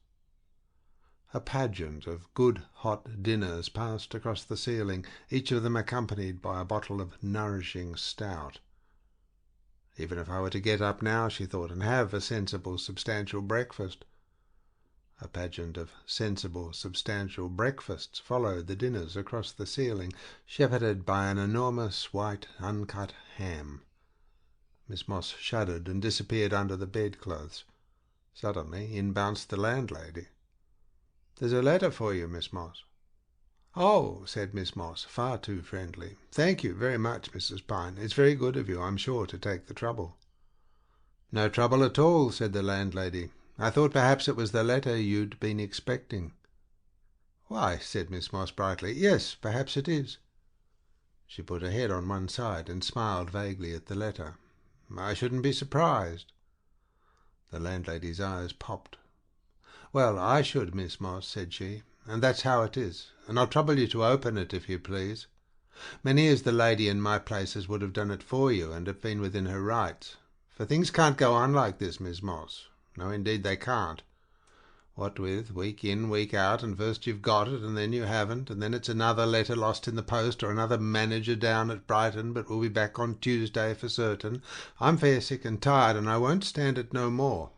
A pageant of good hot dinners passed across the ceiling, each of them accompanied by a bottle of nourishing stout. Even if I were to get up now, she thought, and have a sensible, substantial breakfast, A pageant of sensible, substantial breakfasts followed the dinners across the ceiling, shepherded by an enormous white uncut ham. Miss Moss shuddered and disappeared under the bedclothes. Suddenly in bounced the landlady. "There's a letter for you, Miss Moss." "Oh," said Miss Moss, far too friendly. "Thank you very much, Mrs. Pine. It's very good of you, I'm sure, to take the trouble." "No trouble at all," said the landlady. "I thought perhaps it was the letter you'd been expecting." "Why," said Miss Moss brightly, "yes, perhaps it is." She put her head on one side and smiled vaguely at the letter. "I shouldn't be surprised." The landlady's eyes popped. "Well, I should, Miss Moss," said she, "and that's how it is, and I'll trouble you to open it, if you please. Many is the lady in my place as would have done it for you, and have been within her rights. For things can't go on like this, Miss Moss. No, indeed they can't. What with week in, week out, and first you've got it, and then you haven't, and then it's another letter lost in the post, or another manager down at Brighton, but will be back on Tuesday for certain. I'm fair sick and tired, and I won't stand it no more.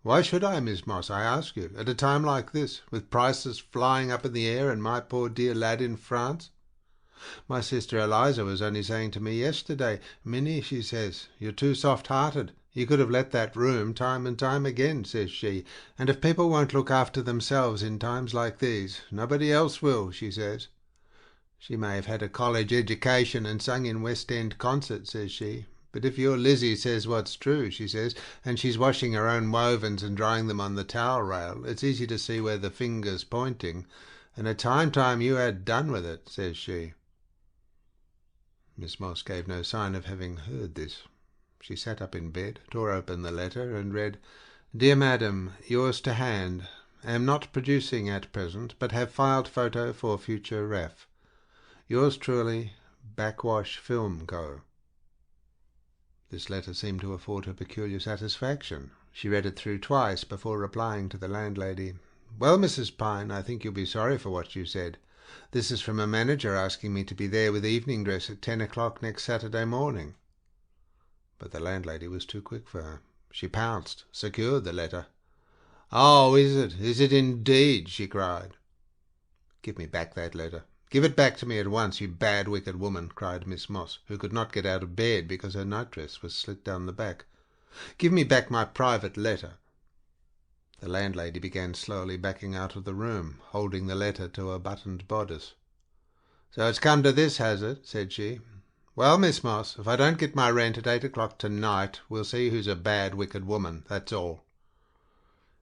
Why should I, Miss Moss, I ask you, at a time like this, with prices flying up in the air and my poor dear lad in France? My sister Eliza was only saying to me yesterday, 'Minnie,' she says, 'you're too soft-hearted. You could have let that room time and time again,' says she, 'and if people won't look after themselves in times like these, nobody else will,' she says. She may have had a college education and sung in West End concerts, says she, but if your Lizzie says what's true, she says, and she's washing her own wovens and drying them on the towel rail, it's easy to see where the finger's pointing, and a time you had done with it," says she. Miss Moss gave no sign of having heard this. She sat up in bed, tore open the letter, and read, "Dear Madam, yours to hand. Am not producing at present, but have filed photo for future ref. Yours truly, Backwash Film Co." This letter seemed to afford her peculiar satisfaction. She read it through twice before replying to the landlady. "Well, Mrs. Pine, I think you'll be sorry for what you said. This is from a manager asking me to be there with evening dress at 10 o'clock next Saturday morning." But the landlady was too quick for her. She pounced, secured the letter. "Oh, is it? Is it indeed?" she cried. "Give me back that letter. Give it back to me at once, you bad, wicked woman," cried Miss Moss, who could not get out of bed because her nightdress was slit down the back. "Give me back my private letter." The landlady began slowly backing out of the room, holding the letter to her buttoned bodice. "So it's come to this, has it?" said she. "Well, Miss Moss, if I don't get my rent at 8 o'clock tonight, we'll see who's a bad, wicked woman, that's all."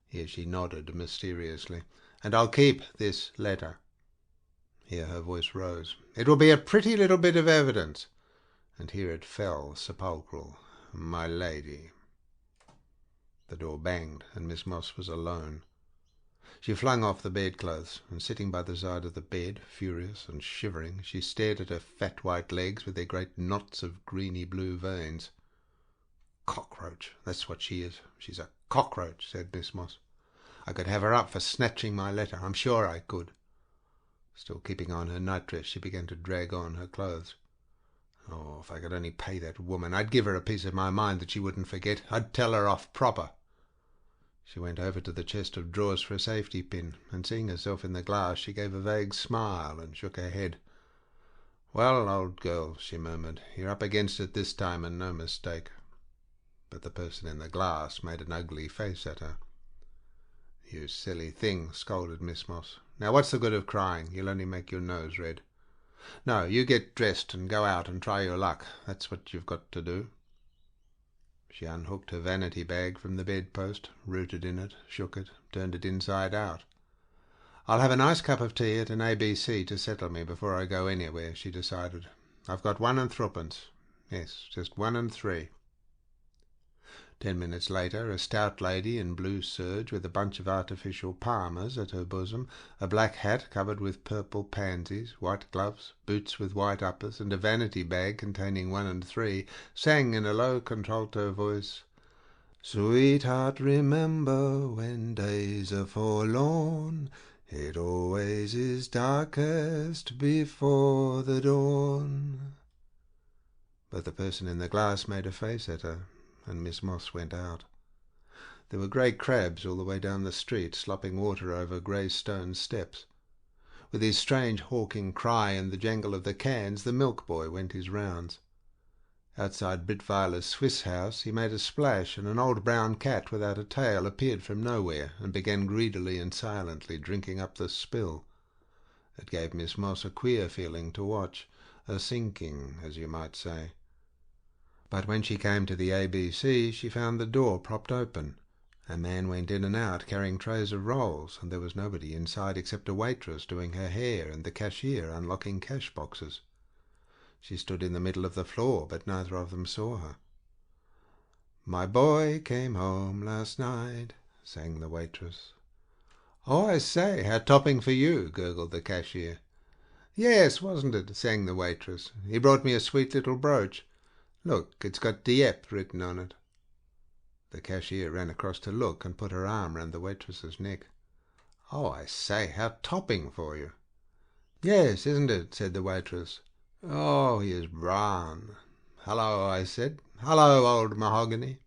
Here she nodded mysteriously. "And I'll keep this letter." Here her voice rose. "It will be a pretty little bit of evidence." And here it fell sepulchral. "My lady." The door banged, and Miss Moss was alone. She flung off the bedclothes, and sitting by the side of the bed, furious and shivering, she stared at her fat white legs with their great knots of greeny blue veins. "Cockroach, that's what she is. She's a cockroach," said Miss Moss. "I could have her up for snatching my letter. I'm sure I could." Still keeping on her nightdress, she began to drag on her clothes. "Oh, if I could only pay that woman, I'd give her a piece of my mind that she wouldn't forget. I'd tell her off proper." She went over to the chest of drawers for a safety pin, and seeing herself in the glass, she gave a vague smile and shook her head. "Well, old girl," she murmured, "you're up against it this time, and no mistake." But the person in the glass made an ugly face at her. "You silly thing," scolded Miss Moss. "Now what's the good of crying? You'll only make your nose red. No, you get dressed and go out and try your luck. That's what you've got to do." She unhooked her vanity bag from the bedpost, rooted in it, shook it, turned it inside out. "I'll have a nice cup of tea at an ABC to settle me before I go anywhere," she decided. "I've got 1 and 3. Yes, just 1 and 3. 10 minutes later, a stout lady in blue serge with a bunch of artificial palmers at her bosom, a black hat covered with purple pansies, white gloves, boots with white uppers, and a vanity bag containing 1 and 3, sang in a low contralto voice, "Sweetheart, remember when days are forlorn, it always is darkest before the dawn." But the person in the glass made a face at her, and Miss Moss went out. There were grey crabs all the way down the street, slopping water over grey stone steps. With his strange hawking cry and the jangle of the cans, the milk boy went his rounds. Outside Brittweiler's Swiss house he made a splash, and an old brown cat without a tail appeared from nowhere and began greedily and silently drinking up the spill. It gave Miss Moss a queer feeling to watch, a sinking, as you might say. But when she came to the ABC, she found the door propped open. A man went in and out carrying trays of rolls, and there was nobody inside except a waitress doing her hair and the cashier unlocking cash boxes. She stood in the middle of the floor, but neither of them saw her. "My boy came home last night," sang the waitress. "Oh, I say, how topping for you," gurgled the cashier. "Yes, wasn't it?" sang the waitress. "He brought me a sweet little brooch. Look, it's got Dieppe written on it." The cashier ran across to look and put her arm round the waitress's neck. "Oh, I say, how topping for you." "Yes, isn't it?" said the waitress. "Oh, he is brown." "Hello," I said. "Hello, old mahogany."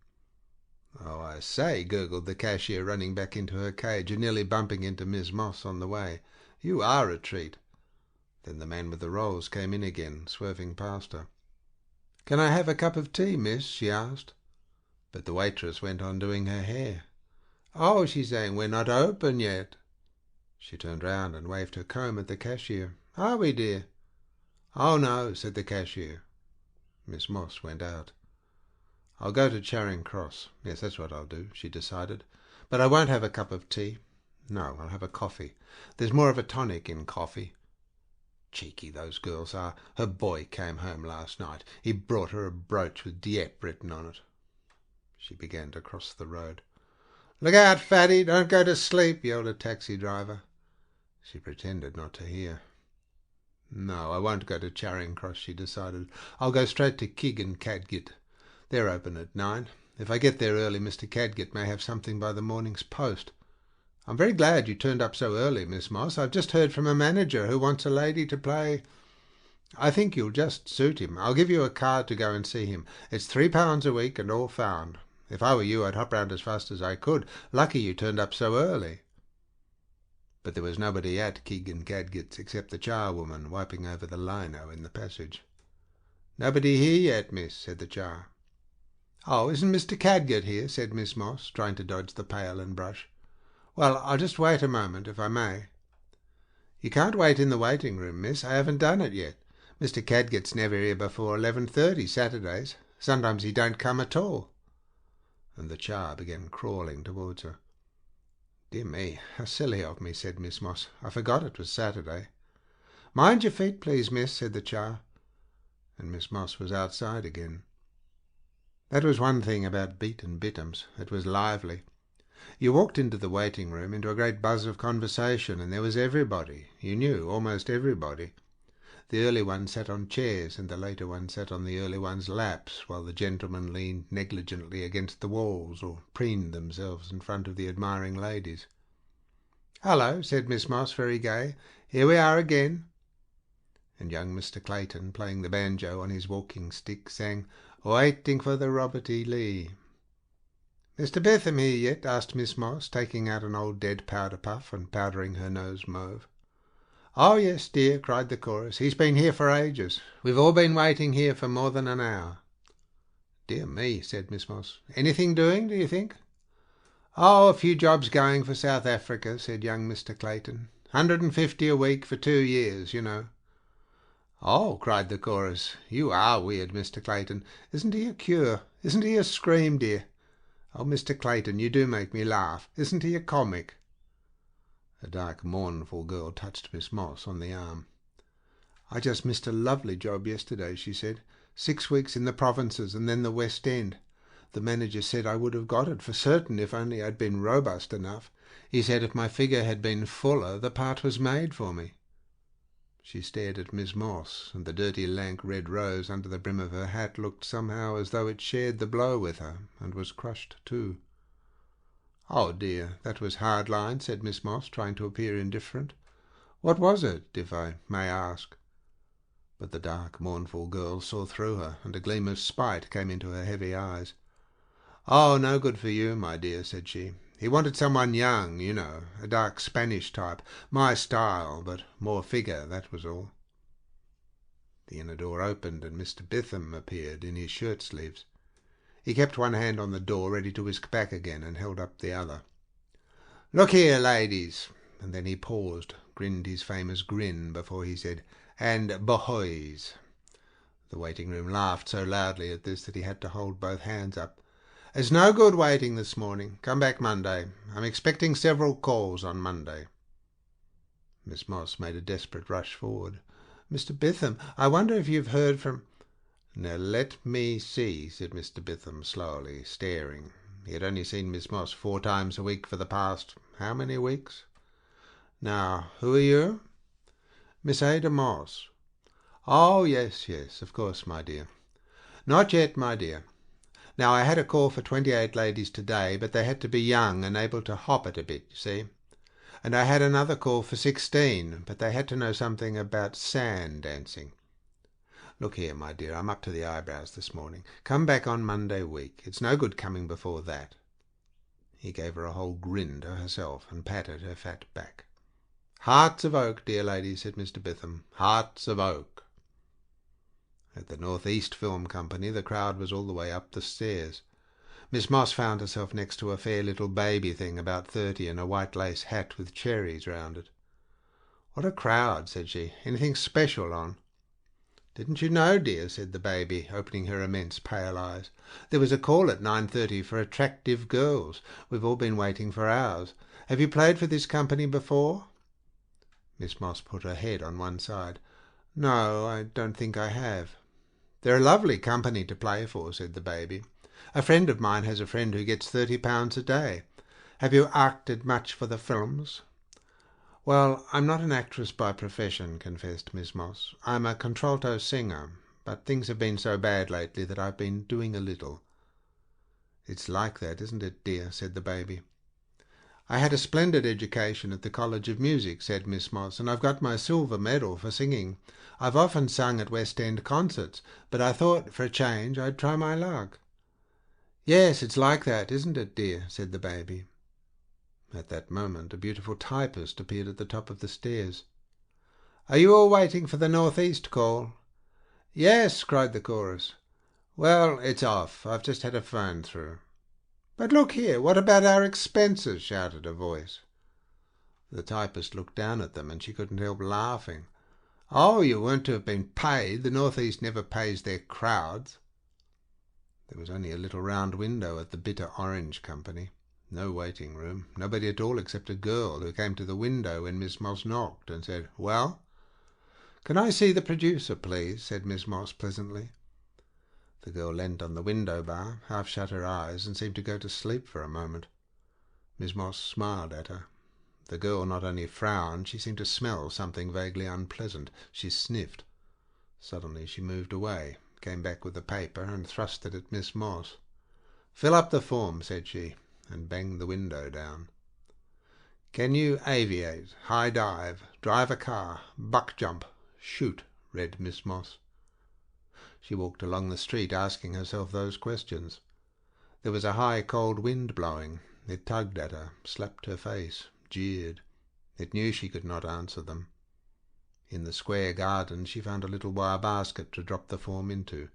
"Oh, I say," gurgled the cashier, running back into her cage and nearly bumping into Miss Moss on the way. "You are a treat." Then the man with the rolls came in again, swerving past her. "Can I have a cup of tea, miss?" she asked. But the waitress went on doing her hair. "Oh," she sang, "we're not open yet." She turned round and waved her comb at the cashier. "Are we, dear?" "Oh, no," said the cashier. Miss Moss went out. "I'll go to Charing Cross. Yes, that's what I'll do," she decided. "But I won't have a cup of tea. No, I'll have a coffee. There's more of a tonic in coffee. Cheeky, those girls are. Her boy came home last night. He brought her a brooch with Dieppe written on it." She began to cross the road. "Look out, fatty, don't go to sleep," yelled a taxi driver. She pretended not to hear. "No, I won't go to Charing Cross," she decided. "I'll go straight to Kig and Cadgit. They're open at 9. If I get there early, Mr. Cadgit may have something by the morning's post. I'm very glad you turned up so early, Miss Moss. I've just heard from a manager who wants a lady to play. I think you'll just suit him. I'll give you a card to go and see him. It's £3 a week and all found. If I were you, I'd hop round as fast as I could. Lucky you turned up so early." But there was nobody at Kig and Cadgit's except the charwoman wiping over the lino in the passage. "Nobody here yet, miss," said the char. "Oh, isn't Mr. Cadgit here?" said Miss Moss, trying to dodge the pail and brush. "Well, I'll just wait a moment, if I may." "You can't wait in the waiting room, miss. I haven't done it yet. Mr. Cadgit's never here before 11:30 Saturdays. Sometimes he don't come at all." And the char began crawling towards her. "Dear me, how silly of me," said Miss Moss. "I forgot it was Saturday." "Mind your feet, please, miss," said the char. And Miss Moss was outside again. That was one thing about Beat and Bittams. It was lively. You walked into the waiting room, into a great buzz of conversation, and there was everybody. You knew almost everybody. The early ones sat on chairs, and the later ones sat on the early ones' laps, while the gentlemen leaned negligently against the walls or preened themselves in front of the admiring ladies. "Hello," said Miss Moss, very gay. "Here we are again." And young Mr. Clayton, playing the banjo on his walking stick, sang "Waiting for the Robert E. Lee." "Mr. Betham here yet?" asked Miss Moss, taking out an old dead powder puff and powdering her nose mauve. "Oh, yes, dear," cried the chorus. "He's been here for ages. We've all been waiting here for more than an hour." "Dear me," said Miss Moss. "Anything doing, do you think?" "Oh, a few jobs going for South Africa," said young Mr. Clayton. "150 a week for 2 years, you know." "Oh," cried the chorus. "You are weird, Mr. Clayton. Isn't he a cure? Isn't he a scream, dear? Oh, Mr. Clayton, you do make me laugh. Isn't he a comic?" A dark, mournful girl touched Miss Moss on the arm. "I just missed a lovely job yesterday," she said. 6 weeks in the provinces and then the West End. The manager said I would have got it for certain if only I'd been robust enough. He said if my figure had been fuller, the part was made for me." She stared at Miss Moss, and the dirty lank red rose under the brim of her hat looked somehow as though it shared the blow with her, and was crushed too. "Oh dear, that was hard line," said Miss Moss, trying to appear indifferent. "What was it, if I may ask?" But the dark, mournful girl saw through her, and a gleam of spite came into her heavy eyes. "Oh, no good for you, my dear," said she. "He wanted someone young, you know, a dark Spanish type. My style, but more figure, that was all." The inner door opened and Mr. Bitham appeared in his shirt sleeves. He kept one hand on the door ready to whisk back again and held up the other. "Look here, ladies," and then he paused, grinned his famous grin before he said, "and boys." The waiting room laughed so loudly at this that he had to hold both hands up. "It's no good waiting this morning. Come back Monday. I'm expecting several calls on Monday." Miss Moss made a desperate rush forward. "Mr. Bitham, I wonder if you've heard from—" "Now let me see," said Mr. Bitham slowly, staring. He had only seen Miss Moss 4 times a week for the past how many weeks? "Now, who are you?" "Miss Ada Moss." "Oh, yes, yes, of course, my dear." "Not yet, my dear. Now, I had a call for 28 ladies today, but they had to be young and able to hop it a bit, you see. And I had another call for 16, but they had to know something about sand dancing. Look here, my dear, I'm up to the eyebrows this morning. Come back on Monday week. It's no good coming before that." He gave her a whole grin to herself and patted her fat back. "Hearts of oak, dear lady," said Mr. Bitham. "Hearts of oak." At the North East Film Company the crowd was all the way up the stairs. Miss Moss found herself next to a fair little baby thing about 30 in a white lace hat with cherries round it. "What a crowd," said she. "Anything special on?" "Didn't you know, dear?" said the baby, opening her immense pale eyes. "There was a call at 9:30 for attractive girls. We've all been waiting for hours. Have you played for this company before?" Miss Moss put her head on one side. "No, I don't think I have." "They're a lovely company to play for," said the baby. "A friend of mine has a friend who gets £30 a day. Have you acted much for the films?" "Well, I'm not an actress by profession," confessed Miss Moss. "I'm a contralto singer, but things have been so bad lately that I've been doing a little." "It's like that, isn't it, dear?" said the baby. "I had a splendid education at the College of Music," said Miss Moss, "and I've got my silver medal for singing. I've often sung at West End concerts, but I thought, for a change, I'd try my luck." "Yes, it's like that, isn't it, dear?" said the baby. At that moment a beautiful typist appeared at the top of the stairs. "Are you all waiting for the North East call?" "Yes," cried the chorus. "Well, it's off. I've just had a phone through." "But look here, what about our expenses?" shouted a voice. The typist looked down at them and she couldn't help laughing. "Oh, you weren't to have been paid. The North East never pays their crowds." There was only a little round window at the Bitter Orange Company. No waiting room. Nobody at all except a girl who came to the window when Miss Moss knocked and said, "Well?" "Can I see the producer, please?" said Miss Moss pleasantly. The girl leant on the window bar, half shut her eyes, and seemed to go to sleep for a moment. Miss Moss smiled at her. The girl not only frowned, she seemed to smell something vaguely unpleasant. She sniffed. Suddenly she moved away, came back with the paper, and thrust it at Miss Moss. "Fill up the form," said she, and banged the window down. "Can you aviate, high dive, drive a car, buck jump, shoot?" read Miss Moss. She walked along the street asking herself those questions. There was a high cold wind blowing. It tugged at her, slapped her face, jeered. It knew she could not answer them. In the square garden she found a little wire basket to drop the form into,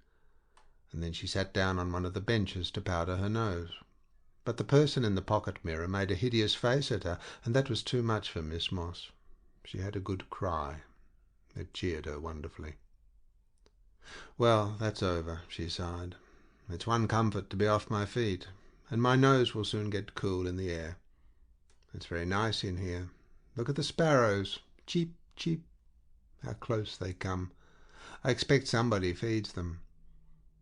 and then she sat down on one of the benches to powder her nose. But the person in the pocket mirror made a hideous face at her, and that was too much for Miss Moss. She had a good cry. It cheered her wonderfully. "Well, that's over," she sighed. "It's one comfort to be off my feet, and my nose will soon get cool in the air. It's very nice in here. Look at the sparrows. Cheep, cheep. How close they come. I expect somebody feeds them.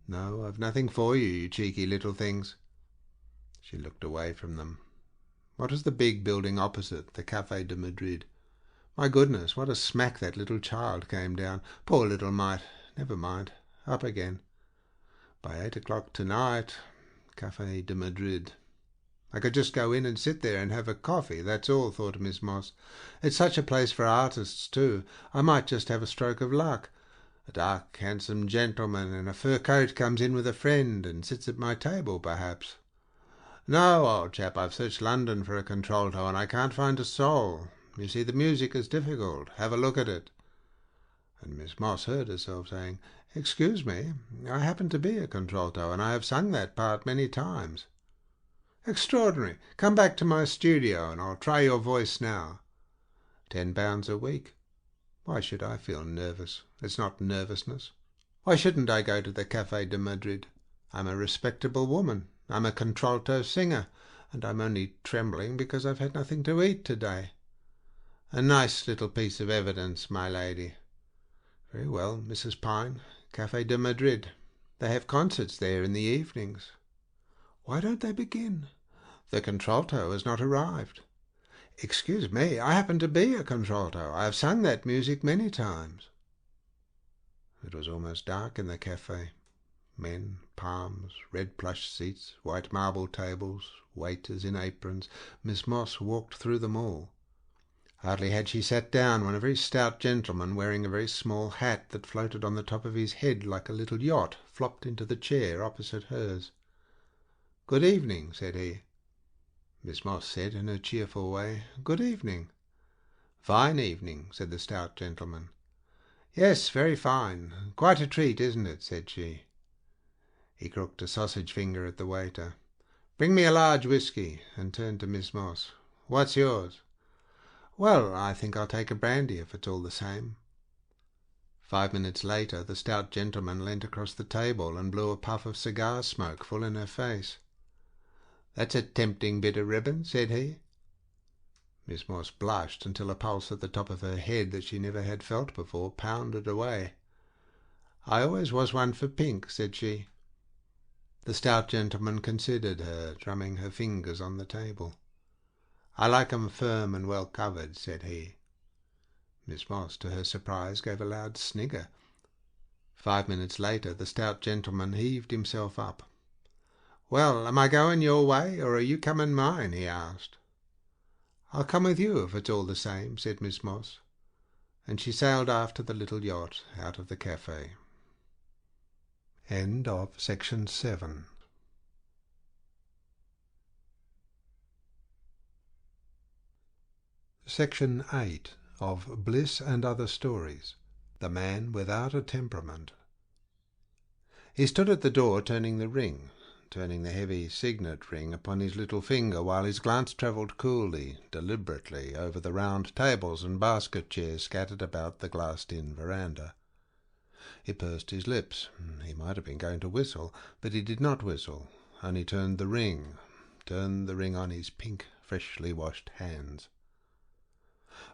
No, I've nothing for you, you cheeky little things." She looked away from them. What was the big building opposite, the Café de Madrid? My goodness, what a smack that little child came down. Poor little mite. Never mind. Up again. By 8 o'clock tonight. Café de Madrid. I could just go in and sit there and have a coffee, that's all, thought Miss Moss. It's such a place for artists, too. I might just have a stroke of luck. A dark, handsome gentleman in a fur coat comes in with a friend and sits at my table, perhaps. "No, old chap, I've searched London for a contralto, and I can't find a soul. You see, the music is difficult. Have a look at it." And Miss Moss heard herself saying, "Excuse me, I happen to be a contralto, and I have sung that part many times." "Extraordinary! Come back to my studio, and I'll try your voice now." £10 a week. Why should I feel nervous? It's not nervousness. Why shouldn't I go to the Café de Madrid? I'm a respectable woman. I'm a contralto singer, and I'm only trembling because I've had nothing to eat today. A nice little piece of evidence, my lady. Very well, Mrs. Pine. Café de Madrid. They have concerts there in the evenings. Why don't they begin? The contralto has not arrived. Excuse me, I happen to be a contralto. I have sung that music many times. It was almost dark in the café. Men, palms, red plush seats, white marble tables, waiters in aprons. Miss Moss walked through them all. Hardly had she sat down when a very stout gentleman, wearing a very small hat that floated on the top of his head like a little yacht, flopped into the chair opposite hers. "Good evening," said he. Miss Moss said in her cheerful way, "Good evening." "Fine evening," said the stout gentleman. "Yes, very fine. Quite a treat, isn't it?" said she. He crooked a sausage finger at the waiter. "Bring me a large whisky," and turned to Miss Moss. "What's yours?" "Well, I think I'll take a brandy if it's all the same." 5 minutes later the stout gentleman leant across the table and blew a puff of cigar smoke full in her face. "That's a tempting bit of ribbon," said he. Miss Moss blushed until a pulse at the top of her head that she never had felt before pounded away. "I always was one for pink," said she. The stout gentleman considered her, drumming her fingers on the table. "I like 'em firm and well covered," said he. Miss Moss, to her surprise, gave a loud snigger. 5 minutes later the stout gentleman heaved himself up. "Well, am I going your way, or are you coming mine?" he asked. "I'll come with you if it's all the same," said Miss Moss, and she sailed after the little yacht out of the café. End of section 7. Section 8 of Bliss and Other Stories. The Man Without a Temperament. He stood at the door turning the heavy signet ring upon his little finger, while his glance travelled coolly, deliberately, over the round tables and basket chairs scattered about the glassed-in veranda. He pursed his lips. He might have been going to whistle, but he did not whistle, only turned the ring on his pink, freshly washed hands.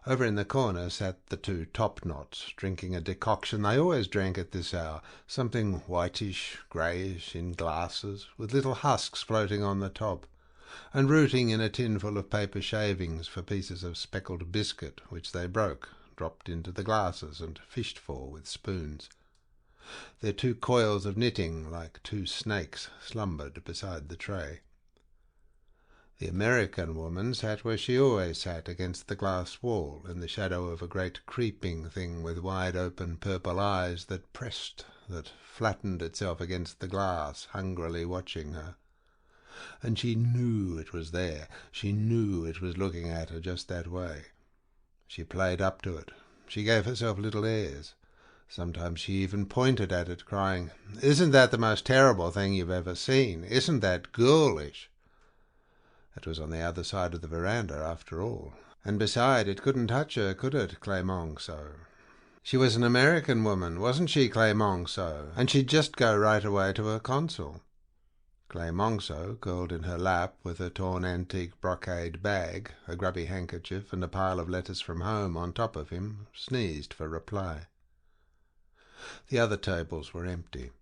Over in the corner sat the two top-knots, drinking a decoction they always drank at this hour, something whitish, greyish, in glasses, with little husks floating on the top, and rooting in a tinful of paper shavings for pieces of speckled biscuit, which they broke, dropped into the glasses, and fished for with spoons. Their two coils of knitting, like two snakes, slumbered beside the tray. The American woman sat where she always sat, against the glass wall, in the shadow of a great creeping thing with wide-open purple eyes that pressed, that flattened itself against the glass, hungrily watching her. And she knew it was there. She knew it was looking at her just that way. She played up to it. She gave herself little airs. Sometimes she even pointed at it, crying, "Isn't that the most terrible thing you've ever seen? Isn't that ghoulish?" It was on the other side of the veranda, after all. And beside, it couldn't touch her, could it, Clemenceau? She was an American woman, wasn't she, Clemenceau? And she'd just go right away to her consul. Clemenceau, curled in her lap, with her torn antique brocade bag, a grubby handkerchief, and a pile of letters from home on top of him, sneezed for reply. The other tables were empty.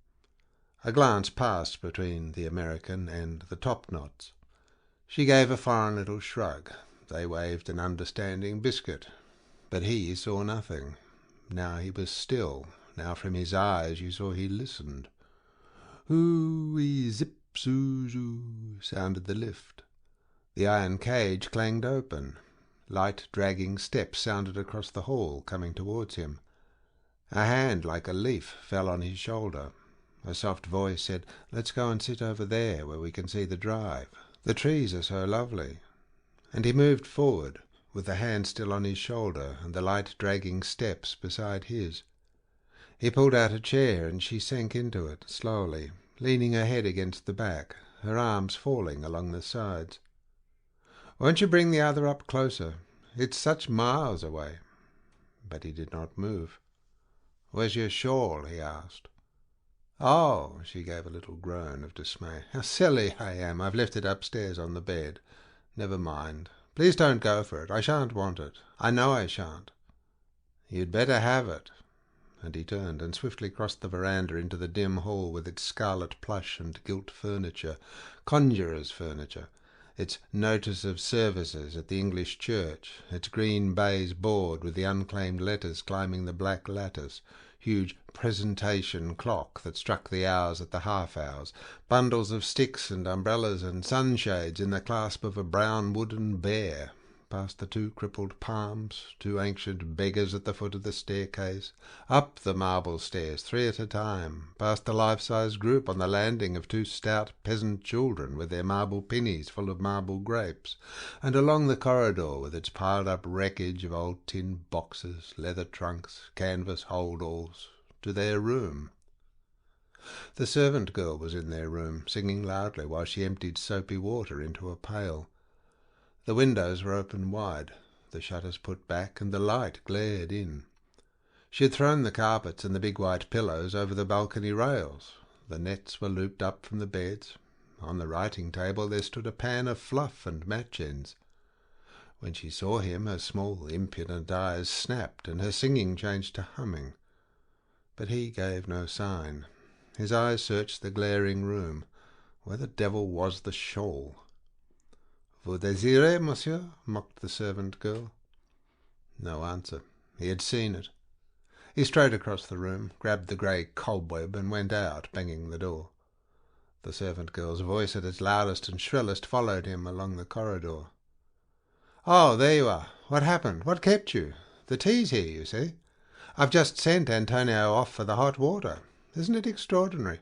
A glance passed between the American and the top-knots. She gave a foreign little shrug. They waved an understanding biscuit. But he saw nothing. Now he was still. Now from his eyes you saw he listened. "Hoo-wee, zip-zoo-zoo," sounded the lift. The iron cage clanged open. Light, dragging steps sounded across the hall, coming towards him. A hand like a leaf fell on his shoulder. A soft voice said, "Let's go and sit over there, where we can see the drive. The trees are so lovely." And he moved forward, with the hand still on his shoulder and the light dragging steps beside his. He pulled out a chair and she sank into it, slowly, leaning her head against the back, her arms falling along the sides. "Won't you bring the other up closer? It's such miles away." But he did not move. "Where's your shawl?" he asked. "Oh," she gave a little groan of dismay. "How silly I am. I've left it upstairs on the bed. Never mind. Please don't go for it. I shan't want it. I know I shan't." "You'd better have it." And he turned and swiftly crossed the veranda into the dim hall with its scarlet plush and gilt furniture, conjurer's furniture, its notice of services at the English church, its green baize board with the unclaimed letters climbing the black lattice, huge presentation clock that struck the hours at the half-hours, bundles of sticks and umbrellas and sunshades in the clasp of a brown wooden bear, past the two crippled palms, two ancient beggars at the foot of the staircase, up the marble stairs 3 at a time, past the life-size group on the landing of 2 stout peasant children with their marble pinnies full of marble grapes, and along the corridor with its piled-up wreckage of old tin boxes, leather trunks, canvas holdalls, to their room. The servant girl was in their room, singing loudly while she emptied soapy water into a pail. The windows were open wide, the shutters put back, and the light glared in. She had thrown the carpets and the big white pillows over the balcony rails. The nets were looped up from the beds. On the writing-table there stood a pan of fluff and match-ends. When she saw him, her small, impudent eyes snapped, and her singing changed to humming. But he gave no sign. His eyes searched the glaring room. Where the devil was the shawl? "Vous désirez, monsieur?" mocked the servant girl. No answer. He had seen it. He strode across the room, grabbed the grey cobweb, and went out, banging the door. The servant girl's voice at its loudest and shrillest followed him along the corridor. "Oh, there you are. What happened? What kept you? The tea's here, you see. I've just sent Antonio off for the hot water. Isn't it extraordinary?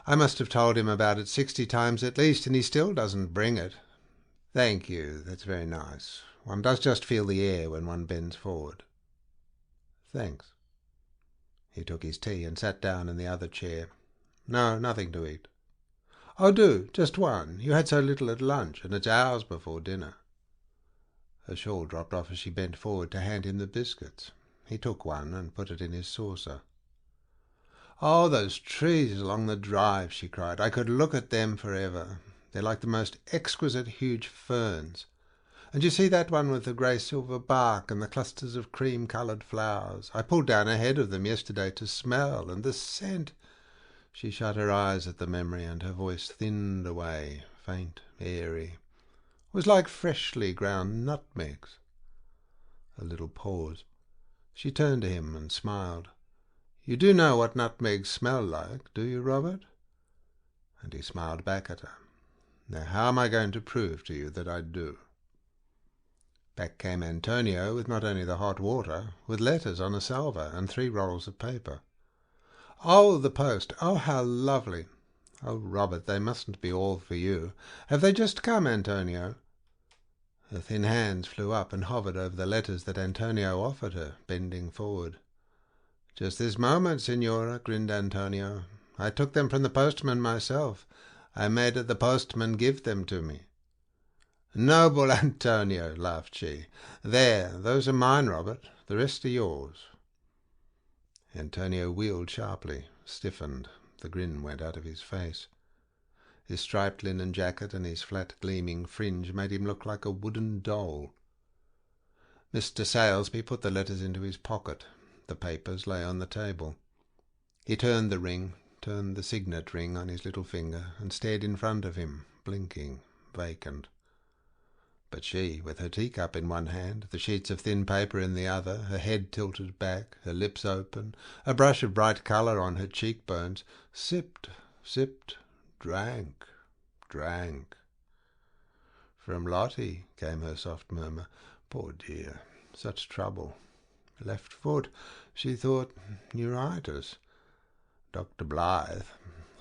I must have told him about it 60 times at least, and he still doesn't bring it. Thank you, that's very nice. One does just feel the air when one bends forward." "Thanks." He took his tea and sat down in the other chair. "No, nothing to eat." "Oh, do, just one. You had so little at lunch, and it's hours before dinner." Her shawl dropped off as she bent forward to hand him the biscuits. He took one and put it in his saucer. "Oh, those trees along the drive," she cried. "I could look at them forever. They're like the most exquisite huge ferns. And you see that one with the grey silver bark and the clusters of cream-coloured flowers? I pulled down ahead of them yesterday to smell, and the scent—" She shut her eyes at the memory, and her voice thinned away, faint, airy. It was like freshly ground nutmegs. A little pause. She turned to him and smiled. "You do know what nutmegs smell like, do you, Robert?" And he smiled back at her. "Now how am I going to prove to you that I do?" Back came Antonio with not only the hot water, with letters on a salver and 3 rolls of paper. "Oh, the post. Oh, how lovely. Oh, Robert, they mustn't be all for you. Have they just come, Antonio?" Her thin hands flew up and hovered over the letters that Antonio offered her, bending forward. "Just this moment, Signora," grinned Antonio. "I took them from the postman myself. I made the postman give them to me." "Noble Antonio," laughed she. "There, those are mine, Robert. The rest are yours." Antonio wheeled sharply, stiffened. The grin went out of his face. His striped linen jacket and his flat gleaming fringe made him look like a wooden doll. Mr. Salesby put the letters into his pocket. The papers lay on the table. He turned the ring, turned the signet ring on his little finger, and stared in front of him, blinking, vacant. But she, with her teacup in one hand, the sheets of thin paper in the other, her head tilted back, her lips open, a brush of bright colour on her cheekbones, sipped, sipped, drank, drank. "From Lottie," came her soft murmur. "Poor dear, such trouble. Left foot, she thought, neuritis. Dr. Blythe,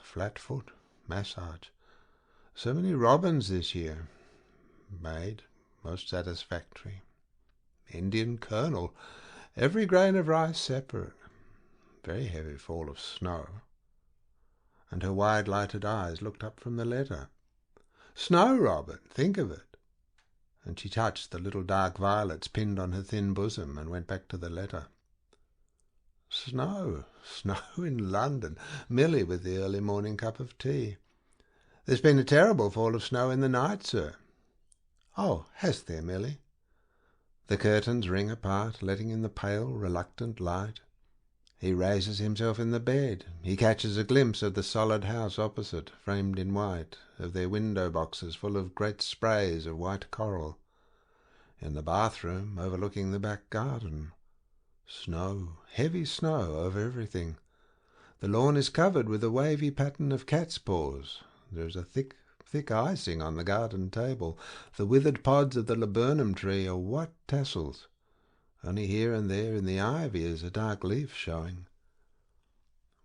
flat foot, massage. So many robins this year. Maid, most satisfactory. Indian kernel, every grain of rice separate. Very heavy fall of snow. And her wide-lighted eyes looked up from the letter. Snow, Robert, think of it. And she touched the little dark violets pinned on her thin bosom and went back to the letter. Snow, snow in London, Milly with the early morning cup of tea. There's been a terrible fall of snow in the night, sir. Oh, has there, Milly? The curtains ring apart, letting in the pale, reluctant light. He raises himself in the bed. He catches a glimpse of the solid house opposite, framed in white, of their window boxes full of great sprays of white coral. In the bathroom, overlooking the back garden. Snow, heavy snow over everything. The lawn is covered with a wavy pattern of cat's paws. There is a thick icing on the garden table. The withered pods of the laburnum tree are white tassels. Only here and there in the ivy is a dark leaf showing.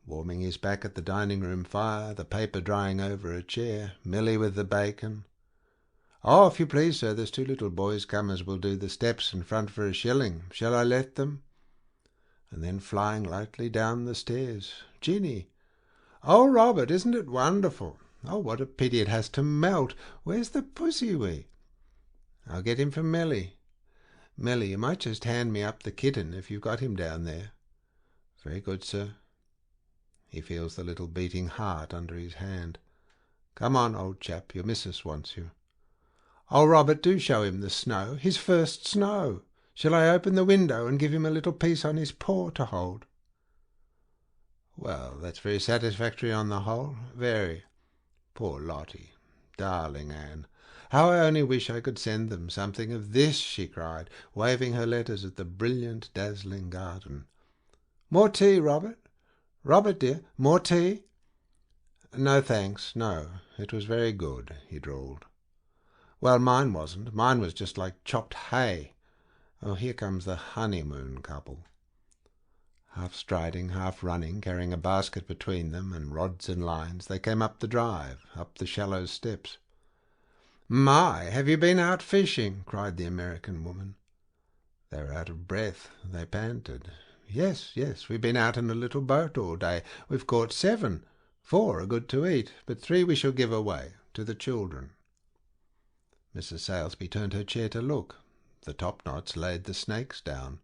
Warming his back at the dining-room fire, the paper drying over a chair, Milly with the bacon. Oh, if you please, sir, there's 2 little boys come as will do the steps in front for a shilling. Shall I let them? And then flying lightly down the stairs. Ginny! Oh, Robert, isn't it wonderful? Oh, what a pity it has to melt. Where's the pussy-wee? I'll get him for Milly. Milly, you might just hand me up the kitten if you've got him down there. Very good, sir. He feels the little beating heart under his hand. Come on, old chap, your missus wants you. Oh, Robert, do show him the snow, his first snow. Shall I open the window and give him a little piece on his paw to hold? Well, that's very satisfactory on the whole, very. Poor Lottie, darling Anne. How I only wish I could send them something of this, she cried, waving her letters at the brilliant, dazzling garden. More tea, Robert? Robert, dear, more tea? No, thanks, no. It was very good, he drawled. Well, mine wasn't. Mine was just like chopped hay. Oh, here comes the honeymoon couple. Half striding, half running, carrying a basket between them and rods and lines, they came up the drive, up the shallow steps. My, have you been out fishing? Cried the American woman. They were out of breath. They panted. Yes, we've been out in a little boat all day. We've caught 7. 4 are good to eat, but 3 we shall give away to the children. Mrs. Sailsby turned her chair to look. The top-knots laid the snakes down.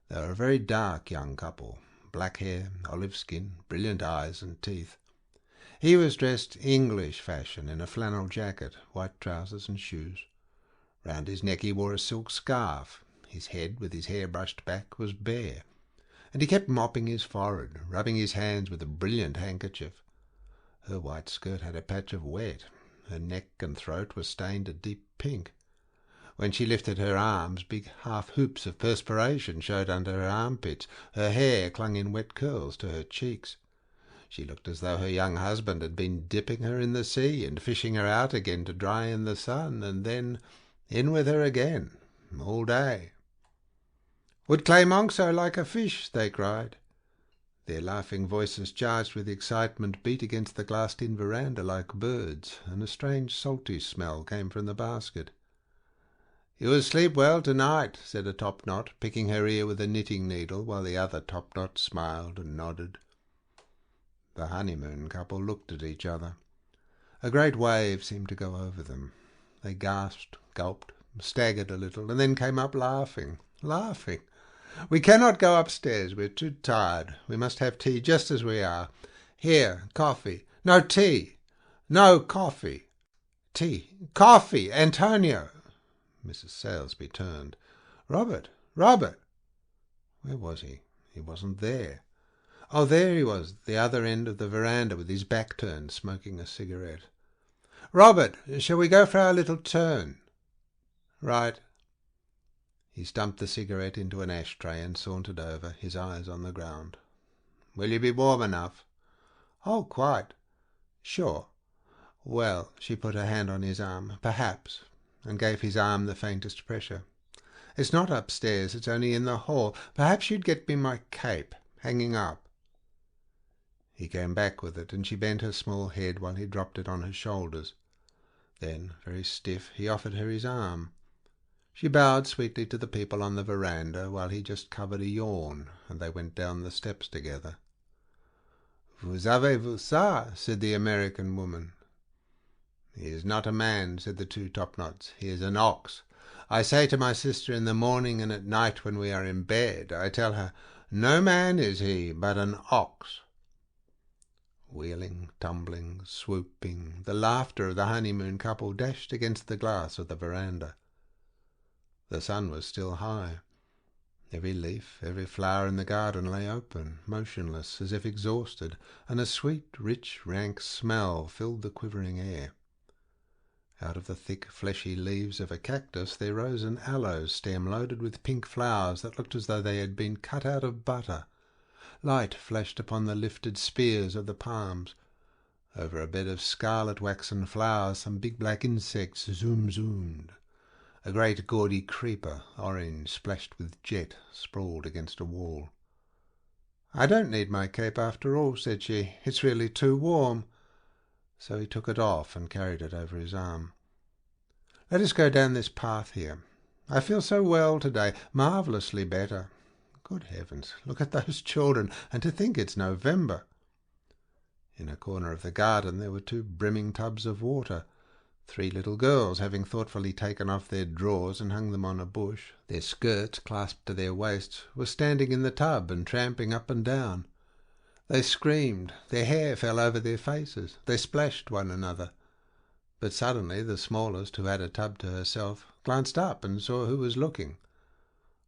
They were a very dark young couple, black hair, olive skin, brilliant eyes and teeth. He was dressed English fashion in a flannel jacket, white trousers and shoes. Round his neck he wore a silk scarf. His head, with his hair brushed back, was bare, and he kept mopping his forehead, rubbing his hands with a brilliant handkerchief. Her white skirt had a patch of wet. Her neck and throat were stained a deep pink. When she lifted her arms, big half-hoops of perspiration showed under her armpits. Her hair clung in wet curls to her cheeks. She looked as though her young husband had been dipping her in the sea and fishing her out again to dry in the sun, and then in with her again, all day. "Would Clement so like a fish?" they cried. Their laughing voices, charged with excitement, beat against the glassed-in veranda like birds, and a strange salty smell came from the basket. "You will sleep well tonight," said a top-knot, picking her ear with a knitting needle, while the other top-knot smiled and nodded. The honeymoon couple looked at each other. A great wave seemed to go over them. They gasped, gulped, staggered a little, and then came up laughing. "We cannot go upstairs. We're too tired. We must have tea just as we are. Here, coffee. No, tea. No, coffee. Tea. Coffee. Antonio." Mrs. Sailsby turned. Robert! Where was he? He wasn't there. Oh, there he was, at the other end of the veranda, with his back turned, smoking a cigarette. "Robert, shall we go for our little turn?" "Right." He stumped the cigarette into an ashtray and sauntered over, his eyes on the ground. "Will you be warm enough?" "Oh, quite." "Sure." "Well," she put her hand on his arm, "perhaps," and gave his arm the faintest pressure. "It's not upstairs, it's only in the hall. Perhaps you'd get me my cape, hanging up." He came back with it, and she bent her small head while he dropped it on her shoulders. Then, very stiff, he offered her his arm. She bowed sweetly to the people on the veranda, while he just covered a yawn, and they went down the steps together. "Vous avez vu ça?" said the American woman. "He is not a man," said the two topknots. "He is an ox. I say to my sister in the morning and at night when we are in bed, I tell her, 'No man is he, but an ox.'" Wheeling, tumbling, swooping, the laughter of the honeymoon couple dashed against the glass of the veranda. The sun was still high. Every leaf, every flower in the garden lay open, motionless, as if exhausted, and a sweet, rich, rank smell filled the quivering air. Out of the thick, fleshy leaves of a cactus there rose an aloe stem loaded with pink flowers that looked as though they had been cut out of butter. Light flashed upon the lifted spears of the palms. Over a bed of scarlet waxen flowers some big black insects zoom-zoomed. A great gaudy creeper, orange, splashed with jet, sprawled against a wall. "I don't need my cape after all," said she. "It's really too warm." So he took it off and carried it over his arm. "Let us go down this path here. I feel so well today, marvellously better. Good heavens, look at those children, and to think it's November." In a corner of the garden there were two brimming tubs of water. Three little girls, having thoughtfully taken off their drawers and hung them on a bush, their skirts clasped to their waists, were standing in the tub and tramping up and down. They screamed, their hair fell over their faces, they splashed one another. But suddenly the smallest, who had a tub to herself, glanced up and saw who was looking.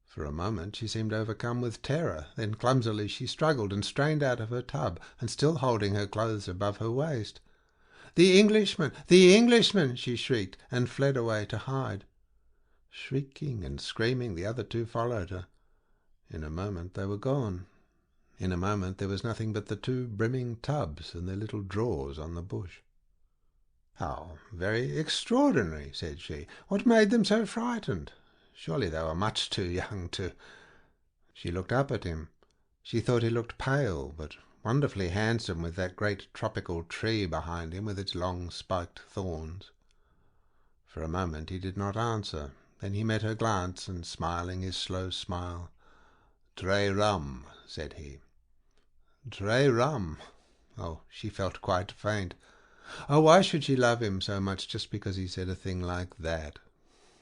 For a moment she seemed overcome with terror, then clumsily she struggled and strained out of her tub, and still holding her clothes above her waist. "The Englishman! The Englishman!" she shrieked, and fled away to hide. Shrieking and screaming, the other two followed her. In a moment they were gone. In a moment there was nothing but the two brimming tubs and their little drawers on the bush. "How very extraordinary," said she. "What made them so frightened? Surely they were much too young to—" She looked up at him. She thought he looked pale, but wonderfully handsome, with that great tropical tree behind him with its long spiked thorns. For a moment he did not answer. Then he met her glance, and smiling his slow smile, "Très rum," said he. Très rum. Oh, she felt quite faint. Oh, why should she love him so much just because he said a thing like that?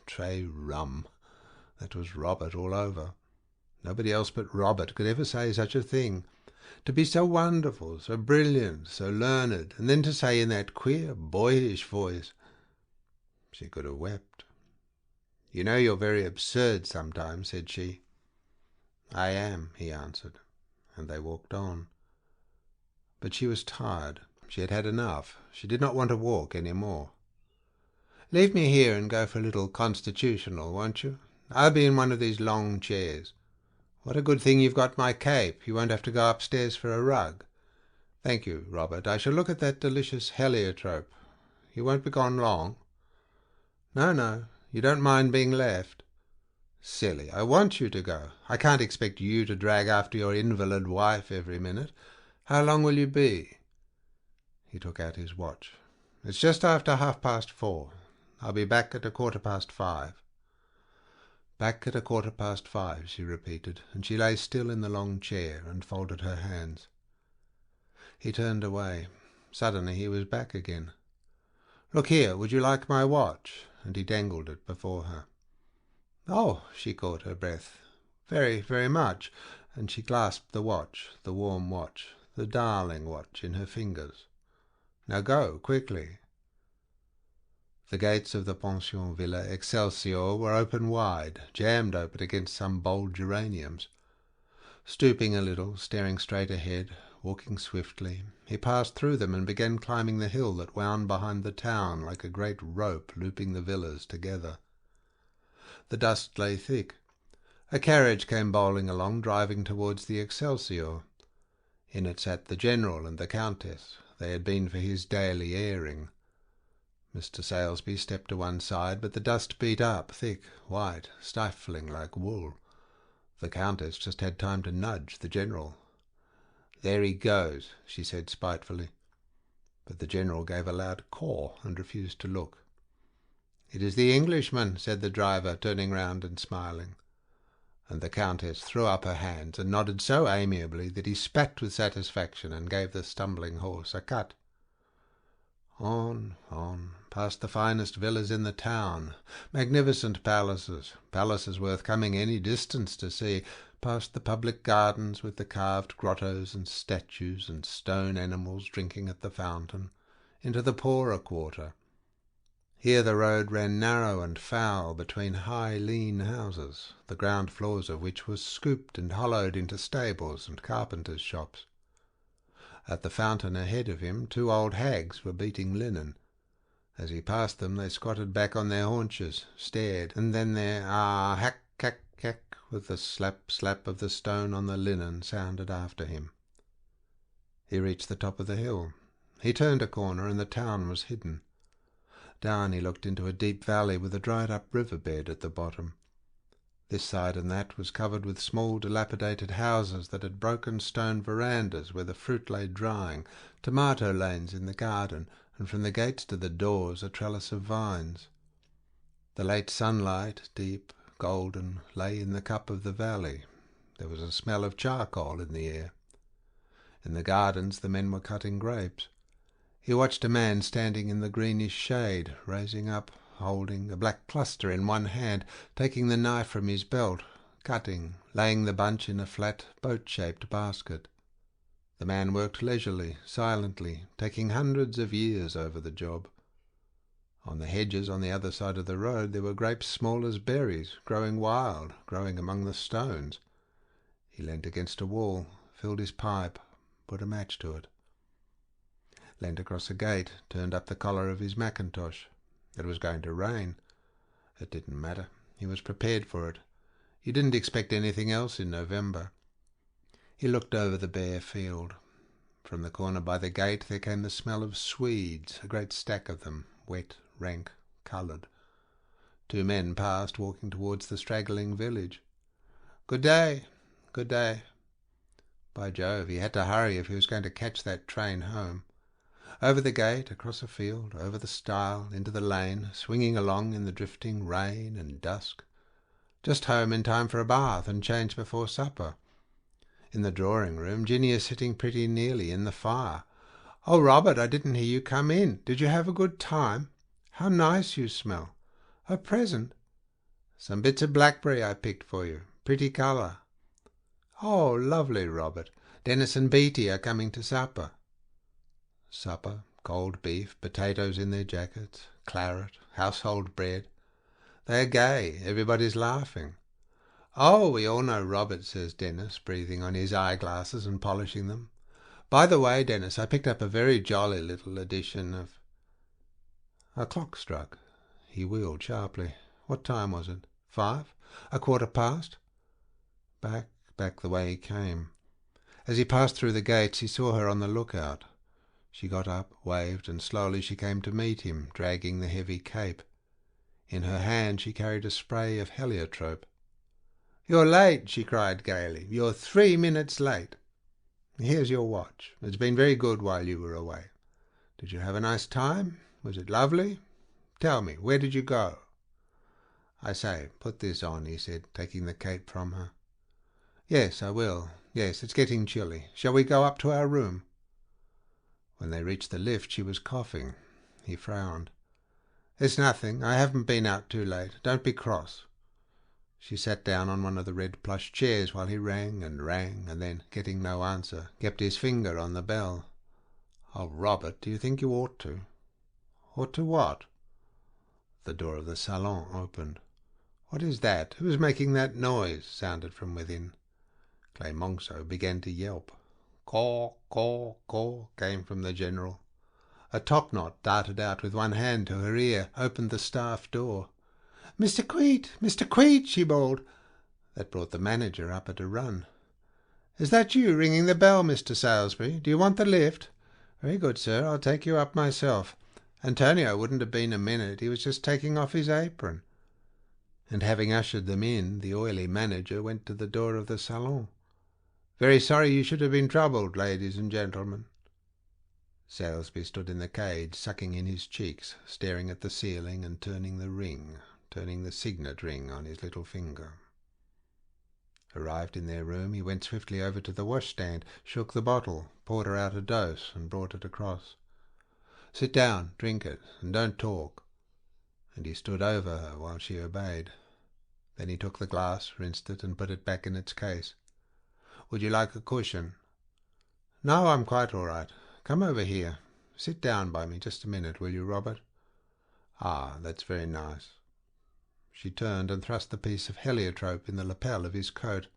Très rum. That was Robert all over. Nobody else but Robert could ever say such a thing. To be so wonderful, so brilliant, so learned, and then to say in that queer, boyish voice. She could have wept. "You know you're very absurd sometimes," said she. "I am," he answered, and they walked on. But she was tired. She had had enough. She did not want to walk any more. "Leave me here and go for a little constitutional, won't you? I'll be in one of these long chairs. What a good thing you've got my cape. You won't have to go upstairs for a rug. Thank you, Robert. I shall look at that delicious heliotrope. You won't be gone long?" No, you don't mind being left?" "Silly, I want you to go. I can't expect you to drag after your invalid wife every minute. How long will you be?" He took out his watch. "It's just after 4:30. I'll be back at 5:15. "Back at 5:15, she repeated, and she lay still in the long chair and folded her hands. He turned away. Suddenly he was back again. "Look here, would you like my watch?" And he dangled it before her. "Oh," she caught her breath. "Very, very much." And she clasped the watch, the warm watch, the darling watch, in her fingers. "Now go, quickly." The gates of the Pension Villa Excelsior were open wide, jammed open against some bold geraniums. Stooping a little, staring straight ahead, walking swiftly, he passed through them and began climbing the hill that wound behind the town like a great rope looping the villas together. The dust lay thick. A carriage came bowling along, driving towards the Excelsior. In it sat the General and the Countess. They had been for his daily airing. Mr. Sailsby stepped to one side, but the dust beat up, thick, white, stifling like wool. The Countess just had time to nudge the General. "There he goes," she said spitefully. But the General gave a loud caw and refused to look. "It is the Englishman," said the driver, turning round and smiling. And the Countess threw up her hands and nodded so amiably that he spat with satisfaction and gave the stumbling horse a cut. On, past the finest villas in the town, magnificent palaces, palaces worth coming any distance to see, past the public gardens with the carved grottos and statues and stone animals drinking at the fountain, into the poorer quarter. Here the road ran narrow and foul between high, lean houses, the ground floors of which was scooped and hollowed into stables and carpenters' shops. At the fountain ahead of him 2 old hags were beating linen. As he passed them they squatted back on their haunches, stared, and then their hack, hack, hack, with the slap, slap of the stone on the linen sounded after him. He reached the top of the hill. He turned a corner and the town was hidden. Down he looked into a deep valley with a dried-up river-bed at the bottom. This side and that was covered with small dilapidated houses that had broken stone verandas where the fruit lay drying, tomato lanes in the garden, and from the gates to the doors a trellis of vines. The late sunlight, deep, golden, lay in the cup of the valley. There was a smell of charcoal in the air. In the gardens the men were cutting grapes. He watched a man standing in the greenish shade, raising up, holding a black cluster in one hand, taking the knife from his belt, cutting, laying the bunch in a flat, boat-shaped basket. The man worked leisurely, silently, taking hundreds of years over the job. On the hedges on the other side of the road there were grapes small as berries, growing wild, growing among the stones. He leant against a wall, filled his pipe, put a match to it. Leant across a gate, turned up the collar of his mackintosh. It was going to rain. It didn't matter. He was prepared for it. You didn't expect anything else in November. He looked over the bare field. From the corner by the gate there came the smell of swedes, a great stack of them, wet, rank, coloured. 2 men passed, walking towards the straggling village. "Good day, good day." By Jove, he had to hurry if he was going to catch that train home. Over the gate, across a field, over the stile, into the lane, swinging along in the drifting rain and dusk. Just home in time for a bath and change before supper. In the drawing-room, Ginny is sitting pretty nearly in the fire. "Oh, Robert, I didn't hear you come in. Did you have a good time? How nice you smell. A present?" "Some bits of blackberry I picked for you. Pretty colour." "Oh, lovely, Robert. Dennis and Beatty are coming to supper." Supper, cold beef, potatoes in their jackets, claret, household bread. They are gay, everybody's laughing. "Oh, we all know Robert," says Dennis, breathing on his eyeglasses and polishing them. "By the way, Dennis, I picked up a very jolly little edition of—" A clock struck. He wheeled sharply. What time was it? 5? 1/4 past? Back the way he came. As he passed through the gates he saw her on the lookout. She got up, waved, and slowly she came to meet him, dragging the heavy cape. In her hand she carried a spray of heliotrope. "You're late," she cried gaily. "You're 3 minutes late. Here's your watch. It's been very good while you were away. Did you have a nice time? Was it lovely? Tell me, where did you go?" "I say, put this on," he said, taking the cape from her. "Yes, I will. Yes, it's getting chilly. Shall we go up to our room?" When they reached the lift she was coughing. He frowned. "It's nothing. I haven't been out too late. Don't be cross." She sat down on one of the red plush chairs while he rang, and then, getting no answer, kept his finger on the bell. "Oh, Robert, do you think you ought to?" "Ought to what?" The door of the salon opened. "What is that? Who is making that noise?" sounded from within. Clemenceau began to yelp. "Caw, caw, caw," came from the General. A topknot darted out with one hand to her ear, opened the staff door. "Mr. Queet! Mr. Queet!" she bawled. That brought the manager up at a run. "Is that you ringing the bell, Mr. Salisbury? Do you want the lift?" "Very good, sir. I'll take you up myself." Antonio wouldn't have been a minute. He was just taking off his apron. And having ushered them in, the oily manager went to the door of the salon. "Very sorry you should have been troubled, ladies and gentlemen." Sailsby stood in the cage, sucking in his cheeks, staring at the ceiling and turning the signet ring on his little finger. Arrived in their room, he went swiftly over to the washstand, shook the bottle, poured her out a dose, and brought it across. "Sit down, drink it, and don't talk." And he stood over her while she obeyed. Then he took the glass, rinsed it, and put it back in its case. "Would you like a cushion?" "No, I'm quite all right. Come over here. Sit down by me just a minute, will you, Robert?" "Ah, that's very nice." She turned and thrust the piece of heliotrope in the lapel of his coat.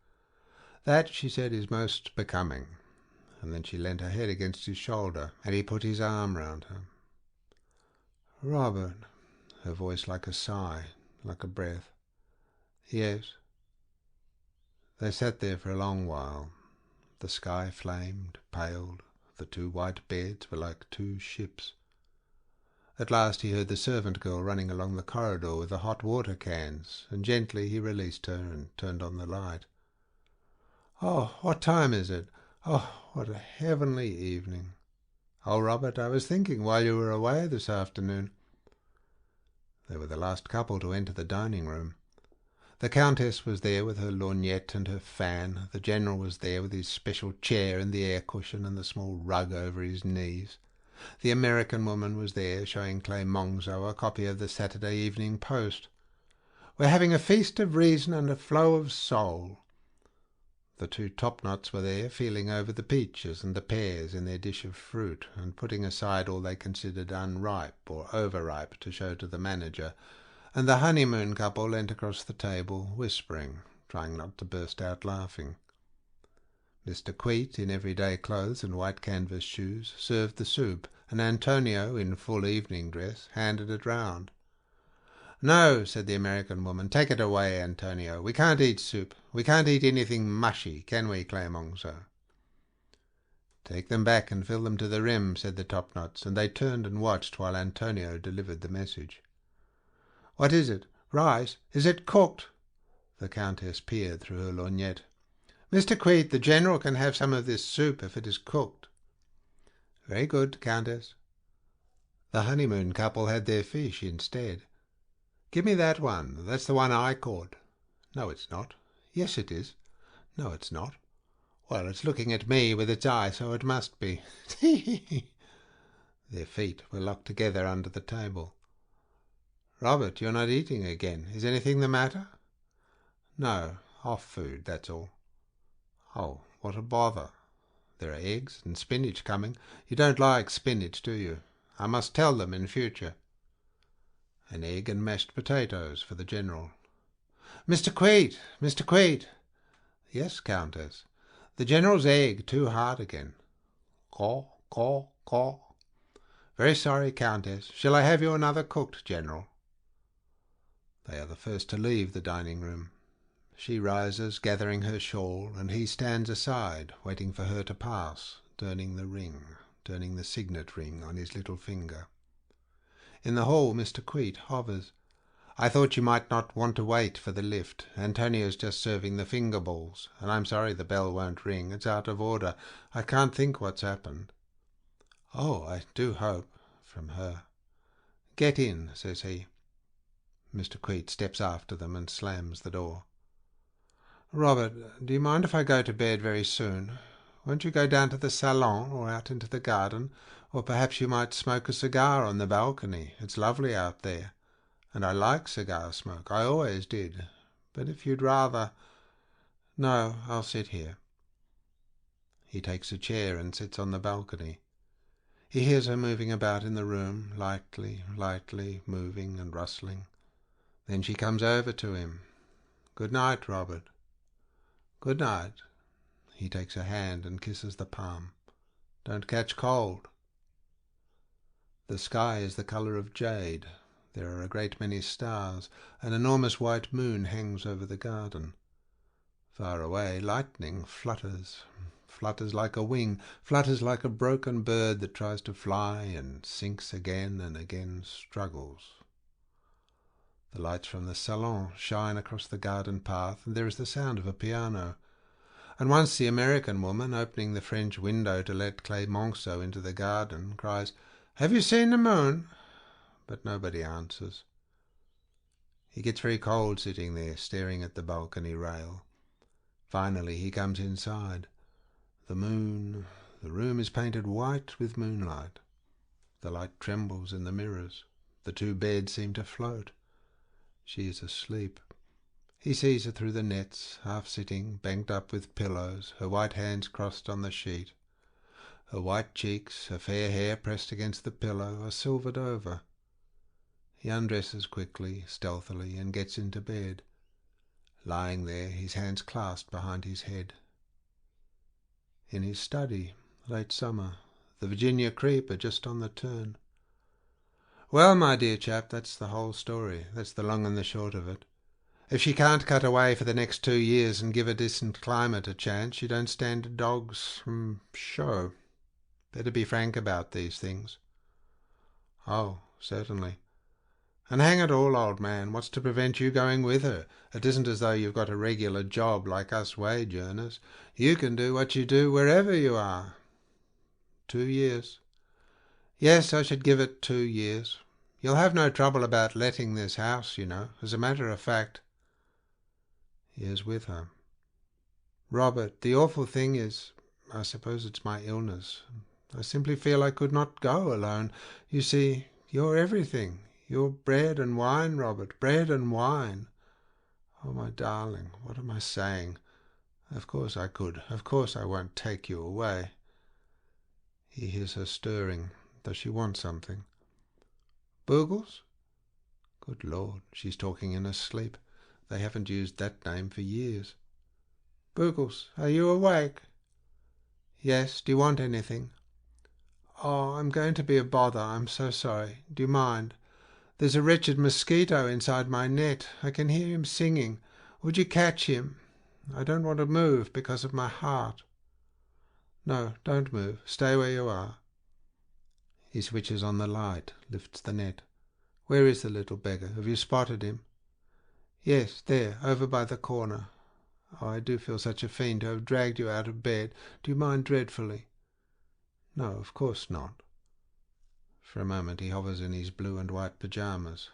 "That," she said, "is most becoming." And then she leant her head against his shoulder, and he put his arm round her. "Robert," her voice like a sigh, like a breath. "Yes." They sat there for a long while. The sky flamed, paled. The two white beds were like two ships. At last he heard the servant girl running along the corridor with the hot water cans, and gently he released her and turned on the light. "Oh, what time is it? Oh, what a heavenly evening! Oh, Robert, I was thinking while you were away this afternoon." They were the last couple to enter the dining-room. The Countess was there with her lorgnette and her fan. The General was there with his special chair and the air-cushion and the small rug over his knees. The American woman was there, showing Clemenceau a copy of the Saturday Evening Post. "We're having a feast of reason and a flow of soul." The two top-knots were there, feeling over the peaches and the pears in their dish of fruit, and putting aside all they considered unripe or overripe to show to the manager, and the honeymoon couple leant across the table, whispering, trying not to burst out laughing. Mr. Queet, in everyday clothes and white canvas shoes, served the soup, and Antonio, in full evening dress, handed it round. "No," said the American woman. "Take it away, Antonio. We can't eat soup. We can't eat anything mushy, can we, Clemenceau?" "Take them back and fill them to the rim," said the top-knots, and they turned and watched while Antonio delivered the message. "What is it? Rice? Is it cooked?" The Countess peered through her lorgnette. "Mr. Queet, the General can have some of this soup if it is cooked." "Very good, Countess." The honeymoon couple had their fish instead. "Give me that one. That's the one I caught." "No, it's not." "Yes, it is." "No, it's not." "Well, it's looking at me with its eye, so it must be." Their feet were locked together under the table. "Robert, you're not eating again. Is anything the matter?" "No, off food, that's all." "Oh, what a bother. There are eggs and spinach coming. You don't like spinach, do you? I must tell them in future." "An egg and mashed potatoes for the General." "Mr. Queet! Mr. Queet!" "Yes, Countess." "The General's egg too hard again." "Caw, caw, caw." "Very sorry, Countess. Shall I have you another cooked, General?" They are the first to leave the dining-room. She rises, gathering her shawl, and he stands aside, waiting for her to pass, turning the signet ring on his little finger. In the hall Mr. Queet hovers. "I thought you might not want to wait for the lift. Antonio's just serving the finger bowls, and I'm sorry the bell won't ring. It's out of order. I can't think what's happened." "Oh, I do hope," from her. "Get in," says he. Mr. Queet steps after them and slams the door. "Robert, do you mind if I go to bed very soon? Won't you go down to the salon or out into the garden? Or perhaps you might smoke a cigar on the balcony. It's lovely out there. And I like cigar smoke. I always did. But if you'd rather—" "No, I'll sit here." He takes a chair and sits on the balcony. He hears her moving about in the room, lightly, lightly, moving and rustling. Then she comes over to him. "Good night, Robert." "Good night." He takes her hand and kisses the palm. "Don't catch cold." The sky is the colour of jade. There are a great many stars. An enormous white moon hangs over the garden. Far away lightning flutters like a wing, flutters like a broken bird that tries to fly and sinks again and again struggles. The lights from the salon shine across the garden path, and there is the sound of a piano. And once the American woman, opening the French window to let Clemenceau into the garden, cries, "Have you seen the moon?" But nobody answers. He gets very cold sitting there, staring at the balcony rail. Finally he comes inside. The room is painted white with moonlight. The light trembles in the mirrors. The two beds seem to float. She is asleep. He sees her through the nets, half sitting, banked up with pillows, her white hands crossed on the sheet. Her white cheeks, her fair hair pressed against the pillow, are silvered over. He undresses quickly, stealthily, and gets into bed, lying there, his hands clasped behind his head. In his study, late summer, the Virginia creep are just on the turn. Well, my dear chap, that's the whole story. That's the long and the short of it. If she can't cut away for the next 2 years and give a decent climate a chance, you don't stand a dog's show. Better be frank about these things. Oh, certainly. And hang it all, old man, what's to prevent you going with her? It isn't as though you've got a regular job like us wage earners. You can do what you do wherever you are. 2 years. Yes, I should give it 2 years. You'll have no trouble about letting this house, you know. As a matter of fact, he is with her. Robert, the awful thing is, I suppose it's my illness. I simply feel I could not go alone. You see, you're everything. You're bread and wine, Robert, bread and wine. Oh, my darling, what am I saying? Of course I could. Of course I won't take you away. He hears her stirring. Does she want something? Boogles? Good Lord, she's talking in her sleep. They haven't used that name for years. Boogles, are you awake? Yes, do you want anything? Oh, I'm going to be a bother. I'm so sorry. Do you mind? There's a wretched mosquito inside my net. I can hear him singing. Would you catch him? I don't want to move because of my heart. No, don't move. Stay where you are. He switches on the light, lifts the net. Where is the little beggar? Have you spotted him? Yes, there, over by the corner. Oh, I do feel such a fiend to have dragged you out of bed. Do you mind dreadfully? No, of course not. For a moment he hovers in his blue and white pyjamas.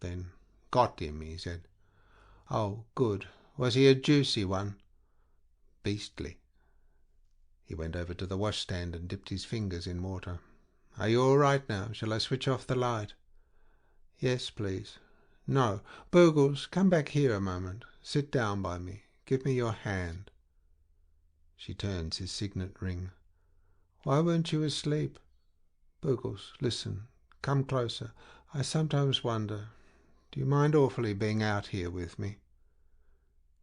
Then, got him, he said. Oh, good. Was he a juicy one? Beastly. He went over to the washstand and dipped his fingers in water. Are you all right now? Shall I switch off the light? Yes, please. No. Boogles, come back here a moment. Sit down by me. Give me your hand. She turns his signet ring. Why weren't you asleep? Boogles, listen. Come closer. I sometimes wonder. Do you mind awfully being out here with me?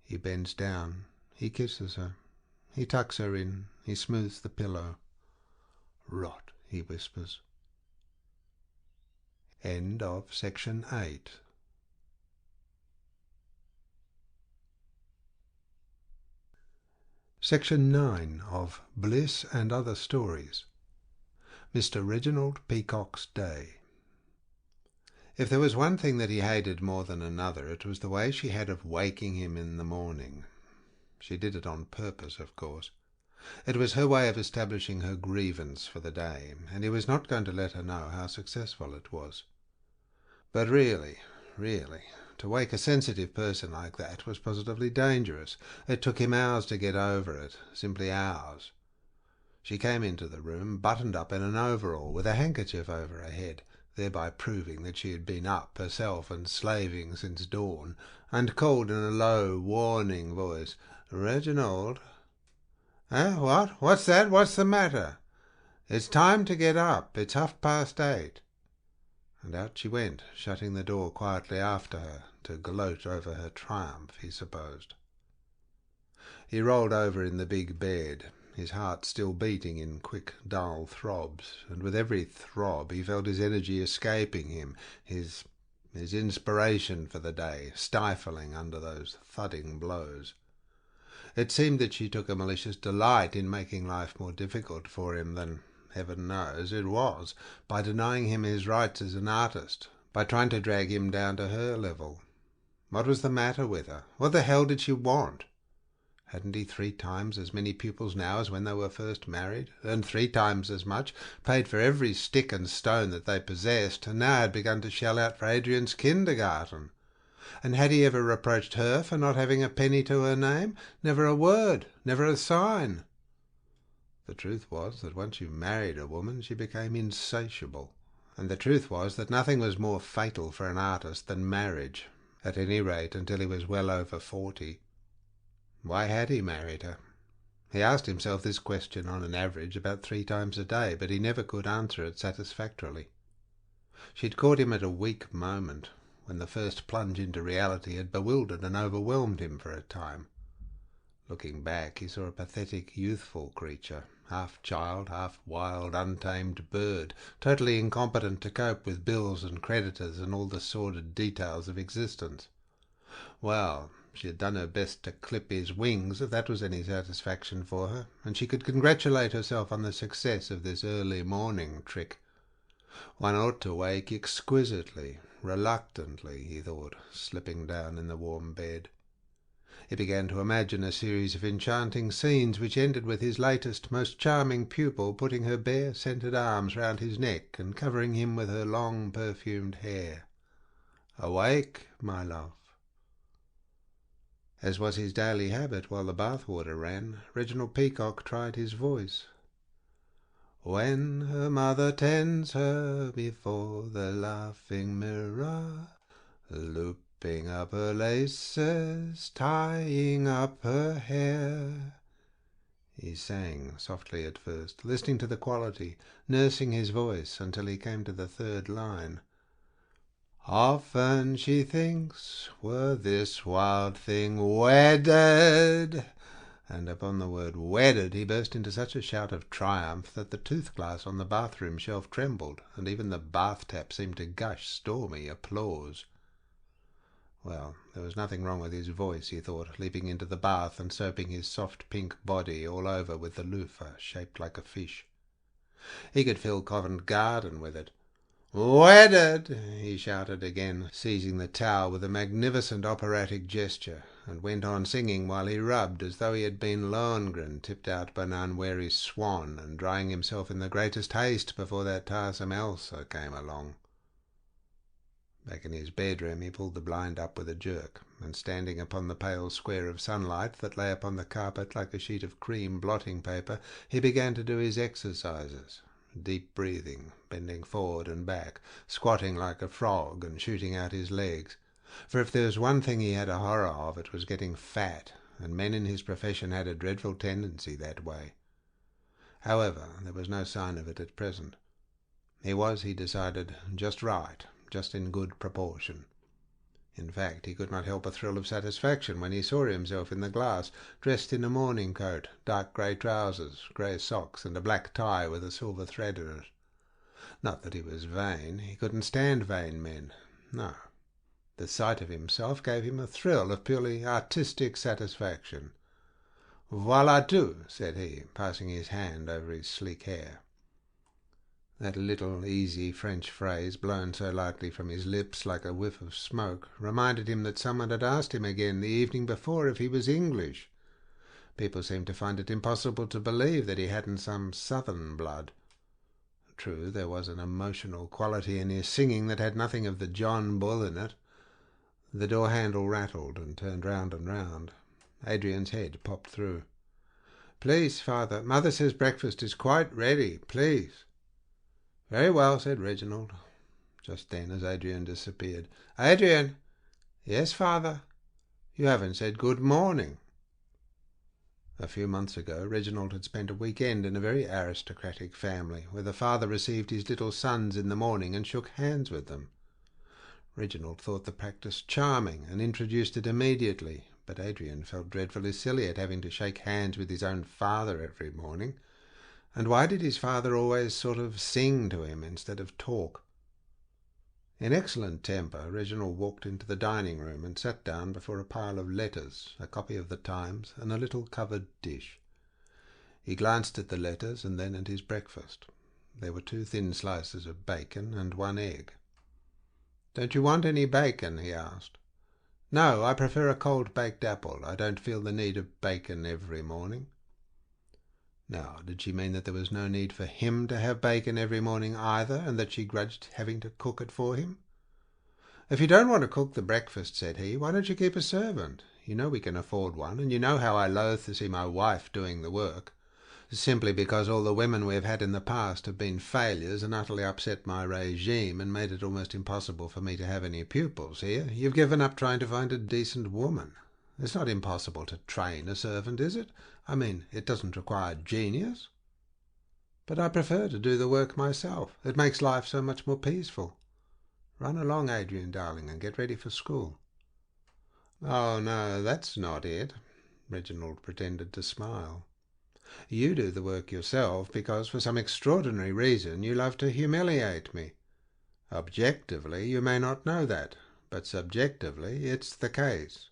He bends down. He kisses her. He tucks her in. He smooths the pillow. Rot, he whispers. End of section 8. Section 9 of Bliss and Other Stories. Mr. Reginald Peacock's Day. If there was one thing that he hated more than another, it was the way she had of waking him in the morning. She did it on purpose, of course. It was her way of establishing her grievance for the day, and he was not going to let her know how successful it was. But really, to wake a sensitive person like that was positively dangerous. It took him hours to get over it, simply hours. She came into the room, buttoned up in an overall, with a handkerchief over her head, thereby proving that she had been up herself and slaving since dawn, and called in a low, warning voice, "Reginald." What? What's that? What's the matter? It's time to get up. It's 8:30. And out she went, shutting the door quietly after her, to gloat over her triumph, he supposed. He rolled over in the big bed, his heart still beating in quick, dull throbs, and with every throb he felt his energy escaping him, his inspiration for the day stifling under those thudding blows. It seemed that she took a malicious delight in making life more difficult for him than, heaven knows, it was, by denying him his rights as an artist, by trying to drag him down to her level. What was the matter with her? What the hell did she want? Hadn't he 3 times as many pupils now as when they were first married, earned 3 times as much, paid for every stick and stone that they possessed, and now had begun to shell out for Adrian's kindergarten? And had he ever reproached her for not having a penny to her name? Never a word, never a sign. The truth was that once you married a woman, she became insatiable. And the truth was that nothing was more fatal for an artist than marriage, at any rate until he was well over 40. Why had he married her? He asked himself this question on an average about 3 times a day, but he never could answer it satisfactorily. She'd caught him at a weak moment, when the first plunge into reality had bewildered and overwhelmed him for a time. Looking back, he saw a pathetic, youthful creature, half child, half wild, untamed bird, totally incompetent to cope with bills and creditors and all the sordid details of existence. Well, she had done her best to clip his wings, if that was any satisfaction for her, and she could congratulate herself on the success of this early morning trick. One ought to wake exquisitely, reluctantly, he thought, slipping down in the warm bed. He began to imagine a series of enchanting scenes which ended with his latest, most charming pupil putting her bare, scented arms round his neck and covering him with her long, perfumed hair. "Awake, my love." As was his daily habit while the bath-water ran, Reginald Peacock tried his voice. "When her mother tends her before the laughing mirror, looping up her laces, tying up her hair," he sang softly at first, listening to the quality, nursing his voice until he came to the 3rd line. "Often she thinks, were this wild thing wedded," and upon the word wedded he burst into such a shout of triumph that the tooth-glass on the bathroom shelf trembled, and even the bath-tap seemed to gush stormy applause. Well, there was nothing wrong with his voice, he thought, leaping into the bath and soaping his soft pink body all over with the loofah shaped like a fish. He could fill Covent Garden with it. "Wedded!" he shouted again, seizing the towel with a magnificent operatic gesture, and went on singing while he rubbed as though he had been Lohengrin tipped out by an unwary swan, and drying himself in the greatest haste before that tiresome Elsa came along. Back in his bedroom he pulled the blind up with a jerk, and standing upon the pale square of sunlight that lay upon the carpet like a sheet of cream blotting paper, he began to do his exercises. Deep breathing, bending forward and back, squatting like a frog and shooting out his legs. For if there was one thing he had a horror of, it was getting fat, and men in his profession had a dreadful tendency that way. However, there was no sign of it at present. He was, he decided, just right, just in good proportion. In fact, he could not help a thrill of satisfaction when he saw himself in the glass, dressed in a morning coat, dark grey trousers, grey socks, and a black tie with a silver thread in it. Not that he was vain. He couldn't stand vain men. No. The sight of himself gave him a thrill of purely artistic satisfaction. "Voilà tout," said he, passing his hand over his sleek hair. That little easy French phrase, blown so lightly from his lips like a whiff of smoke, reminded him that someone had asked him again the evening before if he was English. People seemed to find it impossible to believe that he hadn't some southern blood. True, there was an emotional quality in his singing that had nothing of the John Bull in it. The door-handle rattled and turned round and round. Adrian's head popped through. "Please, father, mother says breakfast is quite ready, please." "Very well," said Reginald, just then as Adrian disappeared. "Adrian!" "Yes, father?" "You haven't said good morning." A few months ago Reginald had spent a week-end in a very aristocratic family, where the father received his little sons in the morning and shook hands with them. Reginald thought the practice charming and introduced it immediately, but Adrian felt dreadfully silly at having to shake hands with his own father every morning. And why did his father always sort of sing to him instead of talk? In excellent temper, Reginald walked into the dining-room and sat down before a pile of letters, a copy of the Times, and a little covered dish. He glanced at the letters and then at his breakfast. There were 2 thin slices of bacon and 1 egg. "Don't you want any bacon?" he asked. No, I prefer a cold baked apple. I don't feel the need of bacon every morning. Now, did she mean that there was no need for him to have bacon every morning either, and that she grudged having to cook it for him? If you don't want to cook the breakfast, said he, why don't you keep a servant? You know we can afford one, and you know how I loathe to see my wife doing the work, simply because all the women we have had in the past have been failures and utterly upset my regime and made it almost impossible for me to have any pupils here. You've given up trying to find a decent woman. It's not impossible to train a servant, is it? I mean, it doesn't require genius. But I prefer to do the work myself. It makes life so much more peaceful. Run along, Adrian, darling, and get ready for school. Oh, no, that's not it. Reginald pretended to smile. You do the work yourself because for some extraordinary reason you love to humiliate me. Objectively, you may not know that, but subjectively it's the case.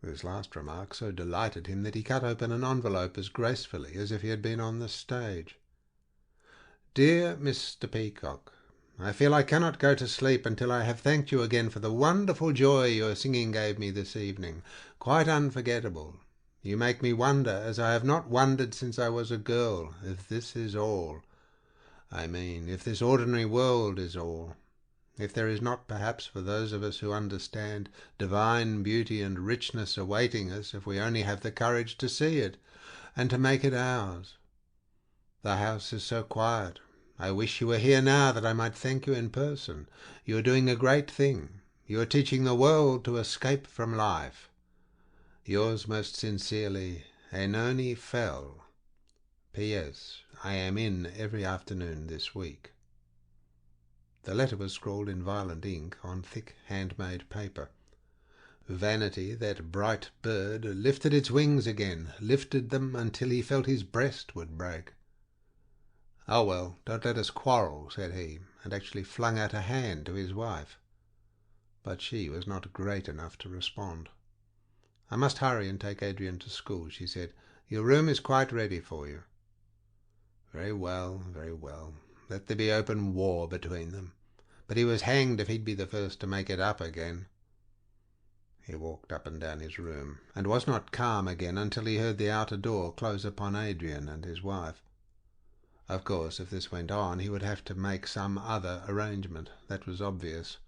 This last remark so delighted him that he cut open an envelope as gracefully as if he had been on the stage. Dear Mr. Peacock, I feel I cannot go to sleep until I have thanked you again for the wonderful joy your singing gave me this evening. Quite unforgettable. You make me wonder, as I have not wondered since I was a girl, if this is all. I mean, if this ordinary world is all. If there is not, perhaps, for those of us who understand, divine beauty and richness awaiting us if we only have the courage to see it, and to make it ours. The house is so quiet. I wish you were here now that I might thank you in person. You are doing a great thing. You are teaching the world to escape from life. Yours most sincerely, Enoni Fell. P.S. I am in every afternoon this week. The letter was scrawled in violent ink on thick handmade paper. Vanity, that bright bird, lifted its wings again, lifted them until he felt his breast would break. "Oh, well, don't let us quarrel," said he, and actually flung out a hand to his wife. But she was not great enough to respond. "I must hurry and take Adrian to school," she said. "Your room is quite ready for you." Very well, very well. Let there be open war between them. But he was hanged if he'd be the first to make it up again. He walked up and down his room, and was not calm again until he heard the outer door close upon Adrian and his wife. Of course, if this went on, he would have to make some other arrangement. That was obvious.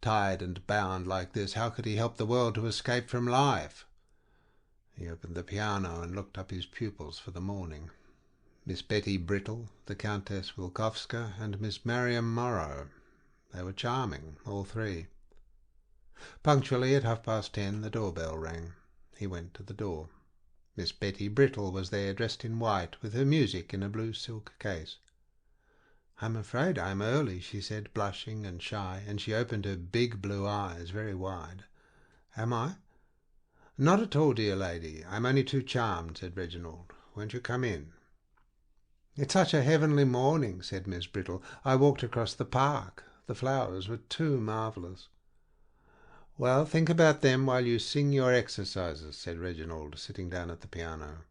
Tied and bound like this, how could he help the world to escape from life? He opened the piano and looked up his pupils for the morning. Miss Betty Brittle, the Countess Wilkowska, and Miss Mariam Morrow. They were charming, all three. Punctually at 10:30 the doorbell rang. He went to the door. Miss Betty Brittle was there, dressed in white, with her music in a blue silk case. "I'm afraid I'm early," she said, blushing and shy, and she opened her big blue eyes very wide. "Am I?" "Not at all, dear lady. I'm only too charmed," said Reginald. "Won't you come in?" "It's such a heavenly morning," said Miss Brittle. "I walked across the park. The flowers were too marvellous." "Well, think about them while you sing your exercises," said Reginald, sitting down at the piano.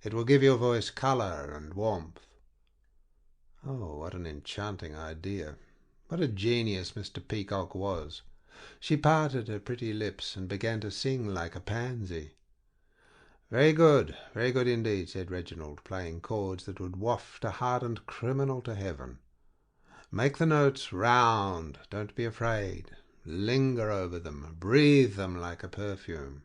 "It will give your voice colour and warmth." Oh, what an enchanting idea! What a genius Mr. Peacock was! She parted her pretty lips and began to sing like a pansy. Very good indeed," said Reginald, playing chords that would waft a hardened criminal to heaven. "Make the notes round. Don't be afraid. Linger over them. Breathe them like a perfume."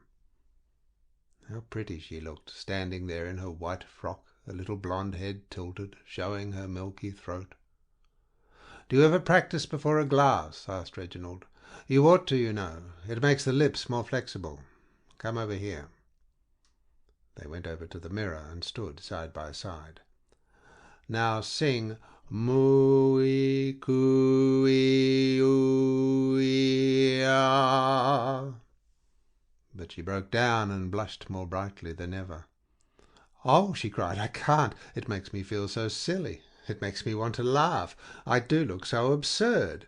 How pretty she looked, standing there in her white frock, the little blonde head tilted, showing her milky throat. "Do you ever practice before a glass?" asked Reginald. "You ought to, you know. It makes the lips more flexible. Come over here." They went over to the mirror and stood side by side. "Now sing Moo-ee, coo-ee, oo-ee, ah." But she broke down and blushed more brightly than ever. "Oh," she cried, "I can't. It makes me feel so silly. It makes me want to laugh. I do look so absurd."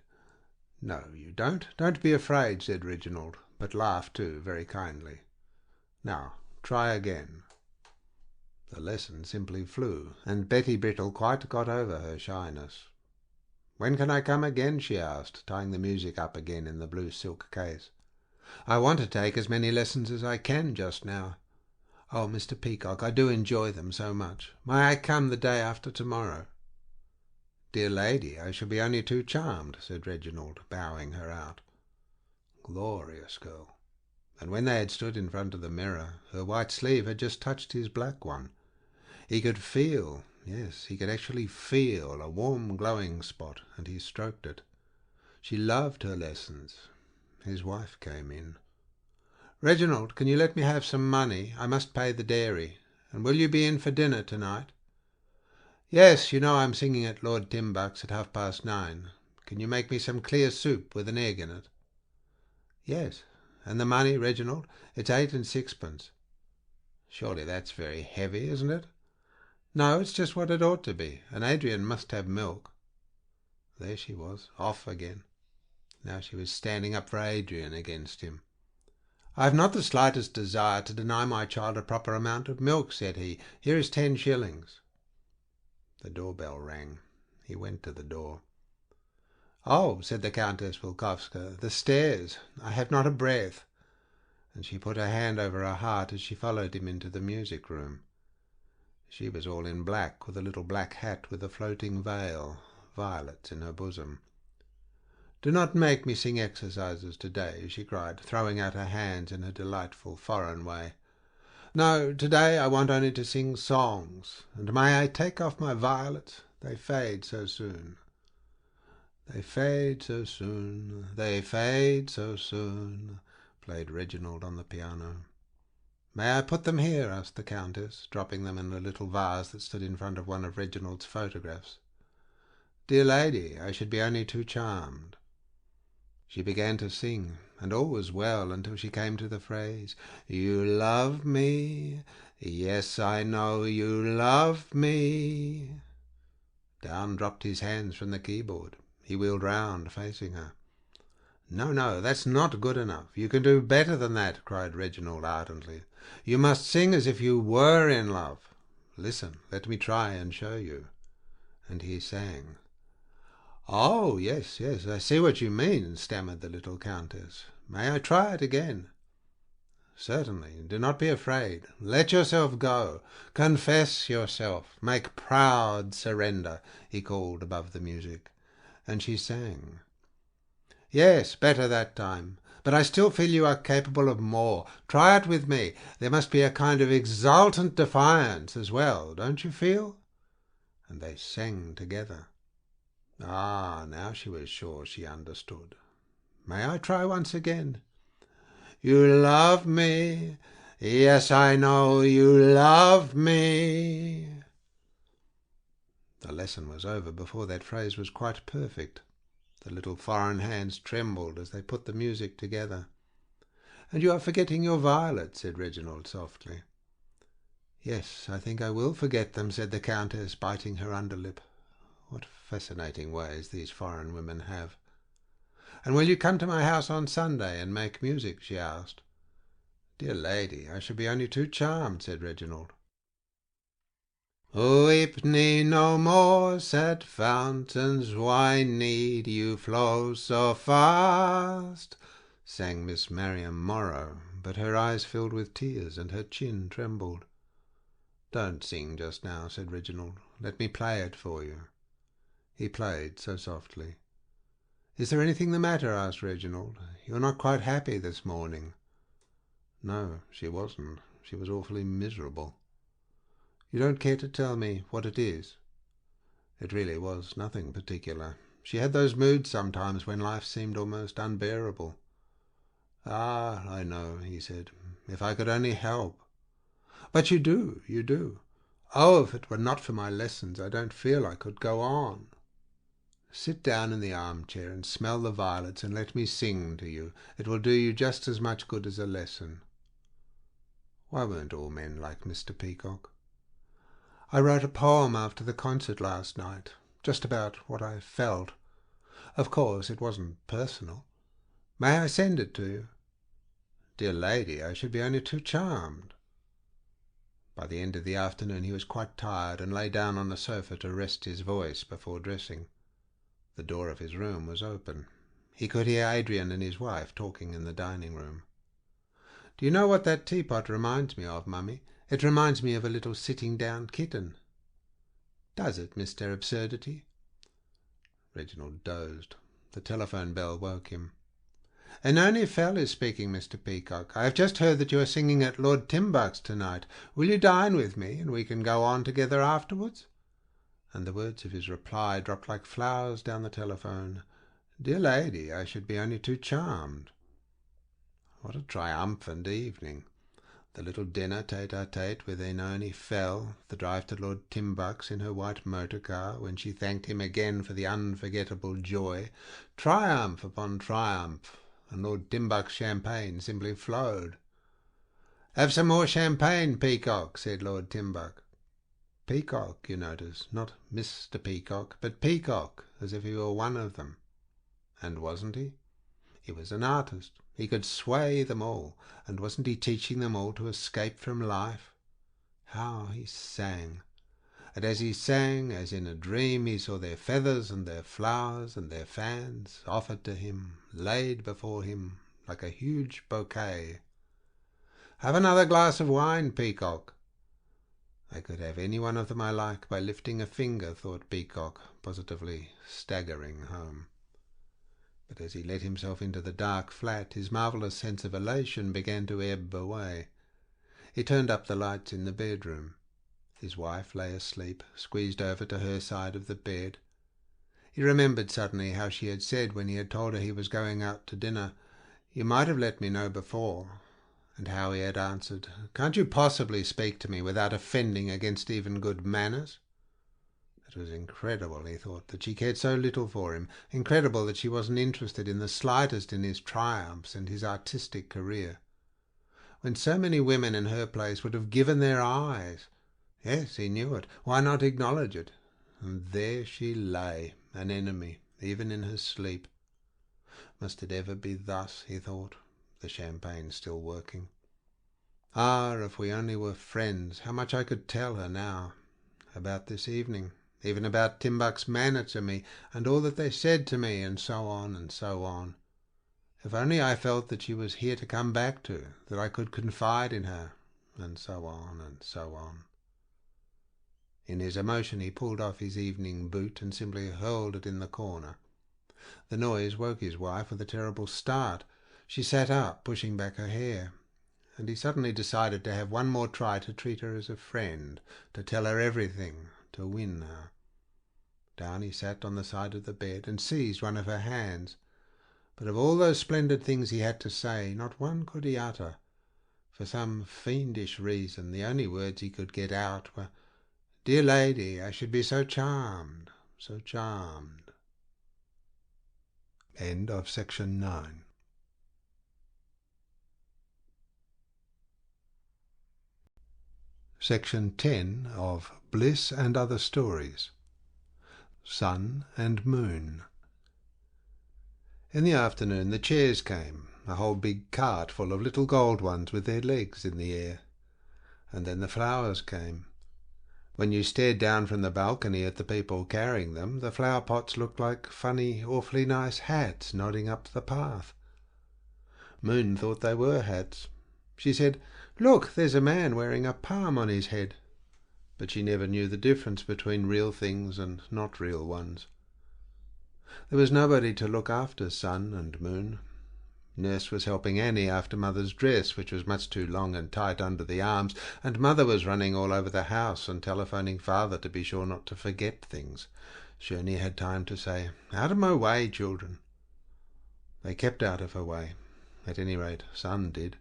"No, you don't. Don't be afraid," said Reginald, "but laugh too, very kindly. Now, try again." The lesson simply flew, and Betty Brittle quite got over her shyness. "When can I come again?" she asked, tying the music up again in the blue silk case. I want to take as many lessons as I can just now. Oh, Mr. Peacock, I do enjoy them so much. May I come the day after tomorrow?" "Dear lady, I shall be only too charmed," said Reginald, bowing her out. Glorious girl! And when they had stood in front of the mirror, her white sleeve had just touched his black one. He could feel, yes, he could actually feel a warm glowing spot, and he stroked it. She loved her lessons. His wife came in. "Reginald, can you let me have some money? I must pay the dairy. And will you be in for dinner tonight?" "Yes, you know I'm singing at Lord Timbuck's at 9:30. Can you make me some clear soup with an egg in it?" "Yes. And the money, Reginald? It's 8 and 6pence. Surely that's very heavy, isn't it?" "No, it's just what it ought to be. And Adrian must have milk." There she was, off again. Now she was standing up for Adrian against him. "I have not the slightest desire to deny my child a proper amount of milk," said he. "Here is 10 shillings. The doorbell rang. He went to the door. "Oh," said the Countess Wilkowska, "the stairs. I have not a breath." And she put her hand over her heart as she followed him into the music room. She was all in black, with a little black hat with a floating veil, violets in her bosom. "Do not make me sing exercises today," she cried, throwing out her hands in a delightful foreign way. "No, today I want only to sing songs. And may I take off my violets? They fade so soon." "They fade so soon, they fade so soon," played Reginald on the piano. "May I put them here?" asked the Countess, dropping them in a little vase that stood in front of one of Reginald's photographs. "Dear lady, I should be only too charmed." She began to sing, and all was well until she came to the phrase, "You love me, yes, I know you love me." Down dropped his hands from the keyboard. He wheeled round, facing her. "No, no, that's not good enough. You can do better than that," cried Reginald ardently. "You must sing as if you were in love. Listen, let me try and show you." And he sang. "Oh, yes, yes, I see what you mean," stammered the little Countess. "May I try it again?" "Certainly. Do not be afraid. Let yourself go. Confess yourself. Make proud surrender," he called above the music. And she sang. "Yes, better that time. But I still feel you are capable of more. Try it with me. There must be a kind of exultant defiance as well, don't you feel?" And they sang together. Ah, now she was sure she understood. "May I try once again?" "You love me. Yes, I know you love me." The lesson was over before that phrase was quite perfect. The little foreign hands trembled as they put the music together. "And you are forgetting your violets," said Reginald softly. "Yes, I think I will forget them," said the Countess, biting her underlip. What fascinating ways these foreign women have. "And will you come to my house on Sunday and make music?" she asked. "Dear lady, I shall be only too charmed," said Reginald. "Weep me no more, sad fountains, why need you flow so fast?" sang Miss Mariam Morrow, but her eyes filled with tears and her chin trembled. "Don't sing just now," said Reginald. "Let me play it for you." He played so softly. "Is there anything the matter?" asked Reginald. "You're not quite happy this morning." No, she wasn't. She was awfully miserable. "You don't care to tell me what it is?" It really was nothing particular. She had those moods sometimes when life seemed almost unbearable. "Ah, I know," he said. "If I could only help." "But you do, you do." "Oh, if it were not for my lessons, I don't feel I could go on." "Sit down in the armchair and smell the violets and let me sing to you. It will do you just as much good as a lesson." Why weren't all men like Mr. Peacock? "I wrote a poem after the concert last night, just about what I felt. Of course, it wasn't personal. May I send it to you?" "Dear lady, I should be only too charmed." By the end of the afternoon he was quite tired and lay down on the sofa to rest his voice before dressing. The door of his room was open. He could hear Adrian and his wife talking in the dining room. "Do you know what that teapot reminds me of, Mummy? It reminds me of a little sitting-down kitten." "Does it, Mr. Absurdity?" Reginald dozed. The telephone bell woke him. "Anoni Fell is speaking, Mr. Peacock. I have just heard that you are singing at Lord Timbuck's tonight. Will you dine with me, and we can go on together afterwards?" And the words of his reply dropped like flowers down the telephone. "Dear lady, I should be only too charmed." What a triumphant evening! The little dinner tete-a-tete with Anoni Fell, the drive to Lord Timbuck's in her white motor car, when she thanked him again for the unforgettable joy. Triumph upon triumph, and Lord Timbuck's champagne simply flowed. "Have some more champagne, Peacock," said Lord Timbuck. Peacock, you notice, not Mr. Peacock, but Peacock, as if he were one of them. And wasn't he? He was an artist. He could sway them all, and wasn't he teaching them all to escape from life? How he sang! And as he sang, as in a dream, he saw their feathers and their flowers and their fans offered to him, laid before him like a huge bouquet. "Have another glass of wine, Peacock." "I could have any one of them I like by lifting a finger," thought Peacock, positively staggering home. But as he let himself into the dark flat, his marvellous sense of elation began to ebb away. He turned up the lights in the bedroom. His wife lay asleep, squeezed over to her side of the bed. He remembered suddenly how she had said when he had told her he was going out to dinner, "You might have let me know before," and how he had answered, "Can't you possibly speak to me without offending against even good manners?" It was incredible, he thought, that she cared so little for him, incredible that she wasn't interested in the slightest in his triumphs and his artistic career, when so many women in her place would have given their eyes. Yes, he knew it. Why not acknowledge it? And there she lay, an enemy, even in her sleep. Must it ever be thus, he thought, the champagne still working? Ah, if we only were friends, how much I could tell her now, about this evening, even about Timbuck's manner to me, and all that they said to me, and so on, and so on. If only I felt that she was here to come back to, that I could confide in her, and so on, and so on. In his emotion he pulled off his evening boot and simply hurled it in the corner. The noise woke his wife with a terrible start. She sat up, pushing back her hair, and he suddenly decided to have one more try to treat her as a friend, to tell her everything, to win her. Down he sat on the side of the bed and seized one of her hands. But of all those splendid things he had to say, not one could he utter. For some fiendish reason, the only words he could get out were, "Dear lady, I should be so charmed, so charmed." End of section 9. Section 10 of Bliss and Other Stories. Sun and Moon. In the afternoon the chairs came, a whole big cart full of little gold ones with their legs in the air. And then the flowers came. When you stared down from the balcony at the people carrying them, the flower pots looked like funny, awfully nice hats nodding up the path. Moon thought they were hats. She said, "Look, there's a man wearing a palm on his head." But she never knew the difference between real things and not real ones. There was nobody to look after Sun and Moon. Nurse was helping Annie after Mother's dress, which was much too long and tight under the arms, and Mother was running all over the house and telephoning Father to be sure not to forget things. She only had time to say, "Out of my way, children." They kept out of her way. At any rate, Sun did.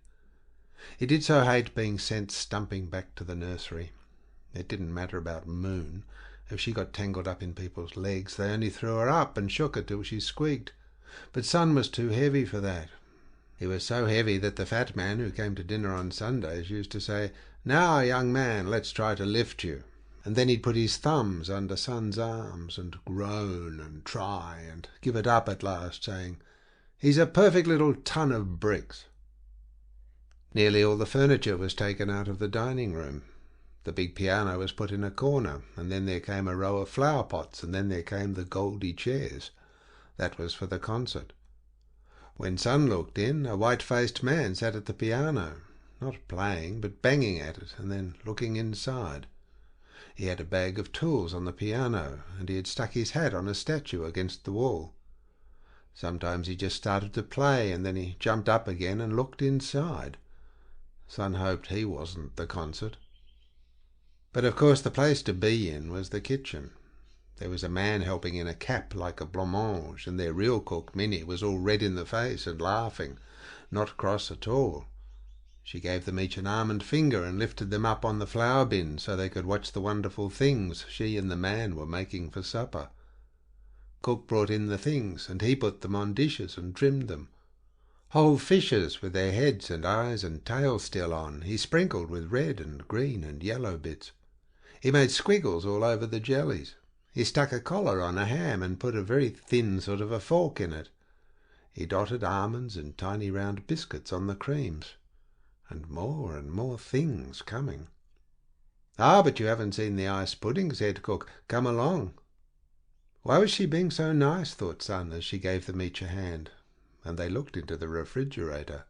He did so hate being sent stumping back to the nursery. It didn't matter about Moon. If she got tangled up in people's legs, they only threw her up and shook her till she squeaked. But Sun was too heavy for that. He was so heavy that the fat man who came to dinner on Sundays used to say, "Now, young man, let's try to lift you." And then he'd put his thumbs under Sun's arms and groan and try and give it up at last, saying, "He's a perfect little ton of bricks." Nearly all the furniture was taken out of the dining room. The big piano was put in a corner, and then there came a row of flower pots, and then there came the goldy chairs. That was for the concert. When Son looked in, a white-faced man sat at the piano, not playing, but banging at it, and then looking inside. He had a bag of tools on the piano, and he had stuck his hat on a statue against the wall. Sometimes he just started to play, and then he jumped up again and looked inside. Son hoped he wasn't the concert. But of course the place to be in was the kitchen. There was a man helping in a cap like a blancmange, and their real cook, Minnie, was all red in the face and laughing, not cross at all. She gave them each an almond finger and lifted them up on the flour bin so they could watch the wonderful things she and the man were making for supper. Cook brought in the things, and he put them on dishes and trimmed them. Whole fishes with their heads and eyes and tails still on, he sprinkled with red and green and yellow bits. He made squiggles all over the jellies. He stuck a collar on a ham and put a very thin sort of a fork in it. He dotted almonds and tiny round biscuits on the creams. And more things coming. "Ah, but you haven't seen the ice pudding," said Cook. "Come along." Why was she being so nice, thought Son, as she gave them each a hand, and they looked into the refrigerator.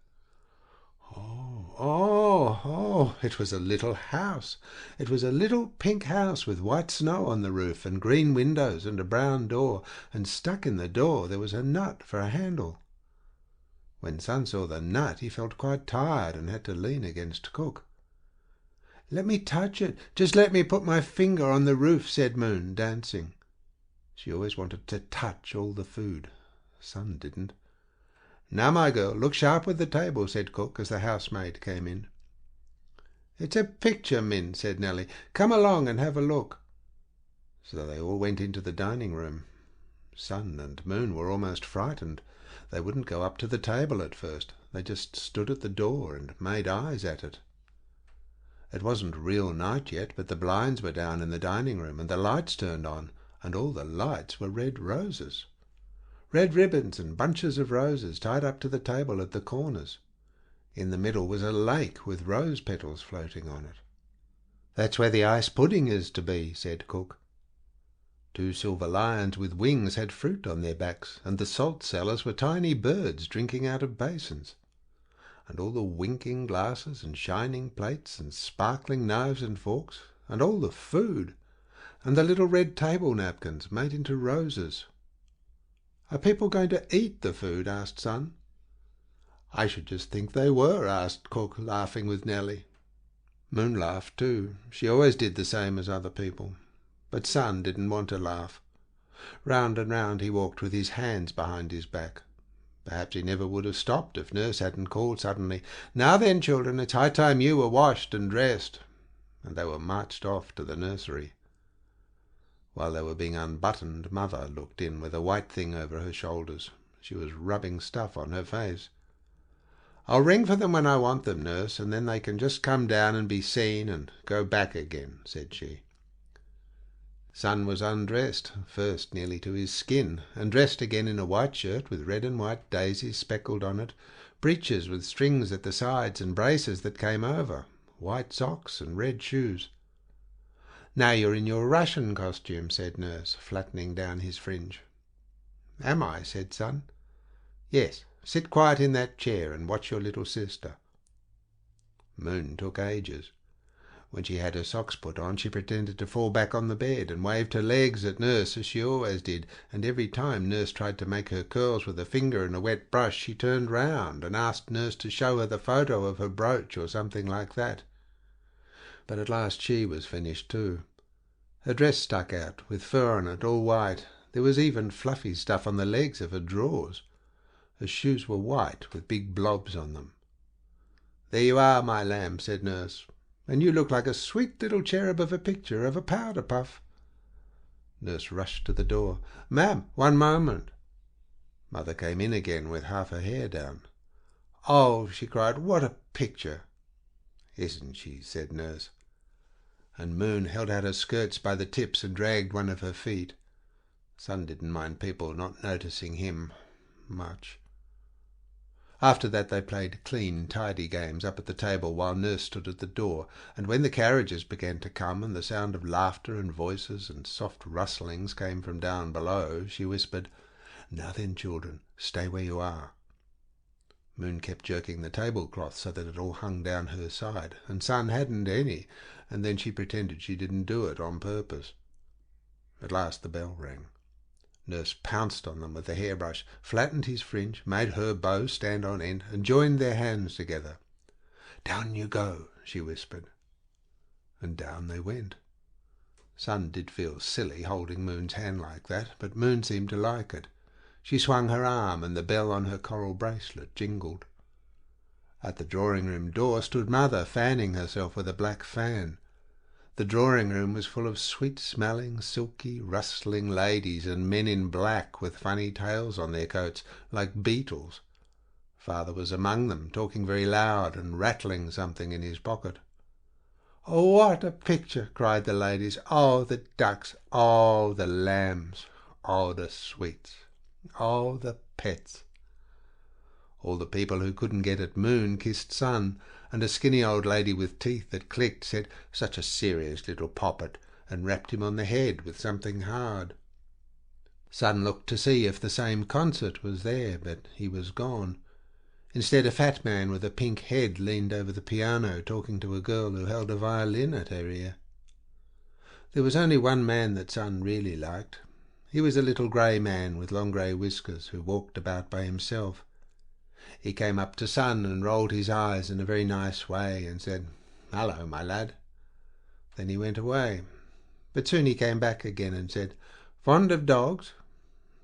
Oh, it was a little house. It was a little pink house with white snow on the roof and green windows and a brown door, and stuck in the door there was a nut for a handle. When Son saw the nut, he felt quite tired and had to lean against Cook. "Let me touch it. Just let me put my finger on the roof," said Moon, dancing. She always wanted to touch all the food. Son didn't. "Now, my girl, look sharp with the table," said Cook as the housemaid came in. "It's a picture, Min," said Nellie. "Come along and have a look." So they all went into the dining room. Son and Moon were almost frightened. They wouldn't go up to the table at first. They just stood at the door and made eyes at it. It wasn't real night yet, but the blinds were down in the dining room and the lights turned on, and all the lights were red roses. Red ribbons and bunches of roses tied up to the table at the corners. In the middle was a lake with rose petals floating on it. "That's where the ice pudding is to be," said Cook. 2 silver lions with wings had fruit on their backs, and the salt cellars were tiny birds drinking out of basins. And all the winking glasses and shining plates and sparkling knives and forks, and all the food, and the little red table napkins made into roses. "Are people going to eat the food?" asked Son. "I should just think they were," asked Cook, laughing with Nellie. Moon laughed too. She always did the same as other people. But Son didn't want to laugh. Round and round he walked with his hands behind his back. Perhaps he never would have stopped if Nurse hadn't called suddenly, "Now then, children, it's high time you were washed and dressed," and they were marched off to the nursery. While they were being unbuttoned, Mother looked in with a white thing over her shoulders. She was rubbing stuff on her face. "I'll ring for them when I want them, Nurse, and then they can just come down and be seen and go back again," said she. Son was undressed, first nearly to his skin, and dressed again in a white shirt with red and white daisies speckled on it, breeches with strings at the sides and braces that came over, white socks and red shoes. "Now you're in your Russian costume," said Nurse, flattening down his fringe. "Am I?" said Son. "Yes. Sit quiet in that chair and watch your little sister." Moon took ages. When she had her socks put on, she pretended to fall back on the bed and waved her legs at Nurse as she always did, and every time Nurse tried to make her curls with a finger and a wet brush, she turned round and asked Nurse to show her the photo of her brooch or something like that. But at last she was finished too. Her dress stuck out, with fur on it, all white. There was even fluffy stuff on the legs of her drawers. Her shoes were white, with big blobs on them. "There you are, my lamb," said Nurse. "And you look like a sweet little cherub of a picture of a powder puff." Nurse rushed to the door. "Ma'am, one moment." Mother came in again with half her hair down. "Oh," she cried, "what a picture!" "Isn't she?" said Nurse. And Moon held out her skirts by the tips and dragged one of her feet. Son didn't mind people not noticing him much. After that they played clean, tidy games up at the table while Nurse stood at the door, and when the carriages began to come and the sound of laughter and voices and soft rustlings came from down below, she whispered, "Now then, children, stay where you are." Moon kept jerking the tablecloth so that it all hung down her side, and Sun hadn't any, and then she pretended she didn't do it on purpose. At last the bell rang. Nurse pounced on them with the hairbrush, flattened his fringe, made her bow stand on end, and joined their hands together. "Down you go," she whispered. And down they went. Sun did feel silly holding Moon's hand like that, but Moon seemed to like it. She swung her arm, and the bell on her coral bracelet jingled. At the drawing-room door stood Mother, fanning herself with a black fan. The drawing-room was full of sweet-smelling, silky, rustling ladies and men in black with funny tails on their coats, like beetles. Father was among them, talking very loud and rattling something in his pocket. "Oh, what a picture!" cried the ladies. "Oh, the ducks! Oh, the lambs! Oh, the sweets! Oh, the pets!" All the people who couldn't get at Moon kissed Sun, and a skinny old lady with teeth that clicked said, "Such a serious little poppet," and rapped him on the head with something hard. Sun looked to see if the same concert was there, but he was gone. Instead, a fat man with a pink head leaned over the piano, talking to a girl who held a violin at her ear. There was only one man that Sun really liked. He was a little grey man with long grey whiskers who walked about by himself. He came up to Sun and rolled his eyes in a very nice way and said, "Hello, my lad." Then he went away. But soon he came back again and said, "Fond of dogs?"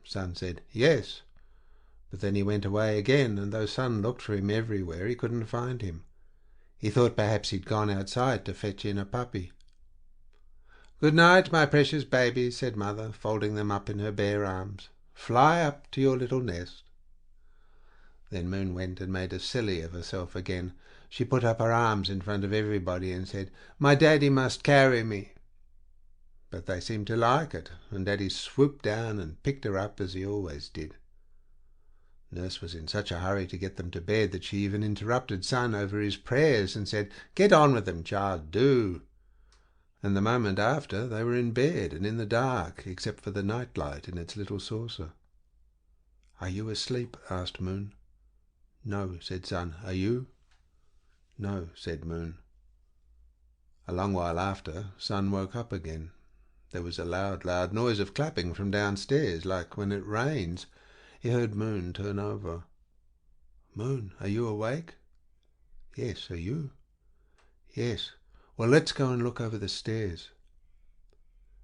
Sun said, "Yes." But then he went away again, and though Sun looked for him everywhere, he couldn't find him. He thought perhaps he'd gone outside to fetch in a puppy. "Good night, my precious babies," said Mother, folding them up in her bare arms. "Fly up to your little nest." Then Moon went and made a silly of herself again. She put up her arms in front of everybody and said, "My daddy must carry me." But they seemed to like it, and Daddy swooped down and picked her up as he always did. Nurse was in such a hurry to get them to bed that she even interrupted Sun over his prayers and said, "Get on with them, child, do." And the moment after they were in bed and in the dark, except for the night-light in its little saucer. "Are you asleep?" asked Moon. "No," said Sun. "Are you?" "No," said Moon. A long while after, Sun woke up again. There was a loud, loud noise of clapping from downstairs, like when it rains. He heard Moon turn over. "Moon, are you awake?" "Yes, are you?" "Yes." "Well, let's go and look over the stairs."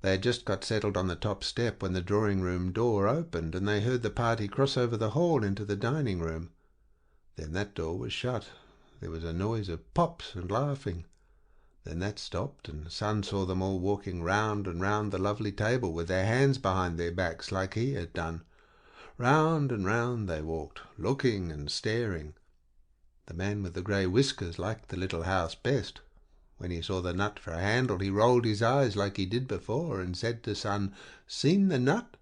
They had just got settled on the top step when the drawing-room door opened, and they heard the party cross over the hall into the dining-room. Then that door was shut. There was a noise of pops and laughing. Then that stopped, and Sun saw them all walking round and round the lovely table with their hands behind their backs like he had done. Round and round they walked, looking and staring. The man with the grey whiskers liked the little house best. When he saw the nut for a handle, he rolled his eyes like he did before, and said to Sun, "Seen the nut?"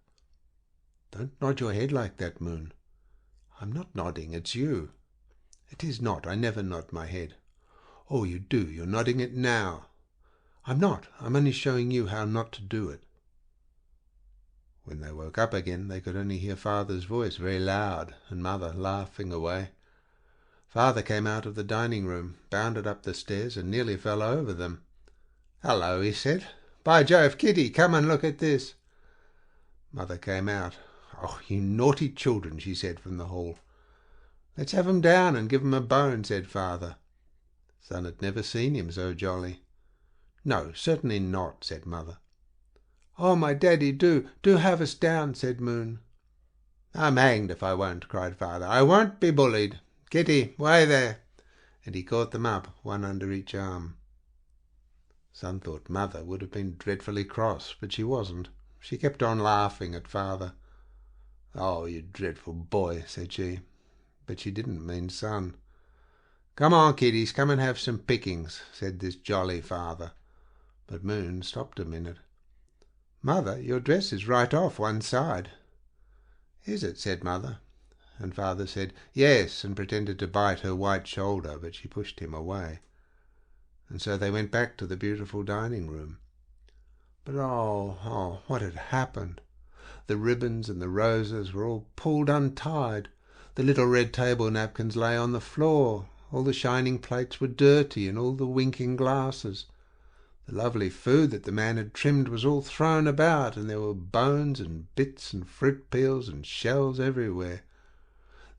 "Don't nod your head like that, Moon." "I'm not nodding, it's you." "It is not. I never nod my head." "Oh, you do. You're nodding it now." "I'm not. I'm only showing you how not to do it." When they woke up again, they could only hear Father's voice very loud, and Mother laughing away. Father came out of the dining-room, bounded up the stairs, and nearly fell over them. "Hello," he said. "By Jove, Kitty, come and look at this." Mother came out. "Oh, you naughty children," she said from the hall. "Let's have 'em down and give 'em a bone," said Father. Sun had never seen him so jolly. "No, certainly not," said Mother. "Oh, my daddy, do have us down," said Moon. "I'm hanged if I won't," cried Father. "I won't be bullied. Kitty, way there!" And he caught them up, one under each arm. Sun thought Mother would have been dreadfully cross, but she wasn't. She kept on laughing at Father. "Oh, you dreadful boy," said she. But she didn't mean Sun. "Come on, kiddies, come and have some pickings," said this jolly Father. But Moon stopped a minute. "Mother, your dress is right off one side." "Is it?" said Mother. And Father said yes, and pretended to bite her white shoulder, but she pushed him away. And so they went back to the beautiful dining-room. But what had happened? The ribbons and the roses were all pulled untied. The little red table napkins lay on the floor. All the shining plates were dirty, and all the winking glasses. The lovely food that the man had trimmed was all thrown about, and there were bones and bits and fruit peels and shells everywhere.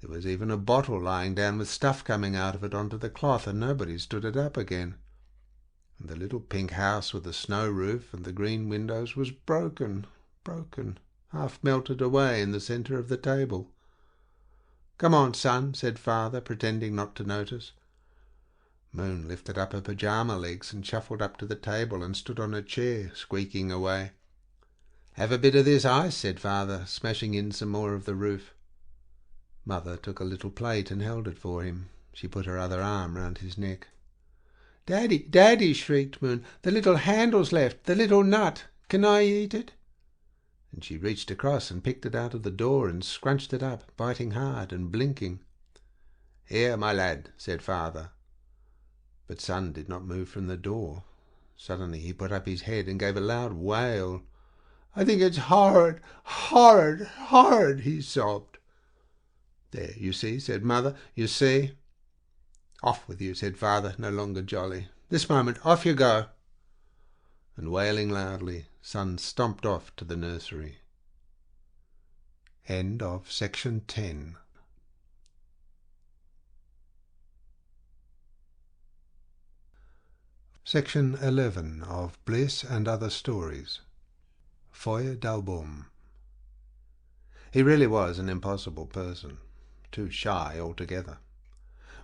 There was even a bottle lying down with stuff coming out of it onto the cloth, and nobody stood it up again. And the little pink house with the snow roof and the green windows was broken, half melted away in the centre of the table. "Come on, son," said father, pretending not to notice. Moon lifted up her pyjama legs and shuffled up to the table and stood on a chair, squeaking away. "Have a bit of this ice," said father, smashing in some more of the roof. Mother took a little plate and held it for him. She put her other arm round his neck. "Daddy, Daddy," shrieked Moon, "the little handle's left, the little nut. Can I eat it?" And she reached across and picked it out of the door and scrunched it up, biting hard and blinking. "Here, my lad," said father. But son did not move from the door. Suddenly he put up his head and gave a loud wail. "I think it's horrid, horrid, horrid," he sobbed. "There, you see," said mother, "you see." "Off with you," said father, no longer jolly. "This moment, off you go." And wailing loudly, son stomped off to the nursery. End of section 10. Section 11 of Bliss and Other Stories. Feuer d'Album. He really was an impossible person, too shy altogether,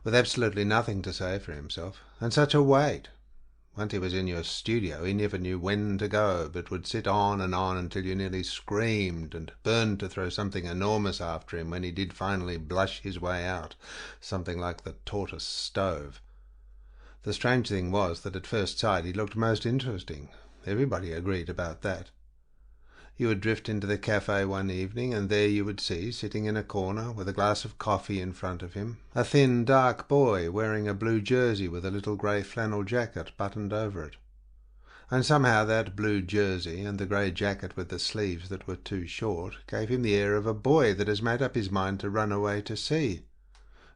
with absolutely nothing to say for himself, and such a weight. Once he was in your studio, he never knew when to go, but would sit on until you nearly screamed, and burned to throw something enormous after him when he did finally blush his way out, something like the tortoise stove. The strange thing was that at first sight he looked most interesting. Everybody agreed about that. You would drift into the cafe one evening, and there you would see, sitting in a corner with a glass of coffee in front of him, a thin, dark boy wearing a blue jersey with a little grey flannel jacket buttoned over it. And somehow that blue jersey and the grey jacket with the sleeves that were too short gave him the air of a boy that has made up his mind to run away to sea.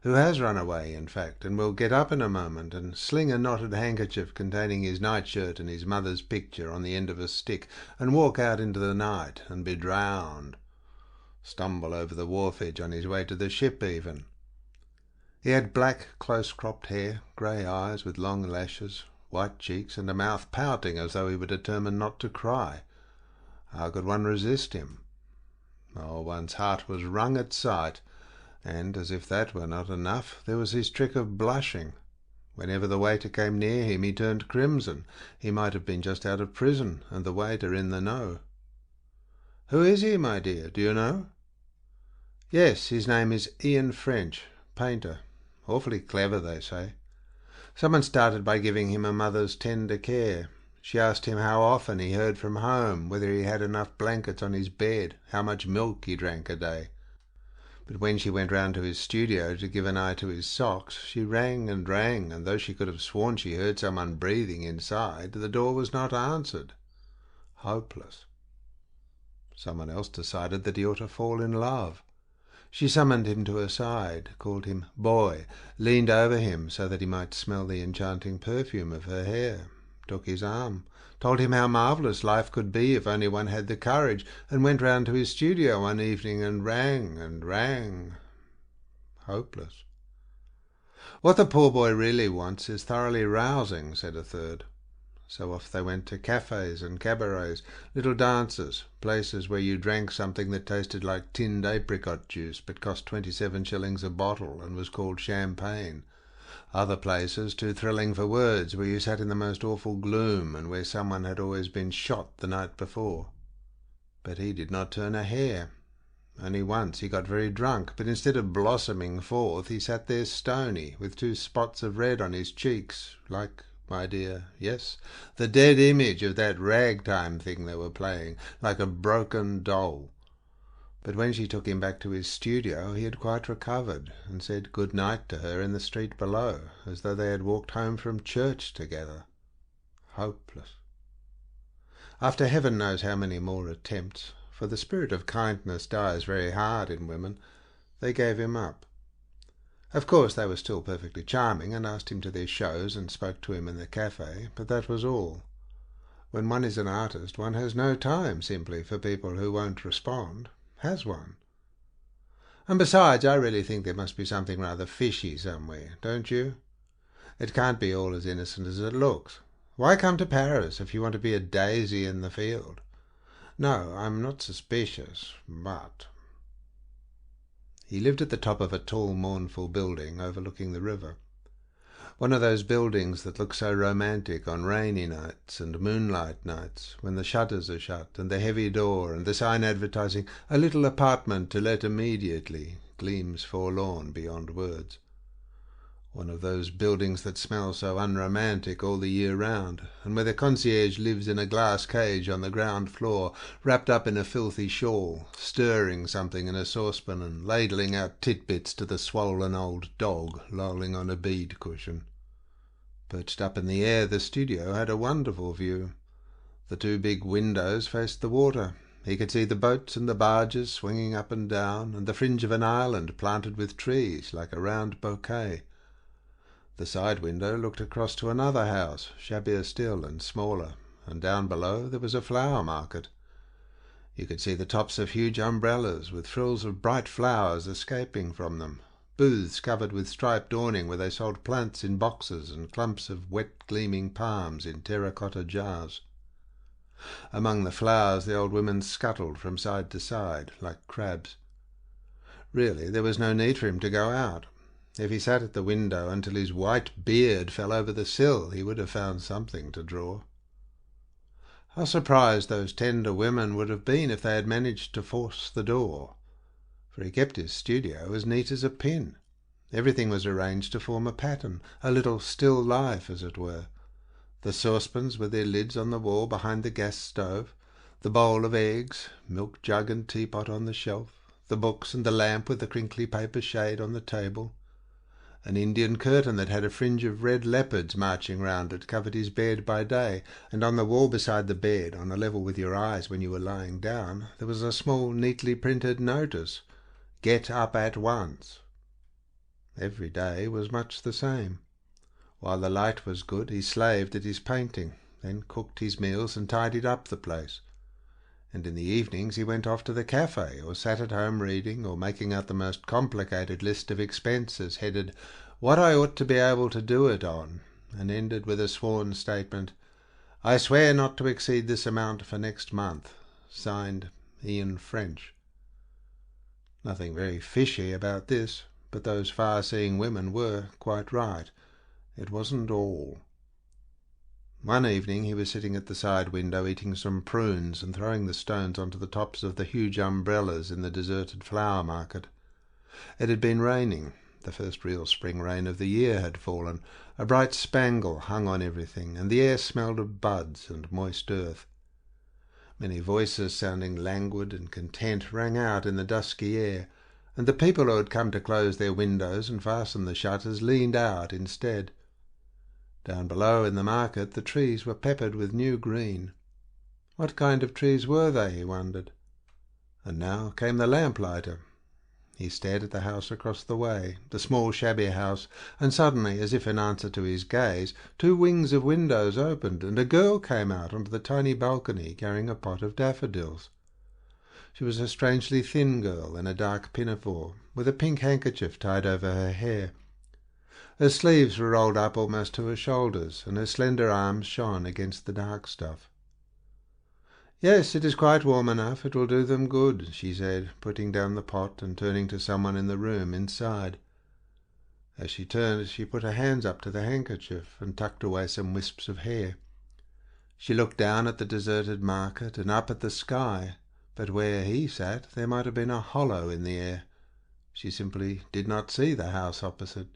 Who has run away, in fact, and will get up in a moment and sling a knotted handkerchief containing his nightshirt and his mother's picture on the end of a stick and walk out into the night and be drowned. Stumble over the wharf edge on his way to the ship even. He had black, close-cropped hair, grey eyes with long lashes, white cheeks, and a mouth pouting as though he were determined not to cry. How could one resist him? Oh, one's heart was wrung at sight. And, as if that were not enough, there was his trick of blushing. Whenever the waiter came near him, he turned crimson. He might have been just out of prison, and the waiter in the know. "Who is he, my dear? Do you know?" "Yes, his name is Ian French, painter. Awfully clever, they say. Someone started by giving him a mother's tender care. She asked him how often he heard from home, whether he had enough blankets on his bed, how much milk he drank a day. But when she went round to his studio to give an eye to his socks, she rang, and though she could have sworn she heard someone breathing inside, the door was not answered. Hopeless. Someone else decided that he ought to fall in love. She summoned him to her side, called him boy, leaned over him so that he might smell the enchanting perfume of her hair, took his arm, told him how marvellous life could be if only one had the courage, and went round to his studio one evening and rang. Hopeless. "What the poor boy really wants is thoroughly rousing," said a third. So off they went to cafes and cabarets, little dances, places where you drank something that tasted like tinned apricot juice but cost 27 shillings a bottle and was called champagne. Other places, too thrilling for words, where you sat in the most awful gloom and where someone had always been shot the night before. But he did not turn a hair. Only once he got very drunk, but instead of blossoming forth, he sat there stony, with 2 spots of red on his cheeks, like, my dear, yes, the dead image of that ragtime thing they were playing, like a broken doll. But when she took him back to his studio, he had quite recovered, and said good night to her in the street below, as though they had walked home from church together. Hopeless. After heaven knows how many more attempts, for the spirit of kindness dies very hard in women, they gave him up. Of course they were still perfectly charming, and asked him to their shows and spoke to him in the cafe, but that was all. When one is an artist, one has no time simply for people who won't respond. Has one? And besides, I really think there must be something rather fishy somewhere, don't you? It can't be all as innocent as it looks. Why come to Paris if you want to be a daisy in the field? No, I'm not suspicious, but... He lived at the top of a tall, mournful building overlooking the river. One of those buildings that look so romantic on rainy nights and moonlight nights, when the shutters are shut and the heavy door and the sign advertising "A little apartment to let immediately" gleams forlorn beyond words. One of those buildings that smell so unromantic all the year round, and where the concierge lives in a glass cage on the ground floor, wrapped up in a filthy shawl, stirring something in a saucepan and ladling out titbits to the swollen old dog lolling on a bead cushion. Perched up in the air, the studio had a wonderful view. The two big windows faced the water. He could see the boats and the barges swinging up and down, and the fringe of an island planted with trees like a round bouquet. The side window looked across to another house, shabbier still and smaller, and down below there was a flower market. You could see the tops of huge umbrellas with frills of bright flowers escaping from them, booths covered with striped awning where they sold plants in boxes and clumps of wet gleaming palms in terracotta jars. Among the flowers the old women scuttled from side to side like crabs. Really, there was no need for him to go out. If he sat at the window until his white beard fell over the sill, he would have found something to draw. How surprised those tender women would have been if they had managed to force the door, for he kept his studio as neat as a pin. Everything was arranged to form a pattern, a little still life, as it were. The saucepans with their lids on the wall behind the gas stove, the bowl of eggs, milk jug and teapot on the shelf, the books and the lamp with the crinkly paper shade on the table. An Indian curtain that had a fringe of red leopards marching round it covered his bed by day, and on the wall beside the bed, on a level with your eyes when you were lying down, there was a small neatly printed notice, "Get up at once." Every day was much the same. While the light was good, he slaved at his painting, then cooked his meals and tidied up the place. And in the evenings he went off to the cafe, or sat at home reading, or making out the most complicated list of expenses, headed "What I ought to be able to do it on," and ended with a sworn statement, "I swear not to exceed this amount for next month. Signed, Ian French." Nothing very fishy about this, but those far-seeing women were quite right. It wasn't all. One evening he was sitting at the side window eating some prunes and throwing the stones onto the tops of the huge umbrellas in the deserted flower market. It had been raining. The first real spring rain of the year had fallen. A bright spangle hung on everything, and the air smelled of buds and moist earth. Many voices sounding languid and content rang out in the dusky air, and the people who had come to close their windows and fasten the shutters leaned out instead. Down below in the market the trees were peppered with new green. What kind of trees were they, he wondered. And now came the lamplighter. He stared at the house across the way, the small shabby house, and suddenly, as if in answer to his gaze, two wings of windows opened, and a girl came out onto the tiny balcony carrying a pot of daffodils. She was a strangely thin girl in a dark pinafore, with a pink handkerchief tied over her hair. Her sleeves were rolled up almost to her shoulders, and her slender arms shone against the dark stuff. "Yes, it is quite warm enough. It will do them good," she said, putting down the pot and turning to someone in the room inside. As she turned, she put her hands up to the handkerchief and tucked away some wisps of hair. She looked down at the deserted market and up at the sky, but where he sat there might have been a hollow in the air. She simply did not see the house opposite.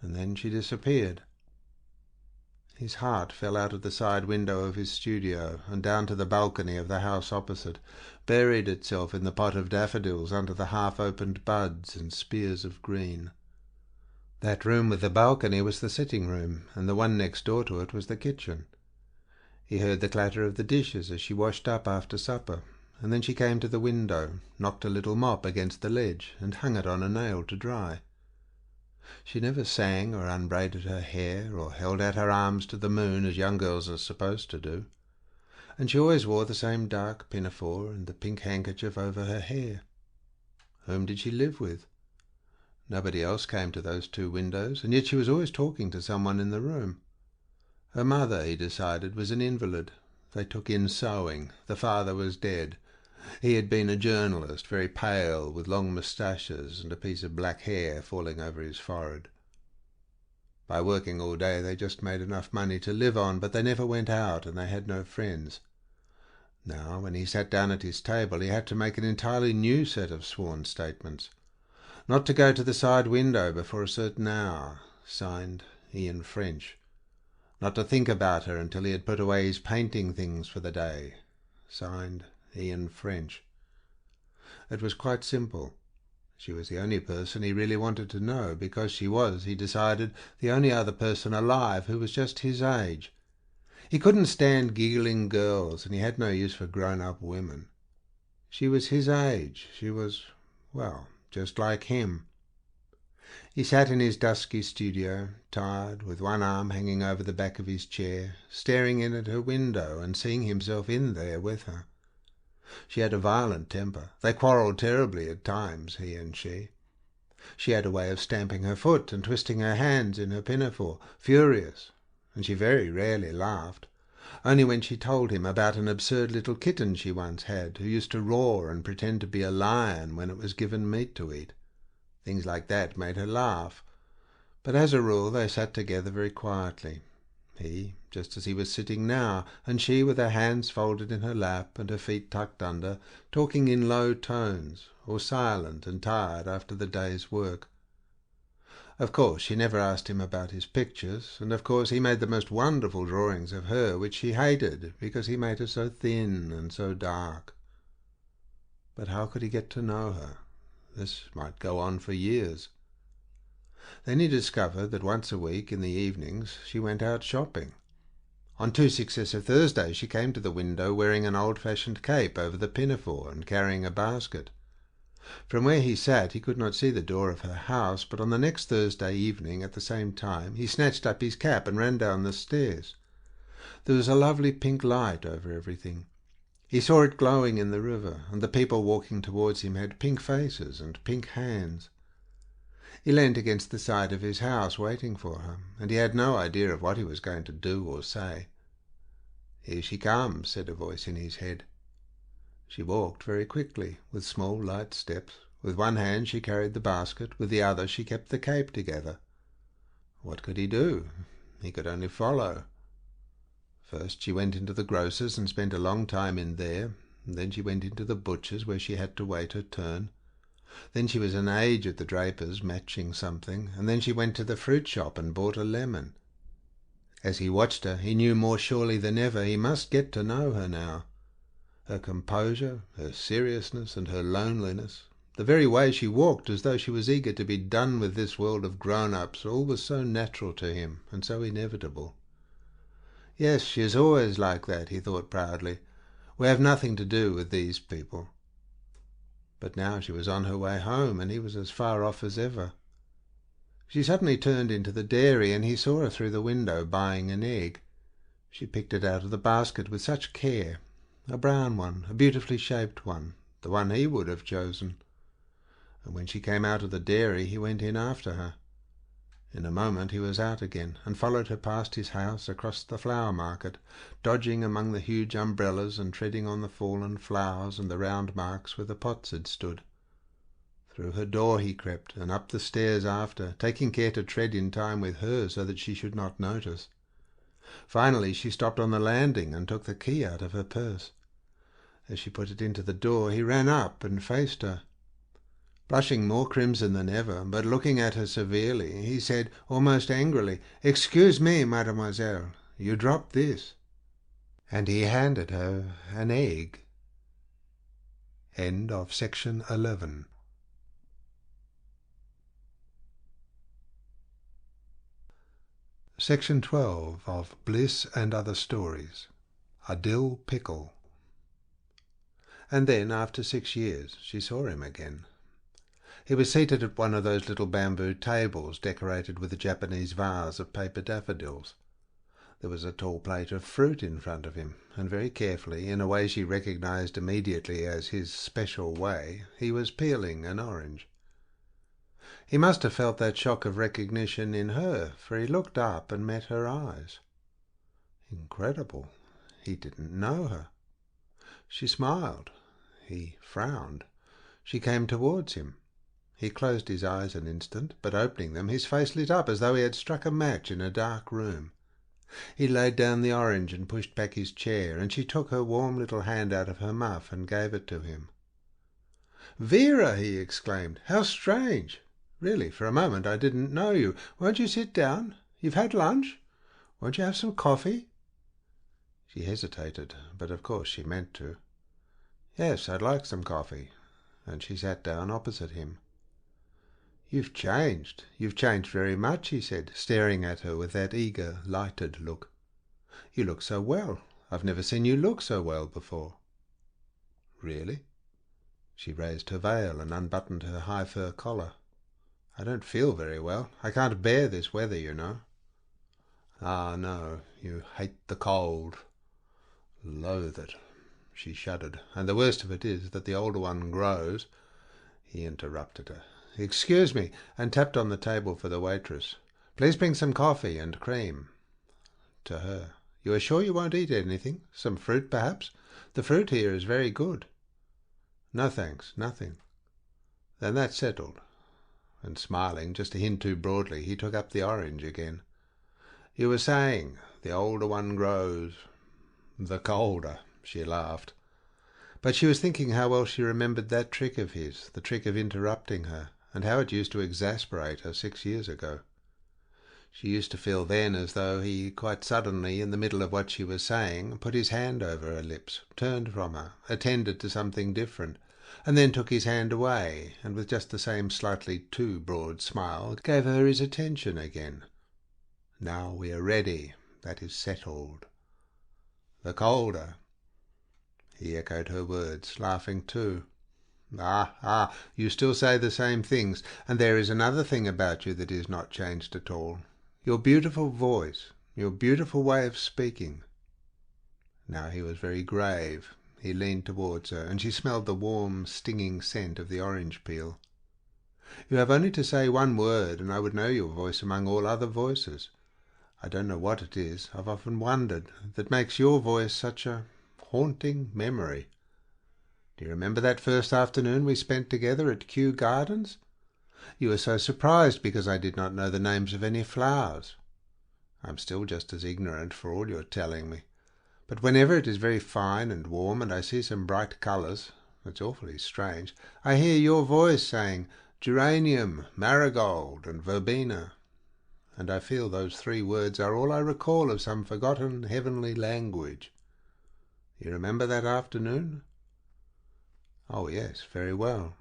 And then she disappeared. His heart fell out of the side window of his studio and down to the balcony of the house opposite, buried itself in the pot of daffodils under the half-opened buds and spears of green. That room with the balcony was the sitting-room, and the one next door to it was the kitchen. He heard the clatter of the dishes as she washed up after supper, and then she came to the window, knocked a little mop against the ledge, and hung it on a nail to dry. She never sang or unbraided her hair or held out her arms to the moon as young girls are supposed to do. And she always wore the same dark pinafore and the pink handkerchief over her hair. Whom did she live with? Nobody else came to those 2 windows, and yet she was always talking to someone in the room. Her mother, he decided, was an invalid. They took in sewing. The father was dead. He had been a journalist, very pale, with long moustaches and a piece of black hair falling over his forehead. By working all day they just made enough money to live on, but they never went out and they had no friends. Now, when he sat down at his table, he had to make an entirely new set of sworn statements. Not to go to the side window before a certain hour, signed Ian French. Not to think about her until he had put away his painting things for the day, signed Ian French. It was quite simple. She was the only person he really wanted to know, because she was, he decided, the only other person alive who was just his age. He couldn't stand giggling girls, and he had no use for grown-up women. She was his age. She was, well, just like him. He sat in his dusky studio, tired, with one arm hanging over the back of his chair, staring in at her window and seeing himself in there with her. She had a violent temper. They quarrelled terribly at times, he and she. She had a way of stamping her foot and twisting her hands in her pinafore, furious, and she very rarely laughed. Only when she told him about an absurd little kitten she once had, who used to roar and pretend to be a lion when it was given meat to eat. Things like that made her laugh. But as a rule they sat together very quietly. He, just as he was sitting now, and she with her hands folded in her lap and her feet tucked under, talking in low tones, or silent and tired after the day's work. Of course she never asked him about his pictures, and of course he made the most wonderful drawings of her, which she hated because he made her so thin and so dark. But how could he get to know her? This might go on for years. Then he discovered that once a week in the evenings she went out shopping. On 2 successive Thursdays she came to the window wearing an old-fashioned cape over the pinafore and carrying a basket. From where he sat he could not see the door of her house, but on the next Thursday evening at the same time he snatched up his cap and ran down the stairs. There was a lovely pink light over everything. He saw it glowing in the river, and the people walking towards him had pink faces and pink hands. He leant against the side of his house waiting for her, and he had no idea of what he was going to do or say. "Here she comes," said a voice in his head. She walked very quickly, with small light steps. With one hand she carried the basket, with the other she kept the cape together. What could he do? He could only follow. First she went into the grocer's and spent a long time in there. Then she went into the butcher's, where she had to wait her turn. Then she was an age at the draper's, matching something, and then she went to the fruit shop and bought a lemon. As he watched her, he knew more surely than ever he must get to know her now. Her composure, her seriousness, and her loneliness, the very way she walked as though she was eager to be done with this world of grown-ups, all was so natural to him and so inevitable. Yes, she is always like that, he thought proudly. We have nothing to do with these people. But now she was on her way home, and he was as far off as ever. She suddenly turned into the dairy, and he saw her through the window buying an egg. She picked it out of the basket with such care. A brown one, a beautifully shaped one, the one he would have chosen. And when she came out of the dairy, he went in after her. In a moment he was out again, and followed her past his house across the flower market, dodging among the huge umbrellas and treading on the fallen flowers and the round marks where the pots had stood. Through her door he crept, and up the stairs after, taking care to tread in time with her so that she should not notice. Finally she stopped on the landing and took the key out of her purse. As she put it into the door, he ran up and faced her. Blushing more crimson than ever, but looking at her severely, he said, almost angrily, "Excuse me, mademoiselle, you dropped this." And he handed her an egg. End of section 11. Section 12 of Bliss and Other Stories. A Dill Pickle. And then, after 6 years, she saw him again. He was seated at one of those little bamboo tables decorated with a Japanese vase of paper daffodils. There was a tall plate of fruit in front of him, and very carefully, in a way she recognized immediately as his special way, he was peeling an orange. He must have felt that shock of recognition in her, for he looked up and met her eyes. Incredible. He didn't know her. She smiled. He frowned. She came towards him. He closed his eyes an instant, but opening them, his face lit up as though he had struck a match in a dark room. He laid down the orange and pushed back his chair, and she took her warm little hand out of her muff and gave it to him. "Vera!" he exclaimed. "How strange! Really, for a moment I didn't know you. Won't you sit down? You've had lunch? Won't you have some coffee?" She hesitated, but of course she meant to. "Yes, I'd like some coffee," and she sat down opposite him. "You've changed. You've changed very much," he said, staring at her with that eager, lighted look. "You look so well. I've never seen you look so well before." "Really?" She raised her veil and unbuttoned her high fur collar. "I don't feel very well. I can't bear this weather, you know." "Ah, no. You hate the cold." "Loathe it." She shuddered. "And the worst of it is that the older one grows—" He interrupted her. "Excuse me," and tapped on the table for the waitress. "Please bring some coffee and cream." To her. "You are sure you won't eat anything? Some fruit, perhaps? The fruit here is very good." "No, thanks, nothing." "Then that's settled." And smiling just a hint too broadly, he took up the orange again. "You were saying, the older one grows—" "The colder," she laughed. But she was thinking how well she remembered that trick of his, the trick of interrupting her, and how it used to exasperate her 6 years ago. She used to feel then as though he, quite suddenly, in the middle of what she was saying, put his hand over her lips, turned from her, attended to something different, and then took his hand away, and with just the same slightly too broad smile, gave her his attention again. "Now we are ready. That is settled." "The colder." He echoed her words, laughing too. Ah, you still say the same things, and there is another thing about you that is not changed at all. Your beautiful voice, your beautiful way of speaking." Now he was very grave. He leaned towards her, and she smelled the warm, stinging scent of the orange peel. "You have only to say one word, and I would know your voice among all other voices. I don't know what it is, I've often wondered, that makes your voice such a haunting memory. Do you remember that first afternoon we spent together at Kew Gardens? You were so surprised because I did not know the names of any flowers. I'm still just as ignorant for all your telling me. But whenever it is very fine and warm and I see some bright colours, it's awfully strange, I hear your voice saying geranium, marigold and verbena, and I feel those 3 words are all I recall of some forgotten heavenly language. You remember that afternoon?" "Oh, yes, very well."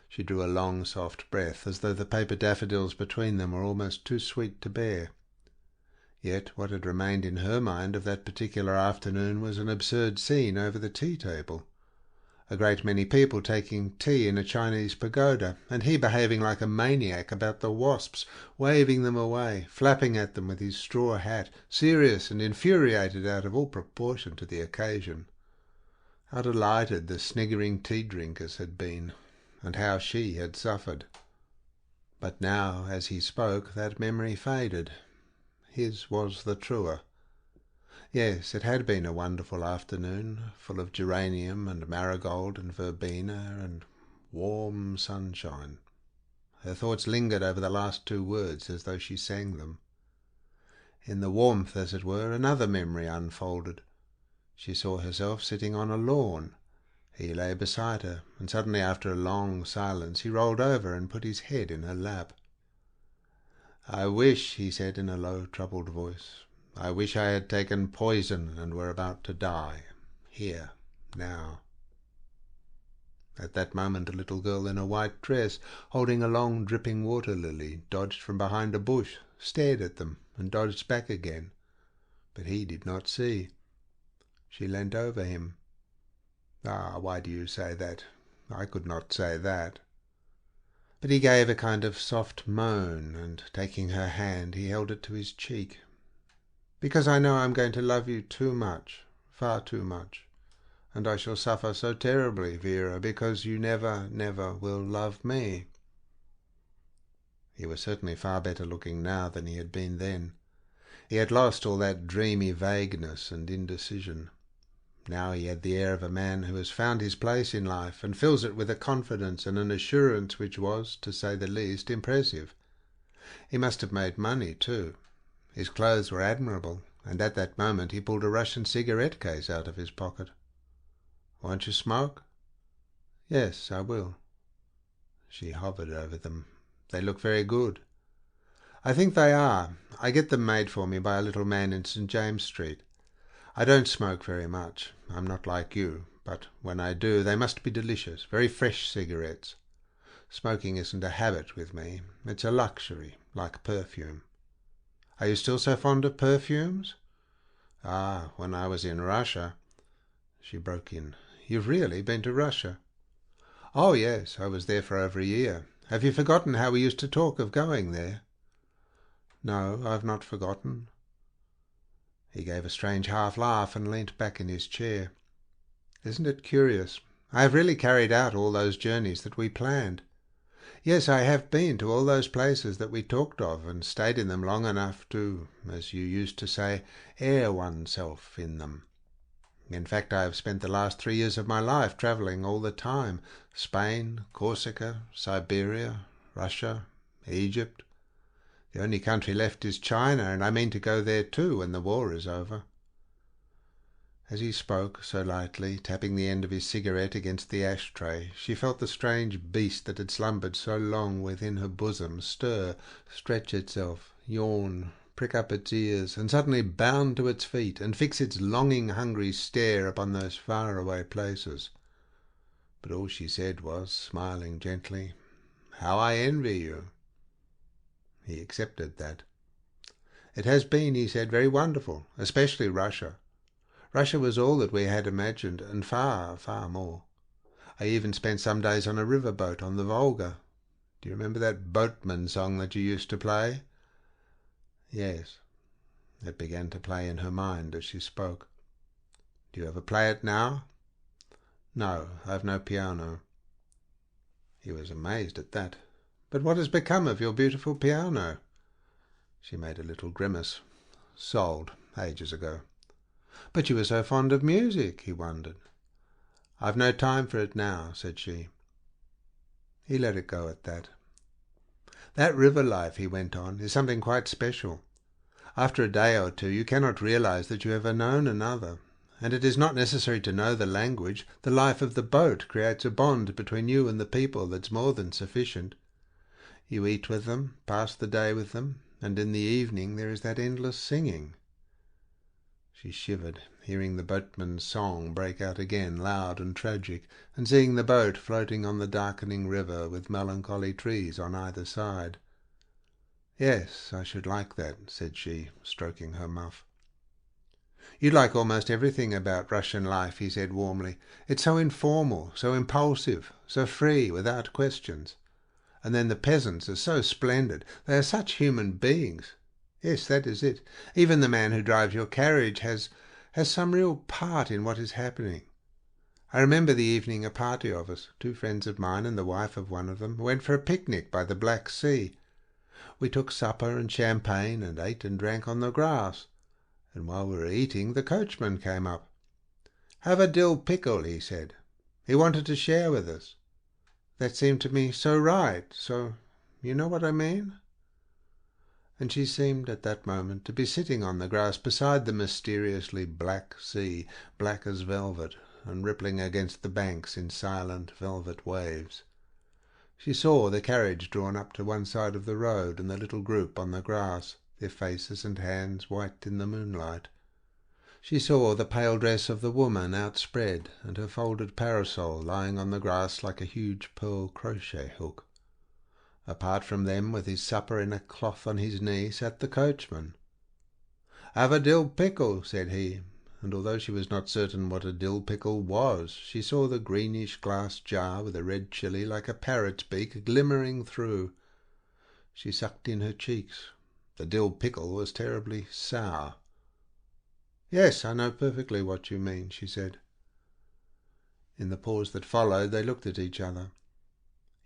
She drew a long, soft breath, as though the paper daffodils between them were almost too sweet to bear. Yet what had remained in her mind of that particular afternoon was an absurd scene over the tea-table. A great many people taking tea in a Chinese pagoda, and he behaving like a maniac about the wasps, waving them away, flapping at them with his straw hat, serious and infuriated out of all proportion to the occasion. How delighted the sniggering tea-drinkers had been, and how she had suffered. But now, as he spoke, that memory faded. His was the truer. Yes, it had been a wonderful afternoon, full of geranium and marigold and verbena and warm sunshine. Her thoughts lingered over the last 2 words as though she sang them. In the warmth, as it were, another memory unfolded. She saw herself sitting on a lawn. He lay beside her, and suddenly, after a long silence, he rolled over and put his head in her lap. "I wish," he said in a low, troubled voice, "I wish I had taken poison and were about to die. Here, now." At that moment a little girl in a white dress, holding a long dripping water lily, dodged from behind a bush, stared at them, and dodged back again. But he did not see. She leant over him. "Ah, why do you say that? I could not say that." But he gave a kind of soft moan, and taking her hand, he held it to his cheek. "Because I know I'm going to love you too much, far too much. And I shall suffer so terribly, Vera, because you never, never will love me." He was certainly far better looking now than he had been then. He had lost all that dreamy vagueness and indecision. Now he had the air of a man who has found his place in life and fills it with a confidence and an assurance which was, to say the least, impressive. He must have made money too. His clothes were admirable, and at that moment he pulled a Russian cigarette case out of his pocket. "Won't you smoke?" "Yes, I will." She hovered over them. "They look very good." "I think they are. I get them made for me by a little man in St. James Street. I don't smoke very much. I'm not like you. But when I do, they must be delicious, very fresh cigarettes. Smoking isn't a habit with me. It's a luxury, like perfume." "Are you still so fond of perfumes?" "Ah, when I was in Russia—" She broke in. "You've really been to Russia?" "Oh, yes, I was there for over a year. Have you forgotten how we used to talk of going there?" "No, I've not forgotten." He gave a strange half-laugh and leant back in his chair. "Isn't it curious? I have really carried out all those journeys that we planned. Yes, I have been to all those places that we talked of, and stayed in them long enough to, as you used to say, air oneself in them. In fact, I have spent the last 3 years of my life travelling all the time. Spain, Corsica, Siberia, Russia, Egypt. The only country left is China, and I mean to go there too when the war is over." As he spoke, so lightly, tapping the end of his cigarette against the ashtray, she felt the strange beast that had slumbered so long within her bosom stir, stretch itself, yawn, prick up its ears, and suddenly bound to its feet and fix its longing, hungry stare upon those far-away places. But all she said was, smiling gently, "How I envy you!" He accepted that. "It has been," he said, "very wonderful, especially Russia. Russia was all that we had imagined, and far, far more. I even spent some days on a river boat on the Volga. Do you remember that boatman song that you used to play?" "Yes." It began to play in her mind as she spoke. "Do you ever play it now?" "No, I have no piano." He was amazed at that. "But what has become of your beautiful piano?" She made a little grimace. "Sold, ages ago." "But you were so fond of music," he wondered. "I've no time for it now," said she. He let it go at that. "That river life," he went on, "is something quite special. After a day or two you cannot realize that you have known another. And it is not necessary to know the language. The life of the boat creates a bond between you and the people that's more than sufficient. You eat with them, pass the day with them, and in the evening there is that endless singing." She shivered, hearing the boatman's song break out again, loud and tragic, and seeing the boat floating on the darkening river with melancholy trees on either side. "Yes, I should like that," said she, stroking her muff. "You'd like almost everything about Russian life," he said warmly. "It's so informal, so impulsive, so free, without questions. And then the peasants are so splendid. They are such human beings. Yes, that is it. Even the man who drives your carriage has some real part in what is happening. I remember the evening a party of us, 2 friends of mine and the wife of one of them, went for a picnic by the Black Sea. We took supper and champagne and ate and drank on the grass. And while we were eating, the coachman came up. 'Have a dill pickle,' he said. He wanted to share with us. That seemed to me so right, so... you know what I mean?" And she seemed at that moment to be sitting on the grass beside the mysteriously black sea, black as velvet, and rippling against the banks in silent velvet waves. She saw the carriage drawn up to one side of the road, and the little group on the grass, their faces and hands white in the moonlight. She saw the pale dress of the woman outspread, and her folded parasol lying on the grass like a huge pearl crochet hook. Apart from them, with his supper in a cloth on his knee, sat the coachman. "Have a dill pickle," said he, and although she was not certain what a dill pickle was, she saw the greenish glass jar with a red chilli like a parrot's beak glimmering through. She sucked in her cheeks. The dill pickle was terribly sour. "Yes, I know perfectly what you mean," she said. In the pause that followed, they looked at each other.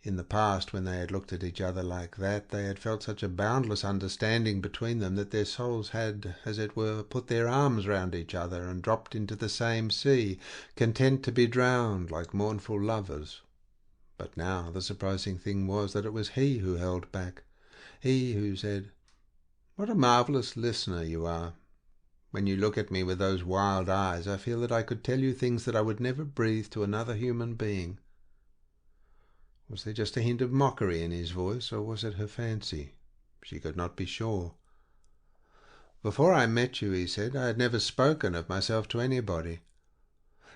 In the past, when they had looked at each other like that, they had felt such a boundless understanding between them that their souls had, as it were, put their arms round each other and dropped into the same sea, content to be drowned like mournful lovers. But now the surprising thing was that it was he who held back, he who said, "What a marvellous listener you are! When you look at me with those wild eyes, I feel that I could tell you things that I would never breathe to another human being." Was there just a hint of mockery in his voice, or was it her fancy? She could not be sure. "Before I met you," he said, "I had never spoken of myself to anybody.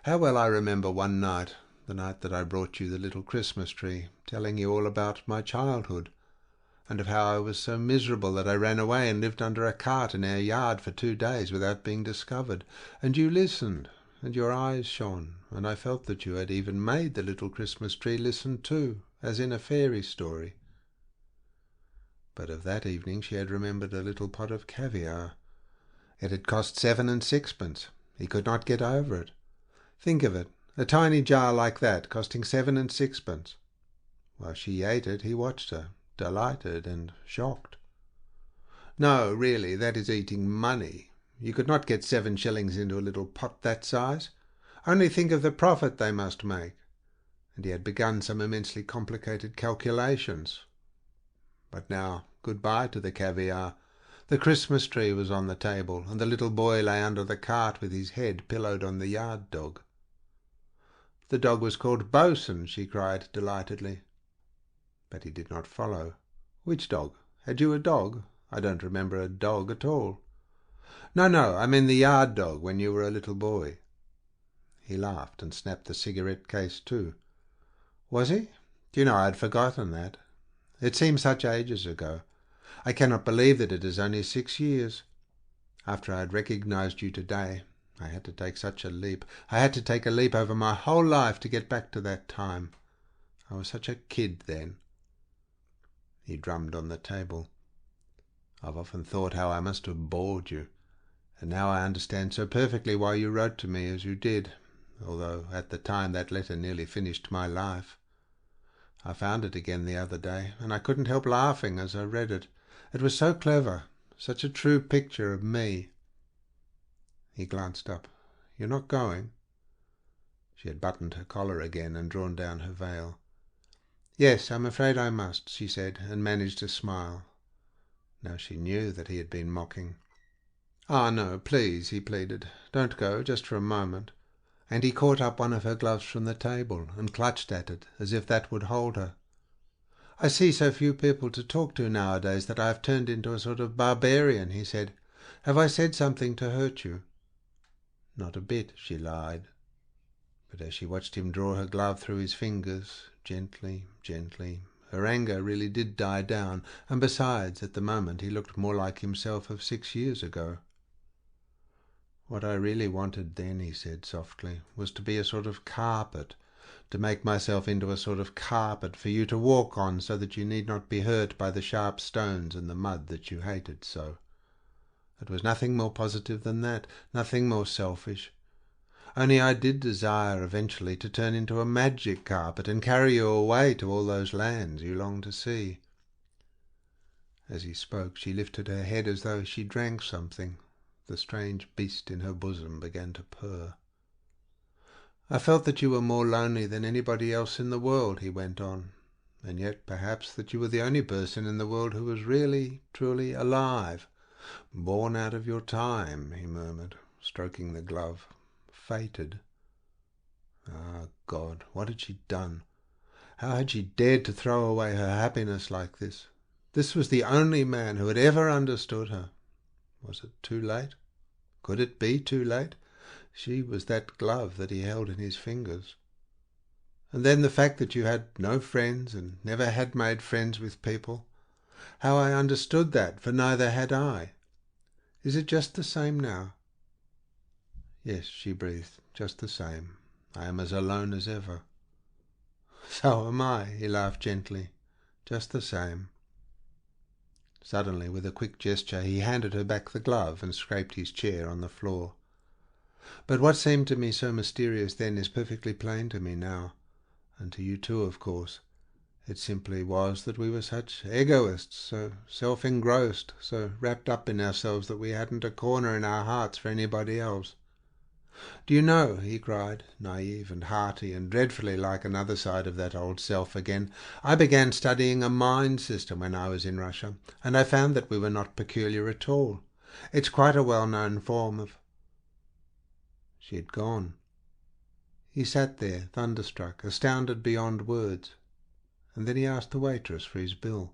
How well I remember one night, the night that I brought you the little Christmas tree, telling you all about my childhood, and of how I was so miserable that I ran away and lived under a cart in our yard for 2 days without being discovered. And you listened, and your eyes shone, and I felt that you had even made the little Christmas tree listen too, as in a fairy story." But of that evening she had remembered a little pot of caviar. It had cost 7 and 6pence. He could not get over it. Think of it, a tiny jar like that, costing 7 and 6pence. While she ate it, he watched her, delighted and shocked. "No, really, that is eating money. You could not get 7 shillings into a little pot that size. Only think of the profit they must make." And he had begun some immensely complicated calculations. But now, goodbye to the caviar. The Christmas tree was on the table, and the little boy lay under the cart with his head pillowed on the yard dog. "The dog was called Bosun," she cried delightedly. But he did not follow. "Which dog? Had you a dog? I don't remember a dog at all." No, I mean the yard dog when you were a little boy." He laughed and snapped the cigarette case too. "Was he? Do you know, I had forgotten that. It seems such ages ago. I cannot believe that it is only 6 years. After I had recognized you today, I had to take such a leap. I had to take a leap over my whole life to get back to that time. I was such a kid then." He drummed on the table. "I've often thought how I must have bored you, and now I understand so perfectly why you wrote to me as you did, although at the time that letter nearly finished my life. I found it again the other day, and I couldn't help laughing as I read it. It was so clever, such a true picture of me." He glanced up. "You're not going?" She had buttoned her collar again and drawn down her veil. "Yes, I'm afraid I must," she said, and managed a smile. Now she knew that he had been mocking. "Ah, no, please," he pleaded. "Don't go, just for a moment." And he caught up one of her gloves from the table and clutched at it as if that would hold her. "I see so few people to talk to nowadays that I have turned into a sort of barbarian," he said. "Have I said something to hurt you?" "Not a bit," she lied. But as she watched him draw her glove through his fingers, gently, gently, her anger really did die down, and besides, at the moment he looked more like himself of 6 years ago. "What I really wanted then," he said softly, "was to be a sort of carpet, to make myself into a sort of carpet for you to walk on so that you need not be hurt by the sharp stones and the mud that you hated so. It was nothing more positive than that, nothing more selfish. Only I did desire eventually to turn into a magic carpet and carry you away to all those lands you long to see." As he spoke, she lifted her head as though she drank something. The strange beast in her bosom began to purr. "I felt that you were more lonely than anybody else in the world," he went on, "and yet perhaps that you were the only person in the world who was really, truly alive. Born out of your time," he murmured, stroking the glove. "Fated." Ah, God, what had she done? How had she dared to throw away her happiness like this? This was the only man who had ever understood her. Was it too late? Could it be too late? She was that glove that he held in his fingers. And then the fact that you had no friends and never had made friends with people. How I understood that, for neither had I. Is it just the same now? "Yes," she breathed, "just the same. I am as alone as ever." "So am I," he laughed gently. "Just the same." Suddenly, with a quick gesture, he handed her back the glove and scraped his chair on the floor. "But what seemed to me so mysterious then is perfectly plain to me now, and to you too, of course. It simply was that we were such egoists, so self-engrossed, so wrapped up in ourselves that we hadn't a corner in our hearts for anybody else. Do you know," he cried, naive and hearty and dreadfully like another side of that old self again, "I began studying a mind system when I was in Russia, and I found that we were not peculiar at all. It's quite a well-known form of—" She had gone. He sat there, thunderstruck, astounded beyond words, and then he asked the waitress for his bill.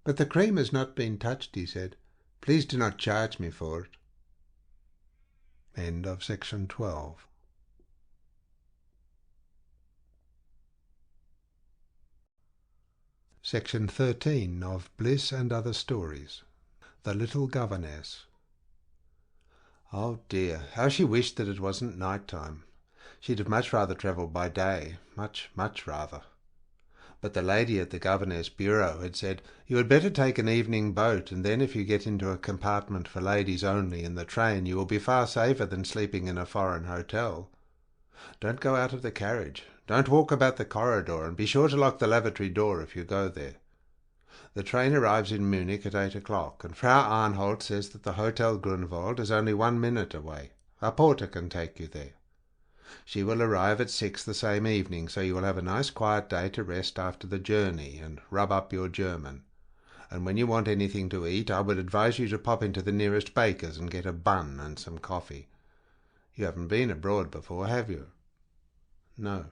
"But the cream has not been touched," he said. "Please do not charge me for it." End of section 12. Section 13 of Bliss and Other Stories. The Little Governess. Oh dear, how she wished that it wasn't night time. She'd have much rather travelled by day, much, much rather. But the lady at the governess' bureau had said, "You had better take an evening boat, and then if you get into a compartment for ladies only in the train, you will be far safer than sleeping in a foreign hotel. Don't go out of the carriage. Don't walk about the corridor, and be sure to lock the lavatory door if you go there. The train arrives in Munich at 8 o'clock, and Frau Arnhold says that the Hotel Grunwald is only 1 minute away. A porter can take you there. She will arrive at 6 the same evening, so you will have a nice quiet day to rest after the journey and rub up your German. And when you want anything to eat, I would advise you to pop into the nearest baker's and get a bun and some coffee. You haven't been abroad before, have you?" "No."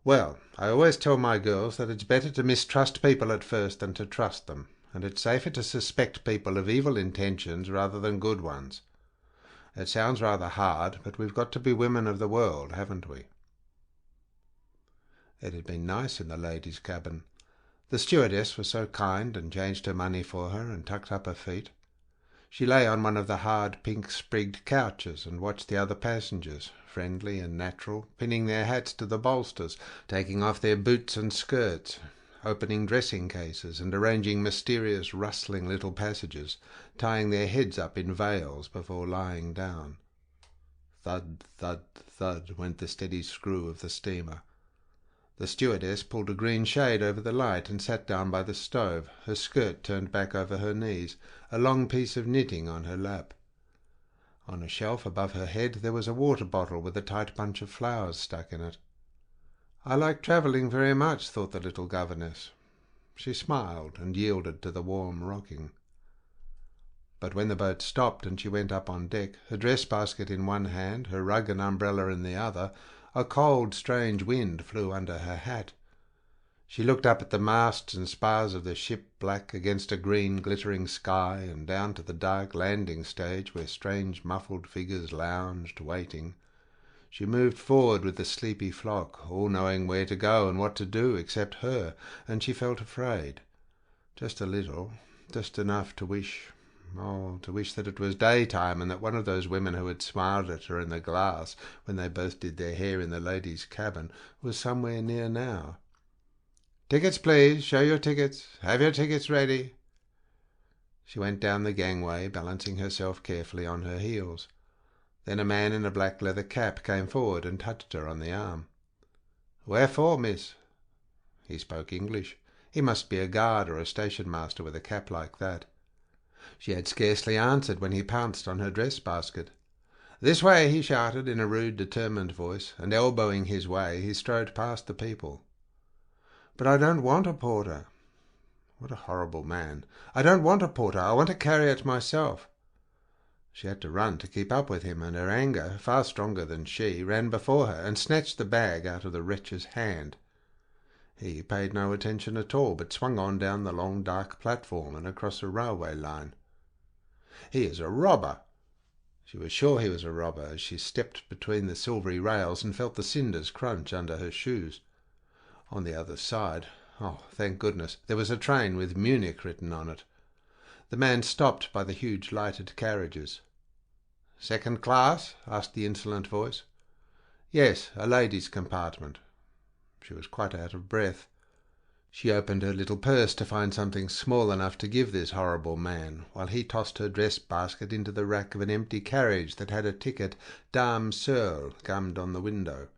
"Well, I always tell my girls that it's better to mistrust people at first than to trust them, and it's safer to suspect people of evil intentions rather than good ones. It sounds rather hard, but we've got to be women of the world, haven't we?" It had been nice in the ladies' cabin. The stewardess was so kind and changed her money for her and tucked up her feet. She lay on one of the hard pink-sprigged couches and watched the other passengers, friendly and natural, pinning their hats to the bolsters, taking off their boots and skirts, opening dressing cases and arranging mysterious rustling little passages, tying their heads up in veils before lying down. Thud, thud, thud went the steady screw of the steamer. The stewardess pulled a green shade over the light and sat down by the stove, her skirt turned back over her knees, a long piece of knitting on her lap. On a shelf above her head there was a water bottle with a tight bunch of flowers stuck in it. "I like travelling very much," thought the little governess. She smiled and yielded to the warm rocking. But when the boat stopped and she went up on deck, her dress-basket in one hand, her rug and umbrella in the other, a cold, strange wind flew under her hat. She looked up at the masts and spars of the ship, black against a green, glittering sky, and down to the dark landing stage where strange, muffled figures lounged, waiting. She moved forward with the sleepy flock, all knowing where to go and what to do except her, and she felt afraid. Just a little, just enough to wish... Oh, to wish that it was daytime and that one of those women who had smiled at her in the glass when they both did their hair in the ladies' cabin was somewhere near now. "Tickets, please. Show your tickets. Have your tickets ready." She went down the gangway, balancing herself carefully on her heels. Then a man in a black leather cap came forward and touched her on the arm. "Where for, miss?" He spoke English. He must be a guard or a station-master with a cap like that. She had scarcely answered when he pounced on her dress-basket. "This way," he shouted in a rude, determined voice, and elbowing his way, he strode past the people. "But I don't want a porter." What a horrible man. "I don't want a porter. I want to carry it myself." She had to run to keep up with him, and her anger, far stronger than she, ran before her and snatched the bag out of the wretch's hand. He paid no attention at all, but swung on down the long dark platform and across a railway line. "He is a robber!" She was sure he was a robber as she stepped between the silvery rails and felt the cinders crunch under her shoes. On the other side, oh, thank goodness, there was a train with Munich written on it. The man stopped by the huge lighted carriages. "Second class?" asked the insolent voice. "Yes, a ladies' compartment." She was quite out of breath. She opened her little purse to find something small enough to give this horrible man, while he tossed her dress-basket into the rack of an empty carriage that had a ticket "Dame Seule" gummed on the window.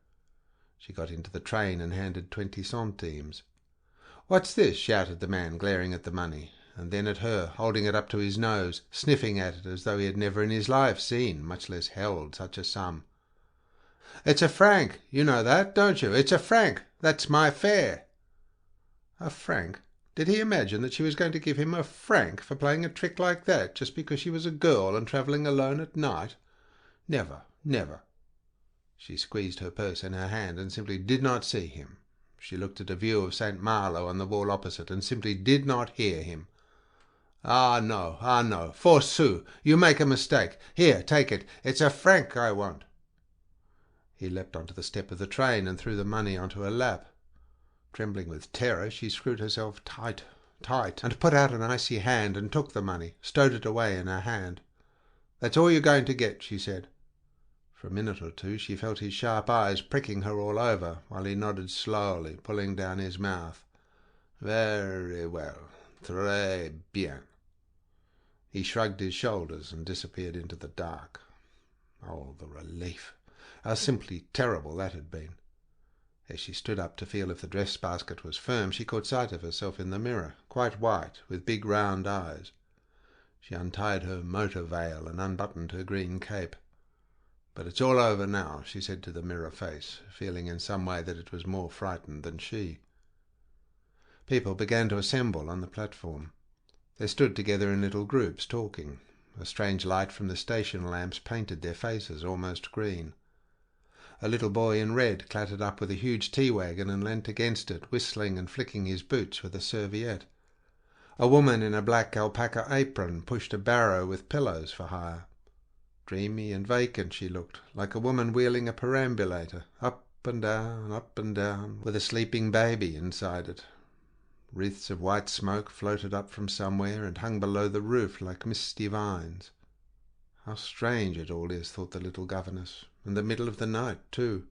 She got into the train and handed 20 centimes. "What's this?" shouted the man, glaring at the money, and then at her, holding it up to his nose, sniffing at it as though he had never in his life seen, much less held, such a sum. "It's a franc. You know that, don't you? It's a franc. That's my fare." A franc? Did he imagine that she was going to give him a franc for playing a trick like that, just because she was a girl and travelling alone at night? Never, never. She squeezed her purse in her hand and simply did not see him. She looked at a view of St. Malo on the wall opposite and simply did not hear him. Ah, no, 4 sous. You make a mistake. Here, take it. It's a franc I want." He leapt onto the step of the train and threw the money onto her lap. Trembling with terror, she screwed herself tight, and put out an icy hand and took the money, stowed it away in her hand. "That's all you're going to get," she said. For a minute or two she felt his sharp eyes pricking her all over, while he nodded slowly, pulling down his mouth. "Very well. Très bien." He shrugged his shoulders and disappeared into the dark. Oh, the relief! How simply terrible that had been! As she stood up to feel if the dress-basket was firm, she caught sight of herself in the mirror, quite white, with big round eyes. She untied her motor veil and unbuttoned her green cape. "But it's all over now," she said to the mirror face, feeling in some way that it was more frightened than she. People began to assemble on the platform. They stood together in little groups, talking. A strange light from the station lamps painted their faces almost green. A little boy in red clattered up with a huge tea-wagon and leant against it, whistling and flicking his boots with a serviette. A woman in a black alpaca apron pushed a barrow with pillows for hire. Dreamy and vacant she looked, like a woman wheeling a perambulator, up and down, with a sleeping baby inside it. Wreaths of white smoke floated up from somewhere and hung below the roof like misty vines. How strange it all is, thought the little governess, in the middle of the night, too.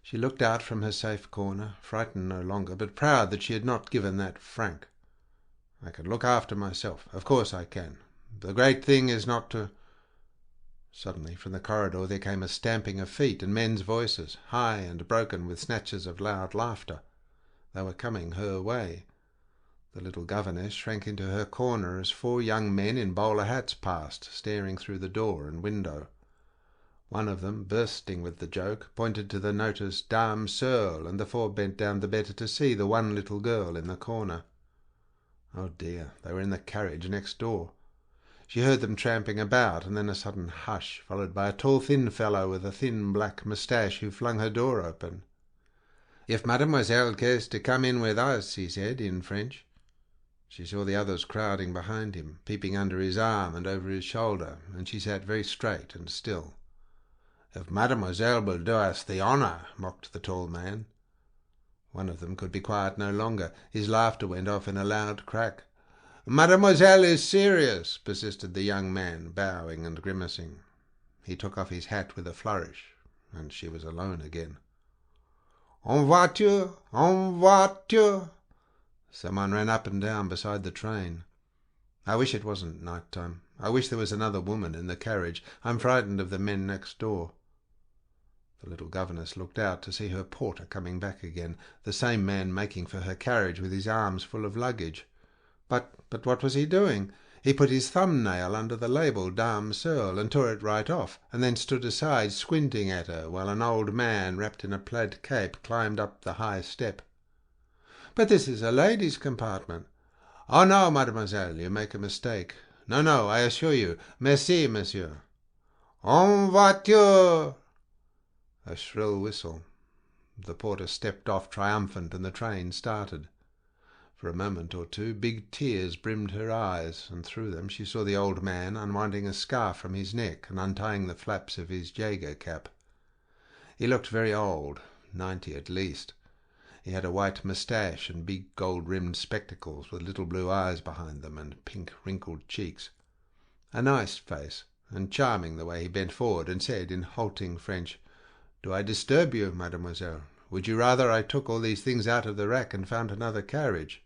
She looked out from her safe corner, frightened no longer, but proud that she had not given that franc. "I can look after myself. Of course I can. The great thing is not to—" Suddenly from the corridor there came a stamping of feet and men's voices, high and broken with snatches of loud laughter. They were coming her way. The little governess shrank into her corner as 4 young men in bowler hats passed, staring through the door and window. One of them, bursting with the joke, pointed to the notice "Dame Seule," and the 4 bent down the better to see the one little girl in the corner. Oh dear, they were in the carriage next door. She heard them tramping about, and then a sudden hush, followed by a tall thin fellow with a thin black moustache who flung her door open. "If mademoiselle cares to come in with us," he said in French. She saw the others crowding behind him, peeping under his arm and over his shoulder, and she sat very straight and still. "If mademoiselle will do us the honour," mocked the tall man. One of them could be quiet no longer. His laughter went off in a loud crack. "Mademoiselle is serious," persisted the young man, bowing and grimacing. He took off his hat with a flourish, and she was alone again. "En voiture! En voiture!" Someone ran up and down beside the train. "I wish it wasn't night time. I wish there was another woman in the carriage. I'm frightened of the men next door." The little governess looked out to see her porter coming back again, the same man making for her carriage with his arms full of luggage. But what was he doing? He put his thumbnail under the label "Dame Seule" and tore it right off, and then stood aside squinting at her while an old man wrapped in a plaid cape climbed up the high step. "But this is a ladies' compartment." "Oh no, mademoiselle, you make a mistake. No, I assure you. Merci, monsieur." "En voiture!" A shrill whistle. The porter stepped off triumphant, and the train started. For a moment or two big tears brimmed her eyes, and through them she saw the old man unwinding a scarf from his neck and untying the flaps of his jaeger cap. He looked very old, 90 at least. He had a white moustache and big gold-rimmed spectacles with little blue eyes behind them and pink wrinkled cheeks. A nice face, and charming the way he bent forward and said in halting French, "Do I disturb you, mademoiselle? Would you rather I took all these things out of the rack and found another carriage?"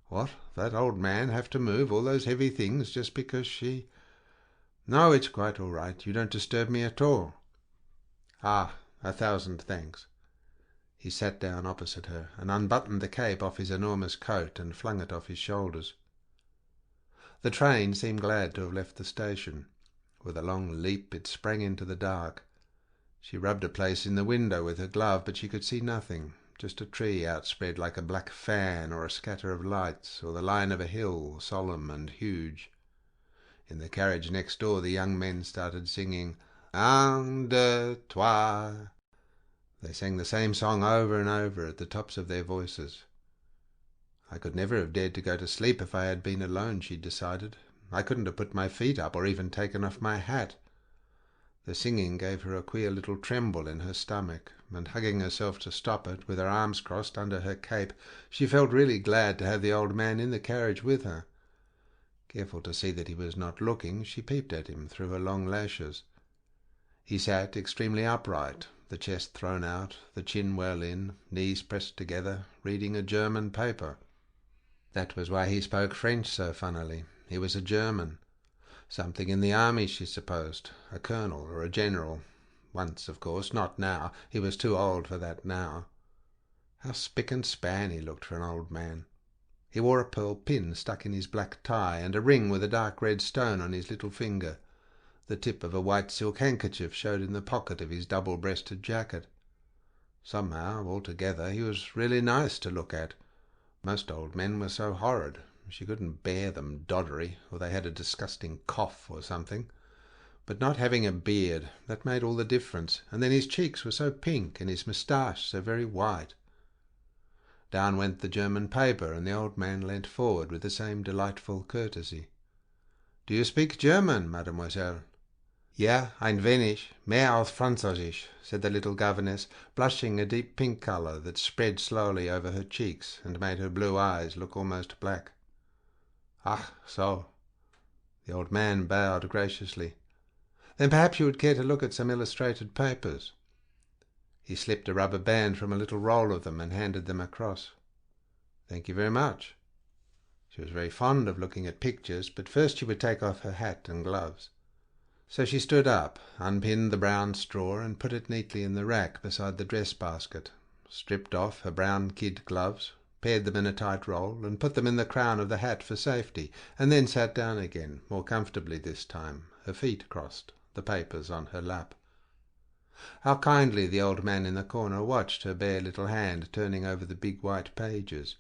"What, that old man have to move all those heavy things just because she—" "No, it's quite all right. You don't disturb me at all." "Ah, 1,000 thanks." He sat down opposite her and unbuttoned the cape off his enormous coat and flung it off his shoulders. The train seemed glad to have left the station. With a long leap it sprang into the dark. She rubbed a place in the window with her glove, but she could see nothing, just a tree outspread like a black fan, or a scatter of lights, or the line of a hill, solemn and huge. In the carriage next door the young men started singing "Un, deux, trois." They sang the same song over and over at the tops of their voices. I could never have dared to go to sleep if I had been alone, she decided. I couldn't have put my feet up or even taken off my hat. The singing gave her a queer little tremble in her stomach, and hugging herself to stop it, with her arms crossed under her cape, she felt really glad to have the old man in the carriage with her. Careful to see that he was not looking, she peeped at him through her long lashes. He sat extremely upright, the chest thrown out, the chin well in, knees pressed together, reading a German paper. That was why he spoke French so funnily. He was a German. Something in the army, she supposed, a colonel or a general. Once, of course, not now. He was too old for that now. How spick and span he looked for an old man. He wore a pearl pin stuck in his black tie, and a ring with a dark red stone on his little finger. The tip of a white silk handkerchief showed in the pocket of his double-breasted jacket. Somehow, altogether, he was really nice to look at. Most old men were so horrid. She couldn't bear them doddery, or they had a disgusting cough or something. But not having a beard, that made all the difference, and then his cheeks were so pink and his moustache so very white. Down went the German paper, and the old man leant forward with the same delightful courtesy. "Do you speak German, mademoiselle?" "Ja, ein wenig, mehr als Französisch," said the little governess, blushing a deep pink colour that spread slowly over her cheeks and made her blue eyes look almost black. "Ach, so." The old man bowed graciously. "Then perhaps you would care to look at some illustrated papers." He slipped a rubber band from a little roll of them and handed them across. "Thank you very much." She was very fond of looking at pictures, but first she would take off her hat and gloves. So she stood up, unpinned the brown straw, and put it neatly in the rack beside the dress basket, stripped off her brown kid gloves, paired them in a tight roll, and put them in the crown of the hat for safety, and then sat down again, more comfortably this time, her feet crossed, the papers on her lap. How kindly the old man in the corner watched her bare little hand turning over the big white pages,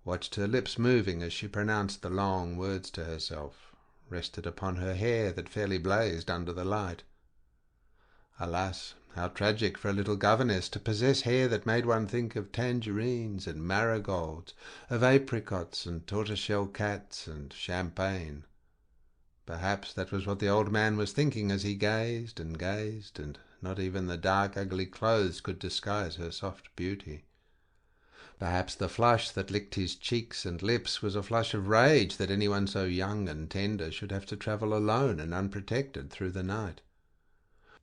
watched her lips moving as she pronounced the long words to herself, rested upon her hair that fairly blazed under the light. Alas, how tragic for a little governess to possess hair that made one think of tangerines and marigolds, of apricots and tortoiseshell cats and champagne. Perhaps that was what the old man was thinking as he gazed, and not even the dark, ugly clothes could disguise her soft beauty. Perhaps the flush that licked his cheeks and lips was a flush of rage that anyone so young and tender should have to travel alone and unprotected through the night.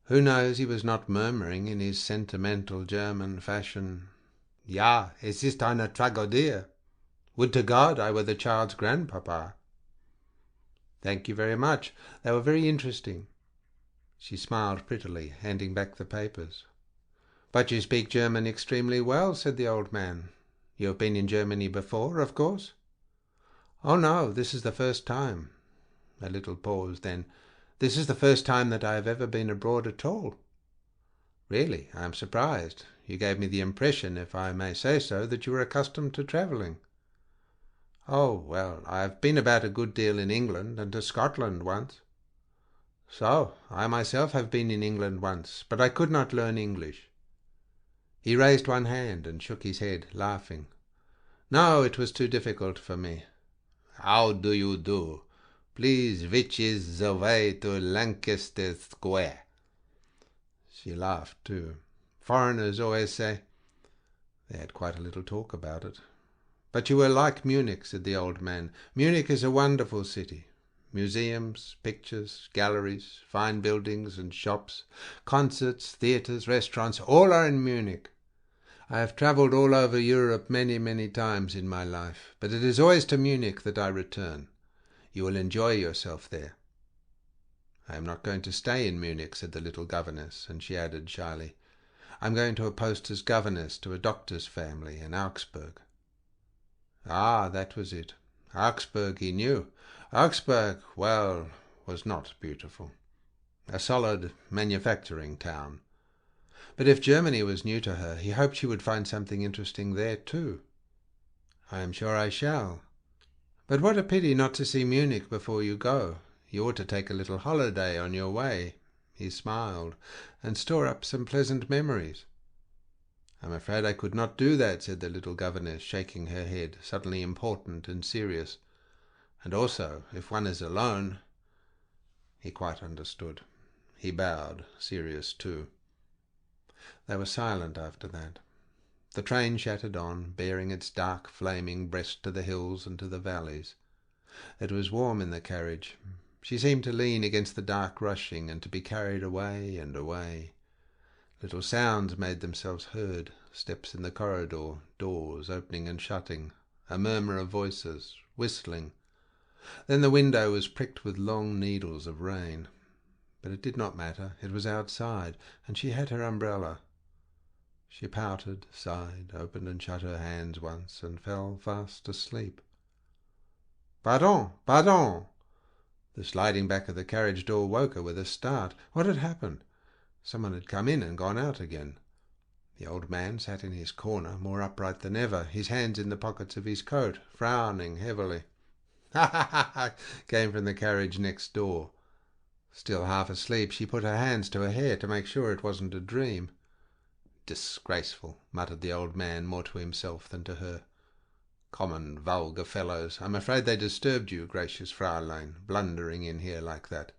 Who knows he was not murmuring in his sentimental German fashion, "Ja, es ist eine Tragödie. Would to God I were the child's grandpapa." "Thank you very much. They were very interesting." She smiled prettily, handing back the papers. "But you speak German extremely well," said the old man. "You have been in Germany before, of course?" "Oh, no, this is the first time." A little pause, then, "This is the first time that I have ever been abroad at all." "Really, I am surprised. You gave me the impression, if I may say so, that you were accustomed to travelling." "Oh, well, I have been about a good deal in England, and to Scotland once." "So, I myself have been in England once, but I could not learn English." He raised one hand and shook his head, laughing. "No, it was too difficult for me." "How do you do? Please, which is the way to Lancaster Square?" She laughed too. Foreigners always say. They had quite a little talk about it. "But you will like Munich," said the old man. "Munich is a wonderful city. Museums, pictures, galleries, fine buildings and shops, concerts, theatres, restaurants, all are in Munich. I have travelled all over Europe many, many times in my life, but it is always to Munich that I return. You will enjoy yourself there." "I am not going to stay in Munich," said the little governess, and she added shyly, "I am going to a post as governess to a doctor's family in Augsburg." Ah, that was it. Augsburg he knew. Augsburg, well, was not beautiful. A solid manufacturing town. But if Germany was new to her, he hoped she would find something interesting there too. "I am sure I shall. But what a pity not to see Munich before you go. You ought to take a little holiday on your way." He smiled, "and store up some pleasant memories." "I'm afraid I could not do that," said the little governess, shaking her head, suddenly important and serious. "And also, if one is alone—" He quite understood. He bowed, serious too. They were silent after that. The train shattered on, bearing its dark flaming breast to the hills and to the valleys. It was warm in the carriage. She seemed to lean against the dark rushing and to be carried away and away. Little sounds made themselves heard, steps in the corridor, doors opening and shutting, a murmur of voices, whistling. Then the window was pricked with long needles of rain. But it did not matter. It was outside, and she had her umbrella. She pouted, sighed, opened and shut her hands once, and fell fast asleep. "Pardon! Pardon!" The sliding back of the carriage door woke her with a start. What had happened? Someone had come in and gone out again. The old man sat in his corner, more upright than ever, his hands in the pockets of his coat, frowning heavily. "Ha ha ha ha!" came from the carriage next door. Still half asleep, she put her hands to her hair to make sure it wasn't a dream. "Disgraceful," muttered the old man, more to himself than to her. "Common vulgar fellows. I'm afraid they disturbed you, gracious Fraulein, blundering in here like that."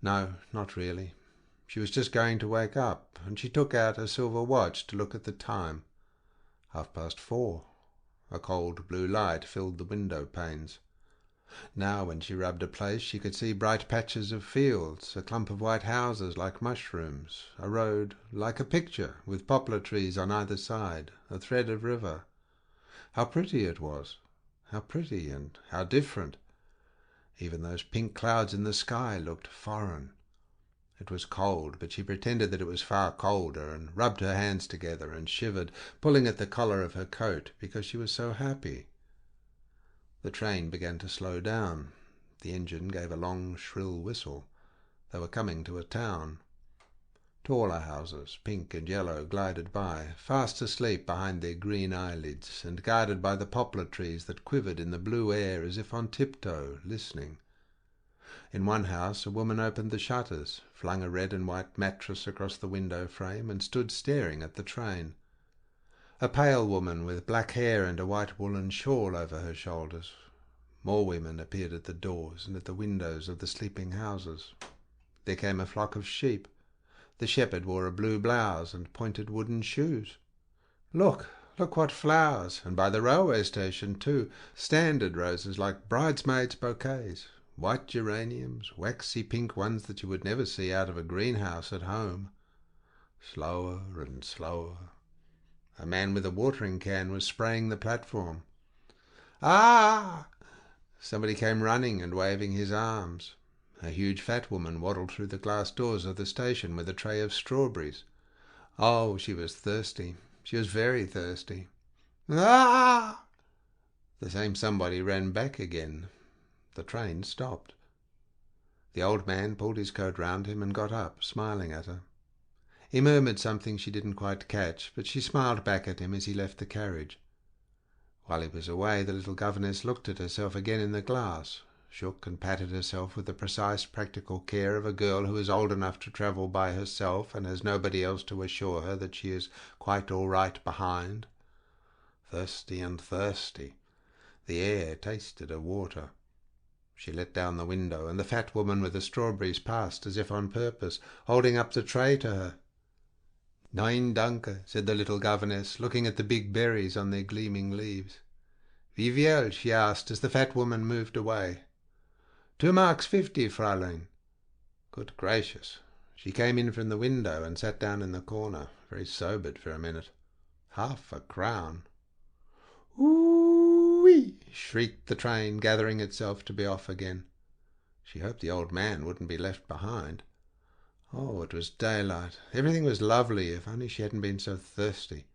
No, not really. She was just going to wake up, and she took out a silver watch to look at the time. 4:30. A cold blue light filled the window panes. Now, when she rubbed a place, she could see bright patches of fields, a clump of white houses like mushrooms, a road like a picture, with poplar trees on either side, a thread of river. How pretty it was! How pretty and how different! Even those pink clouds in the sky looked foreign. It was cold, but she pretended that it was far colder, and rubbed her hands together and shivered, pulling at the collar of her coat, because she was so happy. The train began to slow down. The engine gave a long, shrill whistle. They were coming to a town. Taller houses, pink and yellow, glided by, fast asleep behind their green eyelids, and guarded by the poplar trees that quivered in the blue air as if on tiptoe, listening. In one house a woman opened the shutters, flung a red and white mattress across the window frame, and stood staring at the train. A pale woman with black hair and a white woolen shawl over her shoulders. More women appeared at the doors and at the windows of the sleeping houses. There came a flock of sheep. The shepherd wore a blue blouse and pointed wooden shoes. Look what flowers! And by the railway station, too, standard roses like bridesmaids' bouquets. White geraniums, waxy pink ones that you would never see out of a greenhouse at home. Slower and slower. A man with a watering can was spraying the platform. "Ah!" Somebody came running and waving his arms. A huge fat woman waddled through the glass doors of the station with a tray of strawberries. Oh, she was thirsty. She was very thirsty. "Ah!" The same somebody ran back again. The train stopped. The old man pulled his coat round him and got up, smiling at her. He murmured something she didn't quite catch, but she smiled back at him as he left the carriage. While he was away, the little governess looked at herself again in the glass, shook and patted herself with the precise practical care of a girl who is old enough to travel by herself and has nobody else to assure her that she is quite all right behind. Thirsty and thirsty. The air tasted of water. She let down the window, and the fat woman with the strawberries passed as if on purpose, holding up the tray to her. "Nein, danke," said the little governess, looking at the big berries on their gleaming leaves. "Wie viel?" she asked as the fat woman moved away. 2 marks 50, Fräulein." Good gracious! She came in from the window and sat down in the corner, very sobered for a minute. 1/2 crown. "Oo-wee!" shrieked the train, gathering itself to be off again. She hoped the old man wouldn't be left behind. Oh, it was daylight. Everything was lovely, if only she hadn't been so thirsty.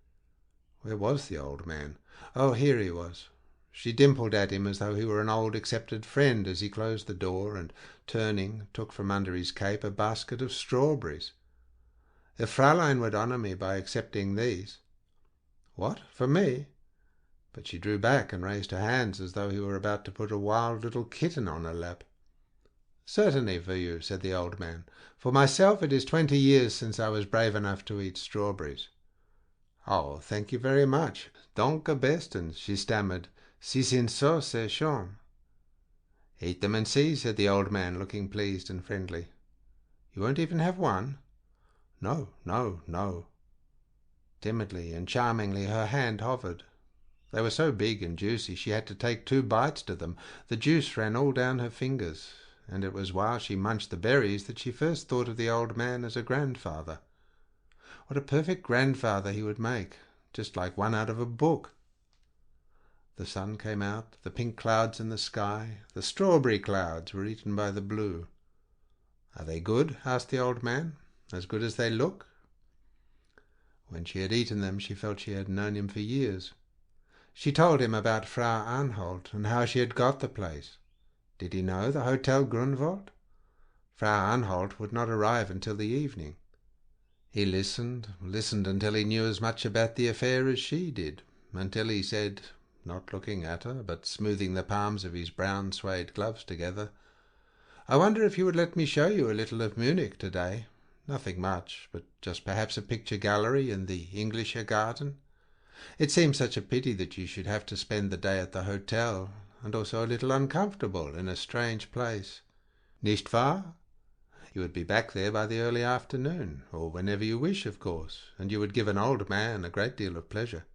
Where was the old man? Oh, here he was. She dimpled at him as though he were an old accepted friend as he closed the door and, turning, took from under his cape a basket of strawberries. "If Fräulein would honour me by accepting these." "What, for me?" But she drew back and raised her hands as though he were about to put a wild little kitten on her lap. "Certainly for you," said the old man. "For myself it is 20 years since I was brave enough to eat strawberries." "Oh, thank you very much. Danke bestens," she stammered. "Sie sind so sehr schön." "Eat them and see," said the old man, looking pleased and friendly. "You won't even have one?" "No, no, no." Timidly and charmingly her hand hovered. They were so big and juicy she had to take 2 bites to them. The juice ran all down her fingers, and it was while she munched the berries that she first thought of the old man as a grandfather. What a perfect grandfather he would make, just like one out of a book. The sun came out, the pink clouds in the sky, the strawberry clouds were eaten by the blue. "Are they good?" asked the old man. "As good as they look?" When she had eaten them she felt she had known him for years. She told him about Frau Arnhold and how she had got the place. Did he know the Hotel Grunwald? Frau Arnhold would not arrive until the evening. He listened until he knew as much about the affair as she did, until he said, not looking at her, but smoothing the palms of his brown suede gloves together, "I wonder if you would let me show you a little of Munich today. Nothing much, but just perhaps a picture gallery and the Englischer Garden. It seems such a pity that you should have to spend the day at the hotel, and also a little uncomfortable in a strange place. Nicht wahr? You would be back there by the early afternoon, or whenever you wish, of course, and you would give an old man a great deal of pleasure."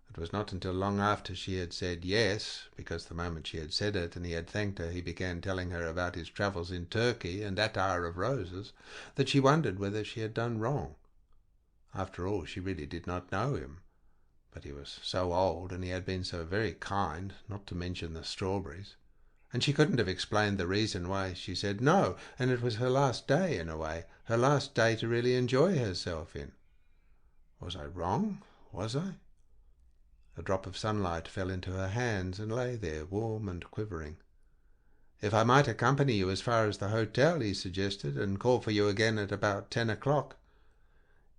It was not until long after she had said yes, because the moment she had said it and he had thanked her he began telling her about his travels in Turkey and Attar of Roses, that she wondered whether she had done wrong. After all, she really did not know him, but he was so old and he had been so very kind, not to mention the strawberries. And she couldn't have explained the reason why she said no, and it was her last day in a way, her last day to really enjoy herself in. Was I wrong? Was I? A drop of sunlight fell into her hands and lay there, warm and quivering. "If I might accompany you as far as the hotel," he suggested, "and call for you again at about 10 o'clock.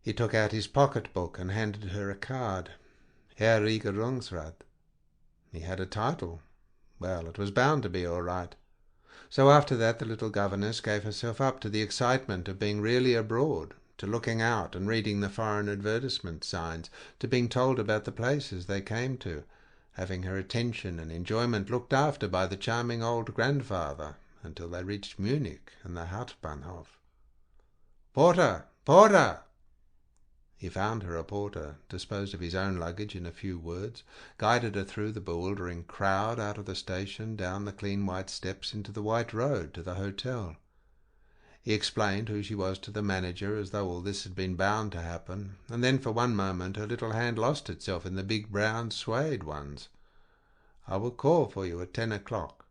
He took out his pocket-book and handed her a card. Herr Regierungsrat. He had a title. Well, it was bound to be all right. So after that the little governess gave herself up to the excitement of being really abroad, to looking out and reading the foreign advertisement signs, to being told about the places they came to, having her attention and enjoyment looked after by the charming old grandfather, until they reached Munich and the Hauptbahnhof. "Porter! Porter!" He found her a porter, disposed of his own luggage in a few words, guided her through the bewildering crowd out of the station, down the clean white steps into the white road to the hotel. He explained who she was to the manager, as though all this had been bound to happen, and then for one moment her little hand lost itself in the big brown suede ones. "I will call for you at 10 o'clock."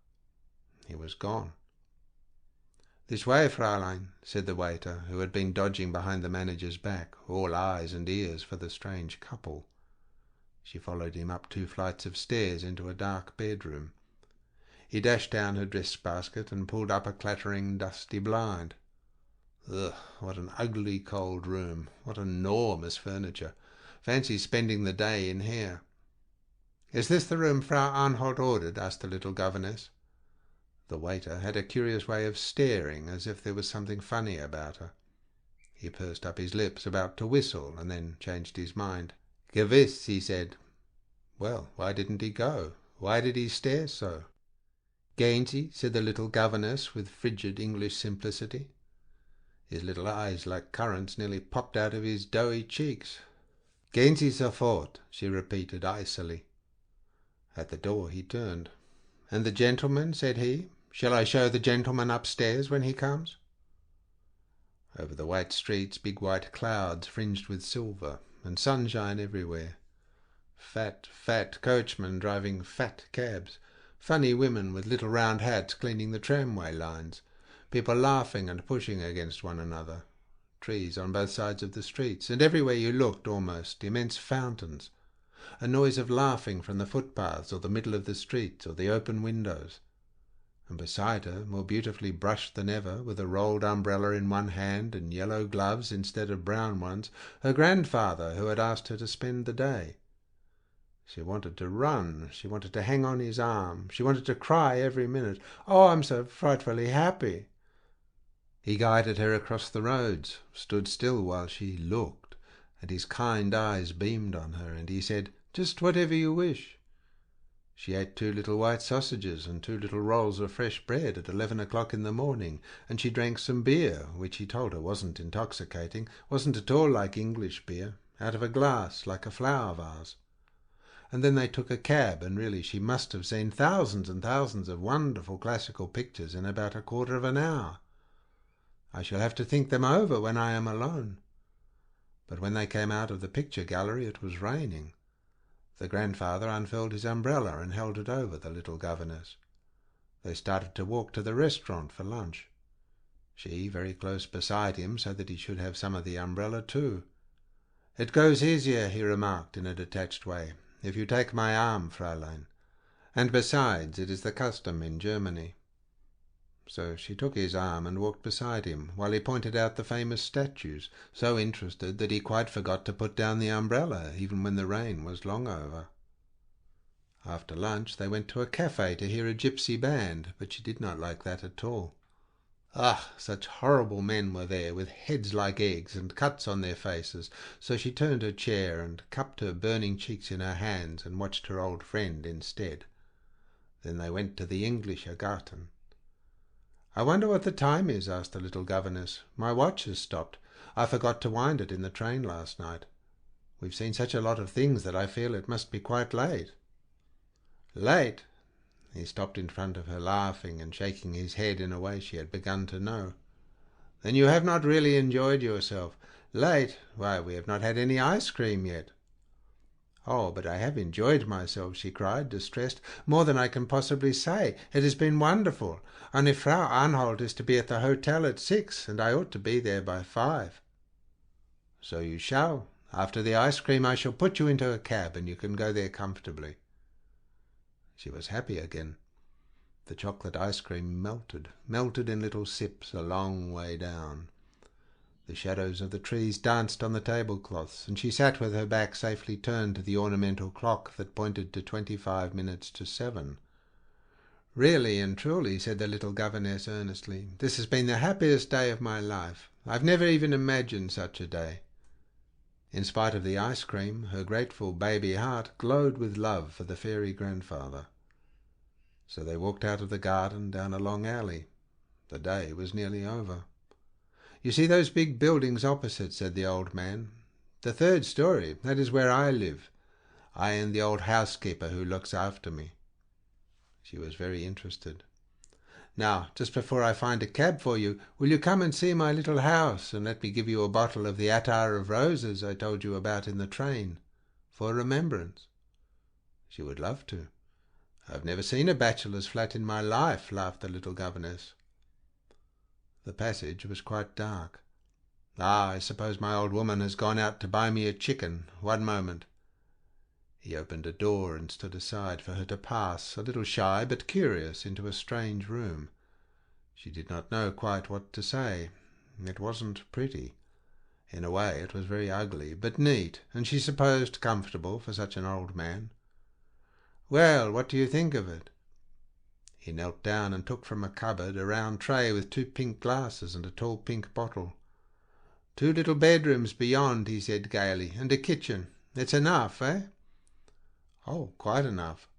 He was gone. "This way, Fräulein," said the waiter, who had been dodging behind the manager's back, all eyes and ears for the strange couple. She followed him up 2 flights of stairs into a dark bedroom. He dashed down her dress-basket and pulled up a clattering, dusty blind. Ugh, what an ugly cold room, what enormous furniture. Fancy spending the day in here. "Is this the room Frau Arnhold ordered?" asked the little governess. The waiter had a curious way of staring, as if there was something funny about her. He pursed up his lips, about to whistle, and then changed his mind. "Gewiss," he said. Well, why didn't he go? Why did he stare so? "Gehen Sie," said the little governess, with frigid English simplicity. His little eyes, like currants, nearly popped out of his doughy cheeks. "Gehen Sie sofort," she repeated icily. At the door he turned. "And the gentleman?" said he. Shall I show the gentleman upstairs when he comes?" Over the white streets big white clouds fringed with silver, and sunshine everywhere. Fat, fat coachmen driving fat cabs, funny women with little round hats cleaning the tramway lines, people laughing and pushing against one another, trees on both sides of the streets, and everywhere you looked almost immense fountains, a noise of laughing from the footpaths or the middle of the streets or the open windows. And beside her, more beautifully brushed than ever, with a rolled umbrella in one hand and yellow gloves instead of brown ones, her grandfather, who had asked her to spend the day. She wanted to run, she wanted to hang on his arm, she wanted to cry every minute, "Oh, I'm so frightfully happy." He guided her across the roads, stood still while she looked, and his kind eyes beamed on her, and he said, "Just whatever you wish." She ate 2 little white sausages and 2 little rolls of fresh bread at 11 o'clock in the morning, and she drank some beer, which he told her wasn't intoxicating, wasn't at all like English beer, out of a glass like a flower vase. And then they took a cab, and really she must have seen thousands and thousands of wonderful classical pictures in about a quarter of an hour. I shall have to think them over when I am alone. But when they came out of the picture gallery it was raining. The grandfather unfurled his umbrella and held it over the little governess. They started to walk to the restaurant for lunch. She very close beside him so that he should have some of the umbrella too. "It goes easier," he remarked in a detached way, "if you take my arm, Fräulein. And besides, it is the custom in Germany." So she took his arm and walked beside him, while he pointed out the famous statues, so interested that he quite forgot to put down the umbrella, even when the rain was long over. After lunch they went to a cafe to hear a gypsy band, but she did not like that at all. Ah, such horrible men were there, with heads like eggs and cuts on their faces, so she turned her chair and cupped her burning cheeks in her hands and watched her old friend instead. Then they went to the Englischer Garten. "I wonder what the time is?" asked the little governess. "My watch has stopped. I forgot to wind it in the train last night. We've seen such a lot of things that I feel it must be quite late." "Late?" He stopped in front of her, laughing and shaking his head in a way she had begun to know. "Then you have not really enjoyed yourself. Late? Why, we have not had any ice cream yet." "Oh, but I have enjoyed myself," she cried, distressed, "more than I can possibly say. It has been wonderful. Only Frau Arnhold is to be at the hotel at 6, and I ought to be there by 5. "So you shall. After the ice cream I shall put you into a cab, and you can go there comfortably." She was happy again. The chocolate ice cream melted in little sips a long way down. The shadows of the trees danced on the tablecloths, and she sat with her back safely turned to the ornamental clock that pointed to 25 minutes to 7. "Really and truly," said the little governess earnestly, "this has been the happiest day of my life. I've never even imagined such a day." In spite of the ice cream, her grateful baby heart glowed with love for the fairy grandfather. So they walked out of the garden down a long alley. The day was nearly over. "You see those big buildings opposite," said the old man. "The 3rd story, that is where I live. I and the old housekeeper who looks after me." She was very interested. "Now, just before I find a cab for you, will you come and see my little house, and let me give you a bottle of the attar of roses I told you about in the train, for remembrance?" She would love to. "I've never seen a bachelor's flat in my life," laughed the little governess. The passage was quite dark. "Ah, I suppose my old woman has gone out to buy me a chicken. One moment." He opened a door and stood aside for her to pass, a little shy but curious, into a strange room. She did not know quite what to say. It wasn't pretty. In a way it was very ugly, but neat, and she supposed comfortable for such an old man. "Well, what do you think of it?" He knelt down and took from a cupboard a round tray with 2 pink glasses and a tall pink bottle. "2 little bedrooms beyond," he said gaily, "and a kitchen. It's enough, eh?" "Oh, quite enough."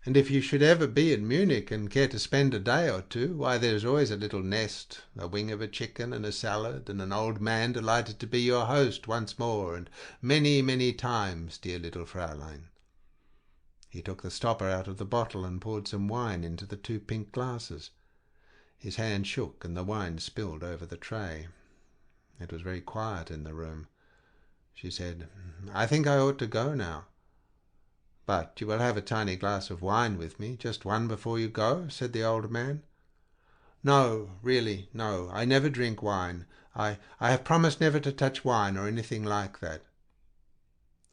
"And if you should ever be in Munich and care to spend a day or 2, why, there's always a little nest, a wing of a chicken and a salad, and an old man delighted to be your host once more, and many, many times, dear little Fraulein." He took the stopper out of the bottle and poured some wine into the 2 pink glasses. His hand shook and the wine spilled over the tray. It was very quiet in the room. She said, "I think I ought to go now." "But you will have a tiny glass of wine with me, just one before you go," said the old man. "No, really, no. I never drink wine. I have promised never to touch wine or anything like that."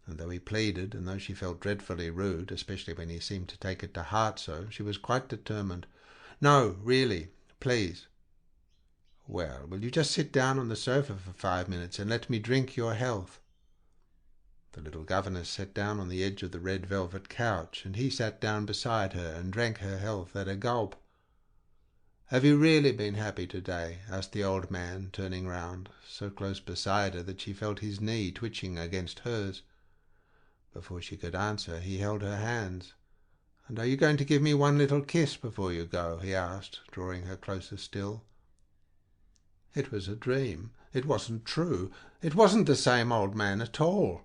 And though he pleaded, and though she felt dreadfully rude, especially when he seemed to take it to heart so, she was quite determined. "No, really, please." "Well, will you just sit down on the sofa for 5 minutes and let me drink your health?" The little governess sat down on the edge of the red velvet couch, and he sat down beside her and drank her health at a gulp. "Have you really been happy today?" asked the old man, turning round, so close beside her that she felt his knee twitching against hers. Before she could answer, he held her hands. "And are you going to give me one little kiss before you go?" he asked, drawing her closer still. It was a dream. It wasn't true. It wasn't the same old man at all.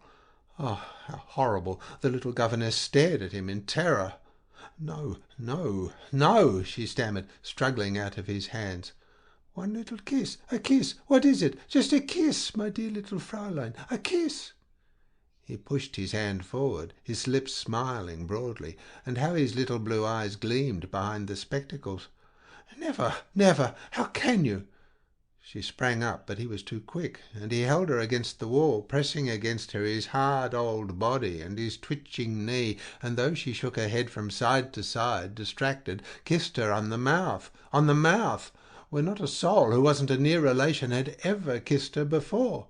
Oh, how horrible! The little governess stared at him in terror. "No, no, no," she stammered, struggling out of his hands. "One little kiss, a kiss. What is it? Just a kiss, my dear little Fräulein, a kiss." He pushed his hand forward, his lips smiling broadly, and how his little blue eyes gleamed behind the spectacles. "Never, never! How can you?" She sprang up, but he was too quick, and he held her against the wall, pressing against her his hard old body and his twitching knee, and though she shook her head from side to side, distracted, kissed her on the mouth, where not a soul who wasn't a near relation had ever kissed her before.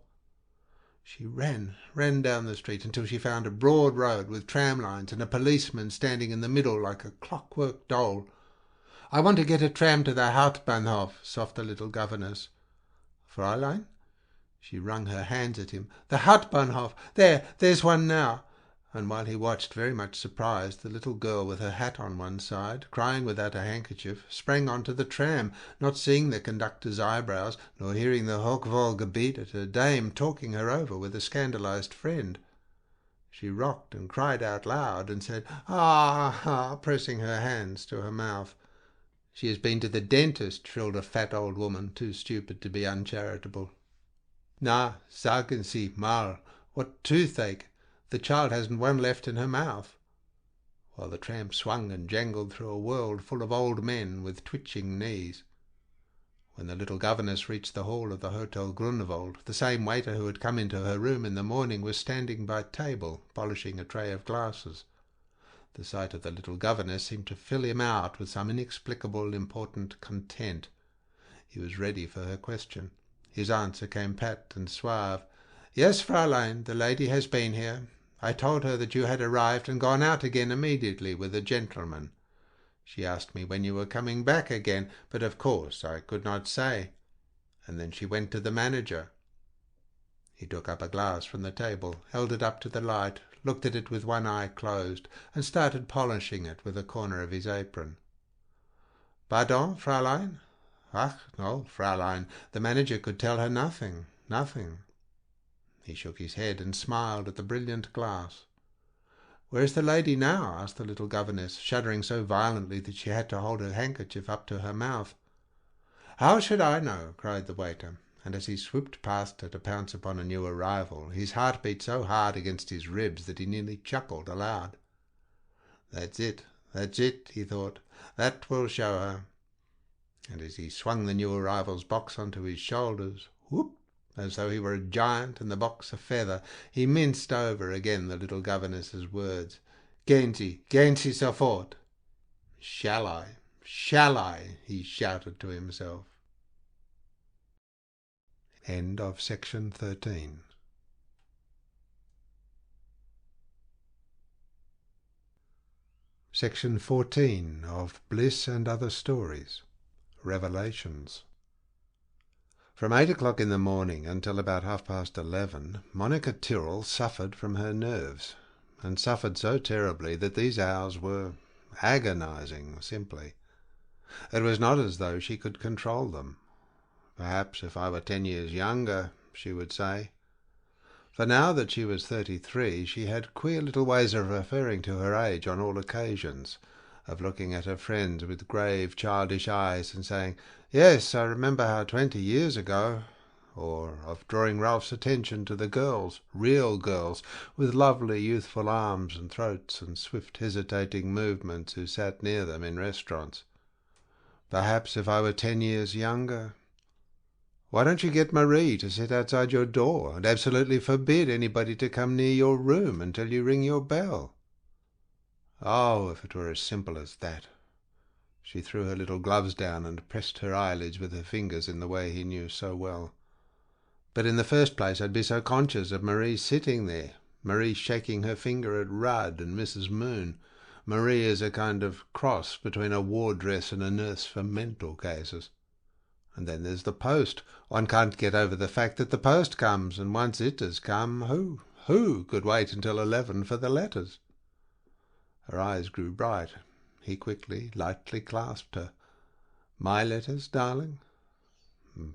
She ran down the street until she found a broad road with tram lines and a policeman standing in the middle like a clockwork doll. "I want to get a tram to the Hauptbahnhof," sobbed the little governess. "Fräulein?" She wrung her hands at him. "The Hauptbahnhof! There's one now." And while he watched, very much surprised, the little girl with her hat on one side, crying without a handkerchief, sprang onto the tram, not seeing the conductor's eyebrows, nor hearing the Hochwohlgebetete dame talking her over with a scandalized friend. She rocked and cried out loud and said, "Ah, ah," pressing her hands to her mouth. "She has been to the dentist," shrilled a fat old woman, too stupid to be uncharitable. "Na, sagen Sie mal, what toothache! The child hasn't one left in her mouth." While the tram swung and jangled through a world full of old men with twitching knees. When the little governess reached the hall of the Hotel Grunewald, the same waiter who had come into her room in the morning was standing by table, polishing a tray of glasses. The sight of the little governess seemed to fill him out with some inexplicable important content. He was ready for her question. His answer came pat and suave. "Yes, Fräulein, the lady has been here. I told her that you had arrived and gone out again immediately with a gentleman. She asked me when you were coming back again, but of course I could not say. And then she went to the manager." He took up a glass from the table, held it up to the light, looked at it with one eye closed, and started polishing it with a corner of his apron. "Pardon, Fräulein?" "Ach, no, Fräulein, the manager could tell her nothing, nothing." He shook his head and smiled at the brilliant glass. "Where is the lady now?" asked the little governess, shuddering so violently that she had to hold her handkerchief up to her mouth. "How should I know?" cried the waiter, and as he swooped past her to pounce upon a new arrival, his heart beat so hard against his ribs that he nearly chuckled aloud. That's it, he thought. "That will show her." And as he swung the new arrival's box onto his shoulders, whoop, as though he were a giant and the box a feather, he minced over again the little governess's words. Gehen Sie sofort." Shall I, he shouted to himself. End of section 13. Section 14 of Bliss and Other Stories. Revelations. From 8 o'clock in the morning until about 11:30, Monica Tyrrell suffered from her nerves, and suffered so terribly that these hours were agonizing, simply. It was not as though she could control them. "Perhaps if I were 10 years younger," she would say. For now that she was 33, she had queer little ways of referring to her age on all occasions, of looking at her friends with grave, childish eyes and saying, "Yes, I remember how 20 years ago," or of drawing Ralph's attention to the girls, real girls, with lovely youthful arms and throats and swift hesitating movements, who sat near them in restaurants. "Perhaps if I were 10 years younger. Why don't you get Marie to sit outside your door and absolutely forbid anybody to come near your room until you ring your bell?" Oh, if it were as simple as that! She threw her little gloves down and pressed her eyelids with her fingers in the way he knew so well. "But in the first place I'd be so conscious of Marie sitting there, Marie shaking her finger at Rudd and Mrs. Moon. Marie is a kind of cross between a wardress and a nurse for mental cases. And then there's the post. One can't get over the fact that the post comes, and once it has come, who could wait until 11 for the letters?" Her eyes grew bright. He quickly, lightly clasped her. "My letters, darling?"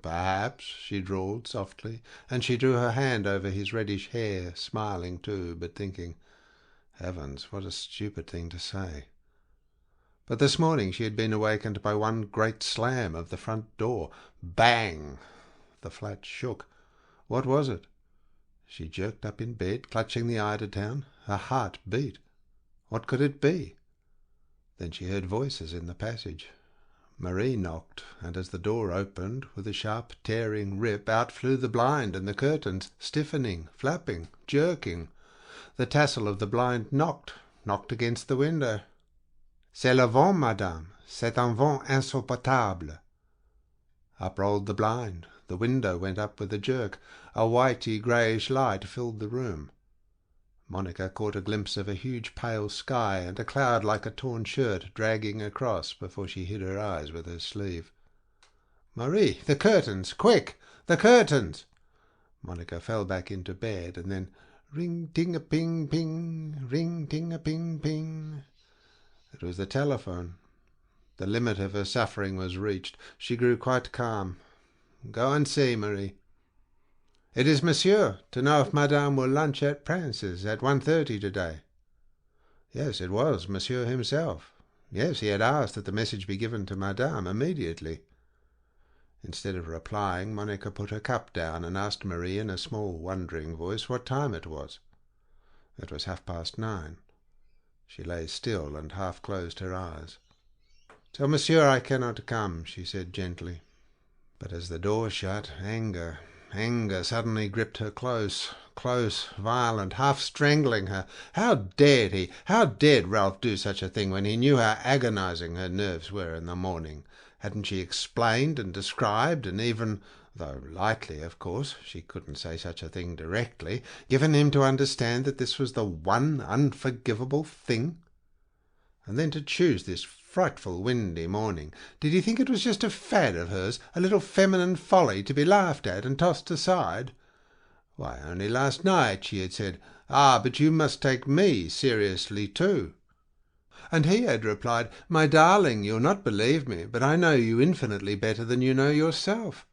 "Perhaps," she drawled softly, and she drew her hand over his reddish hair, smiling too, but thinking, "Heavens, what a stupid thing to say." But this morning she had been awakened by one great slam of the front door. Bang! The flat shook. What was it? She jerked up in bed, clutching the eiderdown. Her heart beat. What could it be? Then she heard voices in the passage. Marie knocked, and as the door opened, with a sharp tearing rip, out flew the blind and the curtains, stiffening, flapping, jerking. The tassel of the blind knocked against the window. "C'est le vent, madame. C'est un vent insupportable." Up rolled the blind. The window went up with a jerk. A whitey greyish light filled the room. Monica caught a glimpse of a huge pale sky and a cloud like a torn shirt dragging across before she hid her eyes with her sleeve. "Marie, the curtains! Quick! The curtains!" Monica fell back into bed, and then ring-ting-a-ping-ping, ring-ting-a-ping-ping. It was the telephone. The limit of her suffering was reached. She grew quite calm. "Go and see, Marie." "It is Monsieur, to know if Madame will lunch at Prince's at 1:30 today." Yes, it was Monsieur himself. Yes, he had asked that the message be given to Madame immediately. Instead of replying, Monica put her cup down and asked Marie in a small, wondering voice what time it was. It was 9:30. She lay still and half closed her eyes. "Tell Monsieur I cannot come," she said gently. But as the door shut, anger suddenly gripped her close, violent, half strangling her. How dared he, how dared Ralph do such a thing when he knew how agonizing her nerves were in the morning? Hadn't she explained and described, and even, though lightly, of course, she couldn't say such a thing directly, given him to understand that this was the one unforgivable thing? And then to choose this frightful windy morning. Did he think it was just a fad of hers, a little feminine folly to be laughed at and tossed aside? Why, only last night she had said, "Ah, but you must take me seriously too." And he had replied, "My darling, you'll not believe me, but I know you infinitely better than you know yourself.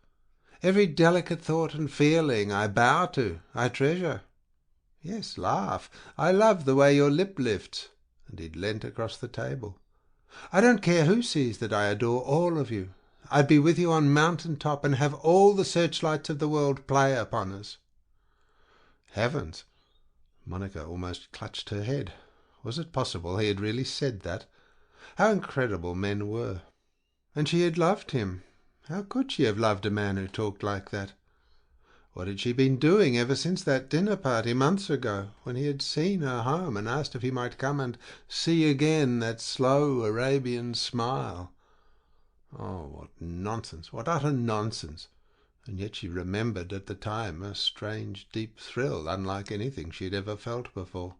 Every delicate thought and feeling I bow to, I treasure. Yes, laugh. I love the way your lip lifts." And he'd leant across the table. "I don't care who sees that I adore all of you. I'd be with you on mountain top and have all the searchlights of the world play upon us." Heavens! Monica almost clutched her head. Was it possible he had really said that? How incredible men were! And she had loved him. How could she have loved a man who talked like that? What had she been doing ever since that dinner party months ago, when he had seen her home and asked if he might come and see again that slow Arabian smile? Oh, what nonsense, what utter nonsense! And yet she remembered at the time a strange deep thrill, unlike anything she had ever felt before.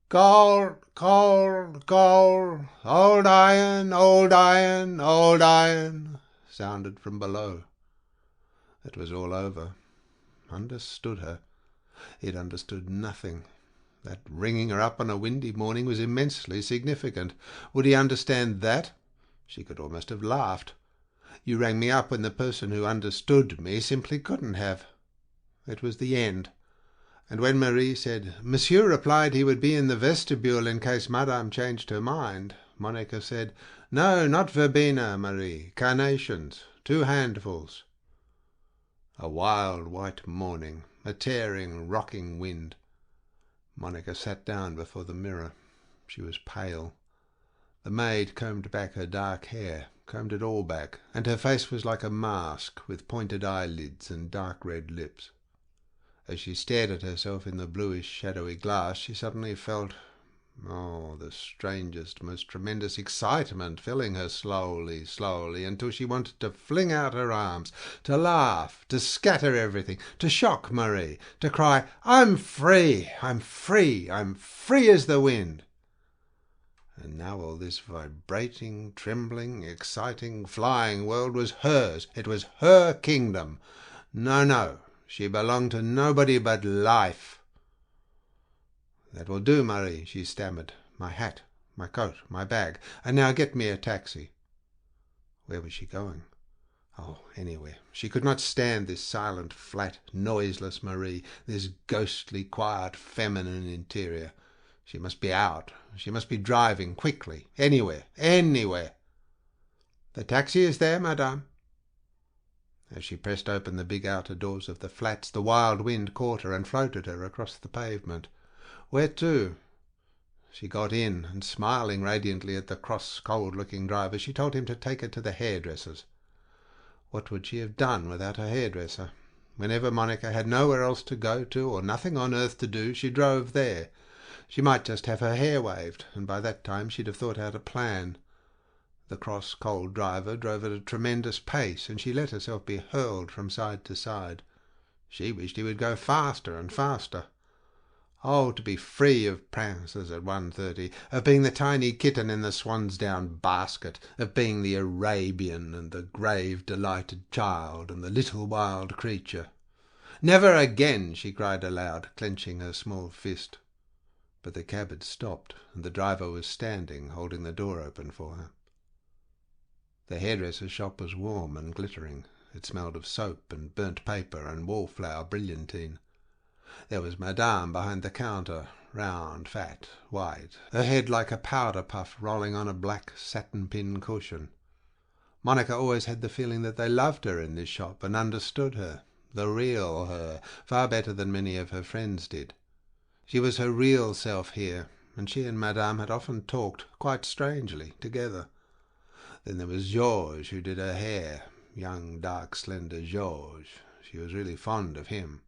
"Call, call, call! Old iron, old iron, old iron!" sounded from below. It was all over. Understood her. He had understood nothing. That ringing her up on a windy morning was immensely significant. Would he understand that? She could almost have laughed. "You rang me up when the person who understood me simply couldn't have." It was the end. And when Marie said, "Monsieur replied he would be in the vestibule in case Madame changed her mind," Monica said, "No, not verbena, Marie. Carnations. 2 handfuls." A wild white morning, a tearing, rocking wind. Monica sat down before the mirror. She was pale. The maid combed back her dark hair, combed it all back, and her face was like a mask, with pointed eyelids and dark red lips. As she stared at herself in the bluish, shadowy glass, she suddenly felt, the strangest, most tremendous excitement filling her slowly, slowly, until she wanted to fling out her arms, to laugh, to scatter everything, to shock Marie, to cry, "I'm free! I'm free! I'm free as the wind!" And now all this vibrating, trembling, exciting, flying world was hers. It was her kingdom. No, no, she belonged to nobody but life. "That will do, Marie," she stammered. "My hat, my coat, my bag. And now get me a taxi." Where was she going? Oh, anywhere. She could not stand this silent, flat, noiseless Marie, this ghostly, quiet, feminine interior. She must be out. She must be driving quickly. Anywhere. Anywhere. "The taxi is there, madame." As she pressed open the big outer doors of the flats, the wild wind caught her and floated her across the pavement. "Where to?" She got in, and smiling radiantly at the cross, cold-looking driver, she told him to take her to the hairdresser's. What would she have done without her hairdresser? Whenever Monica had nowhere else to go to, or nothing on earth to do, she drove there. She might just have her hair waved, and by that time she'd have thought out a plan. The cross, cold driver drove at a tremendous pace, and she let herself be hurled from side to side. She wished he would go faster and faster. Oh, to be free of prances at 1:30, of being the tiny kitten in the swansdown basket, of being the Arabian and the grave delighted child and the little wild creature. "Never again!" she cried aloud, clenching her small fist. But the cab had stopped, and the driver was standing, holding the door open for her. The hairdresser's shop was warm and glittering. It smelled of soap and burnt paper and wallflower brilliantine. There was Madame behind the counter, round, fat, white, her head like a powder puff rolling on a black satin-pin cushion. Monica always had the feeling that they loved her in this shop and understood her, the real her, far better than many of her friends did. She was her real self here, and she and Madame had often talked, quite strangely, together. Then there was Georges, who did her hair, young, dark, slender Georges. She was really fond of him.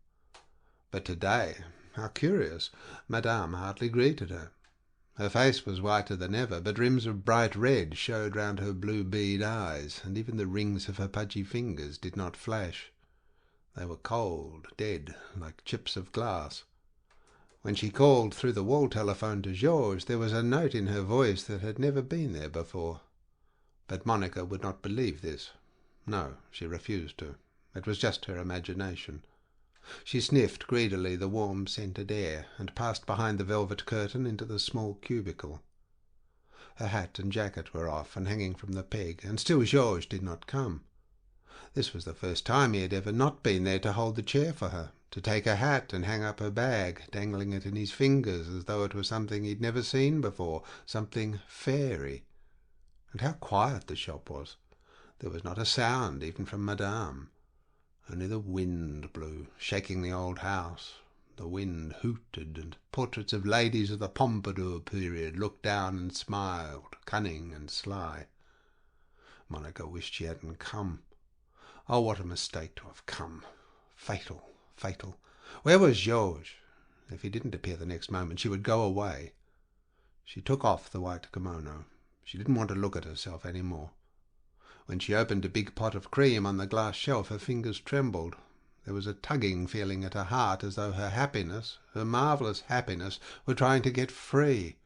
But today, how curious, Madame hardly greeted her. Her face was whiter than ever, but rims of bright red showed round her blue bead eyes, and even the rings of her pudgy fingers did not flash. They were cold, dead, like chips of glass. When she called through the wall telephone to Georges, there was a note in her voice that had never been there before. But Monica would not believe this. No, she refused to. It was just her imagination. She sniffed greedily the warm, scented air, and passed behind the velvet curtain into the small cubicle. Her hat and jacket were off and hanging from the peg, and still Georges did not come. This was the first time he had ever not been there to hold the chair for her, to take her hat and hang up her bag, dangling it in his fingers as though it were something he'd never seen before, something fairy. And how quiet the shop was! There was not a sound, even from Madame. Only the wind blew, shaking the old house. The wind hooted, and portraits of ladies of the Pompadour period looked down and smiled, cunning and sly. Monica wished she hadn't come. Oh, what a mistake to have come! Fatal, fatal. Where was Georges? If he didn't appear the next moment, she would go away. She took off the white kimono. She didn't want to look at herself any more. When she opened a big pot of cream on the glass shelf, her fingers trembled. There was a tugging feeling at her heart, as though her happiness, her marvellous happiness, were trying to get free.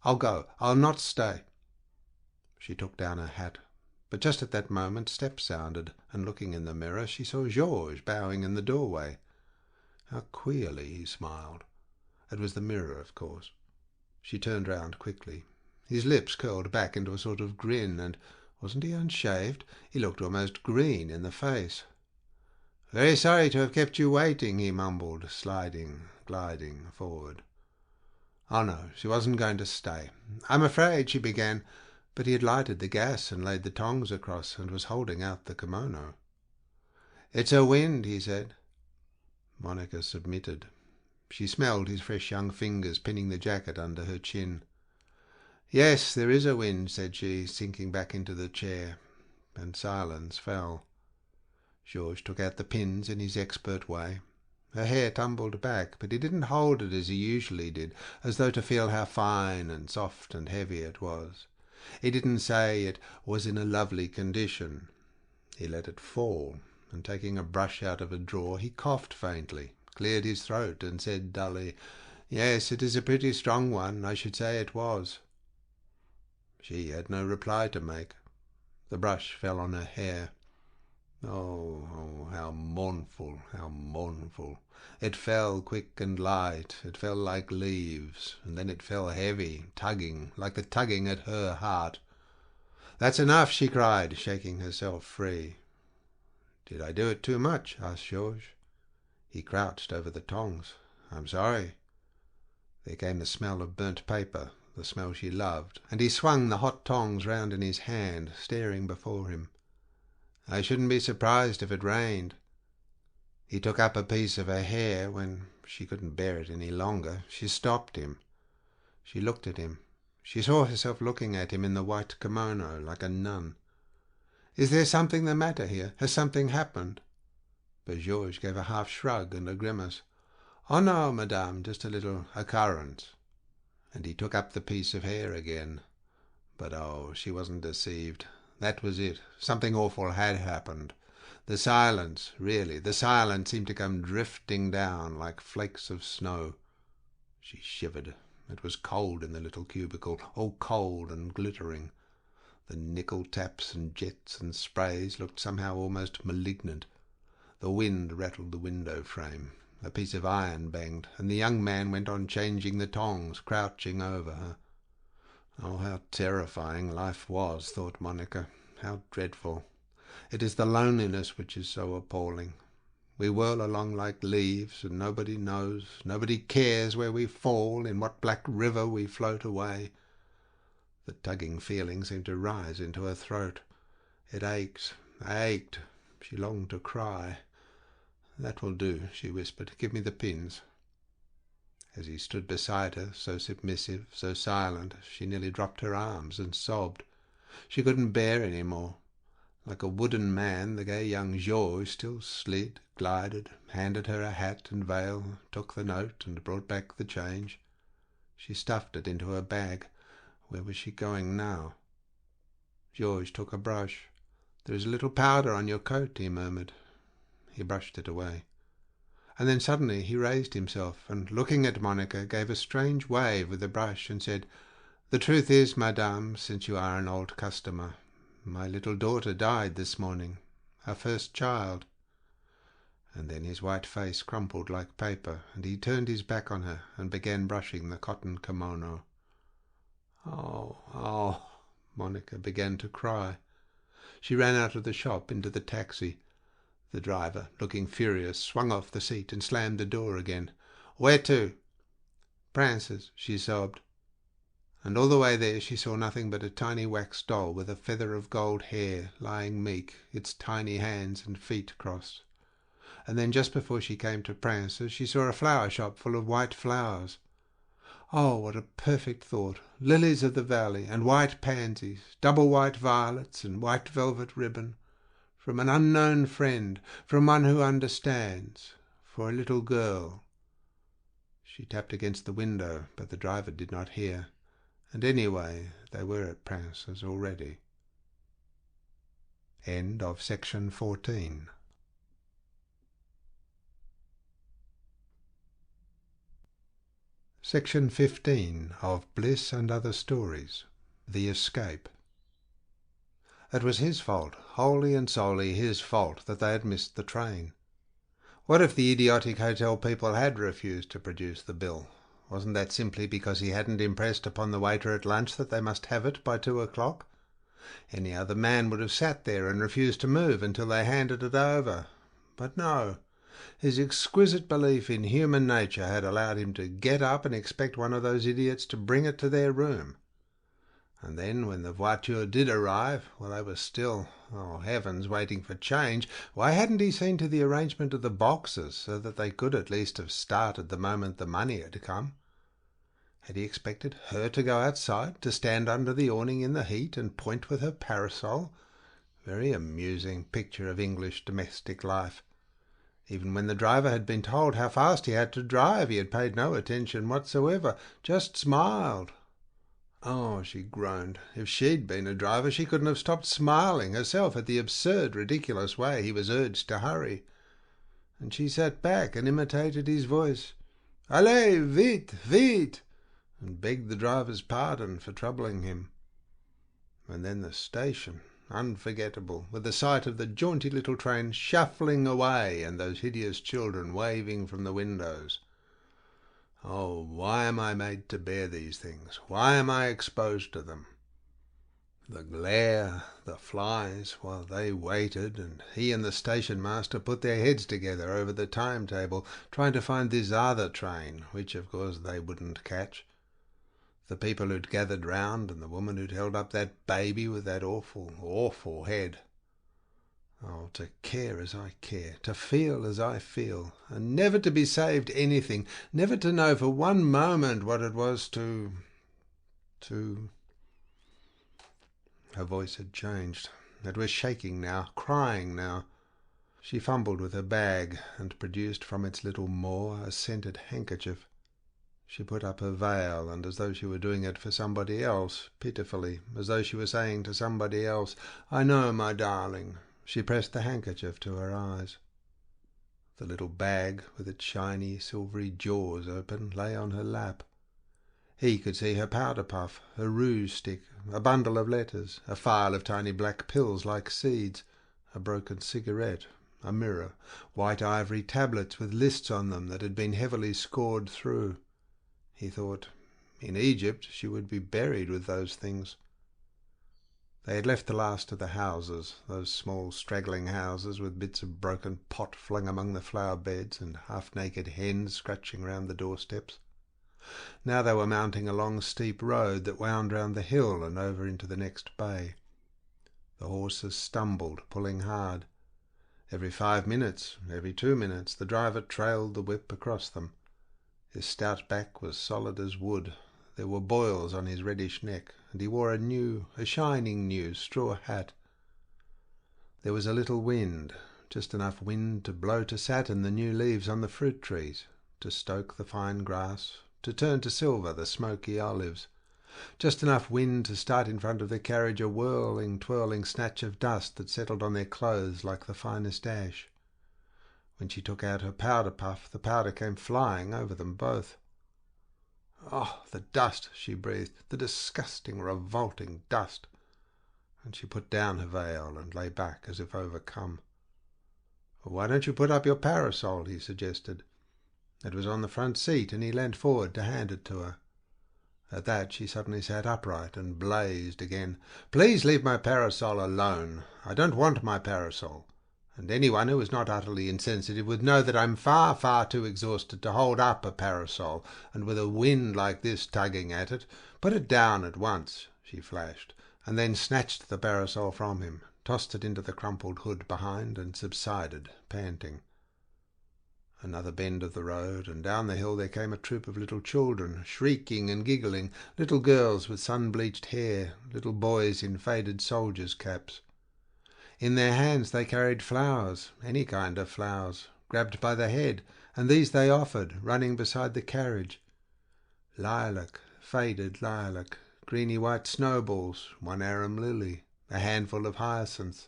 "I'll go. I'll not stay." She took down her hat. But just at that moment steps sounded, and looking in the mirror, she saw Georges bowing in the doorway. How queerly he smiled. It was the mirror, of course. She turned round quickly. His lips curled back into a sort of grin, and wasn't he unshaved? He looked almost green in the face. "Very sorry to have kept you waiting," he mumbled, gliding forward. Oh no, she wasn't going to stay. "I'm afraid," she began, but he had lighted the gas and laid the tongs across and was holding out the kimono. "It's a wind," he said. Monica submitted. She smelled his fresh young fingers pinning the jacket under her chin. "Yes, there is a wind," said she, sinking back into the chair, and silence fell. Georges took out the pins in his expert way. Her hair tumbled back, but he didn't hold it as he usually did, as though to feel how fine and soft and heavy it was. He didn't say it was in a lovely condition. He let it fall, and taking a brush out of a drawer, he coughed faintly, cleared his throat, and said dully, "Yes, it is a pretty strong one. I should say it was." She had no reply to make. The brush fell on her hair. Oh, how mournful, how mournful. It fell quick and light, it fell like leaves, and then it fell heavy, tugging, like the tugging at her heart. "That's enough," she cried, shaking herself free. "Did I do it too much?" asked Georges. He crouched over the tongs. "I'm sorry." There came the smell of burnt paper, the smell she loved, and he swung the hot tongs round in his hand, staring before him. "I shouldn't be surprised if it rained." He took up a piece of her hair. When she couldn't bear it any longer, she stopped him. She looked at him. She saw herself looking at him in the white kimono, like a nun. "Is there something the matter here? Has something happened?" But Georges gave a half shrug and a grimace. "Oh no, madame, just a little occurrence." And he took up the piece of hair again. But oh, she wasn't deceived. That was it. Something awful had happened. The silence, really, the silence seemed to come drifting down like flakes of snow. She shivered. It was cold in the little cubicle, all cold and glittering. The nickel taps and jets and sprays looked somehow almost malignant. The wind rattled the window frame. A piece of iron banged, and the young man went on changing the tongs, crouching over her. Oh, how terrifying life was, thought Monica. How dreadful. It is the loneliness which is so appalling. We whirl along like leaves, and nobody knows, nobody cares where we fall, in what black river we float away. The tugging feeling seemed to rise into her throat. It ached. She longed to cry. "That will do," she whispered. "Give me the pins." As he stood beside her, so submissive, so silent, she nearly dropped her arms and sobbed. She couldn't bear any more. Like a wooden man, the gay young Georges still slid, glided, handed her a hat and veil, took the note and brought back the change. She stuffed it into her bag. Where was she going now? Georges took a brush. "There is a little powder on your coat," he murmured. He brushed it away. And then suddenly he raised himself, and looking at Monica, gave a strange wave with the brush and said, "The truth is, madame, since you are an old customer, my little daughter died this morning, our first child." And then his white face crumpled like paper, and he turned his back on her and began brushing the cotton kimono. Oh, Monica began to cry. She ran out of the shop into the taxi. The driver, looking furious, swung off the seat and slammed the door again. "Where to?" "Prance's," she sobbed. And all the way there she saw nothing but a tiny wax doll with a feather of gold hair, lying meek, its tiny hands and feet crossed. And then just before she came to Prance's she saw a flower shop full of white flowers. Oh, what a perfect thought! Lilies of the valley, and white pansies, double white violets, and white velvet ribbon. From an unknown friend, from one who understands, for a little girl. She tapped against the window, but the driver did not hear. And anyway, they were at Prance's already. End of section 14. Section 15 of Bliss and Other Stories. The Escape. It was his fault, wholly and solely his fault, that they had missed the train. What if the idiotic hotel people had refused to produce the bill? Wasn't that simply because he hadn't impressed upon the waiter at lunch that they must have it by 2 o'clock? Any other man would have sat there and refused to move until they handed it over. But no, his exquisite belief in human nature had allowed him to get up and expect one of those idiots to bring it to their room. And then, when the voiture did arrive, while they were still, oh heavens, waiting for change, why hadn't he seen to the arrangement of the boxes, so that they could at least have started the moment the money had come? Had he expected her to go outside, to stand under the awning in the heat and point with her parasol? Very amusing picture of English domestic life. Even when the driver had been told how fast he had to drive, he had paid no attention whatsoever, just smiled. Oh, she groaned. If she'd been a driver, she couldn't have stopped smiling herself at the absurd, ridiculous way he was urged to hurry. And she sat back and imitated his voice. Allez, vite, vite! And begged the driver's pardon for troubling him. And then the station, unforgettable, with the sight of the jaunty little train shuffling away and those hideous children waving from the windows. Oh, why am I made to bear these things? Why am I exposed to them? The glare, the flies, while they waited, and he and the station master put their heads together over the timetable, trying to find this other train, which of course they wouldn't catch. The people who'd gathered round, and the woman who'd held up that baby with that awful, awful head. Oh, to care as I care, to feel as I feel, and never to be saved anything, never to know for one moment what it was to... Her voice had changed. It was shaking now, crying now. She fumbled with her bag and produced from its little maw a scented handkerchief. She put up her veil, and as though she were doing it for somebody else, pitifully, as though she were saying to somebody else, "I know, my darling," she pressed the handkerchief to her eyes. The little bag, with its shiny, silvery jaws open, lay on her lap. He could see her powder puff, her rouge stick, a bundle of letters, a file of tiny black pills like seeds, a broken cigarette, a mirror, white ivory tablets with lists on them that had been heavily scored through. He thought, in Egypt she would be buried with those things. They had left the last of the houses, those small straggling houses with bits of broken pot flung among the flower beds and half-naked hens scratching round the doorsteps. Now they were mounting a long steep road that wound round the hill and over into the next bay. The horses stumbled, pulling hard. Every 5 minutes, every 2 minutes, the driver trailed the whip across them. His stout back was solid as wood. There were boils on his reddish neck, and he wore a shining new straw hat. There was a little wind, just enough wind to blow to satin the new leaves on the fruit trees, to stoke the fine grass, to turn to silver the smoky olives, just enough wind to start in front of the carriage a whirling, twirling snatch of dust that settled on their clothes like the finest ash. When she took out her powder puff, the powder came flying over them both. "Oh, the dust!" she breathed, "the disgusting, revolting dust!" And she put down her veil and lay back as if overcome. "Why don't you put up your parasol?" he suggested. It was on the front seat, and he leant forward to hand it to her. At that she suddenly sat upright and blazed again. "Please leave my parasol alone. I don't want my parasol. And anyone who is not utterly insensitive would know that I'm far, far too exhausted to hold up a parasol, and with a wind like this tugging at it. Put it down at once," she flashed, and then snatched the parasol from him, tossed it into the crumpled hood behind, and subsided, panting. Another bend of the road, and down the hill there came a troop of little children, shrieking and giggling, little girls with sun-bleached hair, little boys in faded soldiers' caps. In their hands they carried flowers, any kind of flowers, grabbed by the head, and these they offered, running beside the carriage. Lilac, faded lilac, greeny white snowballs, one arum lily, a handful of hyacinths.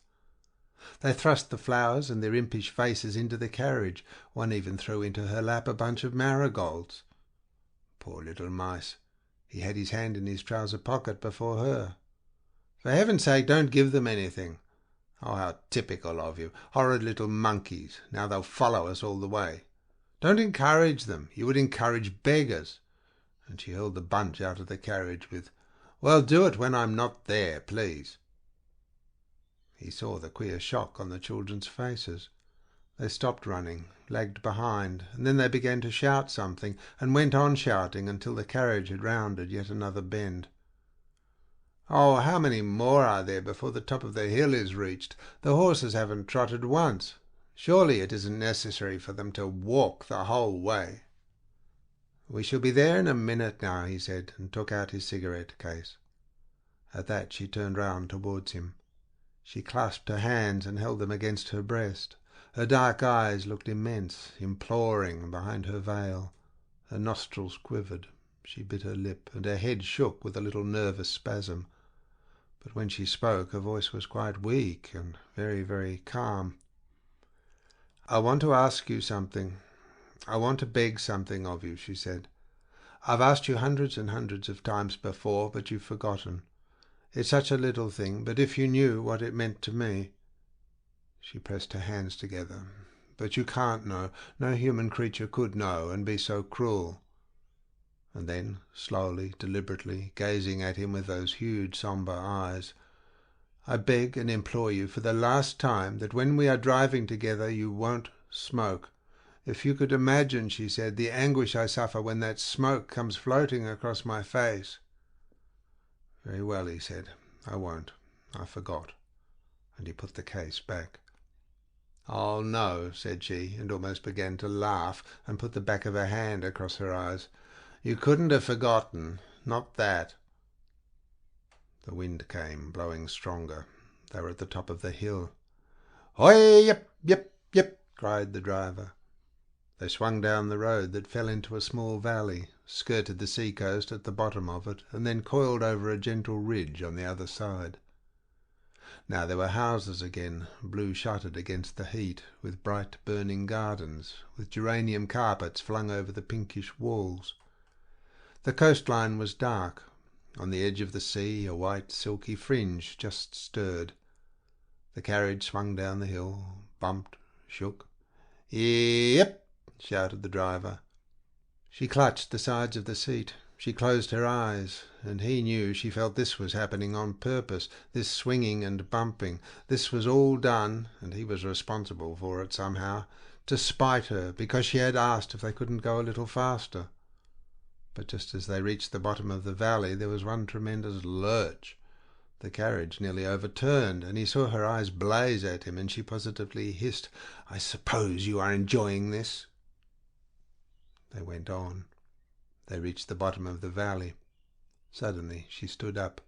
They thrust the flowers and their impish faces into the carriage. One even threw into her lap a bunch of marigolds. Poor little mice! He had his hand in his trouser pocket before her. "For heaven's sake, don't give them anything." "Oh, how typical of you! Horrid little monkeys! Now they'll follow us all the way." "Don't encourage them. You would encourage beggars." And she held the bunch out of the carriage with, "Well, do it when I'm not there, please." He saw the queer shock on the children's faces. They stopped running, lagged behind, and then they began to shout something, and went on shouting until the carriage had rounded yet another bend. "Oh, how many more are there before the top of the hill is reached? The horses haven't trotted once. Surely it isn't necessary for them to walk the whole way." "We shall be there in a minute now," he said, and took out his cigarette case. At that she turned round towards him. She clasped her hands and held them against her breast. Her dark eyes looked immense, imploring, behind her veil. Her nostrils quivered. She bit her lip, and her head shook with a little nervous spasm. But when she spoke, her voice was quite weak and very, very calm. "I want to ask you something. I want to beg something of you," she said. "I've asked you hundreds and hundreds of times before, but you've forgotten. It's such a little thing, but if you knew what it meant to me—" She pressed her hands together. "But you can't know. No human creature could know and be so cruel." And then, slowly, deliberately, gazing at him with those huge, sombre eyes, "I beg and implore you for the last time that when we are driving together you won't smoke. If you could imagine," she said, "the anguish I suffer when that smoke comes floating across my face." "Very well," he said. "I won't. I forgot." And he put the case back. "Oh, no," said she, and almost began to laugh, and put the back of her hand across her eyes. "You couldn't have forgotten. Not that." The wind came, blowing stronger. They were at the top of the hill. "Hoi, yip, yip, yip!" cried the driver. They swung down the road that fell into a small valley, skirted the sea-coast at the bottom of it, and then coiled over a gentle ridge on the other side. Now there were houses again, blue-shuttered against the heat, with bright burning gardens, with geranium carpets flung over the pinkish walls. The coastline was dark. On the edge of the sea a white silky fringe just stirred. The carriage swung down the hill, bumped, shook. "Yep!" shouted the driver. She clutched the sides of the seat. She closed her eyes, and he knew she felt this was happening on purpose, this swinging and bumping. This was all done, and he was responsible for it somehow, to spite her, because she had asked if they couldn't go a little faster. But just as they reached the bottom of the valley there was one tremendous lurch. The carriage nearly overturned, and he saw her eyes blaze at him, and she positively hissed, "I suppose you are enjoying this?" They went on. They reached the bottom of the valley. Suddenly she stood up.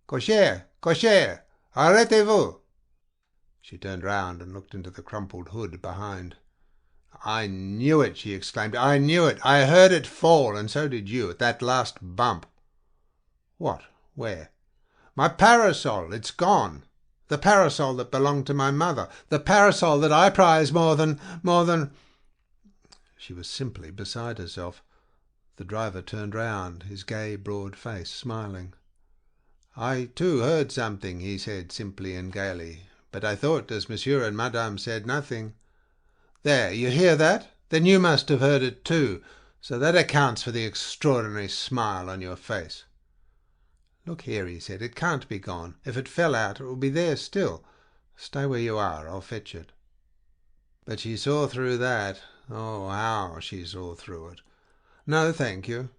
"Cocher! Cocher! Arrêtez-vous!" She turned round and looked into the crumpled hood behind. "I knew it!" she exclaimed. "I knew it! I heard it fall, and so did you, at that last bump." "What? Where?" "My parasol! It's gone! The parasol that belonged to my mother! The parasol that I prize more than... She was simply beside herself. The driver turned round, his gay, broad face smiling. "I too heard something," he said simply and gaily, "but I thought, as Monsieur and Madame said nothing—" "There, you hear that? Then you must have heard it too, so that accounts for the extraordinary smile on your face." "Look here," he said, "it can't be gone. If it fell out, it will be there still. Stay where you are, I'll fetch it." But she saw through that. Oh, how she saw through it! "No, thank you."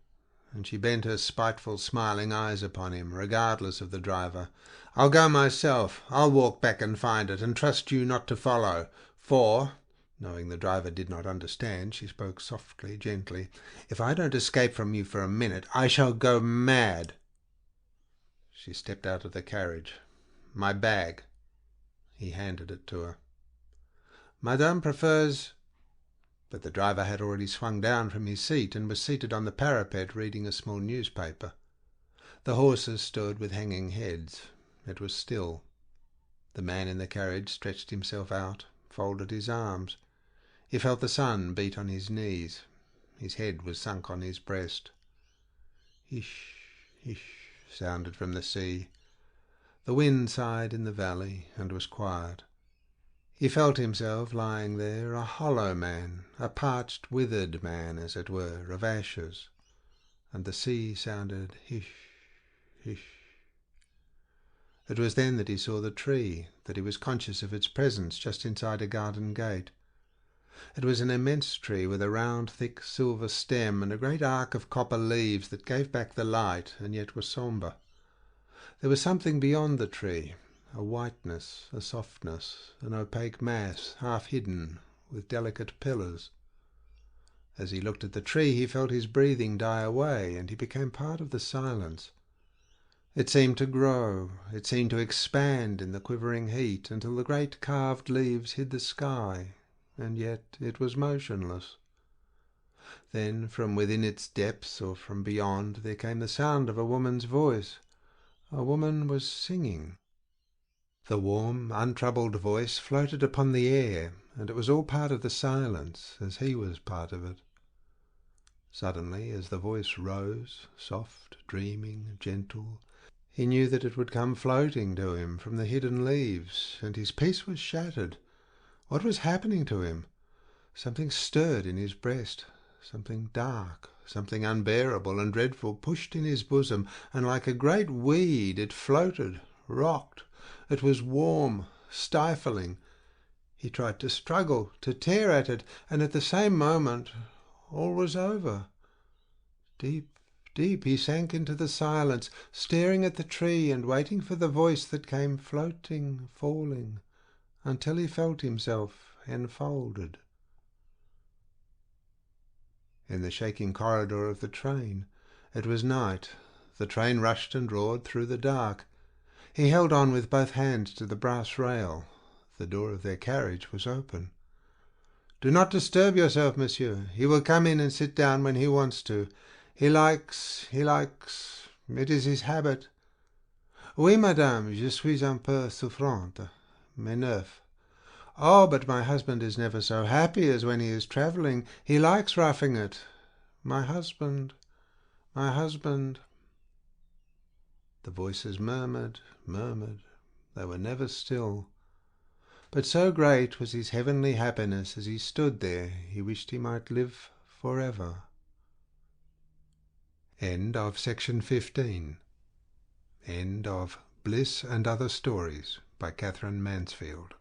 And she bent her spiteful, smiling eyes upon him, regardless of the driver. "I'll go myself. I'll walk back and find it, and trust you not to follow. For," knowing the driver did not understand, she spoke softly, gently, "if I don't escape from you for a minute, I shall go mad." She stepped out of the carriage. "My bag." He handed it to her. "Madame prefers—" But the driver had already swung down from his seat and was seated on the parapet reading a small newspaper. The horses stood with hanging heads. It was still. The man in the carriage stretched himself out, folded his arms. He felt the sun beat on his knees. His head was sunk on his breast. "Hish, hish," sounded from the sea. The wind sighed in the valley and was quiet. He felt himself lying there, a hollow man, a parched, withered man, as it were, of ashes. And the sea sounded hish, hish. It was then that he saw the tree, that he was conscious of its presence just inside a garden gate. It was an immense tree with a round, thick silver stem and a great arc of copper leaves that gave back the light and yet were sombre. There was something beyond the tree, a whiteness, a softness, an opaque mass, half hidden, with delicate pillars. As he looked at the tree, he felt his breathing die away, and he became part of the silence. It seemed to grow, it seemed to expand in the quivering heat, until the great carved leaves hid the sky, and yet it was motionless. Then, from within its depths, or from beyond, there came the sound of a woman's voice. A woman was singing. The warm, untroubled voice floated upon the air, and it was all part of the silence, as he was part of it. Suddenly, as the voice rose, soft, dreaming, gentle, he knew that it would come floating to him from the hidden leaves, and his peace was shattered. What was happening to him? Something stirred in his breast, something dark, something unbearable and dreadful pushed in his bosom, and like a great weed it floated, rocked. It was warm, stifling. He tried to struggle, to tear at it, and at the same moment all was over. Deep, deep he sank into the silence, staring at the tree and waiting for the voice that came floating, falling, until he felt himself enfolded. In the shaking corridor of the train, it was night. The train rushed and roared through the dark. He held on with both hands to the brass rail. The door of their carriage was open. "Do not disturb yourself, monsieur. He will come in and sit down when he wants to. He likes... It is his habit." "Oui, madame, je suis un peu souffrante. Mais neuf." "Oh, but my husband is never so happy as when he is travelling. He likes roughing it. My husband... The voices murmured, murmured. They were never still. But so great was his heavenly happiness as he stood there, he wished he might live forever. End of section 15. End of Bliss and Other Stories by Katherine Mansfield.